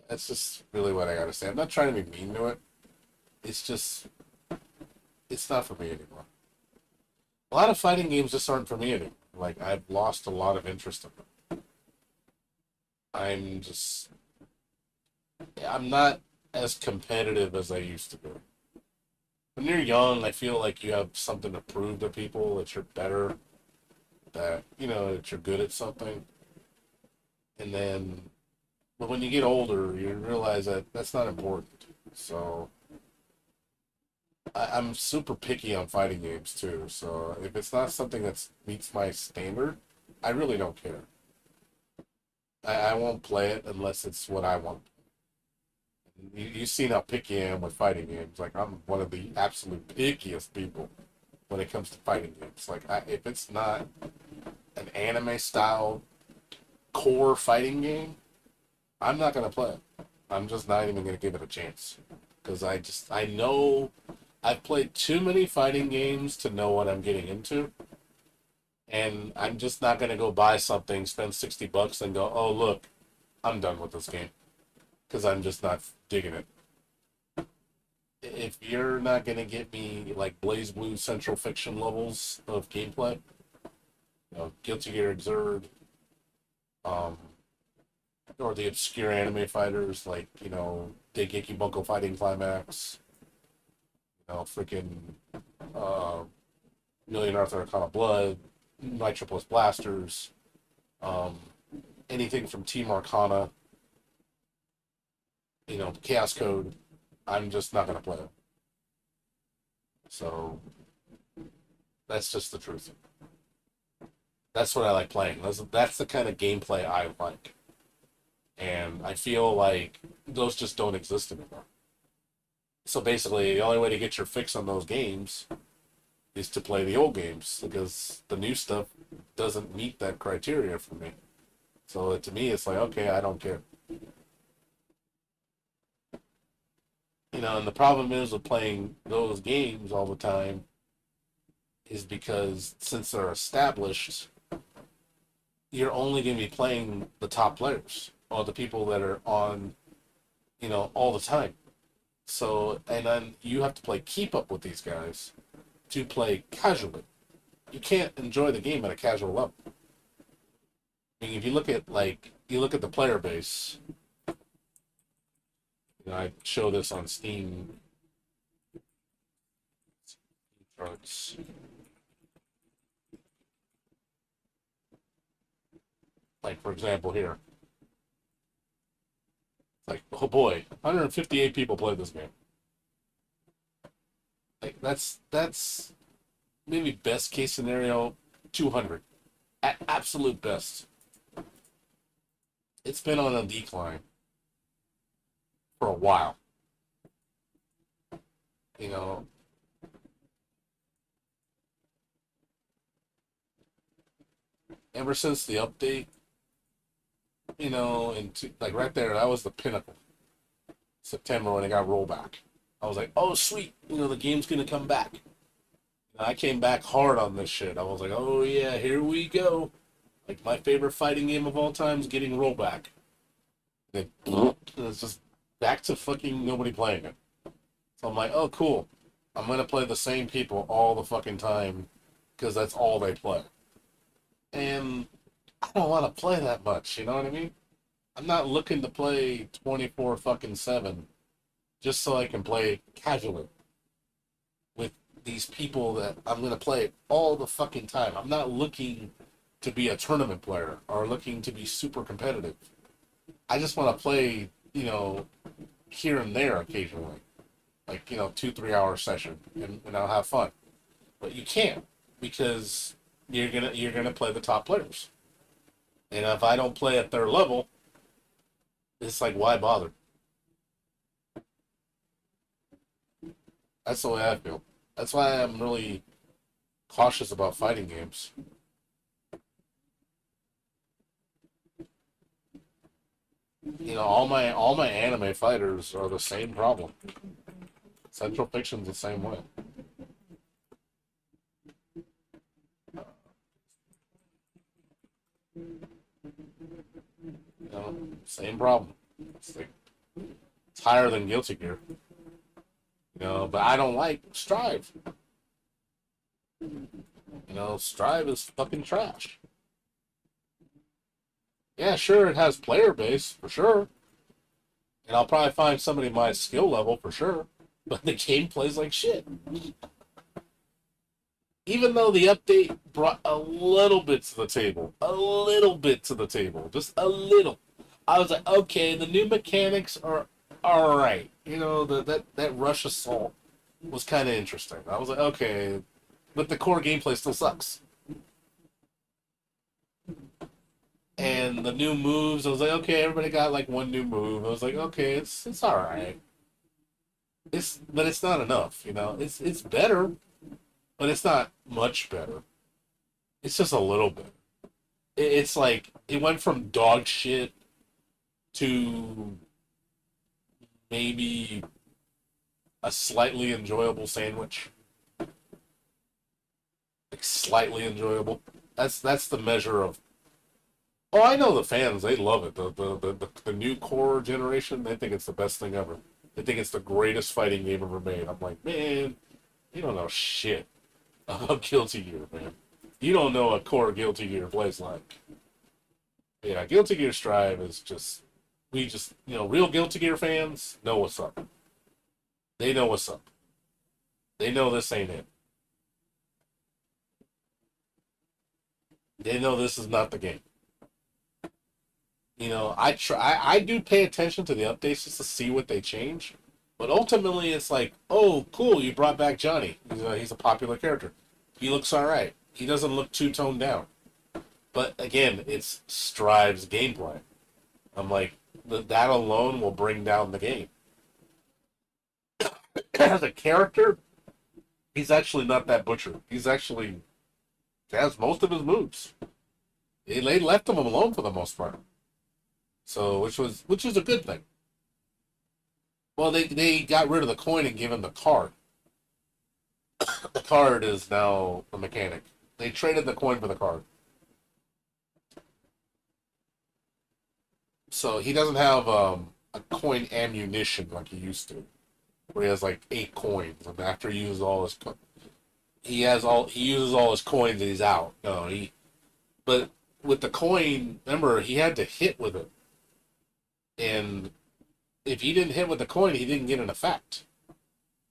That's just really what I gotta say. I'm not trying to be mean to it. It's just. It's not for me anymore. A lot of fighting games just aren't for me anymore. Like, I've lost a lot of interest in them. I'm not as competitive as I used to be. When you're young, I feel like you have something to prove to people that you're better, that, that you're good at something. And then, but when you get older, you realize that that's not important. So, I'm super picky on fighting games too. So, if it's not something that meets my standard, I really don't care. I won't play it unless it's what I want. You've seen how picky I am with fighting games. Like, I'm one of the absolute pickiest people when it comes to fighting games. Like, if it's not an anime-style core fighting game, I'm not going to play it. I'm just not even going to give it a chance. Because I know I've played too many fighting games to know what I'm getting into. And I'm just not going to go buy something, spend $60 and go, oh, look, I'm done with this game. Because I'm just not digging it. If you're not going to get me, like, Blaze Blue Central Fiction levels of gameplay, Guilty Gear Xrd, or the obscure anime fighters, like, Dengeki Bunko Fighting Climax, freaking Million Arthur Arcana Blood, Nitro Plus Blasters, anything from Team Arcana, Chaos Code, I'm just not going to play it. So, that's just the truth. That's what I like playing. That's the kind of gameplay I like. And I feel like those just don't exist anymore. So basically, the only way to get your fix on those games is to play the old games, because the new stuff doesn't meet that criteria for me. So to me, it's like, okay, I don't care. And the problem is with playing those games all the time is because since they're established, you're only going to be playing the top players or the people that are on, all the time. So, and then you have to play keep up with these guys to play casually. You can't enjoy the game at a casual level. I mean, if you look at the player base, I show this on Steam charts. Like, for example, here. Like, oh boy, 158 people played this game. That's maybe best case scenario 200 at absolute best. It's been on a decline for a while. You know, ever since the update, you know, like right there, that was the pinnacle. September when it got rollback. I was like, oh sweet, you know, the game's gonna come back. And I came back hard on this shit. I was like, oh yeah, here we go. Like my favorite fighting game of all time is getting rollback. And it's just back to fucking nobody playing it. So I'm like, oh cool. I'm gonna play the same people all the fucking time because that's all they play. And I don't want to play that much, you know what I mean? I'm not looking to play 24 fucking 7 just so I can play casually with these people that I'm going to play all the fucking time. I'm not looking to be a tournament player or looking to be super competitive. I just want to play, you know, here and there occasionally. Like, you know, 2-3 hour session and I'll have fun. But you can't because you're gonna play the top players. And if I don't play at their level, it's like, why bother? That's the way I feel. That's why I'm really cautious about fighting games. You know, all my anime fighters are the same problem. Central Fiction's the same way. You know, same problem. It's higher than Guilty Gear. You know, but I don't like Strive. You know, Strive is fucking trash. Yeah, sure, it has player base, for sure. And I'll probably find somebody my skill level, for sure. But the game plays like shit. Even though the update brought a little bit to the table. A little bit to the table. Just a little. I was like, okay, the new mechanics are alright. You know, that rush assault was kind of interesting. I was like, okay, but the core gameplay still sucks. And the new moves, I was like, okay, everybody got like one new move. I was like, okay, it's alright. But it's not enough, you know. It's better, but it's not much better. It's just a little bit. It's like it went from dog shit to maybe a slightly enjoyable sandwich. Like slightly enjoyable. That's the measure of. Oh, I know the fans, they love it. The new core generation, they think it's the best thing ever. They think it's the greatest fighting game ever made. I'm like, man, you don't know shit about Guilty Gear, man. You don't know what core Guilty Gear plays like. Yeah, Guilty Gear Strive is just, you know, real Guilty Gear fans know what's up. They know what's up. They know this ain't it. They know this is not the game. You know, I do pay attention to the updates just to see what they change. But ultimately, it's like, oh, cool, you brought back Johnny. He's a popular character. He looks alright. He doesn't look too toned down. But again, it's Strive's gameplay. I'm like, that alone will bring down the game. As a character, he's actually not that butcher. He has most of his moves. They left him alone for the most part. So, which is a good thing. Well, they got rid of the coin and gave him the card. The card is now the mechanic. They traded the coin for the card. So he doesn't have a coin ammunition like he used to, where he has like 8 coins, and after he uses all his, he uses all his coins and he's out. No, but with the coin, remember he had to hit with it. And if he didn't hit with the coin, he didn't get an effect.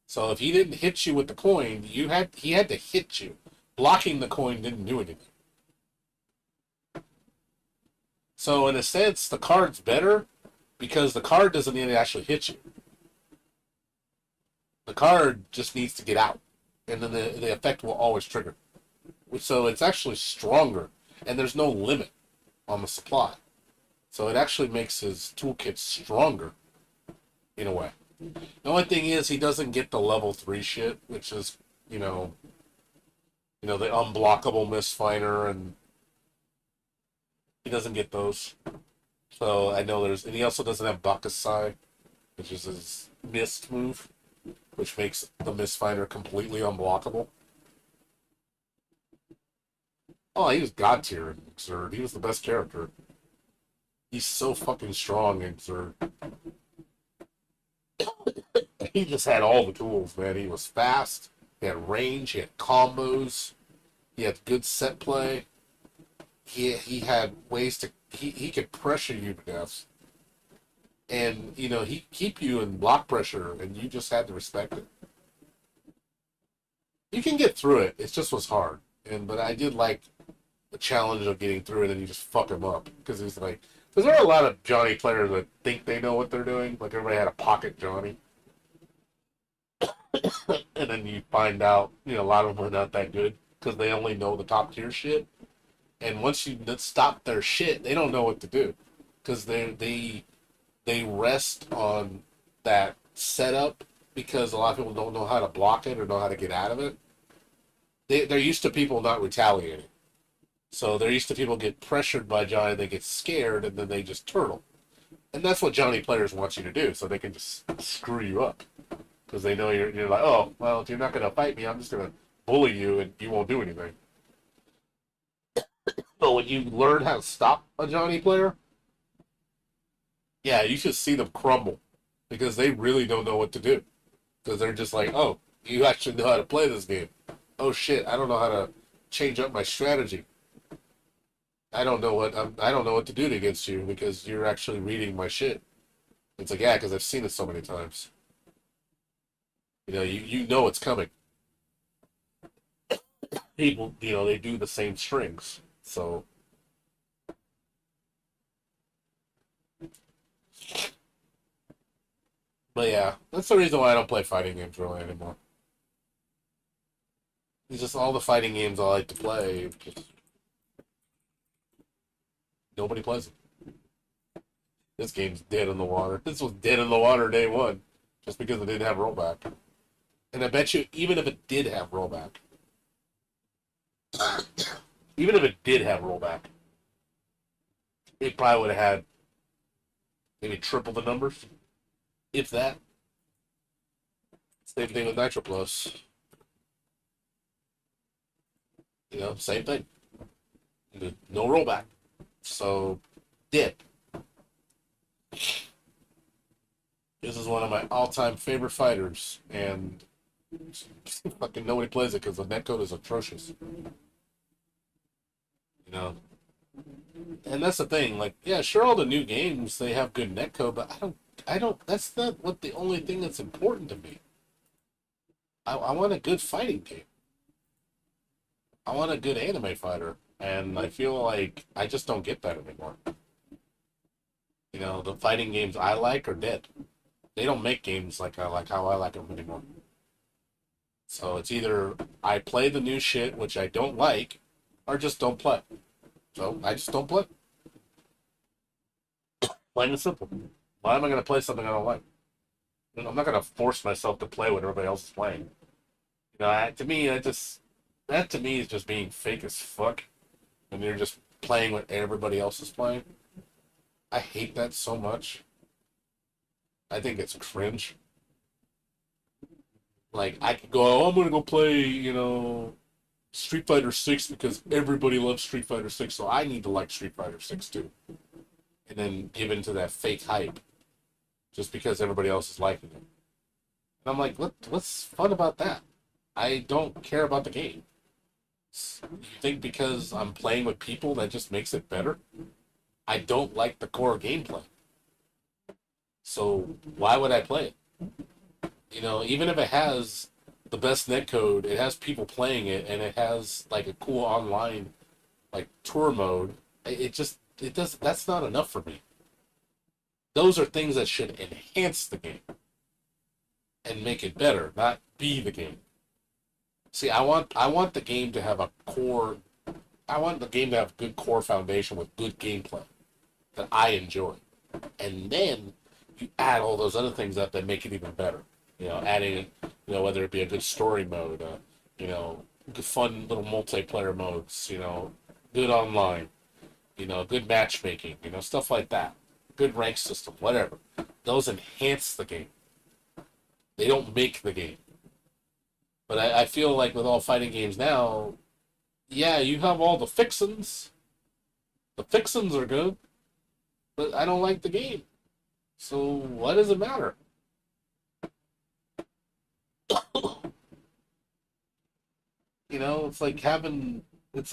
So if he didn't hit you with the coin, he had to hit you. Blocking the coin didn't do anything. So in a sense, the card's better because the card doesn't need to actually hit you. The card just needs to get out. and then the effect will always trigger. So it's actually stronger, and there's no limit on the supply. So it actually makes his toolkit stronger, in a way. The only thing is he doesn't get the level 3 shit, which is, the unblockable Mistfinder, and he doesn't get those. So I know and he also doesn't have Bakusai, which is his mist move, which makes the Mistfinder completely unblockable. Oh, he was God tier in Xrd. He was the best character. He's so fucking strong in Xrd. He just had all the tools, man. He was fast, he had range, he had combos, he had good set play. He had ways to he could pressure you to death. And he keep you in block pressure, and you just had to respect it. You can get through it. It just was hard. But I did like the challenge of getting through it, and you just fuck him up, because it's like, because there are a lot of Johnny players that think they know what they're doing. Like, everybody had a pocket Johnny. And then you find out, a lot of them are not that good, because they only know the top tier shit. And once you stop their shit, they don't know what to do, because they rest on that setup, because a lot of people don't know how to block it or know how to get out of it. They're used to people not retaliating. So they're used to people get pressured by Johnny, they get scared, and then they just turtle. And that's what Johnny players want you to do, so they can just screw you up. Because they know you're like, oh, well, if you're not going to fight me, I'm just going to bully you, and you won't do anything. But when you learn how to stop a Johnny player, yeah, you should see them crumble. Because they really don't know what to do. Because they're just like, oh, you actually know how to play this game. Oh shit, I don't know how to change up my strategy. I don't know what to do against you, because you're actually reading my shit. It's like, yeah, because I've seen it so many times. You know it's coming. People, they do the same strings. So but yeah, that's the reason why I don't play fighting games really anymore. It's just all the fighting games I like to play, just nobody plays them. This game's dead in the water. This was dead in the water day one, just because it didn't have rollback. And I bet you, even if it did have rollback, it probably would have had maybe triple the numbers, if that. Same thing with Nitro Plus. Same thing. No rollback. So, dead. This is one of my all-time favorite fighters, and fucking nobody plays it because the netcode is atrocious. And that's the thing. Like, yeah, sure, all the new games they have good netcode, but I don't. That's not what the only thing that's important to me. I want a good fighting game. I want a good anime fighter, and I feel like I just don't get that anymore. The fighting games I like are dead. They don't make games like how I like them anymore. So it's either I play the new shit, which I don't like, or just don't play. So I just don't play. Plain and simple. Why am I going to play something I don't like? I'm not going to force myself to play what everybody else is playing. To me, that to me is just being fake as fuck. And you're just playing what everybody else is playing. I hate that so much. I think it's cringe. Like, I could go, oh, I'm going to go play, Street Fighter 6 because everybody loves Street Fighter 6, so I need to like Street Fighter 6 too. And then give into that fake hype just because everybody else is liking it. And I'm like, what's fun about that? I don't care about the game. You think because I'm playing with people that just makes it better? I don't like the core gameplay. So why would I play it? Even if it has the best netcode, it has people playing it, and it has like a cool online like tour mode, that's not enough for me. Those are things that should enhance the game and make it better, not be the game. See, I want the game to have a core. I want the game to have a good core foundation with good gameplay that I enjoy, and then you add all those other things up that make it even better. You know, adding, you know, whether it be a good story mode, you know, good fun little multiplayer modes, you know, good online, you know, good matchmaking, you know, stuff like that. Good rank system, whatever. Those enhance the game. They don't make the game. But I feel like with all fighting games now, yeah, you have all the fixins. The fixins are good, but I don't like the game. So what does it matter? You know, it's like having a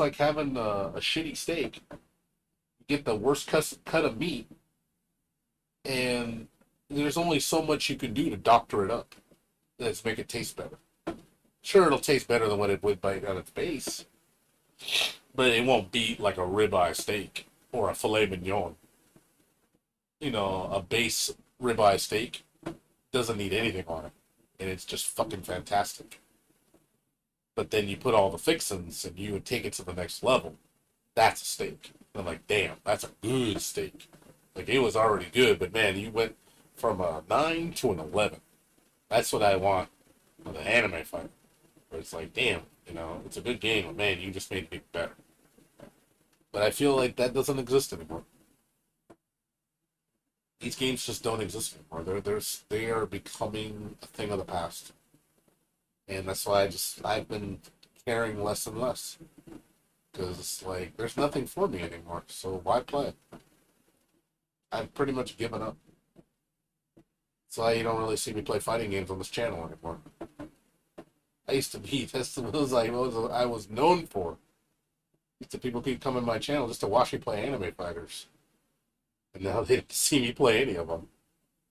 shitty steak. You get the worst cut of meat, and there's only so much you can do to doctor it up. Let's make it taste better. Sure, it'll taste better than what it would bite on its base, but it won't beat like a ribeye steak or a filet mignon. You know, a base ribeye steak doesn't need anything on it, and it's just fucking fantastic. But then you put all the fixins and you would take it to the next level. That's a steak. And I'm like, damn, that's a good steak. Like, it was already good, but man, you went from a 9 to an 11. That's what I want with an anime fight. Where it's like, damn, you know, it's a good game, but man, you just made it better. But I feel like that doesn't exist anymore. These games just don't exist anymore. They are becoming a thing of the past. And that's why I've been caring less and less. Because, like, there's nothing for me anymore, so why play? I've pretty much given up. That's why you don't really see me play fighting games on this channel anymore. I used to be, I was known for. People keep coming to my channel just to watch me play anime fighters. And now they don't see me play any of them.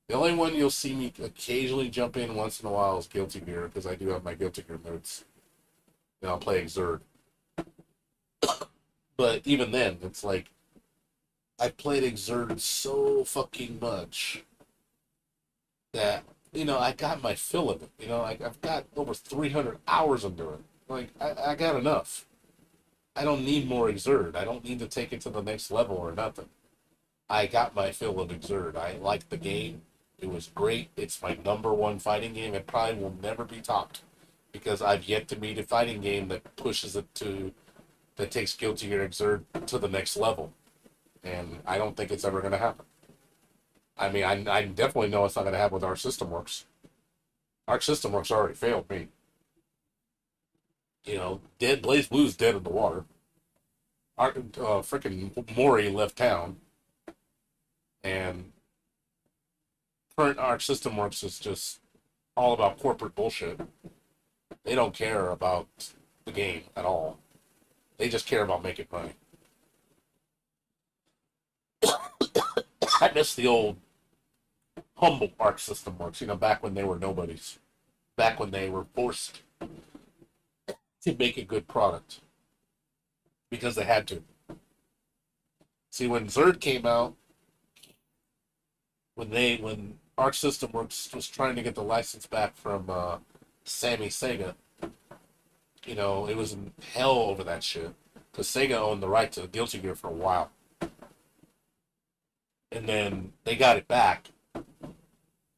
The only one you'll see me occasionally jump in once in a while is Guilty Gear, because I do have my Guilty Gear modes. And I'll play Xrd. But even then, it's like, I've played Xrd so fucking much that, you know, I got my fill of it. You know, I've got over 300 hours into it. Like, I got enough. I don't need more Xrd. I don't need to take it to the next level or nothing. I got my fill of Xrd. I liked the game. It was great. It's my #1 fighting game. It probably will never be topped because I've yet to meet a fighting game that pushes it that takes Guilty Gear Xrd to the next level. And I don't think it's ever going to happen. I mean, I definitely know it's not going to happen with Arc System Works. Arc System Works already failed me. You know, Blaze Blue's dead in the water. Frickin' Mori left town. And current Arc System Works is just all about corporate bullshit. They don't care about the game at all. They just care about making money. I miss the old humble Arc System Works, you know, back when they were nobodies. Back when they were forced to make a good product. Because they had to. See, when Xrd came out, when Arc System Works was trying to get the license back from Sammy Sega, you know, it was in hell over that shit. Because Sega owned the right to Guilty Gear for a while. And then they got it back.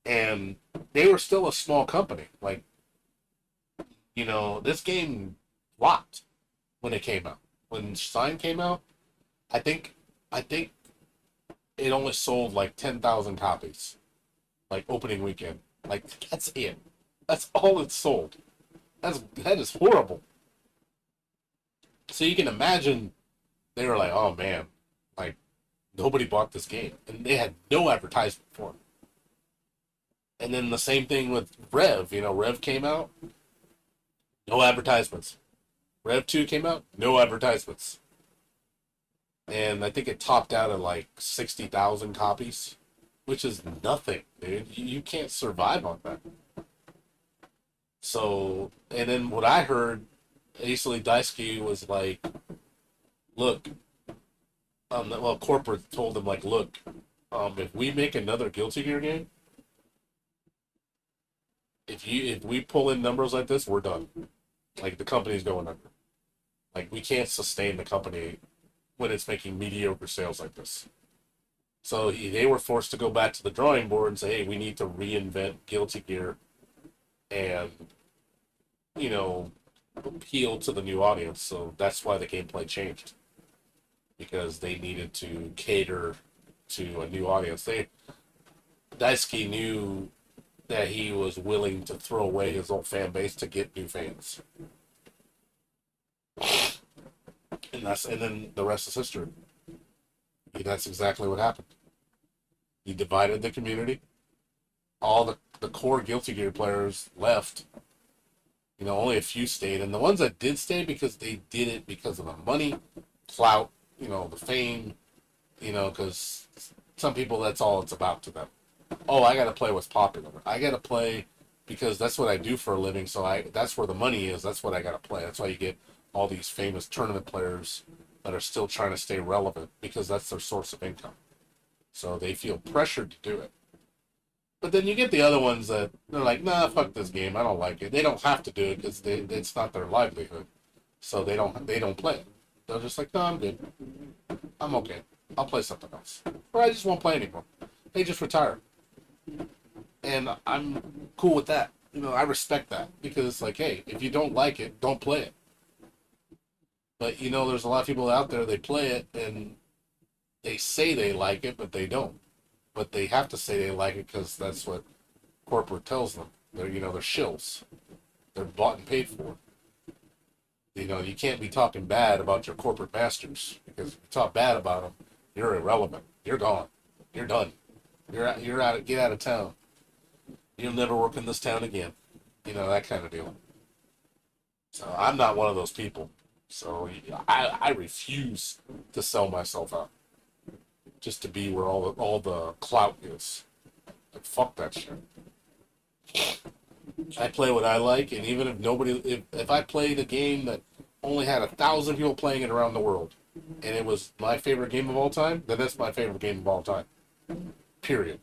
And they were still a small company. Like, you know, this game flopped when it came out. When Sign came out, I think it only sold like 10,000 copies. Like, opening weekend. Like, that's it. That's all it sold. That is horrible. So you can imagine they were like, oh man, like, nobody bought this game. And they had no advertisement for it. And then the same thing with Rev. You know, Rev came out, no advertisements. Rev 2 came out, no advertisements. And I think it topped out at like 60,000 copies, which is nothing, dude. You can't survive on that. So, and then what I heard, Ace Daisuke was like, look, corporate told them, like, look, if we make another Guilty Gear game, if we pull in numbers like this, we're done. Like the company's going under. Like we can't sustain the company when it's making mediocre sales like this. So they were forced to go back to the drawing board and say, hey, we need to reinvent Guilty Gear and, you know, appeal to the new audience. So that's why the gameplay changed. Because they needed to cater to a new audience. Daisuke knew that he was willing to throw away his old fan base to get new fans. And then the rest is history. That's exactly what happened. He divided the community. All the core Guilty Gear players left. You know, only a few stayed. And the ones that did stay because they did it because of the money, clout, you know, the fame, you know, because some people, that's all it's about to them. Oh, I got to play what's popular. I got to play because that's what I do for a living. So that's where the money is. That's what I got to play. That's why you get all these famous tournament players that are still trying to stay relevant because that's their source of income. So they feel pressured to do it. But then you get the other ones that they're like, nah, fuck this game. I don't like it. They don't have to do it because it's not their livelihood. So they don't play it. They're just like, no, I'm good. I'm okay. I'll play something else. Or I just won't play anymore. They just retire. And I'm cool with that. You know, I respect that. Because it's like, hey, if you don't like it, don't play it. But, you know, there's a lot of people out there, they play it, and they say they like it, but they don't. But they have to say they like it because that's what corporate tells them. They're shills. They're bought and paid for. You know, you can't be talking bad about your corporate masters because if you talk bad about them, you're irrelevant. You're gone. You're done. You're out. Get out of town. You'll never work in this town again. You know, that kind of deal. So I'm not one of those people. So I refuse to sell myself out just to be where all the clout is. Like, fuck that shit. I play what I like, and even if I played a game that only had 1,000 people playing it around the world, and it was my favorite game of all time, then that's my favorite game of all time. Period.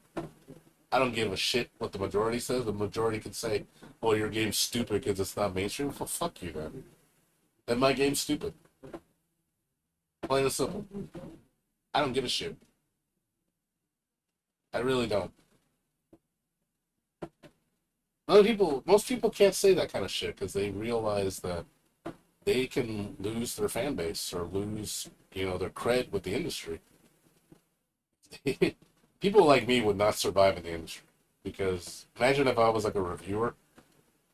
I don't give a shit what the majority says. The majority could say, "Oh, your game's stupid because it's not mainstream." Well, fuck you, then. Then my game's stupid. Plain and simple. I don't give a shit. I really don't. Most people can't say that kind of shit because they realize that they can lose their fan base or lose, you know, their cred with the industry. People like me would not survive in the industry because imagine if I was like a reviewer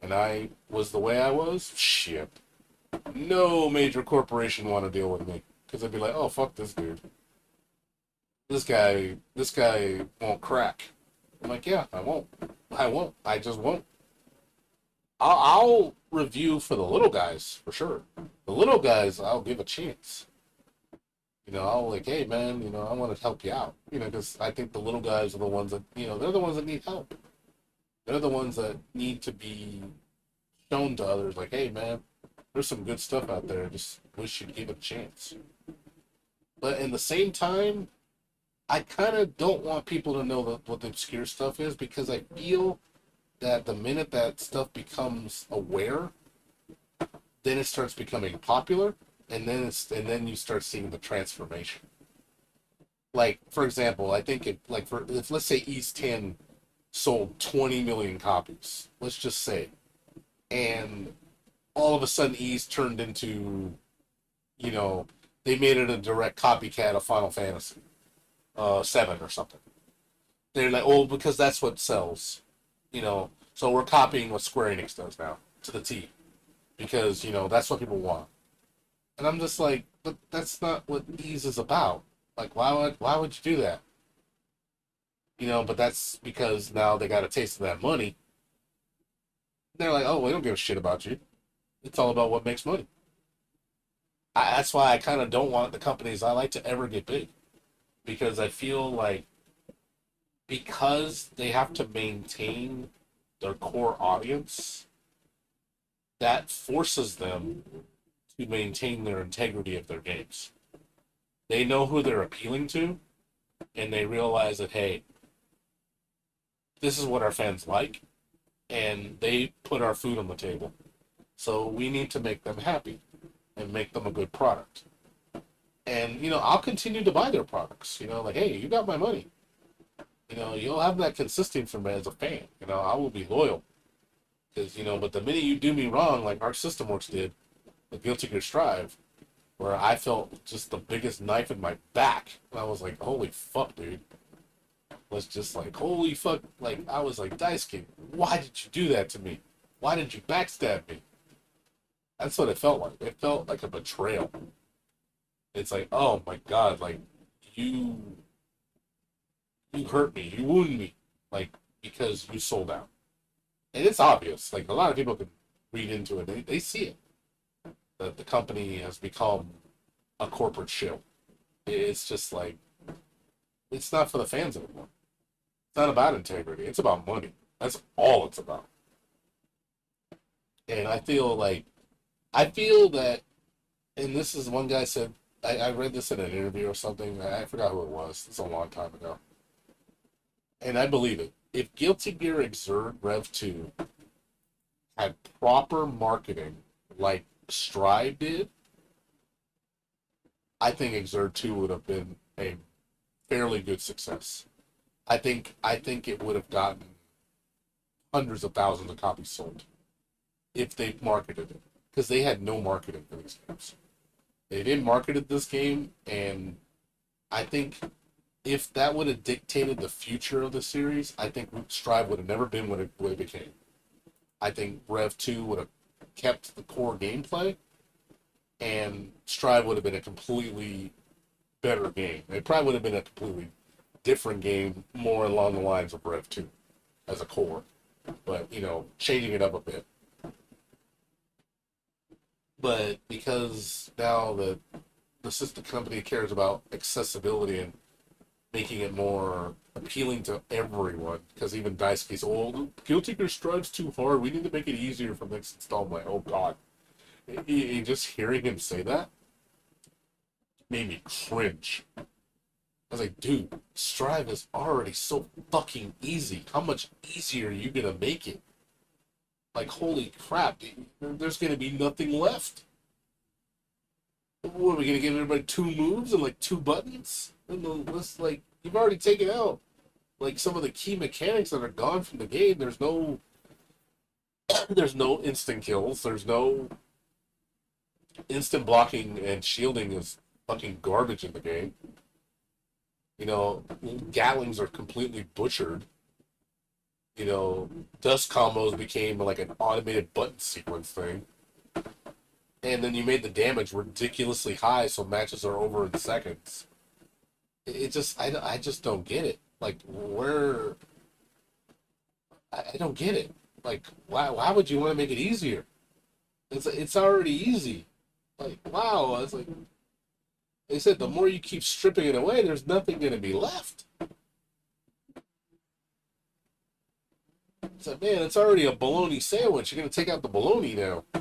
and I was the way I was. Shit. No major corporation want to deal with me because they'd be like, "Oh, fuck this dude. This guy won't crack." I'm like, "Yeah, I won't. I just won't. I'll review for the little guys for sure. The little guys, I'll give a chance. You know, I'll like, hey man, you know, I want to help you out. You know, because I think the little guys are the ones that, you know, they're the ones that need help. They're the ones that need to be shown to others. Like, hey man, there's some good stuff out there. Just wish you'd give it a chance. But in the same time, I kind of don't want people to know what the obscure stuff is because I feel that the minute that stuff becomes aware, then it starts becoming popular, and then you start seeing the transformation. Like, for example, I think if let's say East 10 sold 20 million copies, let's just say, and all of a sudden East turned into, you know, they made it a direct copycat of Final Fantasy 7 or something. They're like, oh, because that's what sells, you know. So we're copying what Square Enix does now to the T, because you know that's what people want. And I'm just like, but that's not what Ys is about. Like, why would you do that? You know, but that's because now they got a taste of that money. They're like, oh, we don't give a shit about you. It's all about what makes money. That's why I kind of don't want the companies I like to ever get big. Because I feel like because they have to maintain their core audience, that forces them to maintain their integrity of their games. They know who they're appealing to, and they realize that, hey, this is what our fans like, and they put our food on the table. So we need to make them happy and make them a good product. And, I'll continue to buy their products. Like, hey, you got my money. You'll have that consistent from me as a fan. I will be loyal. Because, but the minute you do me wrong, like Arc System Works did, the Guilty Gear Strive, where I felt just the biggest knife in my back. And I was like, holy fuck, dude. Was just like, holy fuck. Like, I was like, Daisuke, why did you do that to me? Why did you backstab me? That's what it felt like. It felt like a betrayal. It's like, oh my god, like, you hurt me, you wound me, like, because you sold out. And it's obvious. Like, a lot of people can read into it. They see it. That the company has become a corporate shill. It's just like, it's not for the fans anymore. It's not about integrity. It's about money. That's all it's about. And I feel that, and this is one guy said, I read this in an interview or something. I forgot who it was. It's a long time ago. And I believe it. If Guilty Gear Xrd Rev 2 had proper marketing like Strive did, I think Xrd 2 would have been a fairly good success. I think it would have gotten hundreds of thousands of copies sold if they marketed it. Because they had no marketing for these games. They didn't market this game, and I think if that would have dictated the future of the series, I think Strive would have never been what it became. I think Rev 2 would have kept the core gameplay, and Strive would have been a completely better game. It probably would have been a completely different game, more along the lines of Rev 2 as a core. But, changing it up a bit. But because now the system company cares about accessibility and making it more appealing to everyone, because even Daisuke's old Guilty Gear Strive's too hard. We need to make it easier for next installment. Oh god, just hearing him say that made me cringe. I was like, dude, Strive is already so fucking easy. How much easier are you gonna make it? Like, holy crap, there's gonna be nothing left. What, are we gonna give everybody 2 moves and like 2 buttons? Like, you've already taken out like some of the key mechanics that are gone from the game. There's no instant kills. There's no instant blocking, and shielding is fucking garbage in the game. Gatlings are completely butchered. Dust combos became like an automated button sequence thing. And then you made the damage ridiculously high, so matches are over in seconds. I just don't get it. Like, I don't get it. Like, why would you want to make it easier? It's already easy. Like, wow. It's like, they said the more you keep stripping it away, there's nothing going to be left. It's like, man, it's already a bologna sandwich. You're going to take out the bologna now. I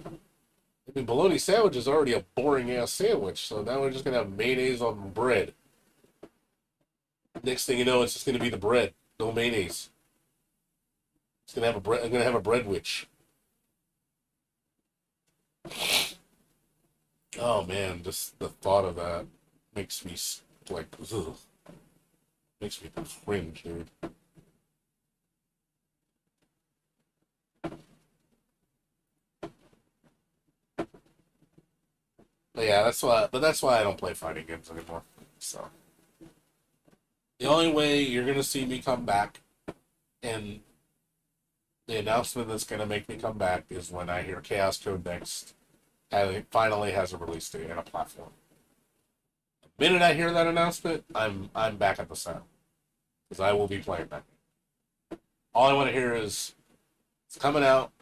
mean, bologna sandwich is already a boring-ass sandwich, so now we're just going to have mayonnaise on bread. Next thing you know, it's just going to be the bread. No mayonnaise. It's going to have a bread. I'm going to have a bread witch. Oh, man, just the thought of that makes me, like, ugh. Makes me cringe, dude. But yeah, that's why I don't play fighting games anymore. So the only way you're gonna see me come back, and the announcement that's gonna make me come back, is when I hear Chaos Code Next finally has a release date and a platform. The minute I hear that announcement, I'm back at the sound, because I will be playing that. All I want to hear is it's coming out,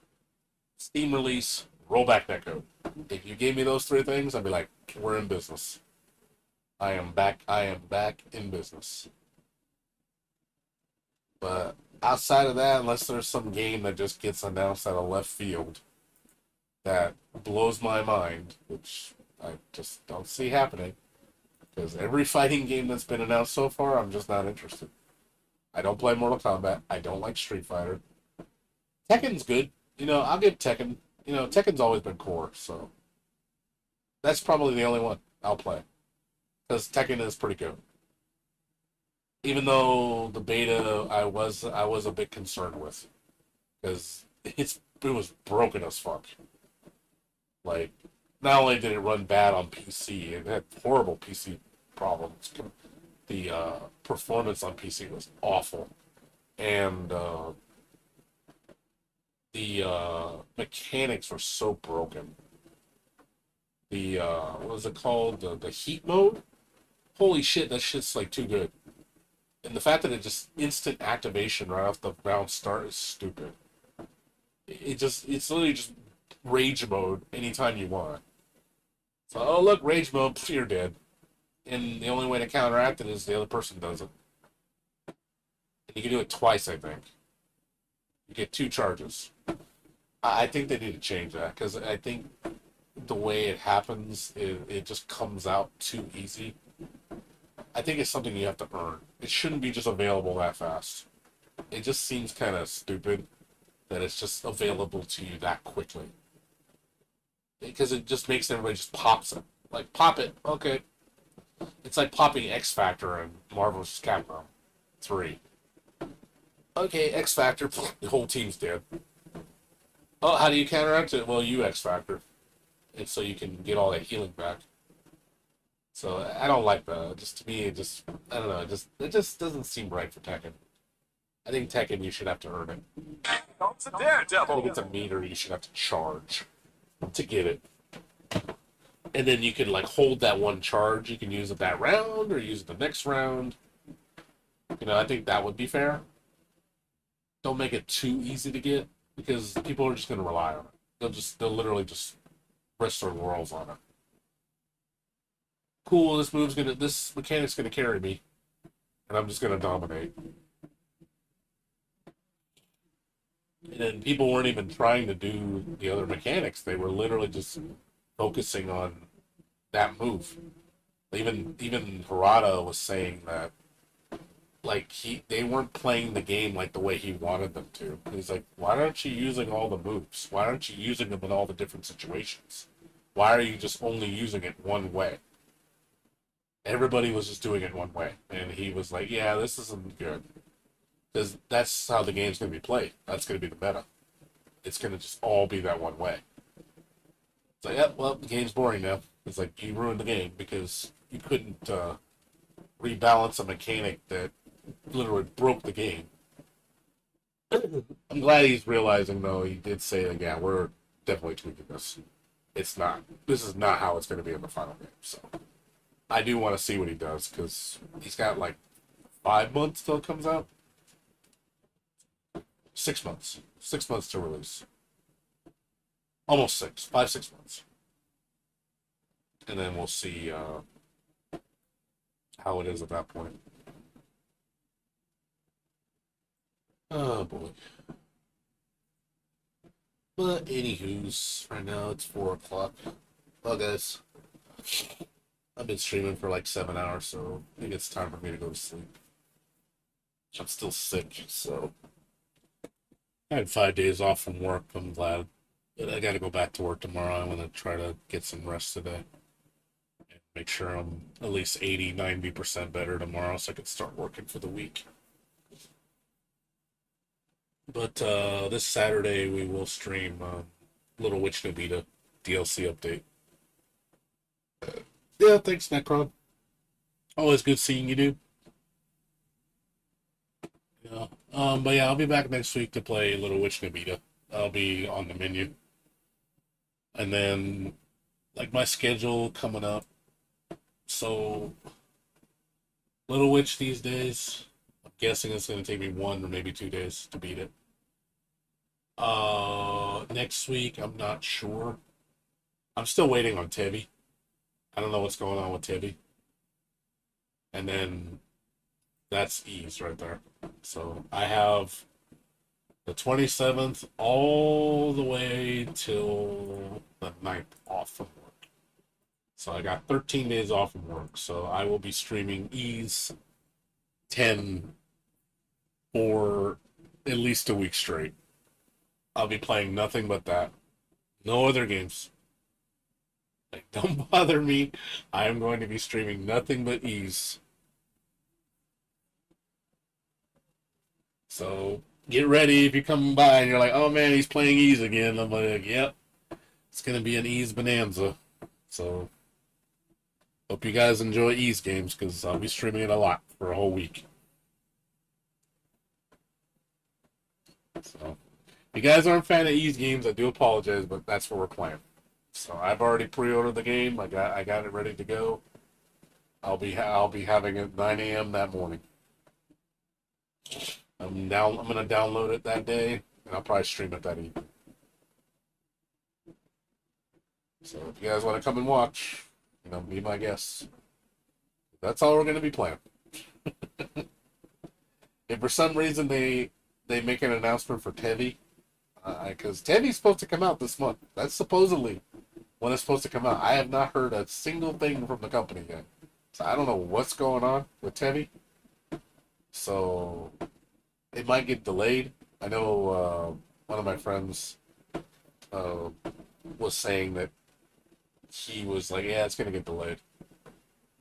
Steam release, rollback netcode. If you gave me those 3 things, I'd be like, we're in business. I am back in business. But outside of that, unless there's some game that just gets announced out of left field that blows my mind, which I just don't see happening, because every fighting game that's been announced so far, I'm just not interested. I don't play Mortal Kombat. I don't like Street Fighter. Tekken's good. I'll give Tekken you know, Tekken's always been core, so that's probably the only one I'll play because Tekken is pretty good. Even though the beta I was a bit concerned with because it was broken as fuck. Like, not only did it run bad on PC, it had horrible PC problems. The performance on PC was awful, and the mechanics were so broken. The what was it called? The heat mode? Holy shit, that shit's like too good. And the fact that it just instant activation right off the round start is stupid. It's literally just rage mode anytime you want. So, oh look, rage mode, pff, you're dead. And the only way to counteract it is the other person does it. And you can do it twice, I think. You get 2 charges. I think they need to change that, because I think the way it happens, it just comes out too easy. I think it's something you have to earn. It shouldn't be just available that fast. It just seems kind of stupid that it's just available to you that quickly. Because it just makes everybody just pops it. Like, pop it, okay. It's like popping X Factor in Marvel vs. Capcom 3. Okay, X Factor, the whole team's dead. Oh, how do you counteract it? Well, you X Factor. And so you can get all that healing back. So I don't like that. Just to me, I don't know. It just doesn't seem right for Tekken. I think Tekken, you should have to earn it. I think it's a meter you should have to charge to get it. And then you can like hold that one charge. You can use it that round or use it the next round. You know, I think that would be fair. Don't make it too easy to get because people are just going to rely on it. They'll literally just rest their worlds on it. Cool, this mechanic's gonna carry me, and I'm just gonna dominate. And then people weren't even trying to do the other mechanics; they were literally just focusing on that move. Even Harada was saying that, like they weren't playing the game like the way he wanted them to. He's like, why aren't you using all the moves? Why aren't you using them in all the different situations? Why are you just only using it one way? Everybody was just doing it one way, and he was like, yeah, this isn't good. Because that's how the game's going to be played. That's going to be the meta. It's going to just all be that one way. It's like, yeah, well, the game's boring now. It's like, you ruined the game because you couldn't rebalance a mechanic that literally broke the game. I'm glad he's realizing, though, he did say, like, yeah, we're definitely tweaking this. This is not how it's going to be in the final game, so... I do want to see what he does, because he's got, like, 5 months till it comes out. 6 months. 6 months to release. Almost 6. 5, 6 months. And then we'll see how it is at that point. Oh, boy. But, anywho's, right now it's 4 o'clock. Well, guys... I've been streaming for like 7 hours, so I think it's time for me to go to sleep. I'm still sick, so I had 5 days off from work. I'm glad, but I got to go back to work tomorrow. I'm gonna try to get some rest today and make sure I'm at least 80-90% better tomorrow, so I can start working for the week. But this Saturday we will stream Little Witch Nobita DLC update. Yeah, thanks, Necron. Always good seeing you, dude. Yeah. But yeah, I'll be back next week to play Little Witch Nobita. I'll be on the menu. And then, like, my schedule coming up. So, Little Witch these days, I'm guessing it's going to take me 1 or maybe 2 days to beat it. Next week, I'm not sure. I'm still waiting on Tevi. I don't know what's going on with Tibby. And then that's ease right there. So I have the 27th all the way till the 9th off from work. So I got 13 days off from work. So I will be streaming Ease 10 for at least a week straight. I'll be playing nothing but that. No other games. Like, don't bother me. I am going to be streaming nothing but Ease. So get ready if you come by and you're like, oh man, he's playing Ease again. I'm like, yep, it's gonna be an Ease bonanza. So hope you guys enjoy Ease games because I'll be streaming it a lot for a whole week. So if you guys aren't a fan of Ease games, I do apologize, but that's what we're playing. So I've already pre-ordered the game. I got it ready to go. I'll be having it 9 a.m. that morning. I'm gonna download it that day, and I'll probably stream it that evening. So if you guys want to come and watch, be my guest. That's all we're gonna be playing. If for some reason they make an announcement for Tevi, because Tevi's supposed to come out this month. That's supposedly when it's supposed to come out. I have not heard a single thing from the company yet, so I don't know what's going on with Tevi. So it might get delayed. I know one of my friends was saying that he was like, yeah, it's going to get delayed.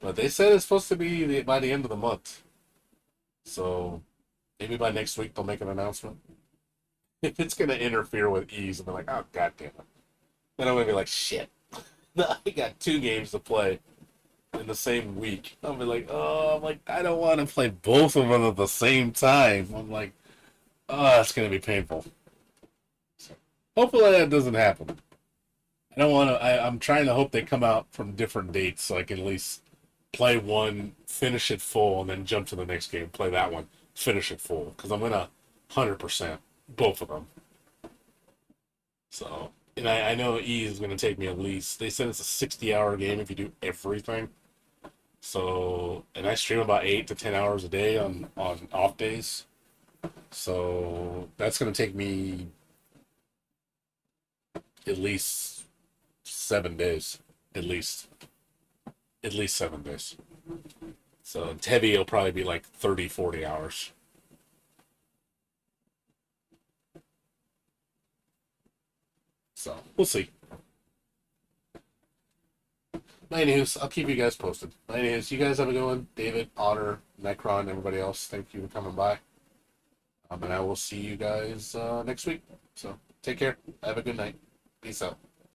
But they said it's supposed to be by the end of the month. So maybe by next week they'll make an announcement. If it's going to interfere with Ease, I'm like, oh, God damn it. Then I'm going to be like, shit. I got 2 games to play in the same week. I'll be like, I don't want to play both of them at the same time. I'm like, oh, it's going to be painful. So, hopefully that doesn't happen. I don't want to, I'm trying to hope they come out from different dates so I can at least play one, finish it full, and then jump to the next game, play that one, finish it full. Because I'm going to 100% both of them. So, and I know E is going to take me at least, they said it's a 60-hour game if you do everything. So, and I stream about 8 to 10 hours a day on off days. So that's going to take me at least 7 days. At least 7 days. So Tevi will probably be like 30, 40 hours. So we'll see. Anyways, I'll keep you guys posted. Anyways, you guys have a good one. David, Otter, Necron, everybody else, thank you for coming by. And I will see you guys next week. So take care. Have a good night. Peace out.